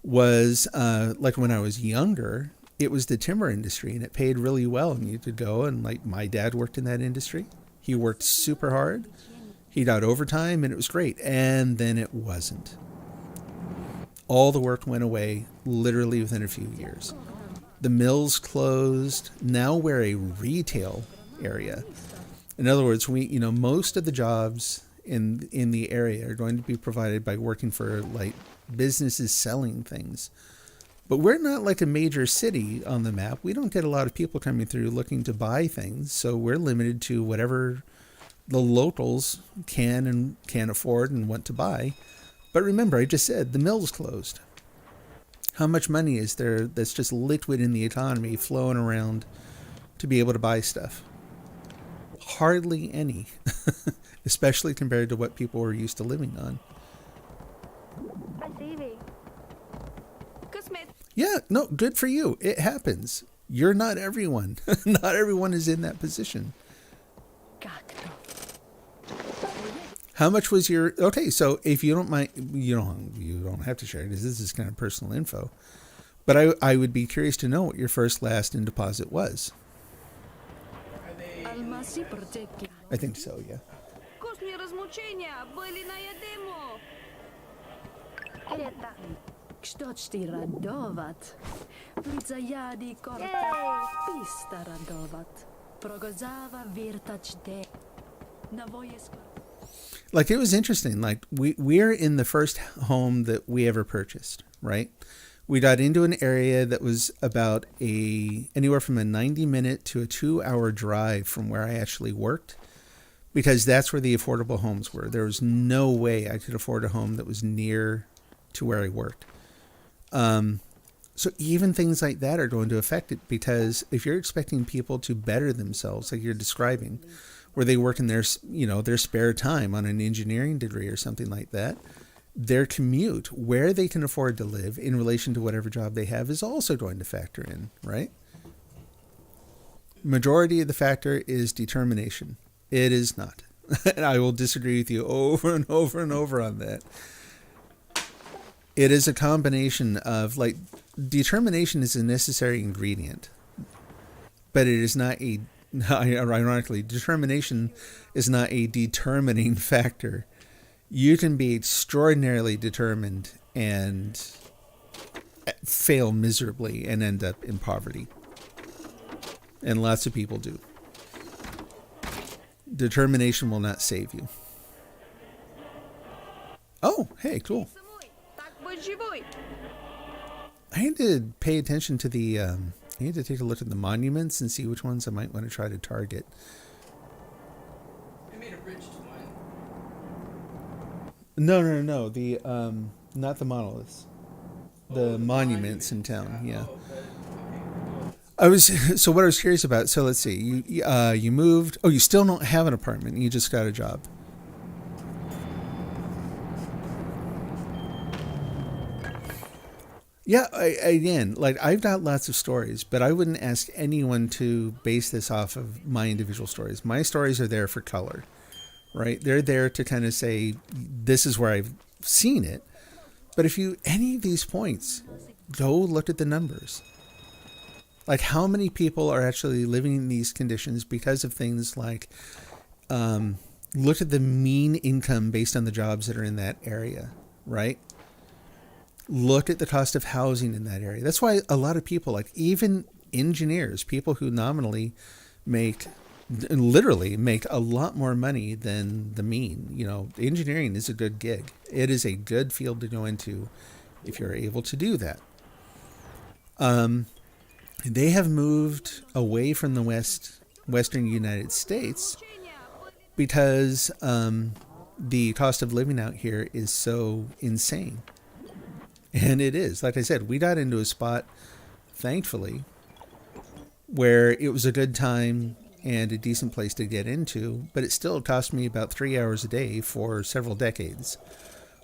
was, like when I was younger, it was the timber industry, and it paid really well. And you could go, and like my dad worked in that industry. He worked super hard. He got overtime, and it was great. And then it wasn't. All the work went away literally within a few years. The mills closed. Now we're a retail area. In other words, most of the jobs in the area are going to be provided by working for, like, businesses selling things. But we're not like a major city on the map. We don't get a lot of people coming through looking to buy things, so we're limited to whatever the locals can afford and want to buy. But remember, I just said the mill's closed. How much money is there that's just liquid in the economy flowing around to be able to buy stuff? Hardly any, especially compared to what people were used to living on. Yeah, no, good for you. It happens. You're not everyone. Not everyone is in that position. How much was your... Okay, so if you don't mind, you don't have to share it, because this is kind of personal info. But I would be curious to know what your first, last, and deposit was. I think so, yeah. Like, it was interesting. Like, we're in the first home that we ever purchased, right? We got into an area that was about anywhere from a 90-minute to a 2-hour drive from where I actually worked, because that's where the affordable homes were. There was no way I could afford a home that was near to where I worked. So even things like that are going to affect it, because if you're expecting people to better themselves, like you're describing, where they work in their spare time on an engineering degree or something like that, their commute, where they can afford to live in relation to whatever job they have, is also going to factor in, right? Majority of the factor is determination. It is not. And I will disagree with you over and over and over on that. It is a combination of, like, determination is a necessary ingredient, but it is not a, ironically, determination is not a determining factor. You can be extraordinarily determined and fail miserably and end up in poverty. And lots of people do. Determination will not save you. Oh, hey, cool. I need to pay attention to the, I need to take a look at the monuments and see which ones I might want to try to target. I made a bridge to one. No. The, not the monoliths. The monuments in town, yeah. So what I was curious about, so let's see, you moved, you still don't have an apartment, you just got a job. Yeah, again, like, I've got lots of stories, but I wouldn't ask anyone to base this off of my individual stories. My stories are there for color, right? They're there to kind of say, this is where I've seen it. But if you, any of these points, go look at the numbers. Like, how many people are actually living in these conditions because of things like, look at the mean income based on the jobs that are in that area, right? Look at the cost of housing in that area. That's why a lot of people, like even engineers, people who nominally literally make a lot more money than the mean. You know, engineering is a good gig. It is a good field to go into if you're able to do that. They have moved away from the Western United States because the cost of living out here is so insane. And it is. Like I said, we got into a spot, thankfully, where it was a good time and a decent place to get into, but it still cost me about 3 hours a day for several decades,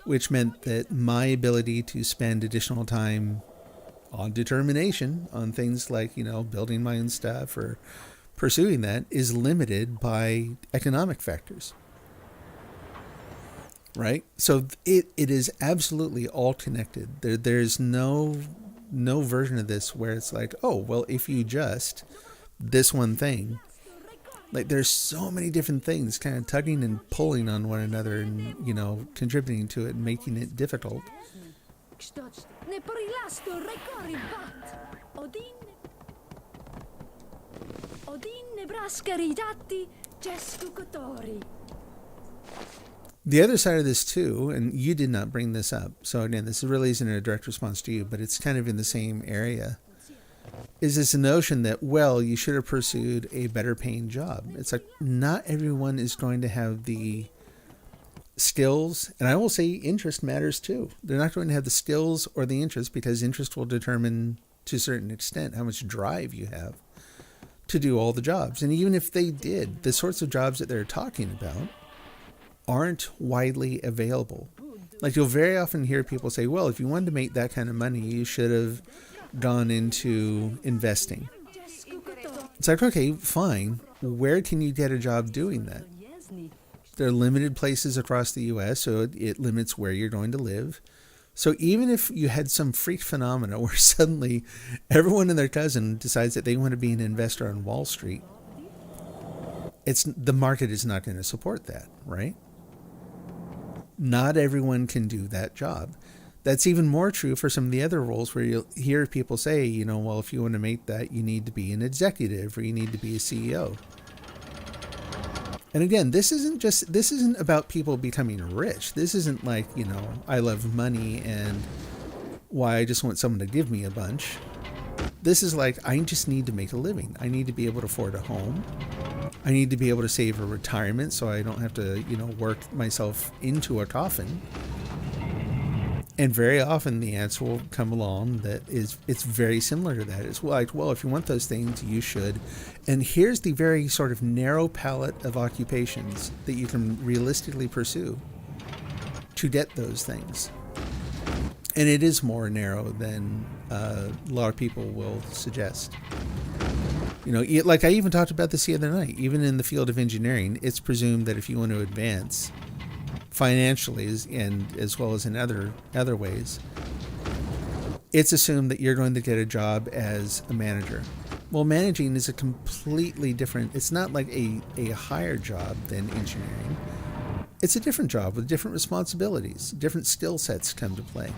which meant that my ability to spend additional time on determination, on things like, you know, building my own stuff or pursuing that, is limited by economic factors. Right? So it is absolutely all connected. There's no version of this where it's like, oh, well, if you just this one thing. Like, there's so many different things kind of tugging and pulling on one another and, you know, contributing to it and making it difficult. The other side of this too, and you did not bring this up, so again, this really isn't a direct response to you, but it's kind of in the same area, is this notion that, well, you should have pursued a better paying job. It's like, not everyone is going to have the skills, and I will say interest matters too. They're not going to have the skills or the interest, because interest will determine to a certain extent how much drive you have to do all the jobs. And even if they did, the sorts of jobs that they're talking about aren't widely available. Like, you'll very often hear people say, well, if you wanted to make that kind of money, you should have gone into investing. It's like, okay, fine. Where can you get a job doing that? There are limited places across the U.S., so it limits where you're going to live. So even if you had some freak phenomena where suddenly everyone and their cousin decides that they want to be an investor on Wall Street, the market is not going to support that, right? Not everyone can do that job. That's even more true for some of the other roles where you'll hear people say, you know, well, if you want to make that, you need to be an executive or you need to be a CEO. And again, this isn't about people becoming rich. This isn't like, you know, I love money and why I just want someone to give me a bunch. This is like, I just need to make a living. I need to be able to afford a home. I need to be able to save for retirement so I don't have to, you know, work myself into a coffin. And very often the answer will come along that it's very similar to that. It's like, well, if you want those things, you should. And here's the very sort of narrow palette of occupations that you can realistically pursue. to get those things. And it is more narrow than a lot of people will suggest. You know, like I even talked about this the other night. Even in the field of engineering, it's presumed that if you want to advance financially and as well as in other ways, it's assumed that you're going to get a job as a manager. Well, managing is a completely different, it's not like a higher job than engineering. It's a different job with different responsibilities. Different skill sets come to play.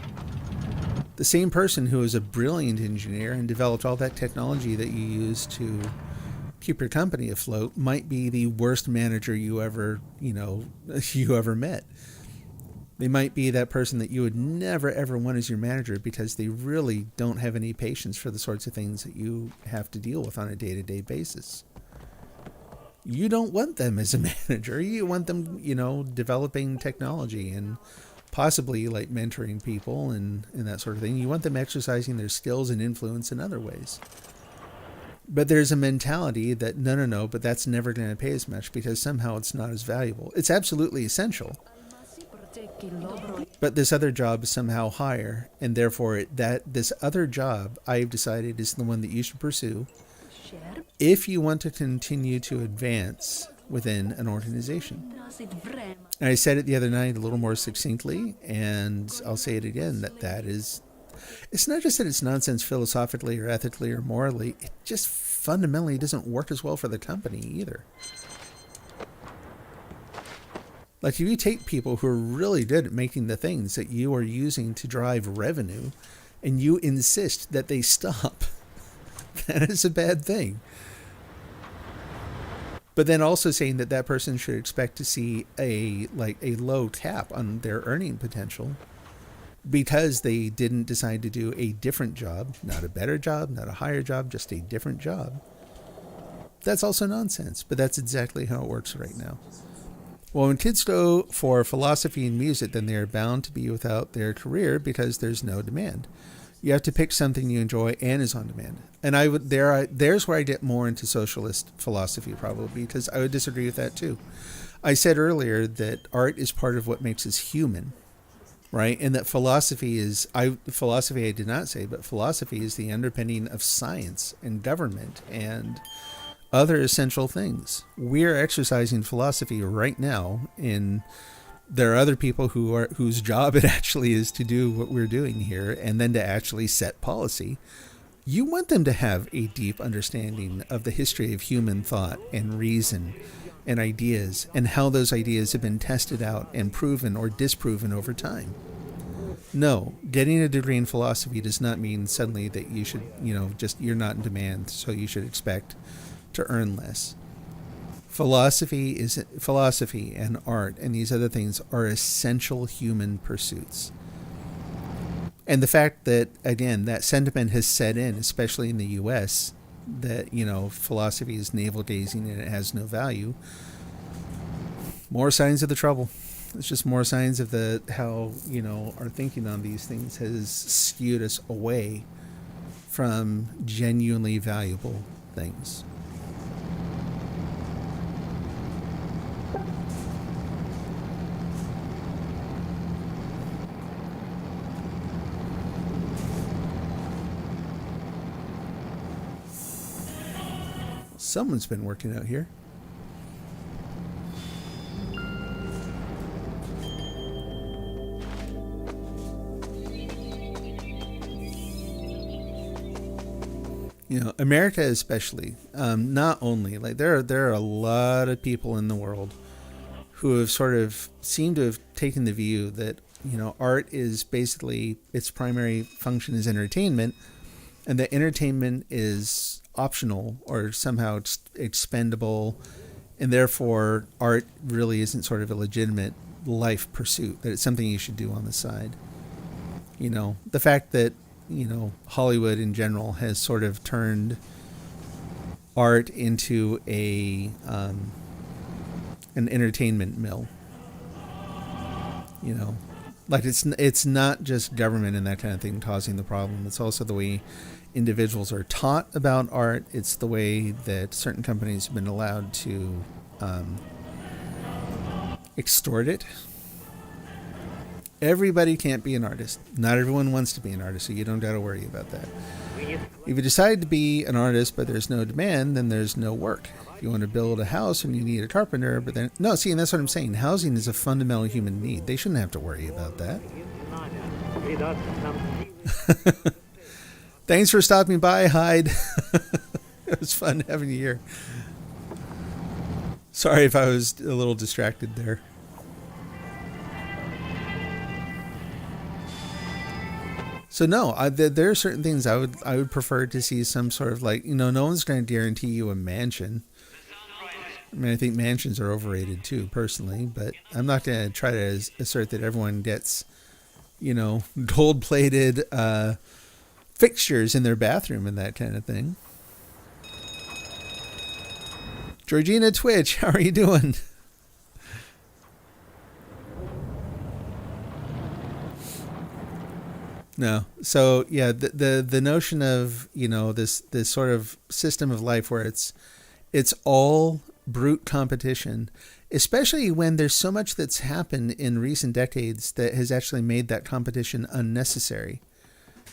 The same person who is a brilliant engineer and developed all that technology that you use to keep your company afloat might be the worst manager you ever met. They might be that person that you would never ever want as your manager because they really don't have any patience for the sorts of things that you have to deal with on a day-to-day basis. You don't want them as a manager. You want them, developing technology and possibly like mentoring people and that sort of thing. You want them exercising their skills and influence in other ways. But there's a mentality that no, but that's never going to pay as much because somehow it's not as valuable. It's absolutely essential. But this other job is somehow higher, and therefore this other job I've decided is the one that you should pursue if you want to continue to advance within an organization. And I said it the other night a little more succinctly, and I'll say it again, that is, it's not just that it's nonsense philosophically or ethically or morally, it just fundamentally doesn't work as well for the company either. Like if you take people who are really good at making the things that you are using to drive revenue and you insist that they stop, that is a bad thing. But then also saying that person should expect to see a low cap on their earning potential because they didn't decide to do a different job, not a better job, not a higher job, just a different job. That's also nonsense, but that's exactly how it works right now. Well, when kids go for philosophy and music, then they are bound to be without their career because there's no demand. You have to pick something you enjoy and is on demand. And there's where I get more into socialist philosophy probably, because I would disagree with that too. I said earlier that art is part of what makes us human, right? And that philosophy I did not say, but philosophy is the underpinning of science and government and other essential things. We're exercising philosophy right now, and there are other people whose job it actually is to do what we're doing here and then to actually set policy. You want them to have a deep understanding of the history of human thought and reason and ideas and how those ideas have been tested out and proven or disproven over time. No, getting a degree in philosophy does not mean suddenly that you should, you're not in demand, so you should expect to earn less. Philosophy and art and these other things are essential human pursuits. And the fact that, again, that sentiment has set in, especially in the U.S., that, philosophy is navel-gazing and it has no value, more signs of the trouble. It's just more signs of how our thinking on these things has skewed us away from genuinely valuable things. Someone's been working out here. America especially, not only, like there are a lot of people in the world who have sort of seemed to have taken the view that, art is basically, its primary function is entertainment, and that entertainment is optional or somehow expendable, and therefore art really isn't sort of a legitimate life pursuit, that it's something you should do on the side. The fact that Hollywood in general has sort of turned art into an entertainment mill. Like it's not just government and that kind of thing causing the problem. It's also the way individuals are taught about art. It's the way that certain companies have been allowed to extort it. Everybody can't be an artist. Not everyone wants to be an artist, so you don't got to worry about that. If you decide to be an artist but there's no demand, then there's no work. If you want to build a house and you need a carpenter, but then... No, see, and that's what I'm saying. Housing is a fundamental human need. They shouldn't have to worry about that. Thanks for stopping by, Hyde. It was fun having you here. Sorry if I was a little distracted there. So no, there are certain things I would prefer to see some sort of like, no one's going to guarantee you a mansion. I mean, I think mansions are overrated too, personally, but I'm not going to try to assert that everyone gets, gold-plated fixtures in their bathroom and that kind of thing. Georgina Twitch, how are you doing? No. So yeah, the notion of, this sort of system of life where it's all brute competition, especially when there's so much that's happened in recent decades that has actually made that competition unnecessary.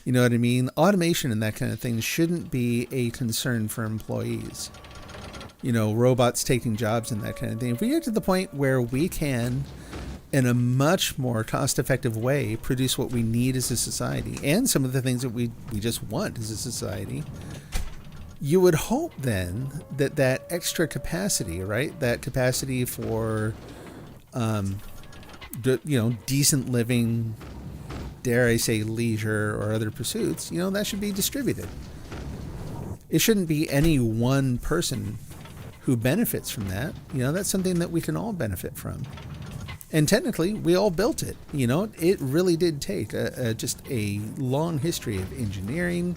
You know what I mean? Automation and that kind of thing shouldn't be a concern for employees. Robots taking jobs and that kind of thing. If we get to the point where we can, in a much more cost-effective way, produce what we need as a society and some of the things that we just want as a society, you would hope then that extra capacity, right? That capacity for, decent living, dare I say leisure or other pursuits, that should be distributed. It shouldn't be any one person who benefits from that. That's something that we can all benefit from. And technically, we all built it. It really did take just a long history of engineering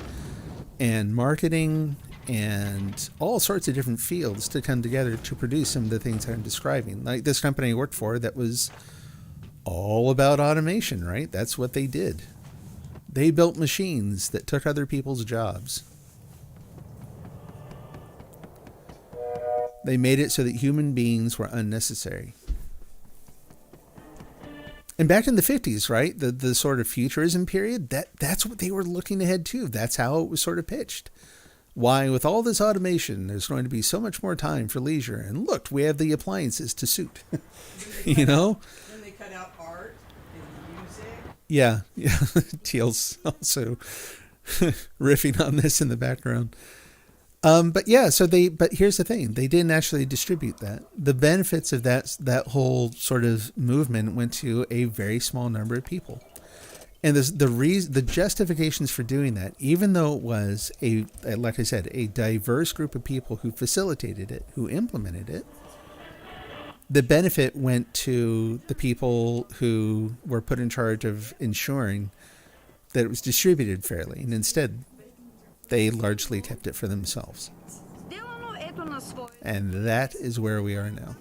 and marketing and all sorts of different fields to come together to produce some of the things I'm describing. Like this company I worked for that was all about automation, right? That's what they did. They built machines that took other people's jobs. They made it so that human beings were unnecessary. And back in the 50s, right, the sort of futurism period, that's what they were looking ahead to. That's how it was sort of pitched. Why, with all this automation, there's going to be so much more time for leisure. And look, we have the appliances to suit. Then they cut out art and music. Yeah. Teal's also riffing on this in the background. But here's the thing. They didn't actually distribute that. The benefits of that whole sort of movement went to a very small number of people. And the justifications for doing that, even though it was like I said, a diverse group of people who facilitated it, who implemented it, the benefit went to the people who were put in charge of ensuring that it was distributed fairly. And instead, they largely kept it for themselves. And that is where we are now.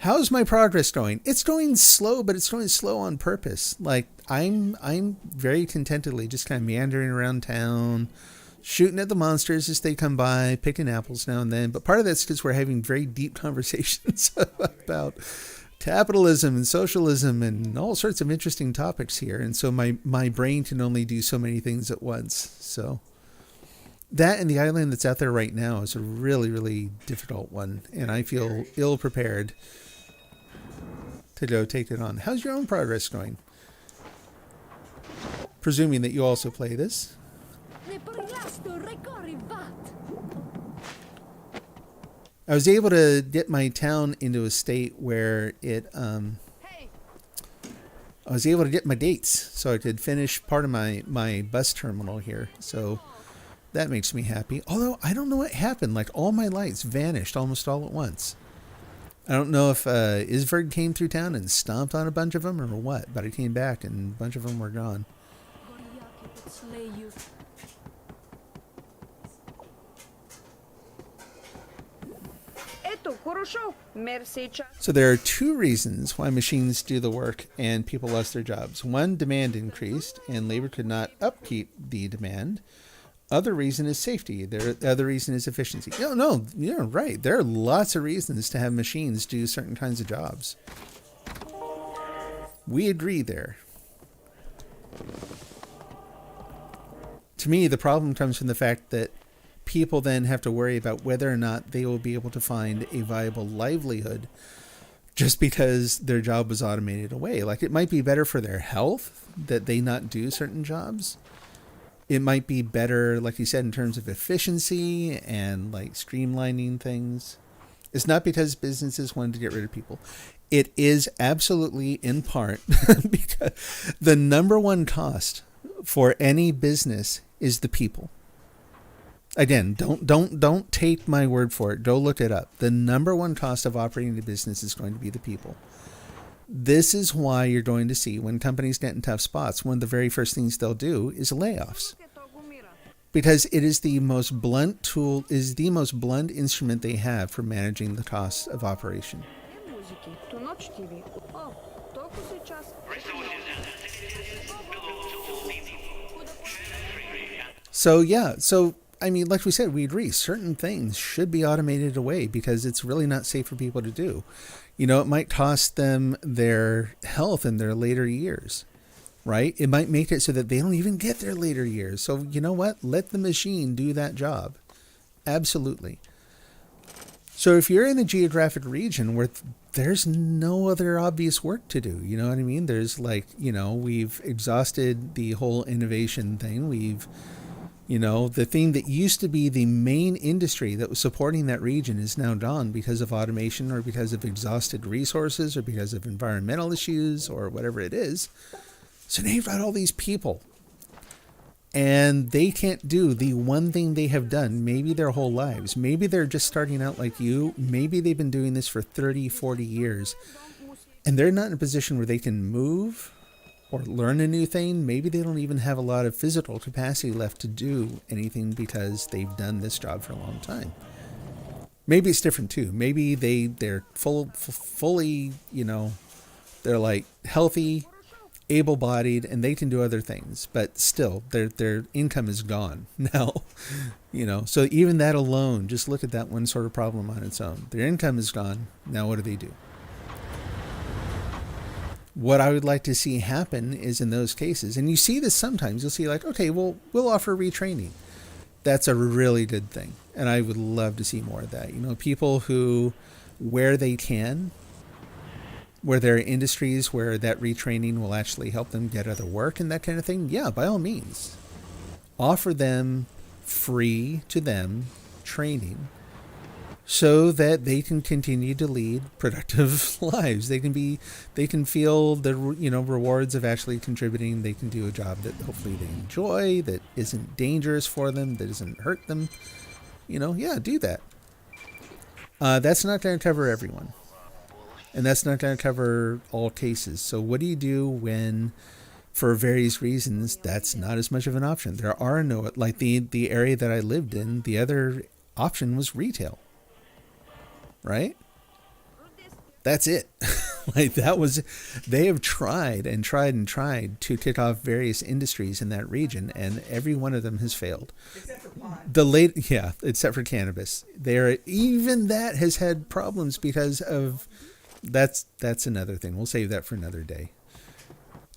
How's my progress going? It's going slow, but it's going slow on purpose. Like I'm very contentedly just kind of meandering around town, shooting at the monsters as they come by, picking apples now and then. But part of that's because we're having very deep conversations about capitalism and socialism and all sorts of interesting topics here. And so my brain can only do so many things at once. So that and the island that's out there right now is a really, really difficult one. And I feel ill prepared to go take it on. How's your own progress going? Presuming that you also play this. I was able to get my town into a state where I was able to get my dates so I could finish part of my bus terminal here. So that makes me happy. Although I don't know what happened. Like all my lights vanished almost all at once. I don't know if Isverd came through town and stomped on a bunch of them or what, but I came back and a bunch of them were gone. So there are two reasons why machines do the work and people lost their jobs. One, demand increased and labor could not upkeep the demand. Other reason is safety. The other reason is efficiency. No, you're right. There are lots of reasons to have machines do certain kinds of jobs. We agree there. To me, the problem comes from the fact that people then have to worry about whether or not they will be able to find a viable livelihood just because their job was automated away. Like, it might be better for their health that they not do certain jobs. It might be better, like you said, in terms of efficiency and like streamlining things. It's not because businesses wanted to get rid of people. It is absolutely in part because the number one cost for any business is the people. Again, don't take my word for it. Go look it up. The number one cost of operating a business is going to be the people. This is why you're going to see when companies get in tough spots, one of the very first things they'll do is layoffs. Because it is the most blunt tool, is the most blunt instrument they have for managing the costs of operation. So yeah, I mean, like we said, we agree. Certain things should be automated away because it's really not safe for people to do. You know, it might cost them their health in their later years, right? It might make it so that they don't even get their later years. So you know what? Let the machine do that job. Absolutely. So if you're in a geographic region where there's no other obvious work to do, you know what I mean? There's like, you know, we've exhausted the whole innovation thing. You know, the thing that used to be the main industry that was supporting that region is now gone because of automation or because of exhausted resources or because of environmental issues or whatever it is. So now you've got all these people and they can't do the one thing they have done maybe their whole lives. Maybe they're just starting out like you. Maybe they've been doing this for 30, 40 years and they're not in a position where they can move or learn a new thing. Maybe they don't even have a lot of physical capacity left to do anything because they've done this job for a long time. Maybe it's different too. Maybe they're fully, you know, they're like healthy, able-bodied, and they can do other things, but still their income is gone now, you know. So even that alone, just look at that one sort of problem on its own. Their income is gone. Now what do? What I would like to see happen is in those cases, and you see this sometimes, you'll see like, okay, well, we'll offer retraining. That's a really good thing. And I would love to see more of that. You know, people who, where they can, where there are industries where that retraining will actually help them get other work and that kind of thing. Yeah, by all means, offer them free to them training so that they can continue to lead productive lives. They can feel the, you know, rewards of actually contributing. They can do a job that hopefully they enjoy, that isn't dangerous for them, that doesn't hurt them. You know, yeah, do that. That's not going to cover everyone. And that's not going to cover all cases. So what do you do when, for various reasons, that's not as much of an option? There are no, like the area that I lived in, the other option was retail. Right? That's it. Like that was, they have tried to kick off various industries in that region, and every one of them has failed. Except for pot. Except for cannabis. Even that has had problems because of, that's another thing. We'll save that for another day.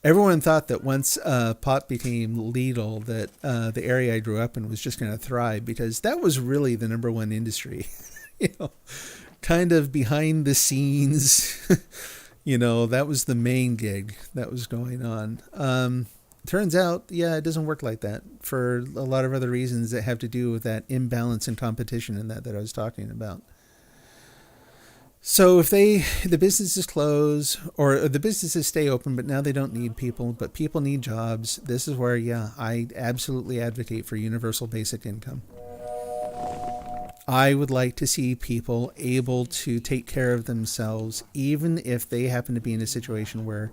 Everyone thought that once pot became legal, that the area I grew up in was just going to thrive because that was really the number one industry. You know, kind of behind the scenes, you know, that was the main gig that was going on. Turns out, yeah, it doesn't work like that for a lot of other reasons that have to do with that imbalance in competition and that I was talking about. So if the businesses close or the businesses stay open, but now they don't need people, but people need jobs, this is where, yeah, I absolutely advocate for universal basic income. I would like to see people able to take care of themselves, even if they happen to be in a situation where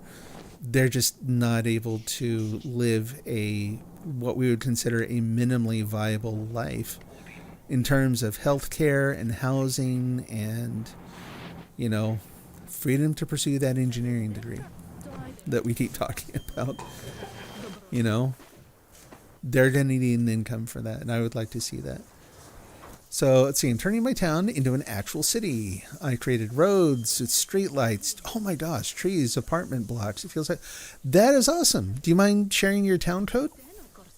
they're just not able to live what we would consider a minimally viable life in terms of healthcare and housing and, you know, freedom to pursue that engineering degree that we keep talking about. You know, they're going to need an income for that, and I would like to see that. So let's see, I'm turning my town into an actual city. I created roads, street lights. Oh my gosh, trees, apartment blocks. It feels like that is awesome. Do you mind sharing your town code?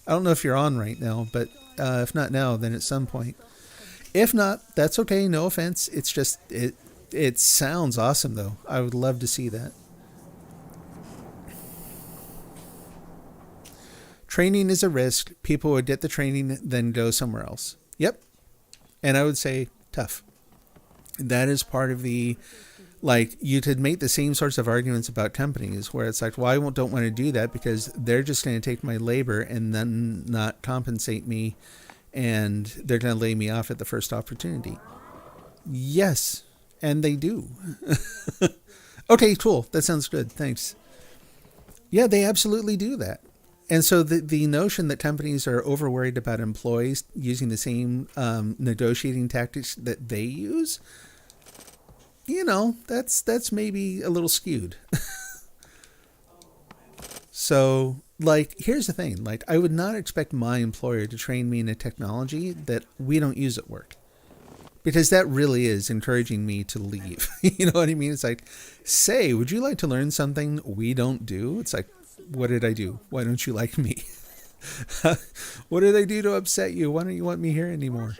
I don't know if you're on right now, but if not now, then at some point. If not, that's okay. No offense. It's just it sounds awesome though. I would love to see that. Training is a risk. People would get the training, then go somewhere else. Yep. And I would say tough. That is part of the, like, you could make the same sorts of arguments about companies where it's like, well, I don't want to do that because they're just going to take my labor and then not compensate me, and they're going to lay me off at the first opportunity. Yes, and they do. Okay, cool. That sounds good. Thanks. Yeah, they absolutely do that. And so the notion that companies are over worried about employees using the same negotiating tactics that they use, you know, that's maybe a little skewed. So, like, here's the thing. Like, I would not expect my employer to train me in a technology that we don't use at work. Because that really is encouraging me to leave. You know what I mean? It's like, say, would you like to learn something we don't do? It's like, what did I do? Why don't you like me? What did I do to upset you? Why don't you want me here anymore?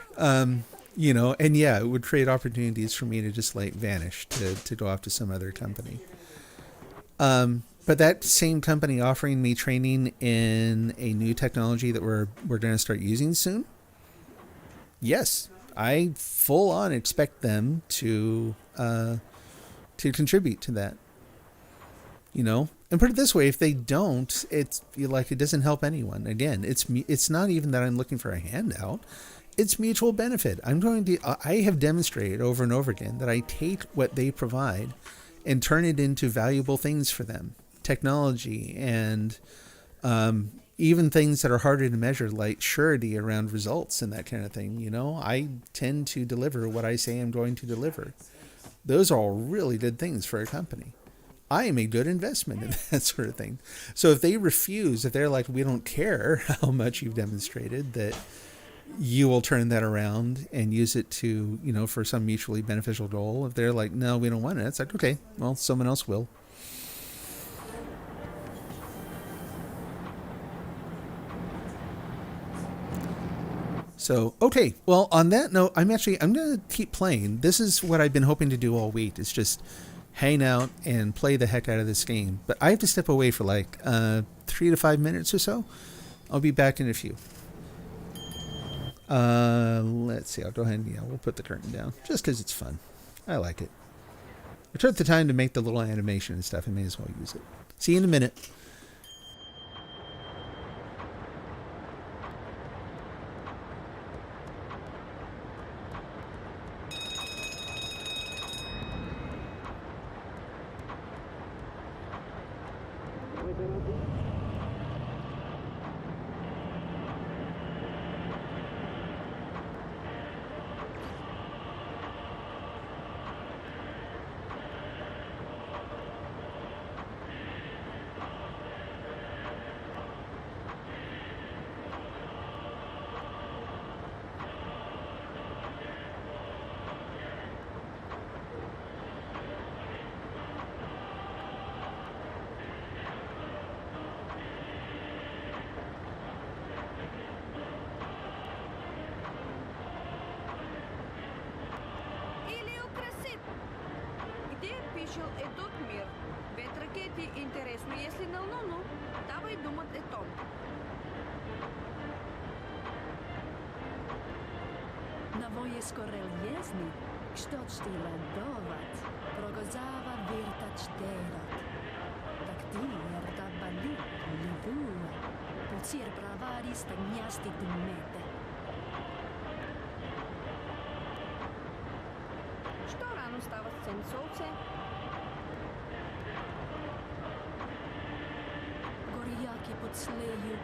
You know, and yeah, it would create opportunities for me to just like vanish to go off to some other company. But that same company offering me training in a new technology that we're going to start using soon. Yes, I full on expect them to contribute to that. You know, and put it this way, if they don't, it's like it doesn't help anyone. Again, it's not even that I'm looking for a handout. It's mutual benefit. I have demonstrated over and over again that I take what they provide and turn it into valuable things for them. Technology and even things that are harder to measure, like surety around results and that kind of thing. You know, I tend to deliver what I say I'm going to deliver. Those are all really good things for a company. I am a good investment in that sort of thing. So if they refuse, if they're like, we don't care how much you've demonstrated, that you will turn that around and use it to, you know, for some mutually beneficial goal. If they're like, no, we don't want it, it's like, okay, well, someone else will. So, okay, well, on that note, I'm going to keep playing. This is what I've been hoping to do all week. It's just hang out and play the heck out of this game. But I have to step away for like 3 to 5 minutes or so. I'll be back in a few. Let's see. I'll go ahead and we'll put the curtain down just because it's fun. I like it. I took the time to make the little animation and stuff. I may as well use it. See you in a minute. Решил этот мир. Ведь ракете интересно, если на Луну, давай думать о том. Na voje skoreljezni, što štila dovat, progozava virtač derat. Taktier da bali, livua, pucir pravari stagnjasti dumete. Što rano stava Cencovce? Gorijaki pod sleju,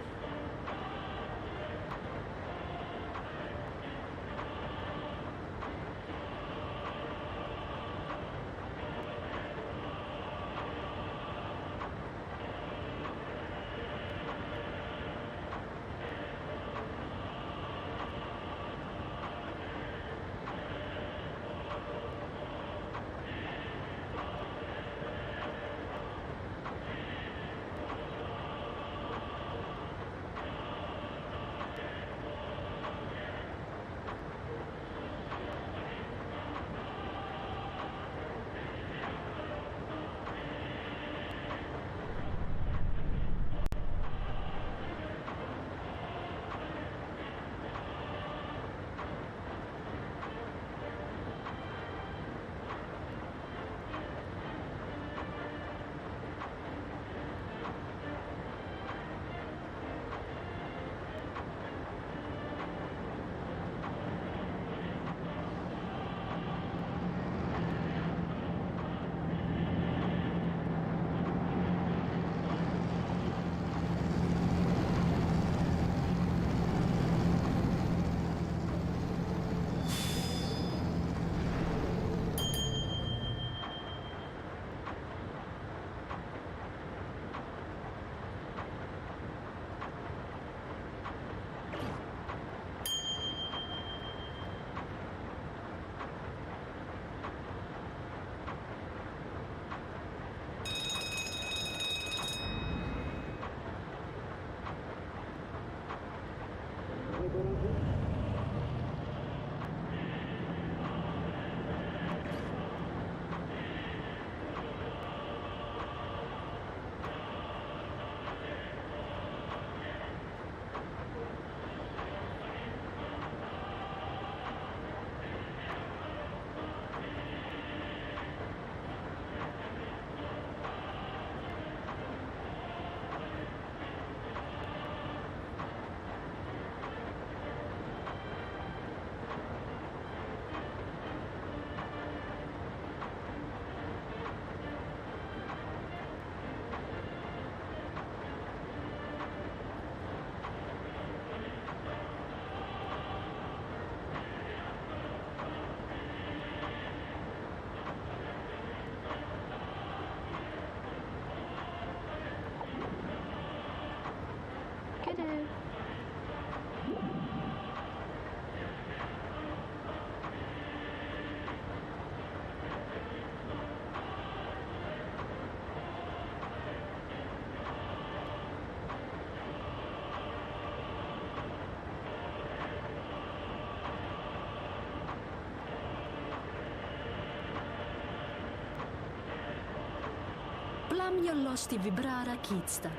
Там я лости вибрара китста.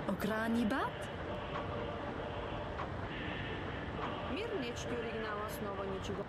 Окрани бат? Мир нечто оригинала снова ничего.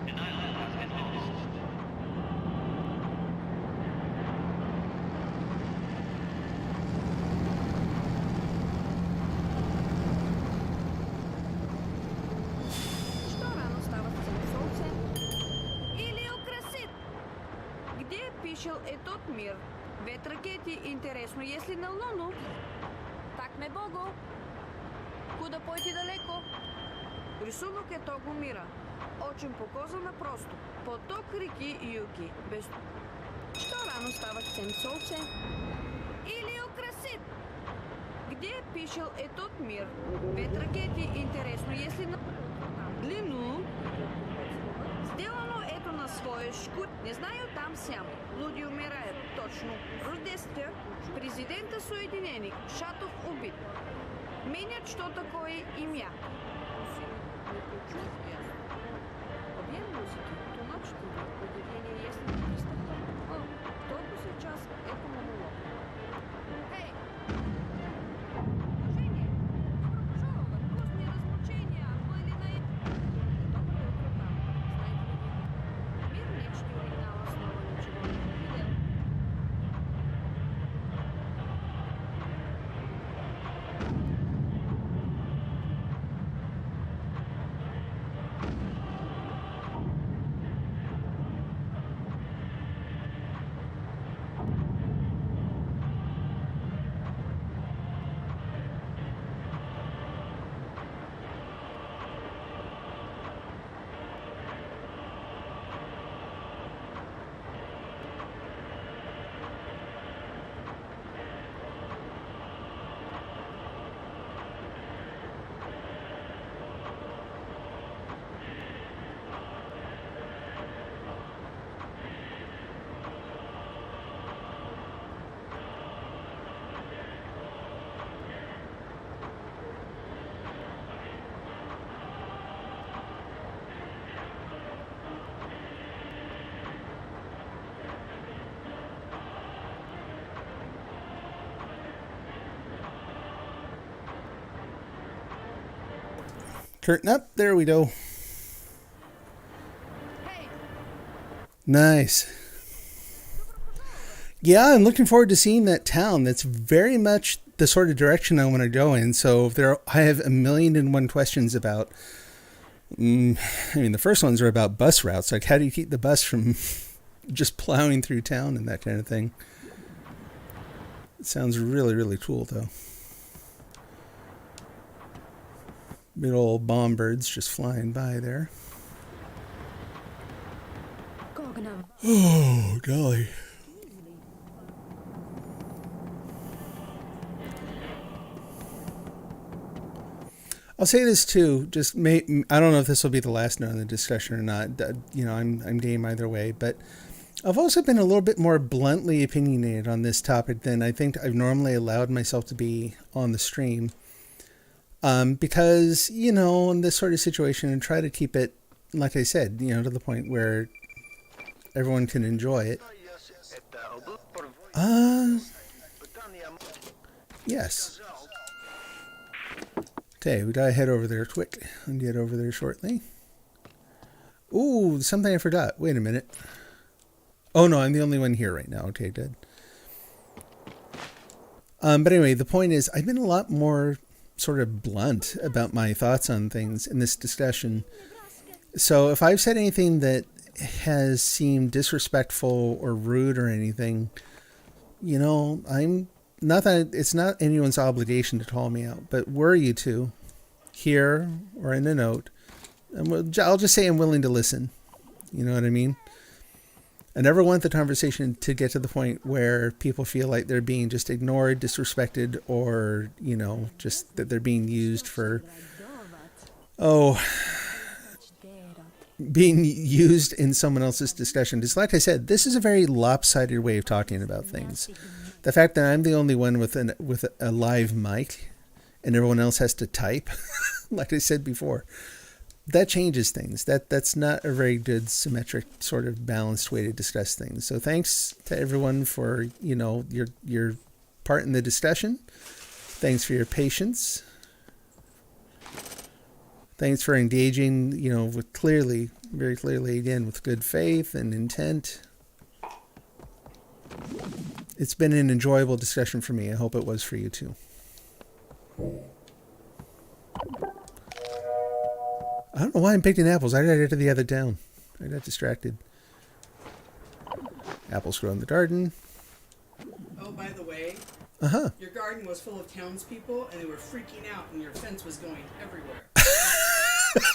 An island has been lost. Что рано стало солнце? Или украсит? Где пишел этот мир? Ведь ракете интересно, если на Луну. Так ме Богу. Куда пойти далеко? Рисунок е того мира. Очень показано просто. Поток реки Юки. Без... Что рано става солнце? Или украсит? Где пишел этот мир? Ведь ракете интересно, если на длину. Сделано это на своей шкуре. Не знаю там сям. Люди умирают. Точно. Рождество. Президента Соединений. Шатов убит. Менят что такое имя. Объем музыки. Тумач удивление, если не представляю. О, только сейчас это монолог. Эй! Уважение! Добро пожаловать! После разлучения были на... Доброе утро там. Знаете ли, мир нечто оригинала снова ничего не видел. Curtain up. There we go. Hey! Nice. Yeah, I'm looking forward to seeing that town. That's very much the sort of direction I want to go in. So I have 1,000,001 questions about. I mean, the first ones are about bus routes. Like, how do you keep the bus from just plowing through town and that kind of thing? It sounds really, really cool, though. Big old bomb birds just flying by there. Kogna. Oh, golly. I'll say this too. I don't know if this will be the last note in the discussion or not. I'm game either way. But I've also been a little bit more bluntly opinionated on this topic than I think I've normally allowed myself to be on the stream. Because, in this sort of situation, and try to keep it, like I said, to the point where everyone can enjoy it. Yes. Okay, we gotta head over there quick and get over there shortly. Ooh, something I forgot. Wait a minute. Oh no, I'm the only one here right now. Okay, good. But anyway, the point is, I've been a lot more sort of blunt about my thoughts on things in this discussion. So if I've said anything that has seemed disrespectful or rude or anything, I'm not that it's not anyone's obligation to call me out, but were you to, here or in a note, I'll just say I'm willing to listen. You know what I mean? I never want the conversation to get to the point where people feel like they're being just ignored, disrespected, or, just that they're being used for, being used in someone else's discussion. Just like I said, this is a very lopsided way of talking about things. The fact that I'm the only one with a live mic and everyone else has to type, like I said before, that changes things. That's not a very good symmetric sort of balanced way to discuss things. So thanks to everyone for, your part in the discussion. Thanks for your patience. Thanks for engaging, very clearly again, with good faith and intent. It's been an enjoyable discussion for me. I hope it was for you too. I don't know why I'm picking apples. I gotta get the other down. I got distracted. Apples grow in the garden. Oh, by the way, your garden was full of townspeople, and they were freaking out, and your fence was going everywhere.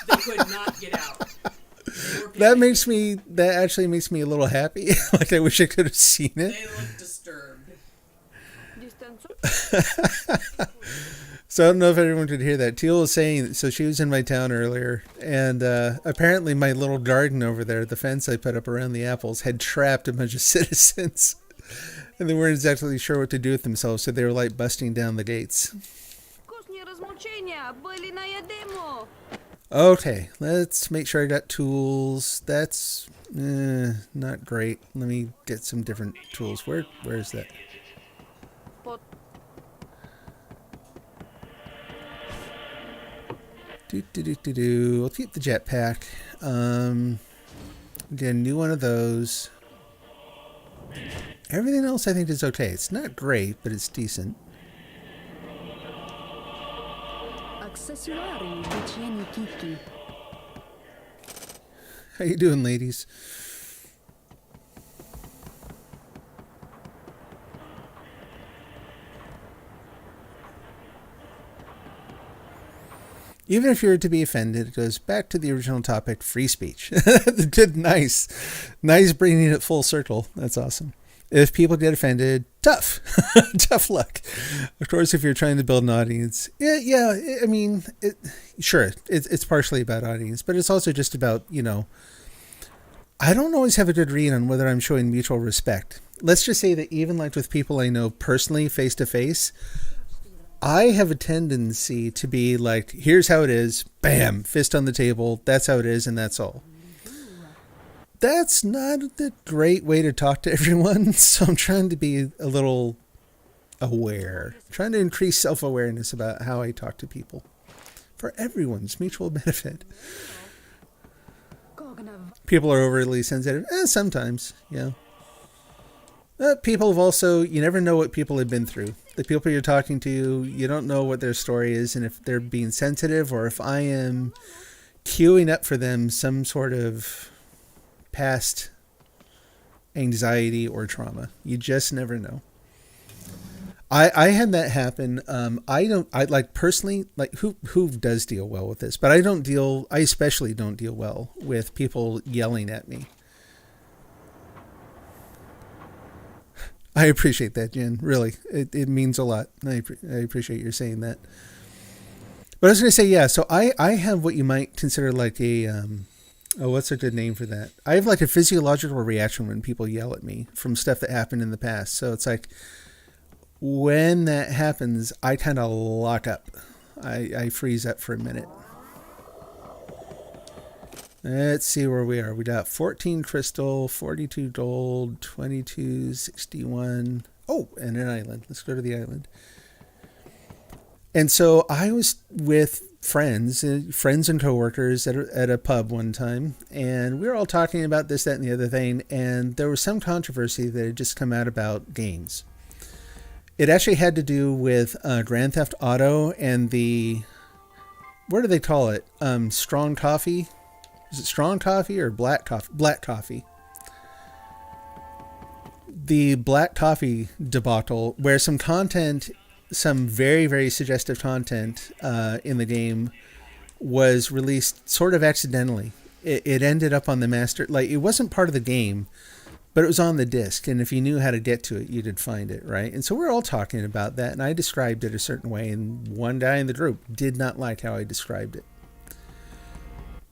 They could not get out. That actually makes me a little happy. Like I wish I could have seen it. They looked disturbed. So I don't know if everyone could hear that. Teal was saying, so she was in my town earlier, and apparently my little garden over there, the fence I put up around the apples, had trapped a bunch of citizens. And they weren't exactly sure what to do with themselves, so they were like busting down the gates. Okay, let's make sure I got tools. That's not great. Let me get some different tools. Where is that? We'll keep the jetpack. Get a new one of those. Everything else I think is okay. It's not great, but it's decent. Accessory vicini Kiki. How you doing, ladies? Even if you're to be offended, it goes back to the original topic, free speech. Good, nice bringing it full circle. That's awesome. If people get offended, tough luck. Of course, if you're trying to build an audience, I mean, it's partially about audience, but it's also just about, I don't always have a good read on whether I'm showing mutual respect. Let's just say that even like with people I know personally, face to face, I have a tendency to be like, here's how it is, bam, fist on the table, that's how it is, and that's all. That's not the great way to talk to everyone, so I'm trying to be a little aware, trying to increase self-awareness about how I talk to people for everyone's mutual benefit. People are overly sensitive, sometimes, yeah. People have also, you never know what people have been through. The people you're talking to, you don't know what their story is, and if they're being sensitive, or if I am queuing up for them some sort of past anxiety or trauma. You just never know. I had that happen. I like personally, like who does deal well with this, but I especially don't deal well with people yelling at me. I appreciate that, Jen. Really, it means a lot. I appreciate your saying that. But I was going to say, yeah, so I have what you might consider like a, what's a good name for that? I have like a physiological reaction when people yell at me from stuff that happened in the past. So it's like, when that happens, I kind of lock up. I freeze up for a minute. Let's see where we are. We got 14 crystal, 42 gold, 22, 61. Oh, and an island. Let's go to the island. And so I was with friends and coworkers at a pub one time, and we were all talking about this, that, and the other thing, and there was some controversy that had just come out about games. It actually had to do with Grand Theft Auto and the, what do they call it? Strong coffee is it strong coffee or black coffee? Black coffee. The black coffee debacle, where some content, some very, very suggestive content in the game was released sort of accidentally. It ended up on the master, like it wasn't part of the game, but it was on the disc. And if you knew how to get to it, you did find it, right? And so we're all talking about that. And I described it a certain way. And one guy in the group did not like how I described it.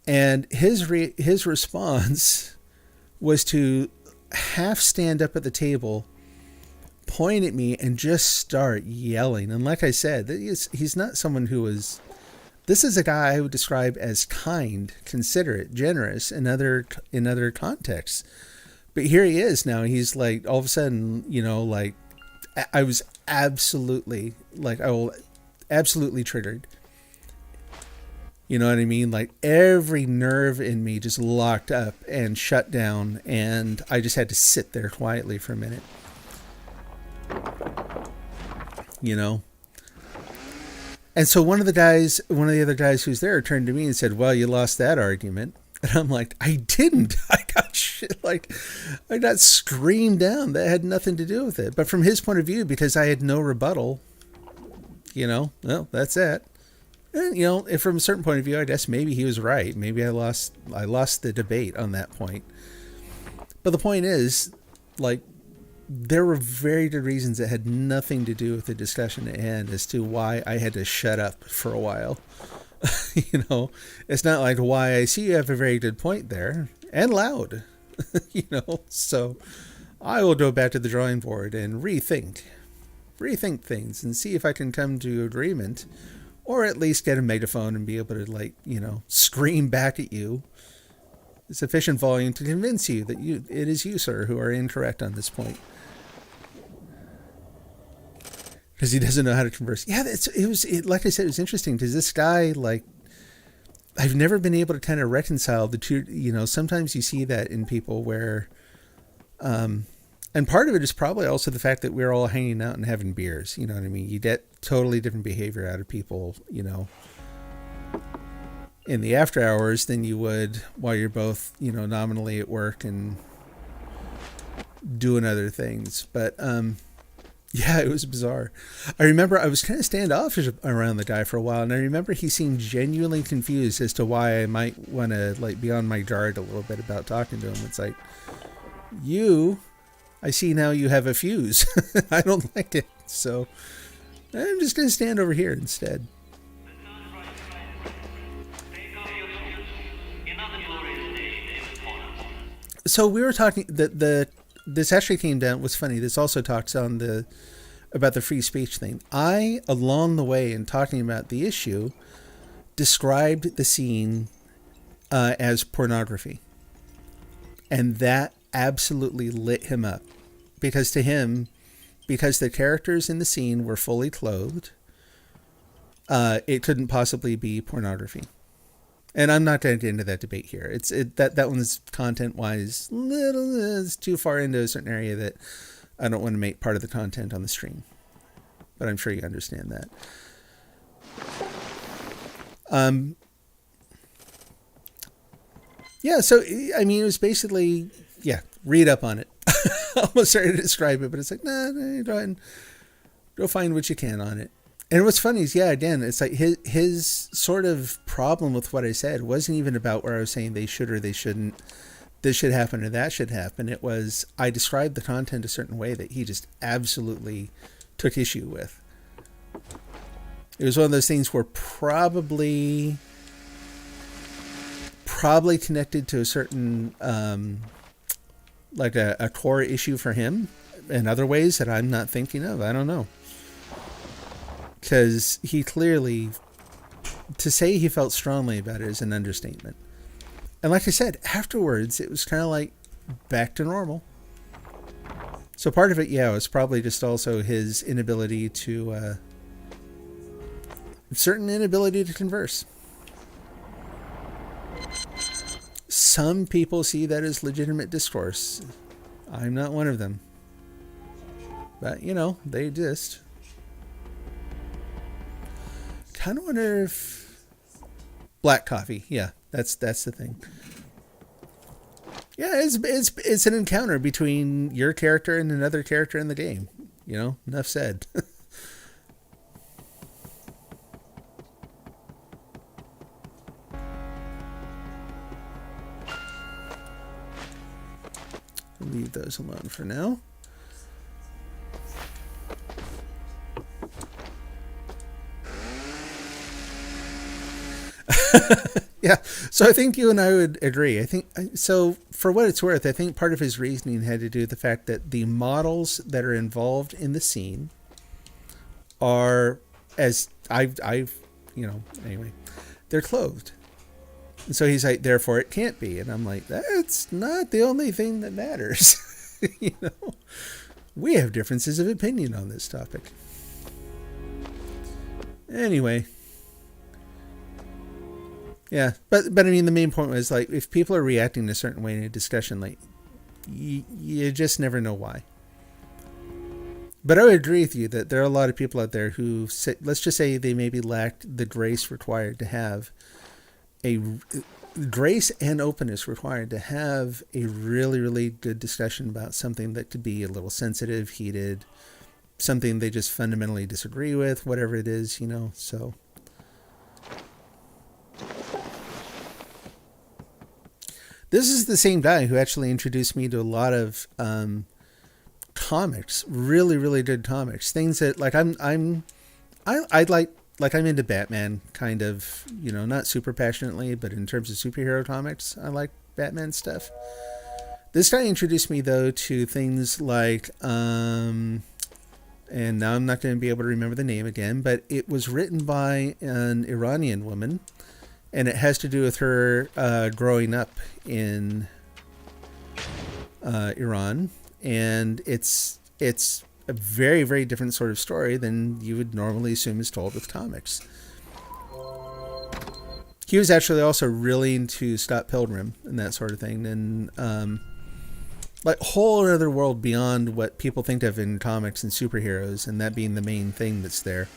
And his response was to half stand up at the table, point at me, and just start yelling. And like I said, he's not someone who was... This is a guy I would describe as kind, considerate, generous in other contexts. But here he is now. He's like, all of a sudden, you know, like, I was absolutely triggered. You know what I mean? Like every nerve in me just locked up and shut down. And I just had to sit there quietly for a minute. You know? And so one of the other guys who's there turned to me and said, well, you lost that argument. And I'm like, I didn't. I got screamed down. That had nothing to do with it. But from his point of view, because I had no rebuttal, you know, well, that's it. And, you know, if from a certain point of view, I guess maybe he was right. Maybe I lost the debate on that point. But the point is, like, there were very good reasons that had nothing to do with the discussion at hand as to why I had to shut up for a while. You know, it's not like, why I see you have a very good point there, and loud. You know, so I will go back to the drawing board and rethink things and see if I can come to agreement, or at least get a megaphone and be able to, like, you know, scream back at you sufficient volume to convince you that it is you, sir, who are incorrect on this point. Because he doesn't know how to converse. Yeah, like I said, it was interesting because this guy, like, I've never been able to kind of reconcile the two. You know, sometimes you see that in people where, and part of it is probably also the fact that we're all hanging out and having beers. You know what I mean? You get totally different behavior out of people, you know, in the after hours than you would while you're both, you know, nominally at work and doing other things. But, yeah, it was bizarre. I remember I was kind of standoffish around the guy for a while, and I remember he seemed genuinely confused as to why I might want to, like, be on my guard a little bit about talking to him. It's like, I see now you have a fuse. I don't like it, so I'm just going to stand over here instead. So we were talking this actually came down. What's funny, this also talks on about the free speech thing. I, along the way in talking about the issue, described the scene as pornography. And that absolutely lit him up. Because to him, because the characters in the scene were fully clothed, it couldn't possibly be pornography. And I'm not going to get into that debate here. That one's content-wise is too far into a certain area that I don't want to make part of the content on the stream. But I'm sure you understand that. Yeah, so, I mean, it was basically, read up on it. I almost started to describe it, but it's like, nah, go ahead and go find what you can on it. And what's funny is, again, it's like his sort of problem with what I said wasn't even about where I was saying they should or they shouldn't, this should happen or that should happen. It was, I described the content a certain way that he just absolutely took issue with. It was one of those things where probably connected to a certain, like a core issue for him in other ways that I'm not thinking of. I don't know. Because he clearly, to say he felt strongly about it is an understatement. And like I said, afterwards, it was kind of like back to normal. So part of it, was probably just also his inability to, certain inability to converse. Some people see that as legitimate discourse. I'm not one of them. But, they exist. Kind of wonder if Black coffee. Yeah, that's the thing. Yeah, it's an encounter between your character and another character in the game. You know, enough said. Leave those alone for now. Yeah, so I think you and I would agree. I think so. For what it's worth, I think part of his reasoning had to do with the fact that the models that are involved in the scene are, as I've anyway, they're clothed. And so he's like, therefore it can't be. And I'm like, that's not the only thing that matters. We have differences of opinion on this topic. Anyway. Yeah, but I mean, the main point was, like, if people are reacting a certain way in a discussion, like, you just never know why. But I would agree with you that there are a lot of people out there who say, let's just say they maybe lacked the grace required to have grace and openness required to have a really, really good discussion about something that could be a little sensitive, heated, something they just fundamentally disagree with, whatever it is, so. This is the same guy who actually introduced me to a lot of comics, really, really good comics. Things that, like, I'm into Batman, kind of, not super passionately, but in terms of superhero comics, I like Batman stuff. This guy introduced me, though, to things like, and now I'm not going to be able to remember the name again, but it was written by an Iranian woman. And it has to do with her growing up in Iran, and it's a very, very different sort of story than you would normally assume is told with comics. He was actually also really into Scott Pilgrim and that sort of thing, and like a whole other world beyond what people think of in comics and superheroes, and that being the main thing that's there.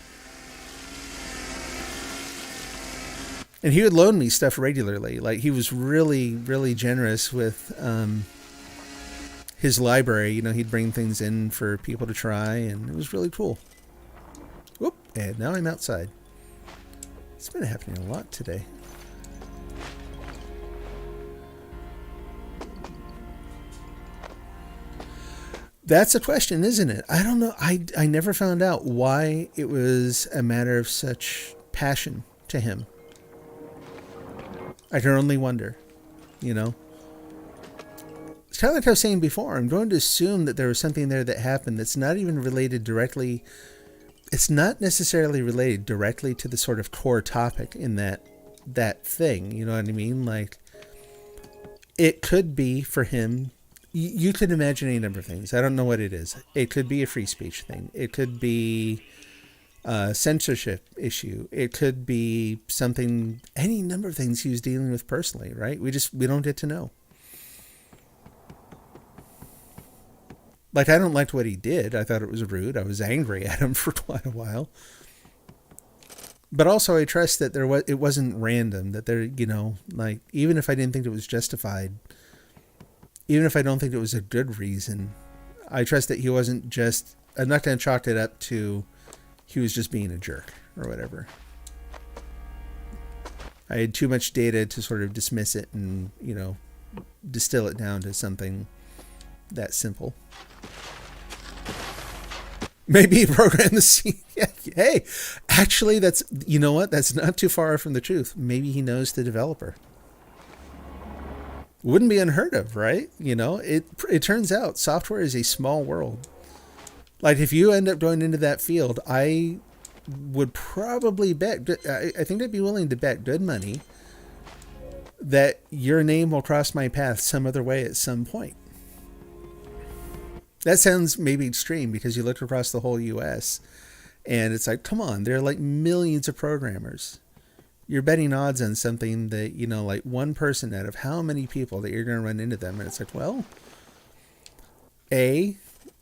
And he would loan me stuff regularly. Like, he was really, really generous with his library. He'd bring things in for people to try, and it was really cool. Whoop, and now I'm outside. It's been happening a lot today. That's a question, isn't it? I don't know. I never found out why it was a matter of such passion to him. I can only wonder, It's kind of like I was saying before. I'm going to assume that there was something there that happened that's not even related directly. It's not necessarily related directly to the sort of core topic in that thing. You know what I mean? Like, it could be for him. You could imagine any number of things. I don't know what it is. It could be a free speech thing. It could be censorship issue. It could be something, any number of things he was dealing with personally, right? We don't get to know. Like, I don't like what he did. I thought it was rude. I was angry at him for quite a while. But also I trust that it wasn't random, that there, like, even if I didn't think it was justified, even if I don't think it was a good reason, I trust that he wasn't just, I'm not going to chalk it up to he was just being a jerk or whatever. I had too much data to sort of dismiss it and, distill it down to something that simple. Maybe he programmed the scene. Hey, actually, that's not too far from the truth. Maybe he knows the developer. Wouldn't be unheard of, right? It turns out software is a small world. Like, if you end up going into that field, I would probably bet, I think I'd be willing to bet good money that your name will cross my path some other way at some point. That sounds maybe extreme because you look across the whole U.S. and it's like, come on, there are like millions of programmers. You're betting odds on something that, like one person out of how many people that you're going to run into them. And it's like, well,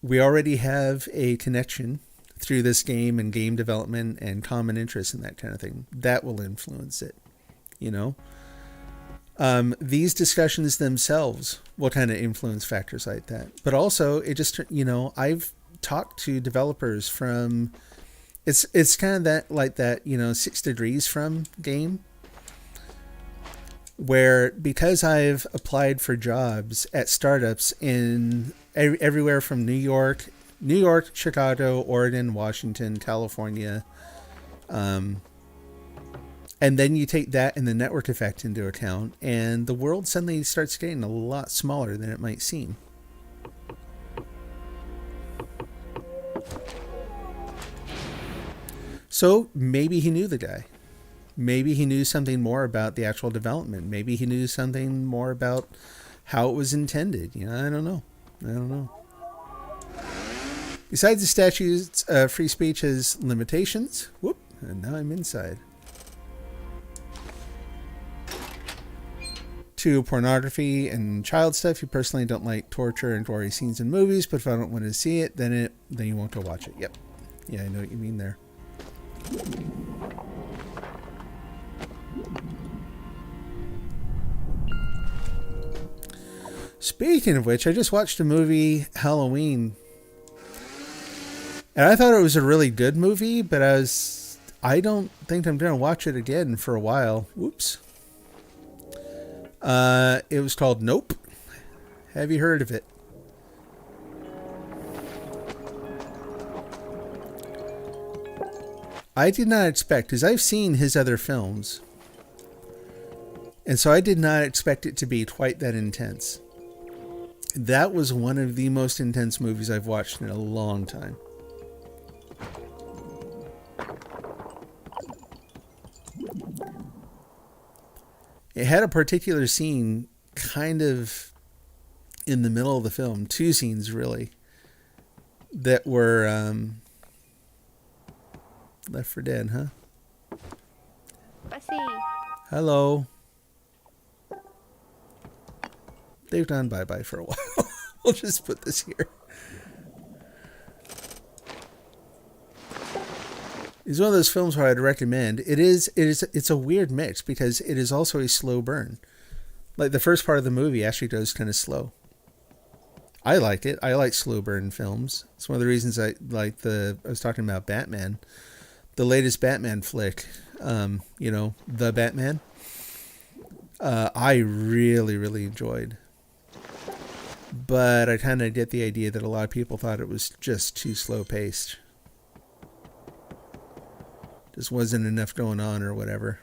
we already have a connection through this game and game development and common interests and that kind of thing. That will influence it. you know. These discussions themselves will kind of influence factors like that. But also, it just, you know, I've talked to developers from, it's kind of that, like that, you know, 6 Degrees From game, where because I've applied for jobs at startups in everywhere from New York, Chicago, Oregon, Washington, California, and then you take that and the network effect into account, and the world suddenly starts getting a lot smaller than it might seem. So maybe he knew the guy. Maybe he knew something more about the actual development. Maybe he knew something more about how it was intended. You know, I don't know. Besides the statute's free speech has limitations. Whoop, and now I'm inside. To pornography and child stuff. You personally don't like torture and gory scenes in movies, but if I don't want to see it, then you won't go watch it. Yep. Yeah, I know what you mean there. Speaking of which, I just watched a movie, Halloween. And I thought it was a really good movie, but I don't think I'm going to watch it again for a while. Whoops. It was called Nope. Have you heard of it? I did not expect, because I've seen his other films, and so I did not expect it to be quite that intense. That was one of the most intense movies I've watched in a long time. It had a particular scene kind of in the middle of the film, 2 scenes really, that were Left 4 Dead, huh? Pasi. Hello. They've gone bye-bye for a while. We'll just put this here. It's one of those films where I'd recommend. It's a weird mix because it is also a slow burn. Like the first part of the movie actually goes kind of slow. I like it. I like slow burn films. It's one of the reasons I like I was talking about Batman. The latest Batman flick, you know, The Batman. I really, really enjoyed. But I kind of get the idea that a lot of people thought it was just too slow paced. Just wasn't enough going on or whatever.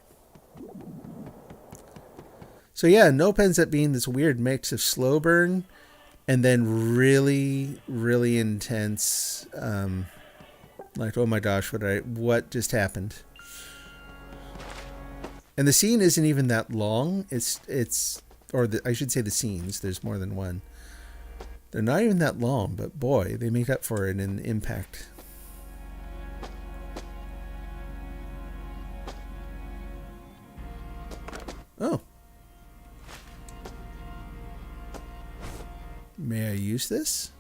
So yeah, Nope ends up being this weird mix of slow burn and then really, really intense, like, oh my gosh, what just happened? And the scene isn't even that long. I should say the scenes, there's more than one. They're not even that long, but boy, they make up for it in impact. Oh. May I use this?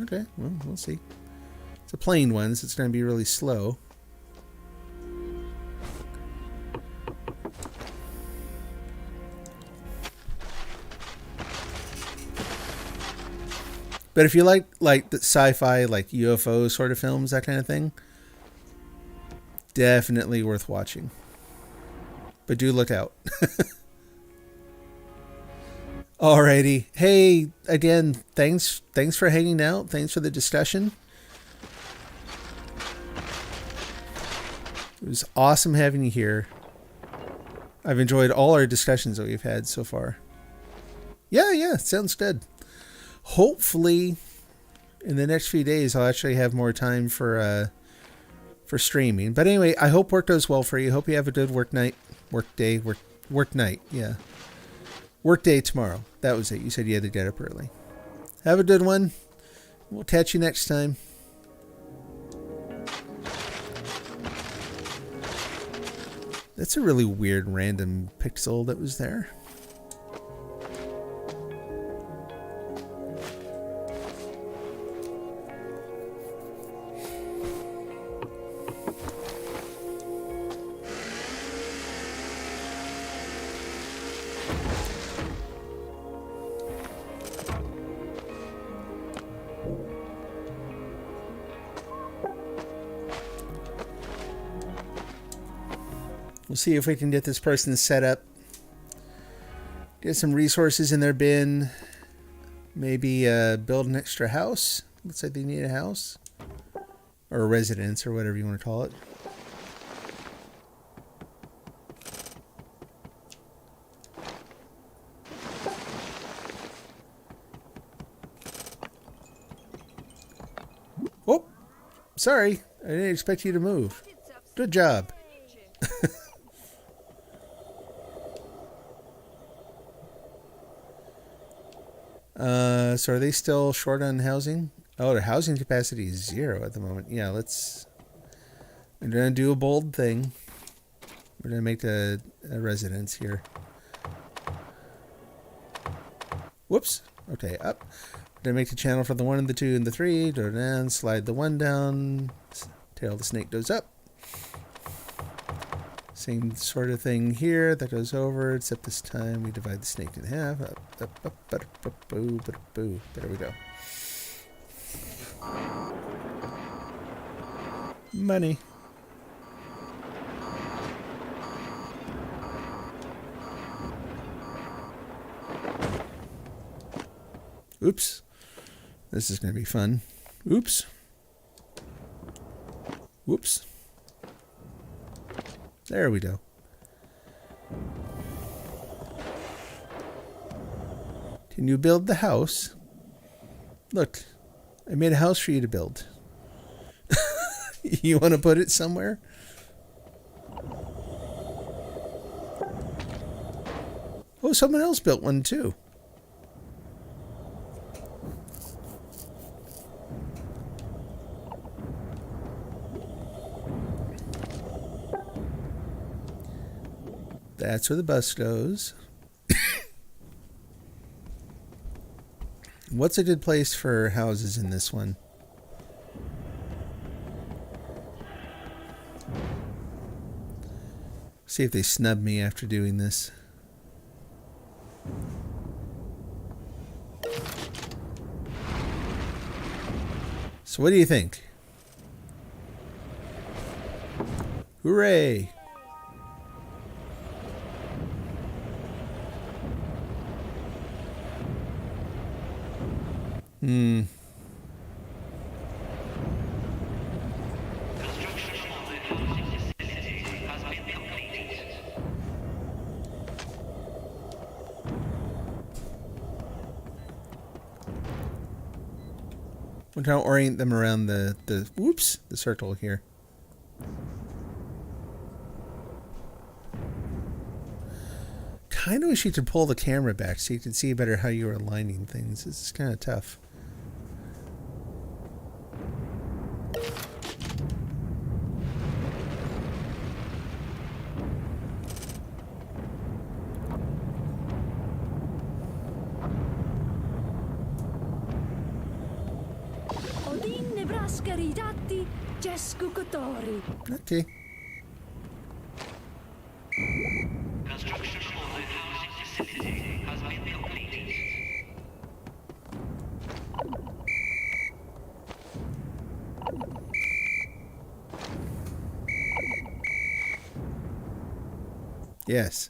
Okay, well, we'll see. It's a plain one, so it's going to be really slow. But if you like the sci-fi, like UFO sort of films, that kind of thing, definitely worth watching. But do look out. Alrighty. Hey, again, thanks for hanging out. Thanks for the discussion. It was awesome having you here. I've enjoyed all our discussions that we've had so far. Yeah, sounds good. Hopefully, in the next few days, I'll actually have more time for streaming. But anyway, I hope work goes well for you. Hope you have a good work night. Work night, yeah. Work day tomorrow. That was it. You said you had to get up early. Have a good one. We'll catch you next time. That's a really weird random pixel that was there. We'll see if we can get this person set up. Get some resources in their bin. Maybe build an extra house. Looks like they need a house. Or a residence, or whatever you want to call it. Oh! Sorry, I didn't expect you to move. Good job. So are they still short on housing? Oh, their housing capacity is 0 at the moment. Yeah, we're going to do a bold thing. We're going to make a residence here. Whoops. Okay, up. We're going to make the channel for the 1 and the 2 and the 3. Go down, slide the 1 down. Tail the snake goes up. Same sort of thing here. That goes over, except this time we divide the snake in half. Up, boo, boo. There we go. Money. Oops. This is going to be fun. Oops. Whoops. There we go. Can you build the house? Look, I made a house for you to build. You want to put it somewhere? Oh, someone else built one too. That's where the bus goes. What's a good place for houses in this one? See if they snub me after doing this. So what do you think? Hooray! Construction of the housing facility has been completed. We're trying to orient them around the circle here. Kind of wish you could pull the camera back so you could see better how you were aligning things. This is kind of tough. Odin Nebraska ridatti, Jesku Kotori. Okay. Construction of the housing facility has been completed. Yes.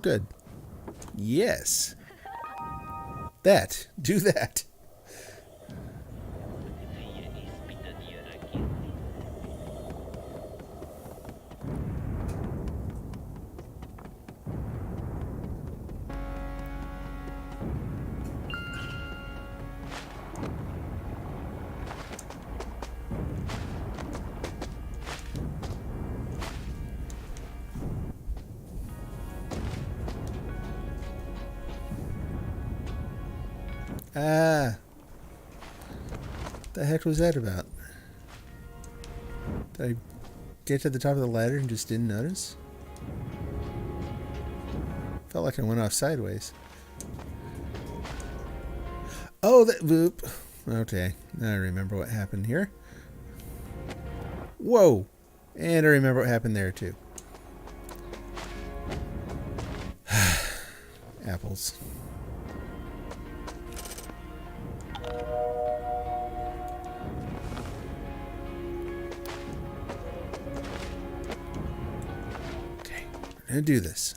Good. Yes. That. Do that. Ah. The heck was that about? Did I get to the top of the ladder and just didn't notice? Felt like I went off sideways. Oh, that boop. Okay, now I remember what happened here. Whoa. And I remember what happened there too. apples. Okay, we're gonna do this.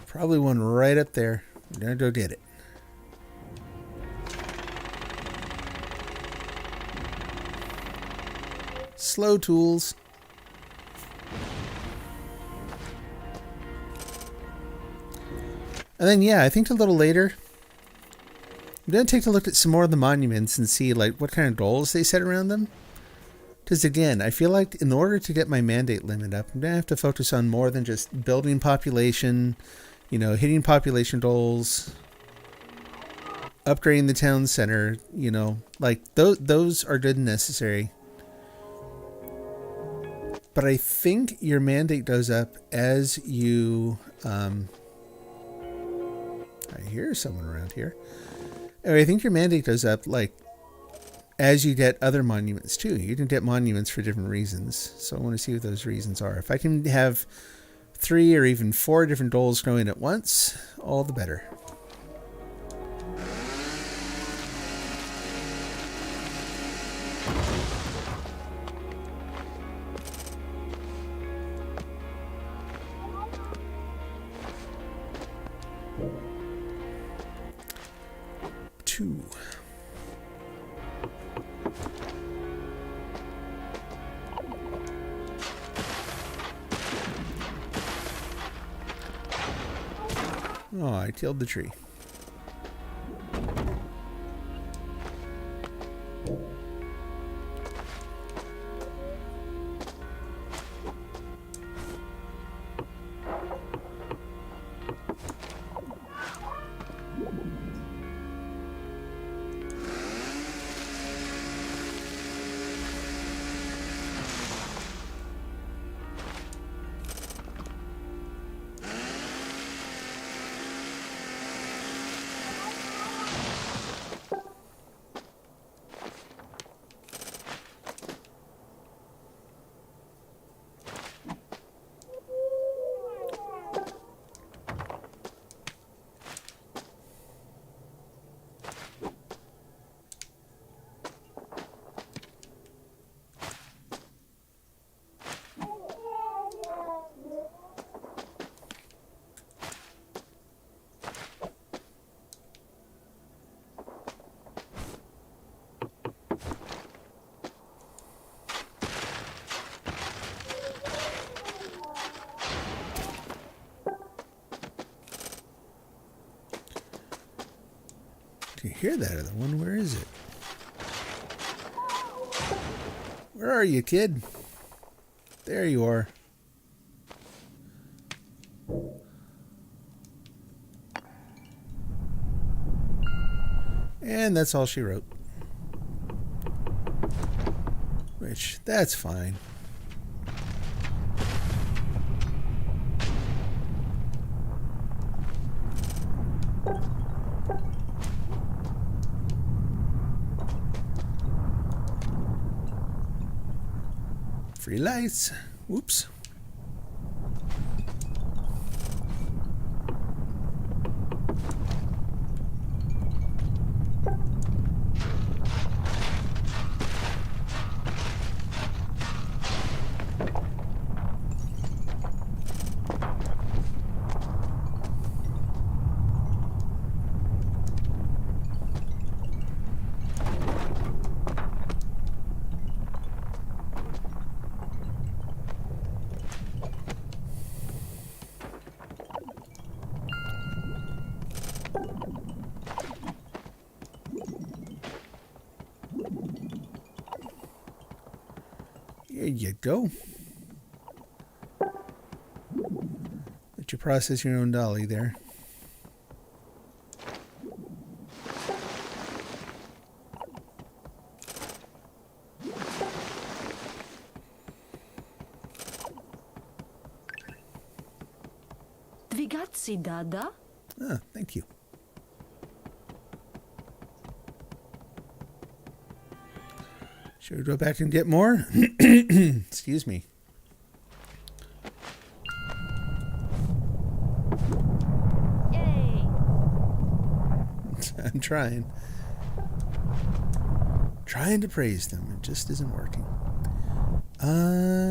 Probably one right up there. We're gonna go get it. Slow tools. And then, yeah, I think a little later, I'm going to take a look at some more of the monuments and see like what kind of goals they set around them. Because again, I feel like in order to get my mandate limit up, I'm going to have to focus on more than just building population, you know, hitting population goals, upgrading the town center, you know, like those are good and necessary. But I think your mandate goes up as you, I hear someone around here. Anyway, I think your mandate goes up like as you get other monuments too. You can get monuments for different reasons. So I want to see what those reasons are. If I can have 3 or even 4 different goals going at once, all the better. Oh, I killed the tree. Do you hear that other one? Where is it? Where are you, kid? There you are. And that's all she wrote. Which, that's fine. Free lights. Whoops. There you go. Let you process your own dolly there. Dvigazzi, Dada? Ah, thank you. Should we go back and get more? Excuse me. I'm trying. Trying to praise them. It just isn't working.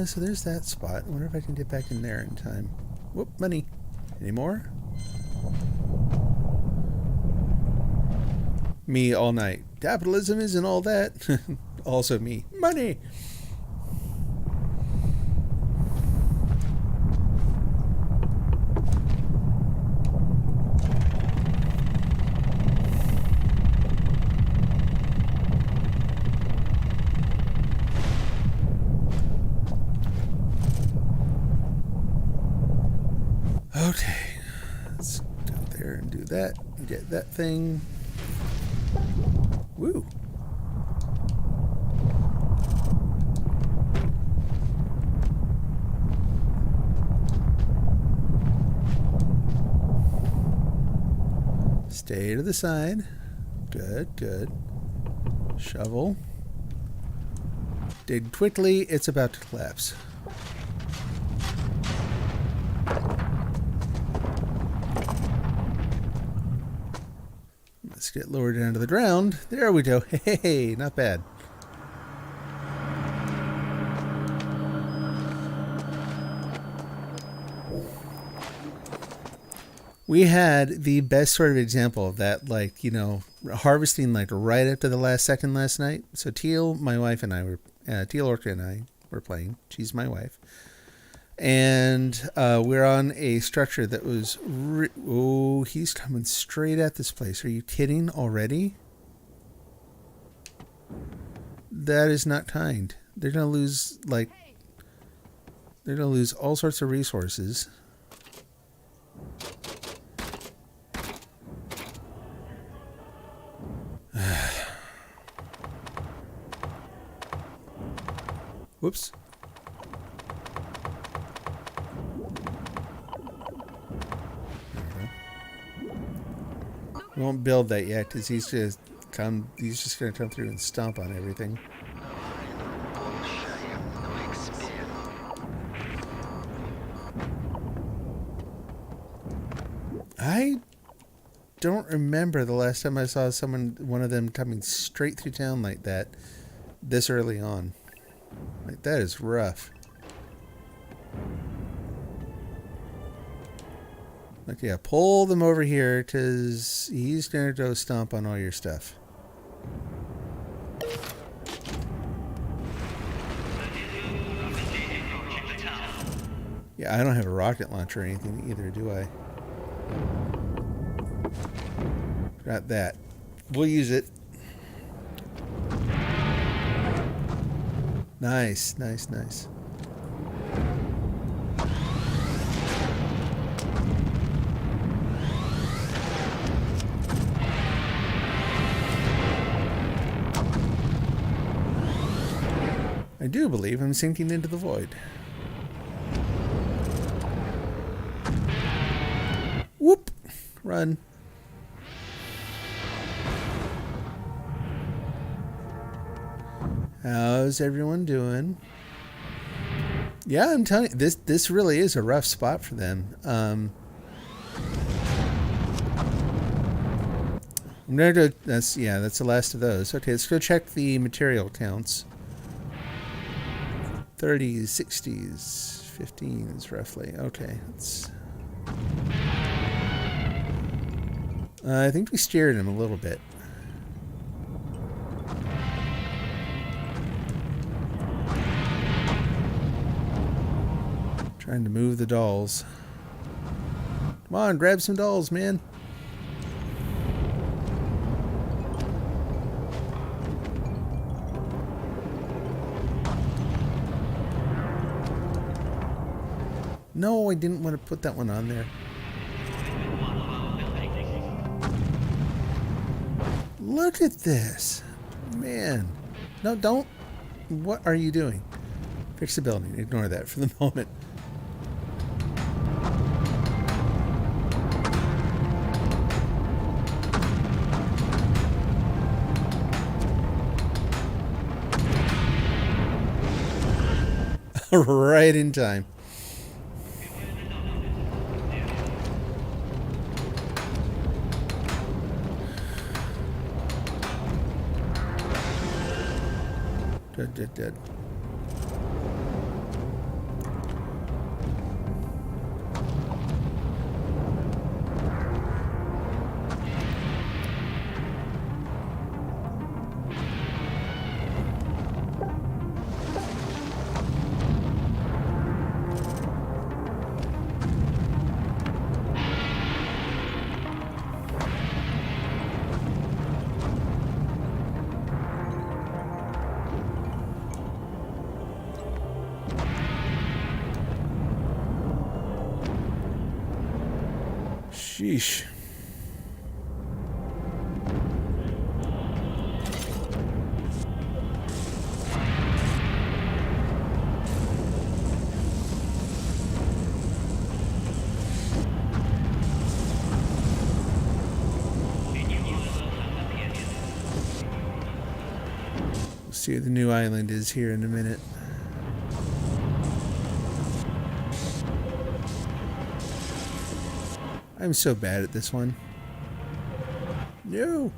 So there's that spot. I wonder if I can get back in there in time. Whoop, money. Any more? Me all night. Capitalism isn't all that. Also me. Money! Okay, let's go there and do that and get that thing. Woo! Stay to the side. Good, good. Shovel. Dig quickly, it's about to collapse. Let's get lower down to the ground. There we go. Hey, not bad. We had the best sort of example of that, like, you know, harvesting like right up to the last second last night. So Teal, my wife, and I were, Teal Orca and I were playing. She's my wife. And we're on a structure that was... oh, he's coming straight at this place. Are you kidding already? That is not kind. They're going to lose, like... they're going to lose all sorts of resources. Whoops. We won't build that yet because he's just gonna come through and stomp on everything. I don't remember the last time I saw one of them coming straight through town like that this early on. Like, that is rough. Like, yeah, pull them over here because he's going to go stomp on all your stuff. Yeah, I don't have a rocket launcher or anything either, do I? Got that. We'll use it. Nice, nice, nice. I do believe I'm sinking into the void. Whoop! Run. How's everyone doing? Yeah, I'm telling you, this really is a rough spot for them. I'm gonna go. That's the last of those. Okay, let's go check the material counts. 30s, 60s, 15s, roughly. Okay, let's. I think we steered him a little bit. Trying to move the dolls. Come on, grab some dolls, man. No, I didn't want to put that one on there. Look at this. Man. No, don't. What are you doing? Fix the building. Ignore that for the moment. Right in time. Good. Sheesh. We'll see what the new island is here in a minute. I'm so bad at this one. No.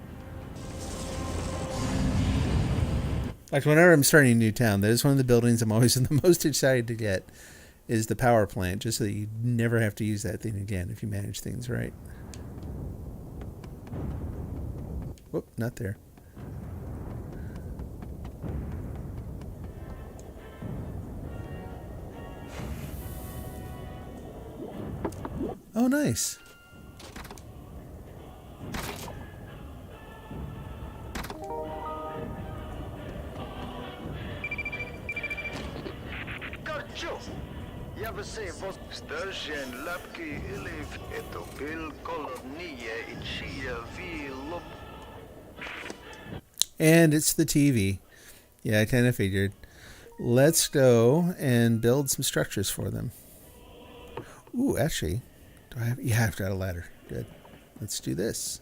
Like whenever I'm starting a new town, that is one of the buildings I'm always the most excited to get is the power plant, just so that you never have to use that thing again if you manage things right. Whoop, not there. Oh, nice. And it's the TV. Yeah, I kind of figured. Let's go and build some structures for them. Ooh, actually, do I have? Yeah, I've got a ladder. Good. Let's do this.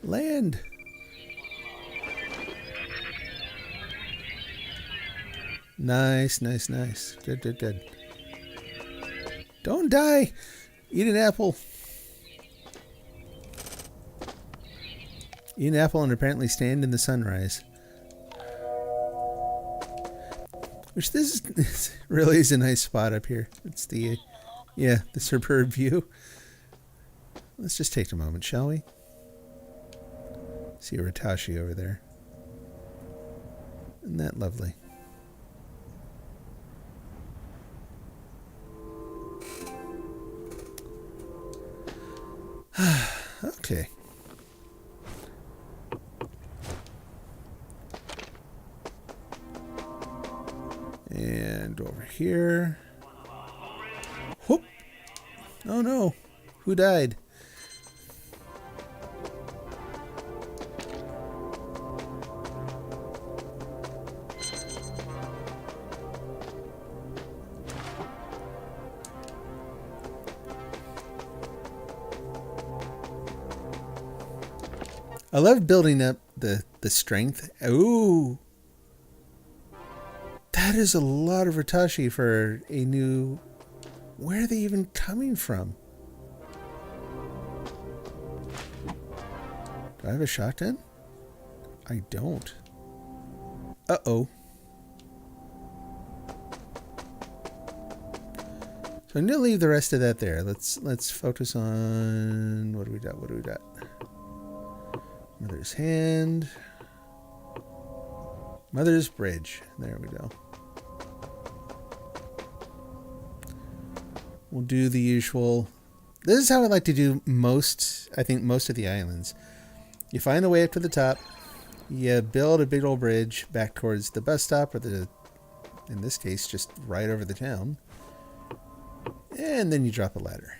Land. Nice. Good. Don't die. Eat an apple. Eat an apple and apparently stand in the sunrise. Which this really is a nice spot up here. It's the superb view. Let's just take a moment, shall we? See Ratashi over there. Isn't that lovely? Okay. And over here. Whoop! Oh no! Who died? I love building up the strength. Ooh. That is a lot of Ratashi for a new... Where are they even coming from? Do I have a shotgun? I don't. Uh-oh. So I'm going to leave the rest of that there. Let's focus on... What do we got? Mother's hand. Mother's bridge. There we go. We'll do the usual. This is how I like to do most of the islands. You find the way up to the top. You build a big old bridge back towards the bus stop, or in this case, just right over the town. And then you drop a ladder.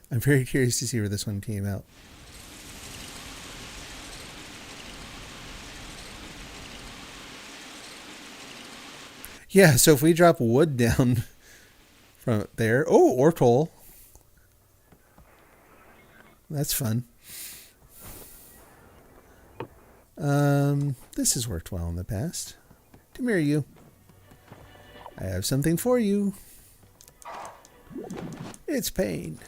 I'm very curious to see where this one came out. Yeah, so if we drop wood down from there... Oh, or coal. That's fun. This has worked well in the past. Come here, you. I have something for you. It's pain.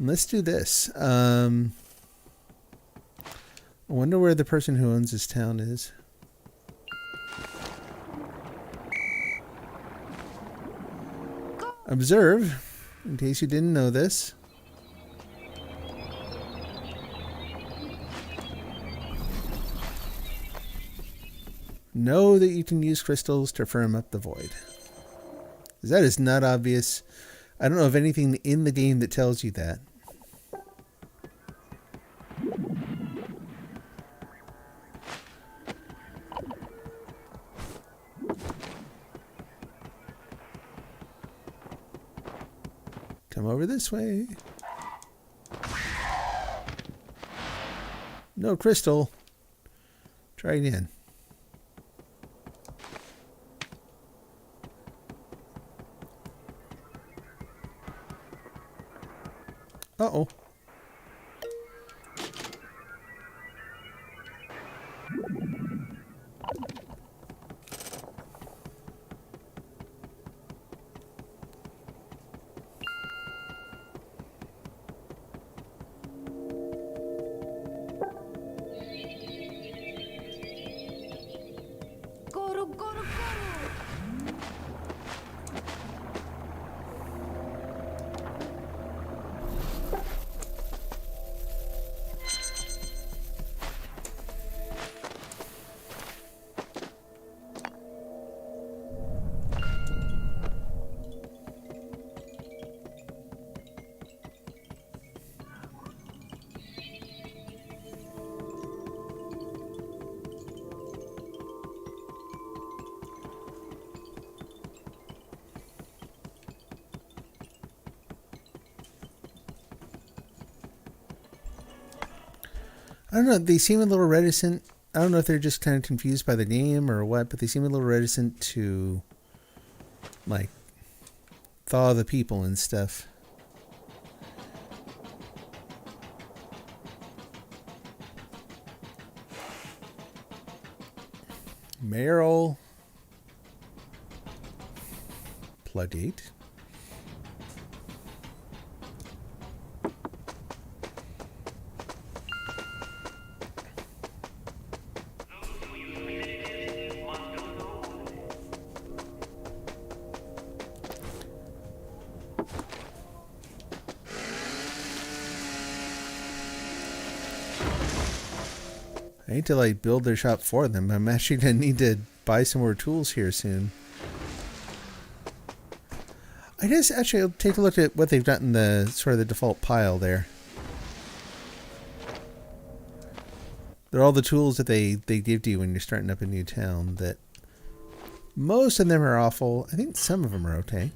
Let's do this. I wonder where the person who owns this town is. Observe, in case you didn't know this. Know that you can use crystals to firm up the void. That is not obvious. I don't know of anything in the game that tells you that. Come over this way. No crystal. Try again. Uh-oh. Goro, goro, goro. I don't know, they seem a little reticent. I don't know if they're just kind of confused by the game or what, but they seem a little reticent to, like, thaw the people and stuff. Meryl. Plugate. I need to like build their shop for them. I'm actually gonna need to buy some more tools here soon. I guess actually I'll take a look at what they've got in the sort of the default pile there. They're all the tools that they give to you when you're starting up a new town. That most of them are awful. I think some of them are okay.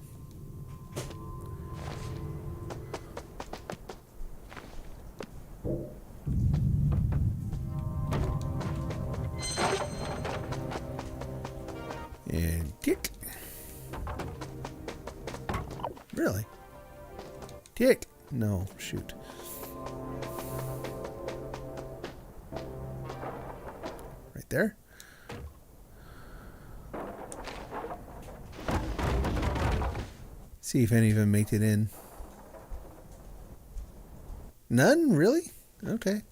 And kick. Really? Kick. No, shoot. Right there. See if any of them make it in. None? Really? Okay.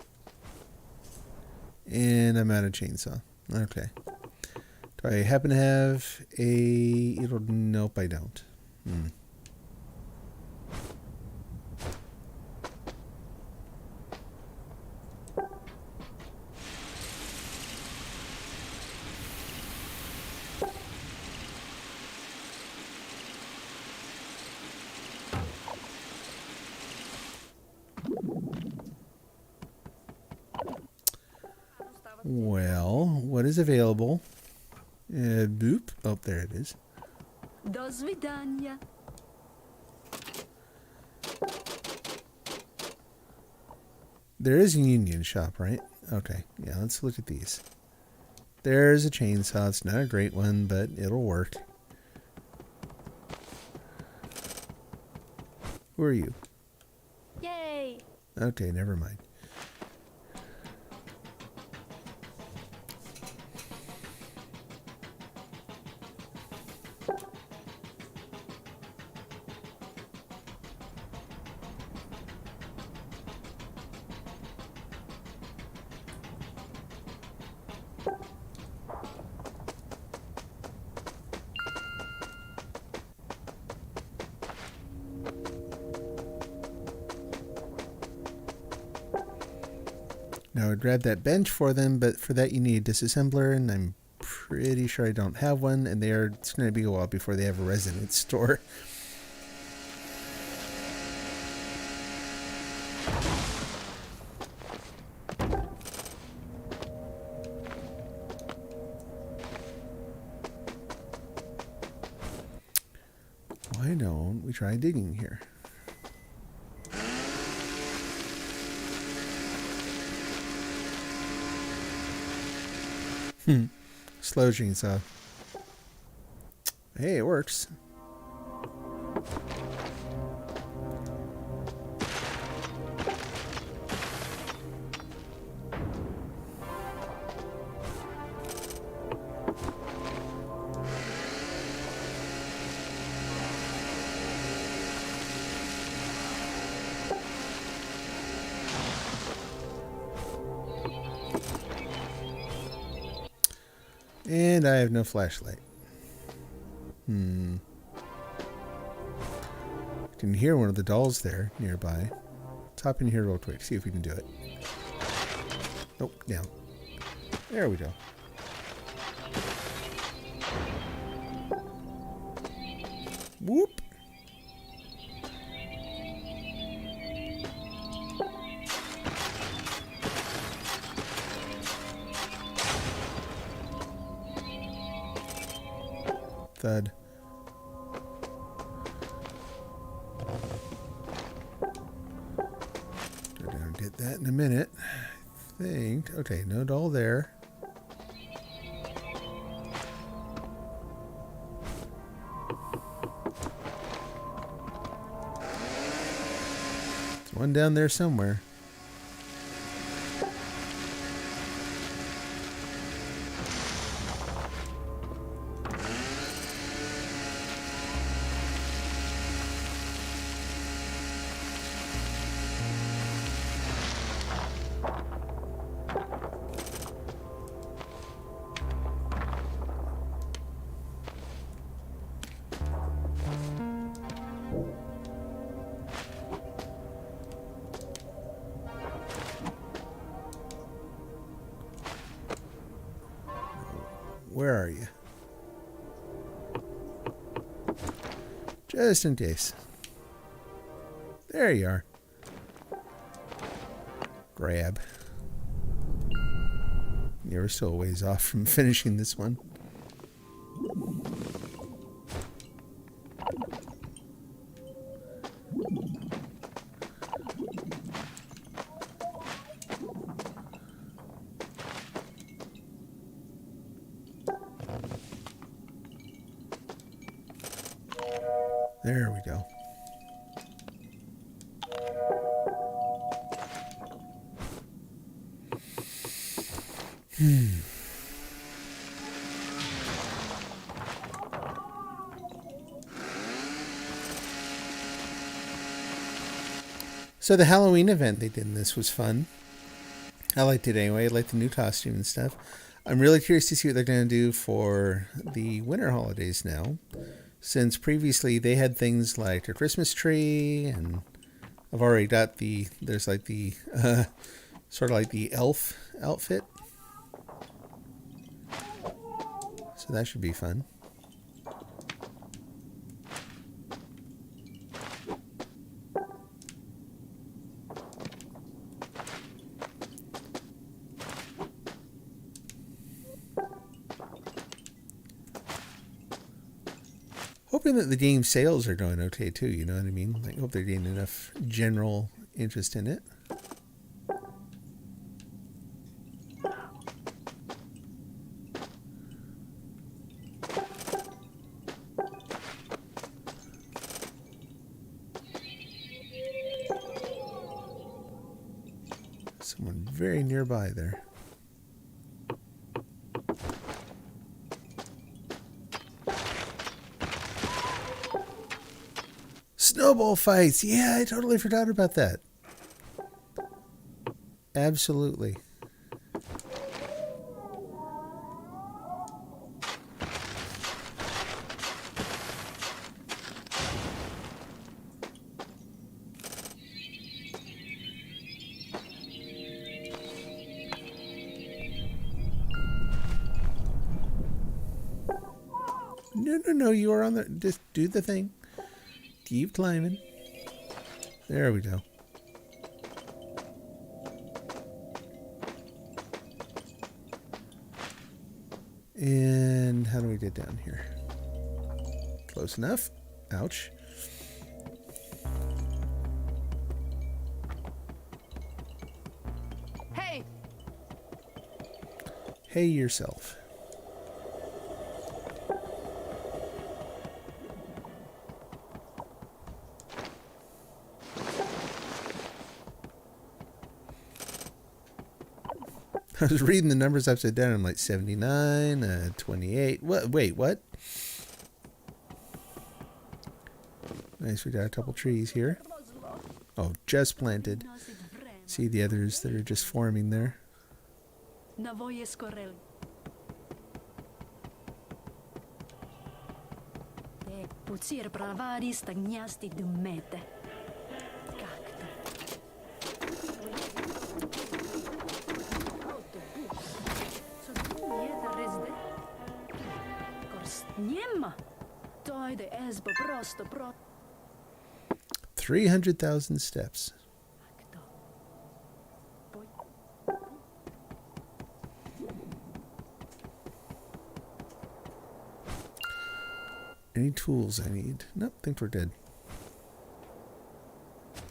And I'm out of chainsaw. Okay. Do I happen to have a... Nope, I don't. Well, what is available? Boop. Oh, there it is. До свидания. There is a union shop, right? Okay. Yeah, let's look at these. There's a chainsaw. It's not a great one, but it'll work. Who are you? Yay! Okay, never mind. Now I would grab that bench for them, but for that you need a disassembler, and I'm pretty sure I don't have one, and it's going to be a while before they have a resident store. Why don't we try digging here? Slow chainsaw. Hey, it works. And I have no flashlight. Can hear one of the dolls there nearby. Let's hop in here real quick, see if we can do it. Nope, down. There we go. Whoop. Thud. Go down and get that in a minute. I think. Okay, no doll there. There's one down there somewhere. Where are you? Just in case. There you are. Grab. Yeah, we're still a ways off from finishing this one. There we go. So the Halloween event they did in this was fun. I liked it anyway. I liked the new costume and stuff. I'm really curious to see what they're going to do for the winter holidays now. Since previously they had things like a Christmas tree, and I've already got there's like the, sort of like the elf outfit. So that should be fun. Hoping that the game sales are going okay too, you know what I mean? I hope they're getting enough general interest in it. very nearby there. Snowball fights. Yeah, I totally forgot about that. Absolutely. No, you are on the... Just do the thing. Keep climbing. There we go. And how do we get down here? Close enough. Ouch. Hey! Hey yourself. I was reading the numbers upside down. I'm like 79, 28. What? Wait, what? Nice. We got a couple trees here. Oh, just planted. See the others that are just forming there. Navoje skorel. Te puțir pravari stagniasti dumete. Cacto. Autobus. So dieta rezde. Korstniema. Toide esbo prosto pro. 300,000 steps. Cacto. Poi. Any tools I need? Nope, think we're good.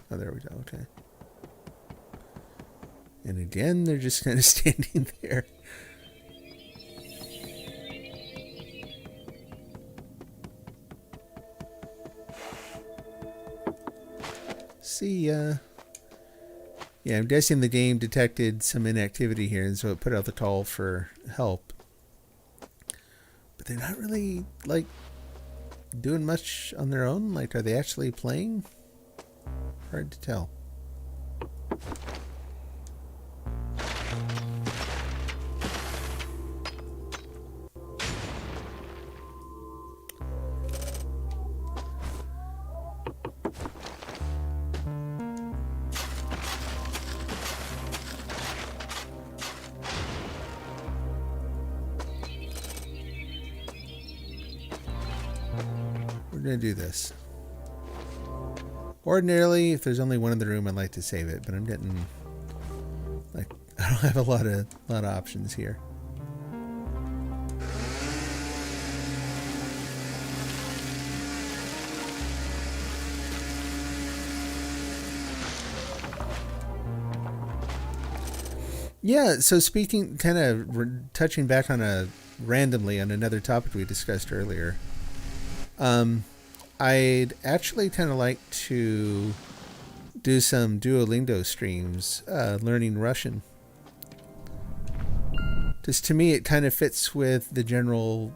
Oh, there we go. Okay. And again, they're just kind of standing there. See ya. Yeah, I'm guessing the game detected some inactivity here, and so it put out the call for help. But they're not really, like, doing much on their own. Like, are they actually playing? Hard to tell. We're going to do this. Ordinarily, if there's only one in the room, I'd like to save it, but I'm getting, like, I don't have a lot of options here. Yeah, so speaking, kind of touching back on randomly on another topic we discussed earlier. I'd actually kind of like to do some Duolingo streams, learning Russian. Just to me, it kind of fits with the general,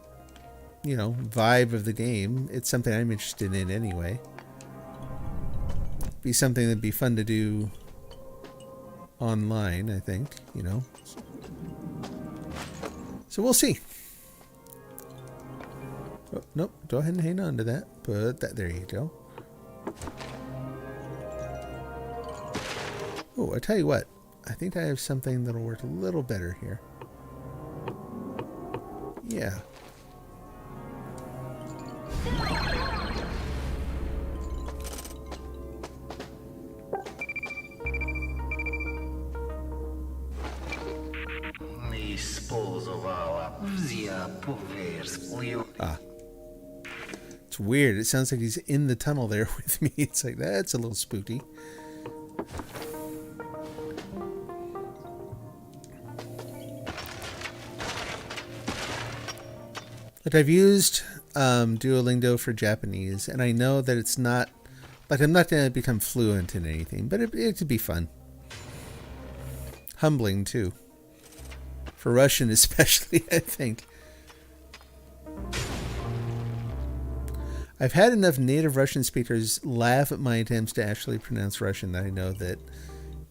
vibe of the game. It's something I'm interested in anyway. Be something that'd be fun to do online, I think, So we'll see. Oh, nope, go ahead and hang on to that. Put that, there you go. Oh, I tell you what. I think I have something that'll work a little better here. Yeah. Ah. It's weird. It sounds like he's in the tunnel there with me. It's like, that's a little spooky. Like, I've used Duolingo for Japanese, and I know that it's not, like, I'm not going to become fluent in anything, but it could be fun. humbling too. For Russian especially, I think. I've had enough native Russian speakers laugh at my attempts to actually pronounce Russian that I know that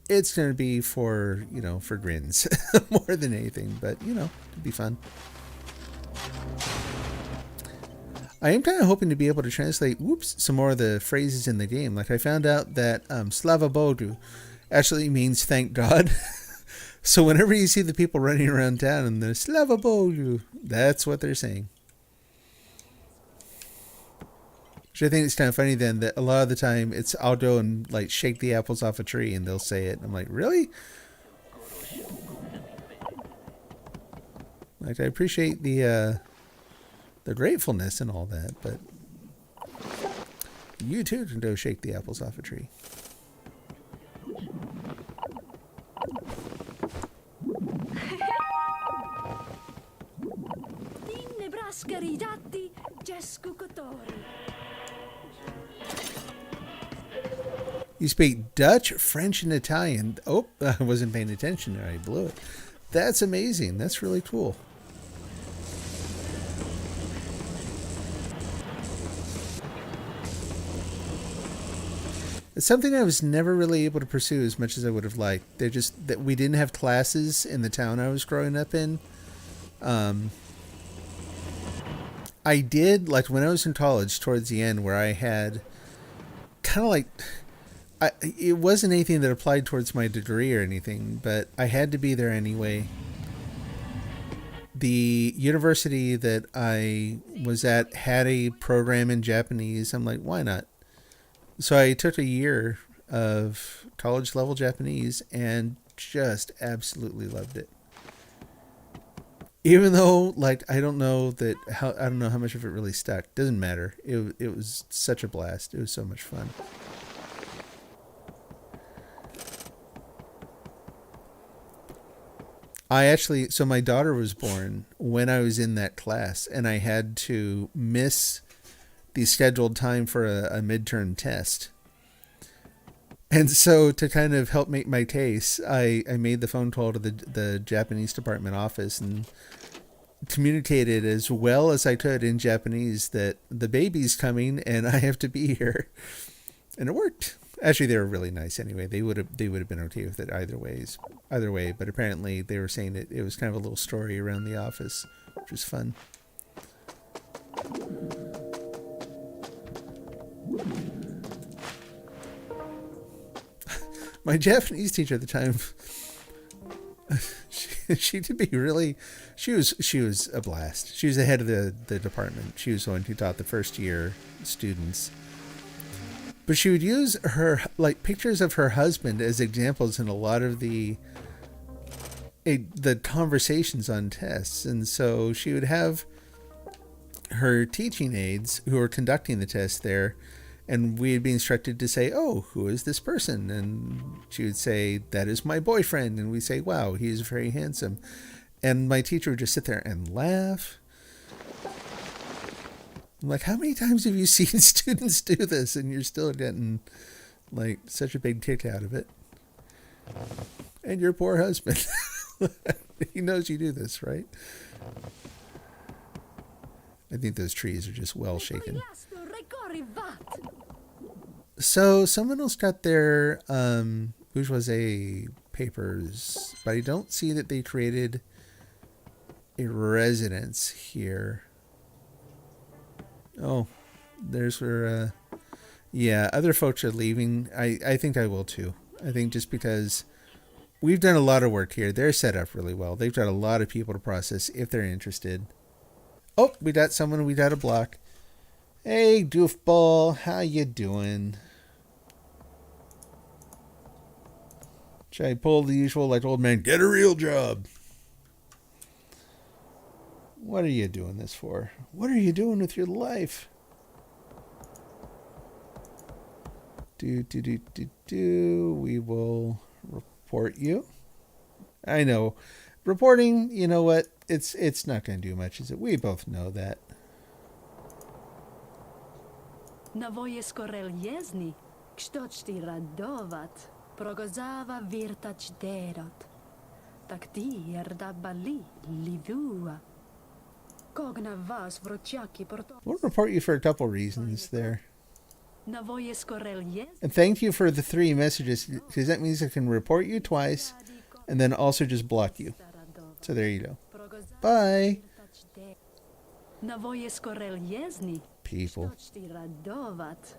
it's going to be for, for grins more than anything, but, it'd be fun. I am kind of hoping to be able to translate, some more of the phrases in the game. Like I found out that Slava Bogu actually means thank God. So whenever you see the people running around town and they're Slava Bogu, that's what they're saying. Which I think it's kind of funny then that a lot of the time it's I'll go and like shake the apples off a tree and they'll say it. I'm like, really? Like I appreciate the gratefulness and all that, but you too can go shake the apples off a tree. You speak Dutch, French, and Italian. Oh, I wasn't paying attention there. I blew it. That's amazing. That's really cool. It's something I was never really able to pursue as much as I would have liked. They're just that we didn't have classes in the town I was growing up in. I did, like when I was in college towards the end, where I had kind of like, it wasn't anything that applied towards my degree or anything, but I had to be there anyway. The university that I was at had a program in Japanese. I'm like, why not? So I took a year of college level Japanese and just absolutely loved it. Even though, like, I don't know how much of it really stuck. Doesn't matter. It was such a blast. It was so much fun. So my daughter was born when I was in that class, and I had to miss the scheduled time for a midterm test. And so to kind of help make my case, I made the phone call to the Japanese department office and communicated as well as I could in Japanese that the baby's coming and I have to be here. And it worked. Actually, they were really nice anyway. They would have been okay with it either way. But apparently they were saying it was kind of a little story around the office, which was fun. My Japanese teacher at the time, she did be really, she was a blast. She was the head of the department. She was the one who taught the first year students. But she would use her, like, pictures of her husband as examples in a lot of the conversations on tests. And so she would have her teaching aides who were conducting the test there, and we'd be instructed to say, oh, who is this person? And she would say, that is my boyfriend. And we'd say, wow, he is very handsome. And my teacher would just sit there and laugh. I'm like, how many times have you seen students do this and you're still getting like such a big kick out of it? And your poor husband, he knows you do this, right? I think those trees are just well shaken. So someone else got their bourgeoisie papers, but I don't see that they created a residence here. Oh, there's where, yeah, other folks are leaving. I think I will too. I think just because we've done a lot of work here. They're set up really well. They've got a lot of people to process if they're interested. Oh, we got a block. Hey, goofball, how you doing? Should I pull the usual, like, old man, get a real job? What are you doing this for? What are you doing with your life? We will report you. I know. Reporting, you know what? It's not going to do much, is it? We both know that. Navoje skorel jezni, kstočti radovat, progozava virtač derot. Taktir da bali lidua. Cogna vas vrociaki porto. We'll report you for a couple reasons there. Navoye scorrel And thank you for the 3 messages, because that means I can report you twice and then also just block you. So there you go. Bye. Navoye scorrel jezni. People. Radovat.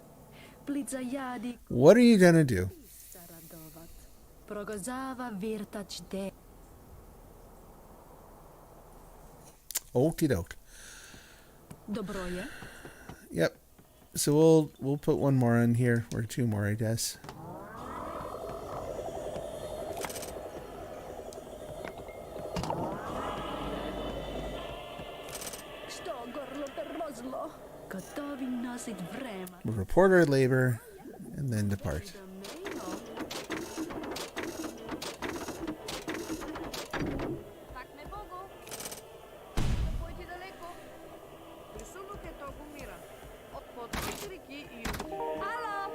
Plitzayadi What are you going to do? radovat. Progozava virtach de. Okie doke. Dobroje. Yep. So we'll put one more on here, or 2 more, I guess. We'll report our labor and then depart. Так не Богу. Не пойди далеко. Рисунок е толкова мира. От под реки и юг. Ало!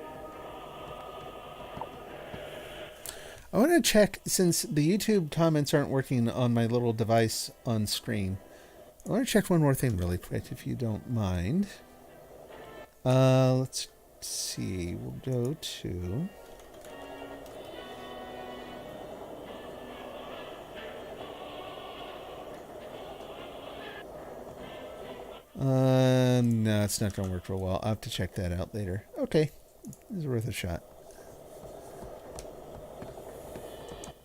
I want to check, since the YouTube comments aren't working on my little device on screen. I want to check one more thing really quick, if you don't mind. Let's see. We'll go to... no, it's not going to work real well. I'll have to check that out later. Okay. It's worth a shot.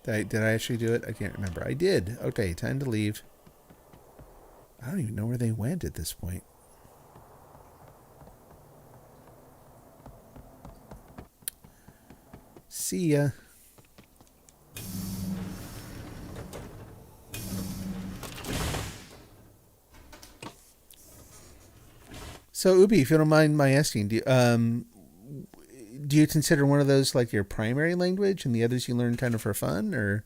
Did I actually do it? I can't remember. I did. Okay, time to leave. I don't even know where they went at this point. See ya. So, Ubi, if you don't mind my asking, do you consider one of those like your primary language and the others you learn kind of for fun, or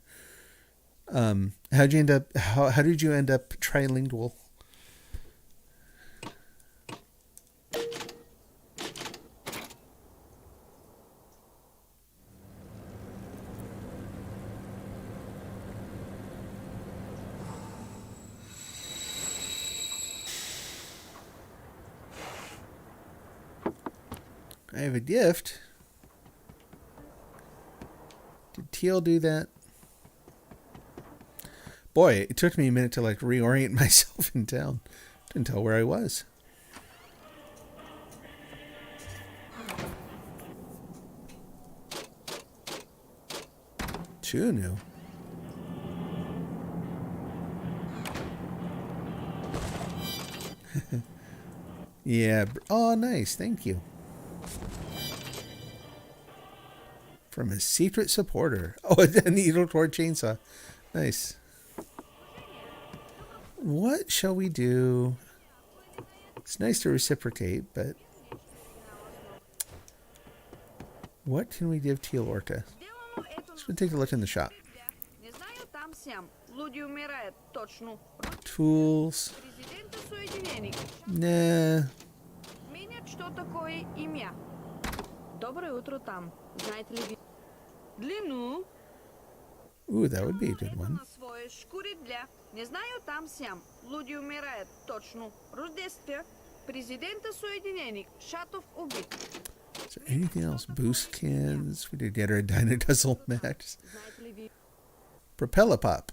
how did you end up trilingual? I have a gift. Did Teal do that? Boy, it took me a minute to like reorient myself in town. Didn't tell where I was. Chunu. Yeah. Oh, nice. Thank you. From a secret supporter. Oh, a needle toward chainsaw. Nice. What shall we do? It's nice to reciprocate, but what can we give Teal Orca? Let's go take a look in the shop. Не знаю там сям. Люди умирают точно. Tools. Президента Соединений. Nah. Менят что такое имя. Доброе утро там. Знаете ли вы длину? Ooh, that would be a good one. На своей шкуре для. Не знаю там сям. Люди умирают точно. Рождество. Президента Соединений. Шатов убит. Is there anything else? Boost cans. We did get her a Dynaguzzle max. Знаете ли вы Propeller Pop.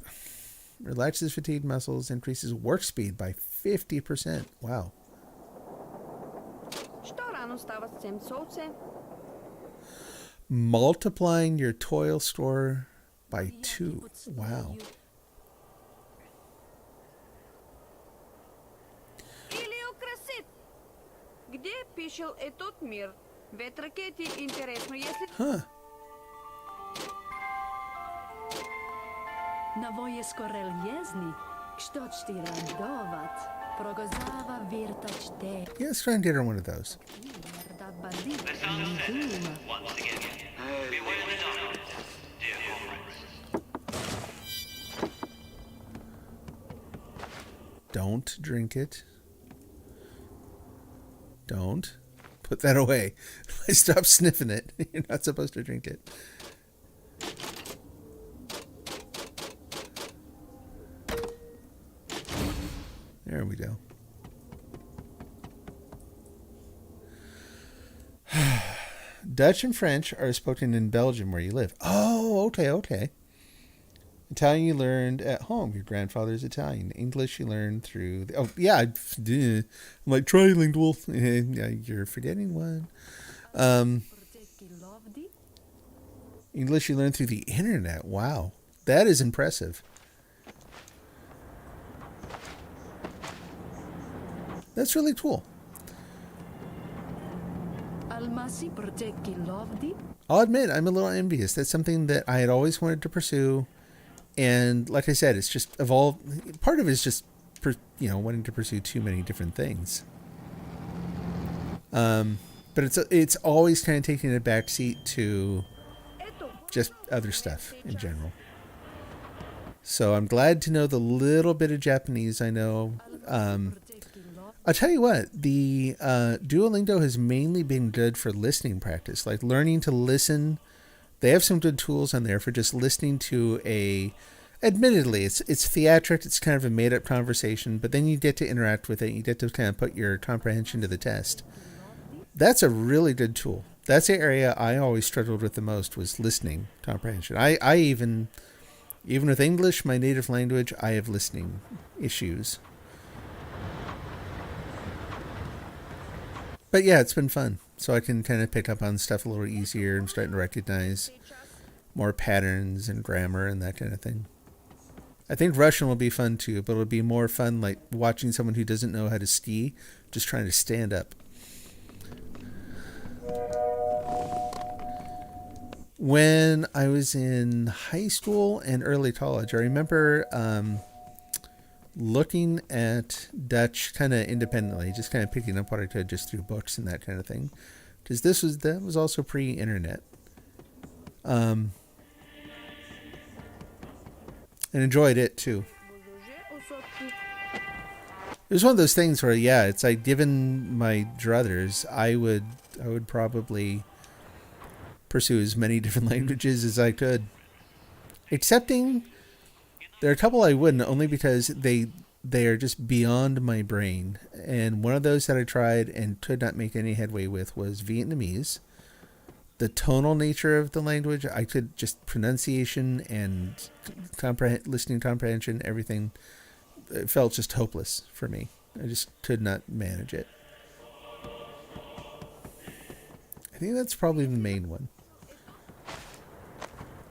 Relaxes fatigued muscles. Increases work speed by 50%. Wow. Що рано става с цим солнце? Multiplying your toil score by 2. Wow. Или украсит. Где пишел этот мир? Ведь ракети интересно, если... Huh. Navoje skorel jezni. Kstočti radovat. Progozava virtach de. Yeah, let's try and get her one of those. Da bali The sun has set lidua. once again. Beware the darkness, dear comrades. Don't drink it. Don't. Put that away. Stop sniffing it. You're not supposed to drink it. There we go. Dutch and French are spoken in Belgium where you live. Oh, okay. Italian you learned at home. Your grandfather's Italian. English you learned through... I'm like trilingual. You're forgetting one. English you learned through the internet. Wow. That is impressive. That's really cool. I'll admit, I'm a little envious. That's something that I had always wanted to pursue. And like I said, it's just evolved. Part of it is just, wanting to pursue too many different things. But it's always kind of taking a backseat to just other stuff in general. So I'm glad to know the little bit of Japanese I know. I'll tell you what, the Duolingo has mainly been good for listening practice, like learning to listen. They have some good tools on there for just listening to admittedly, it's theatric, it's kind of a made-up conversation, but then you get to interact with it, you get to kind of put your comprehension to the test. That's a really good tool. That's the area I always struggled with the most, was listening comprehension. I even with English, my native language, I have listening issues. But yeah, it's been fun. So I can kind of pick up on stuff a little easier and starting to recognize more patterns and grammar and that kind of thing. I think Russian will be fun too, but it'll be more fun like watching someone who doesn't know how to ski, just trying to stand up. When I was in high school and early college, I remember looking at Dutch kind of independently, just kind of picking up what I could just through books and that kind of thing, because that was also pre-internet, and enjoyed it too. It was one of those things where, it's like, given my druthers, I would probably pursue as many different languages as I could, excepting there are a couple I wouldn't, only because they are just beyond my brain. And one of those that I tried and could not make any headway with was Vietnamese. The tonal nature of the language, I could just pronunciation and listening comprehension, everything, it felt just hopeless for me. I just could not manage it. I think that's probably the main one.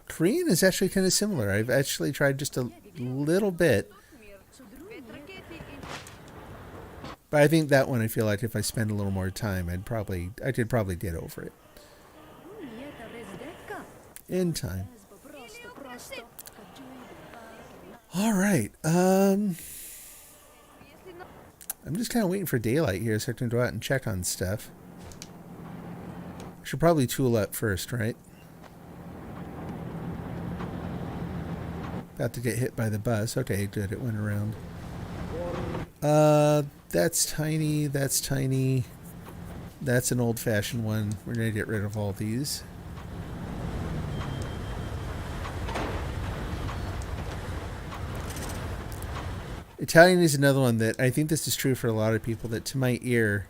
Korean is actually kind of similar. I've actually tried just a little bit. But I think that one, I feel like if I spend a little more time, I could probably get over it. In time. All right. I'm just kind of waiting for daylight here so I can go out and check on stuff. I should probably tool up first, right? About to get hit by the bus. Okay, good. It went around. That's tiny. That's tiny. That's an old-fashioned one. We're going to get rid of all these. Italian is another one that I think this is true for a lot of people, that to my ear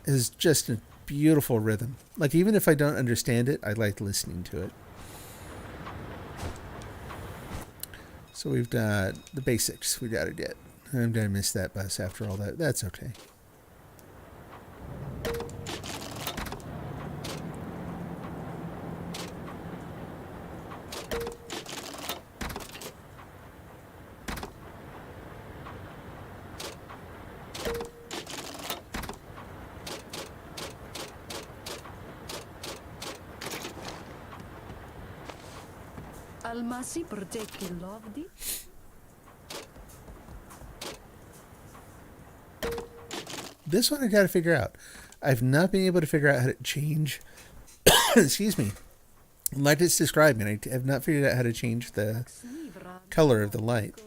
is just a beautiful rhythm. Like, even if I don't understand it, I like listening to it. So we've got the basics we got to get. I'm going to miss that bus after all that. That's okay. Almasi perché lovdi. This one I got to figure out. I've not been able to figure out how to change, excuse me, like it's describing. I have not figured out how to change the color of the light.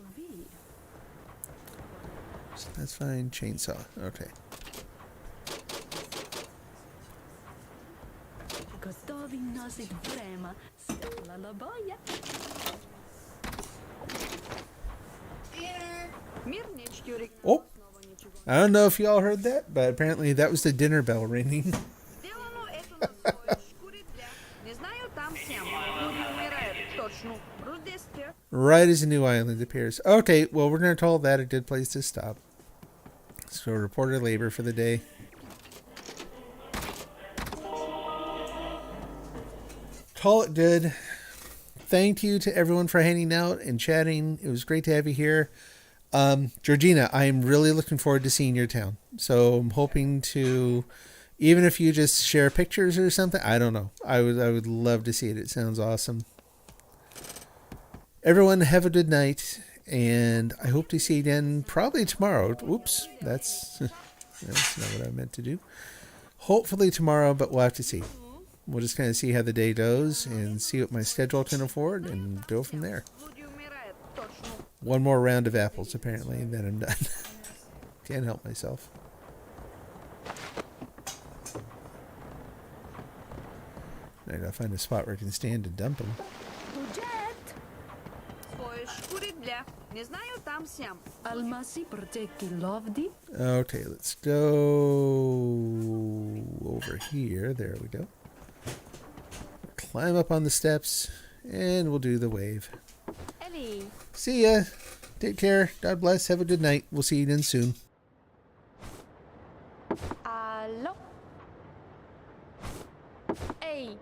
So that's fine. Chainsaw. Okay. Gotovi nosit vrema, stella la boia. Dinner. Мир не чтюрик. Oh, I don't know if y'all heard that, but apparently that was the dinner bell ringing. Сделано ето на своя шкури для. Не знаю там всем. Люди умирают. Точно. Рождествие. Right as a new island appears. Okay, well, we're going to call that a good place to stop. So report our labor for the day. Call it good. Thank you to everyone for hanging out and chatting. It was great to have you here. Georgina, I am really looking forward to seeing your town. So I'm hoping to, even if you just share pictures or something, I don't know. I would love to see it. It sounds awesome. Everyone have a good night, and I hope to see you again probably tomorrow. Oops, that's not what I meant to do. Hopefully tomorrow, but we'll have to see. We'll just kind of see how the day goes and see what my schedule can afford and go from there. Люди умирают. Точно. One more round of apples, apparently, and then I'm done. Can't help myself. I gotta find a spot where I can stand and dump them. Бюджет. Своя шкури для. Не знаю там всем. Almasi proteki lovdi. Okay, let's go over here. There we go. Climb up on the steps, and we'll do the wave. Ellie. See ya. Take care. God bless. Have a good night. We'll see you again soon. Allo. Ehi.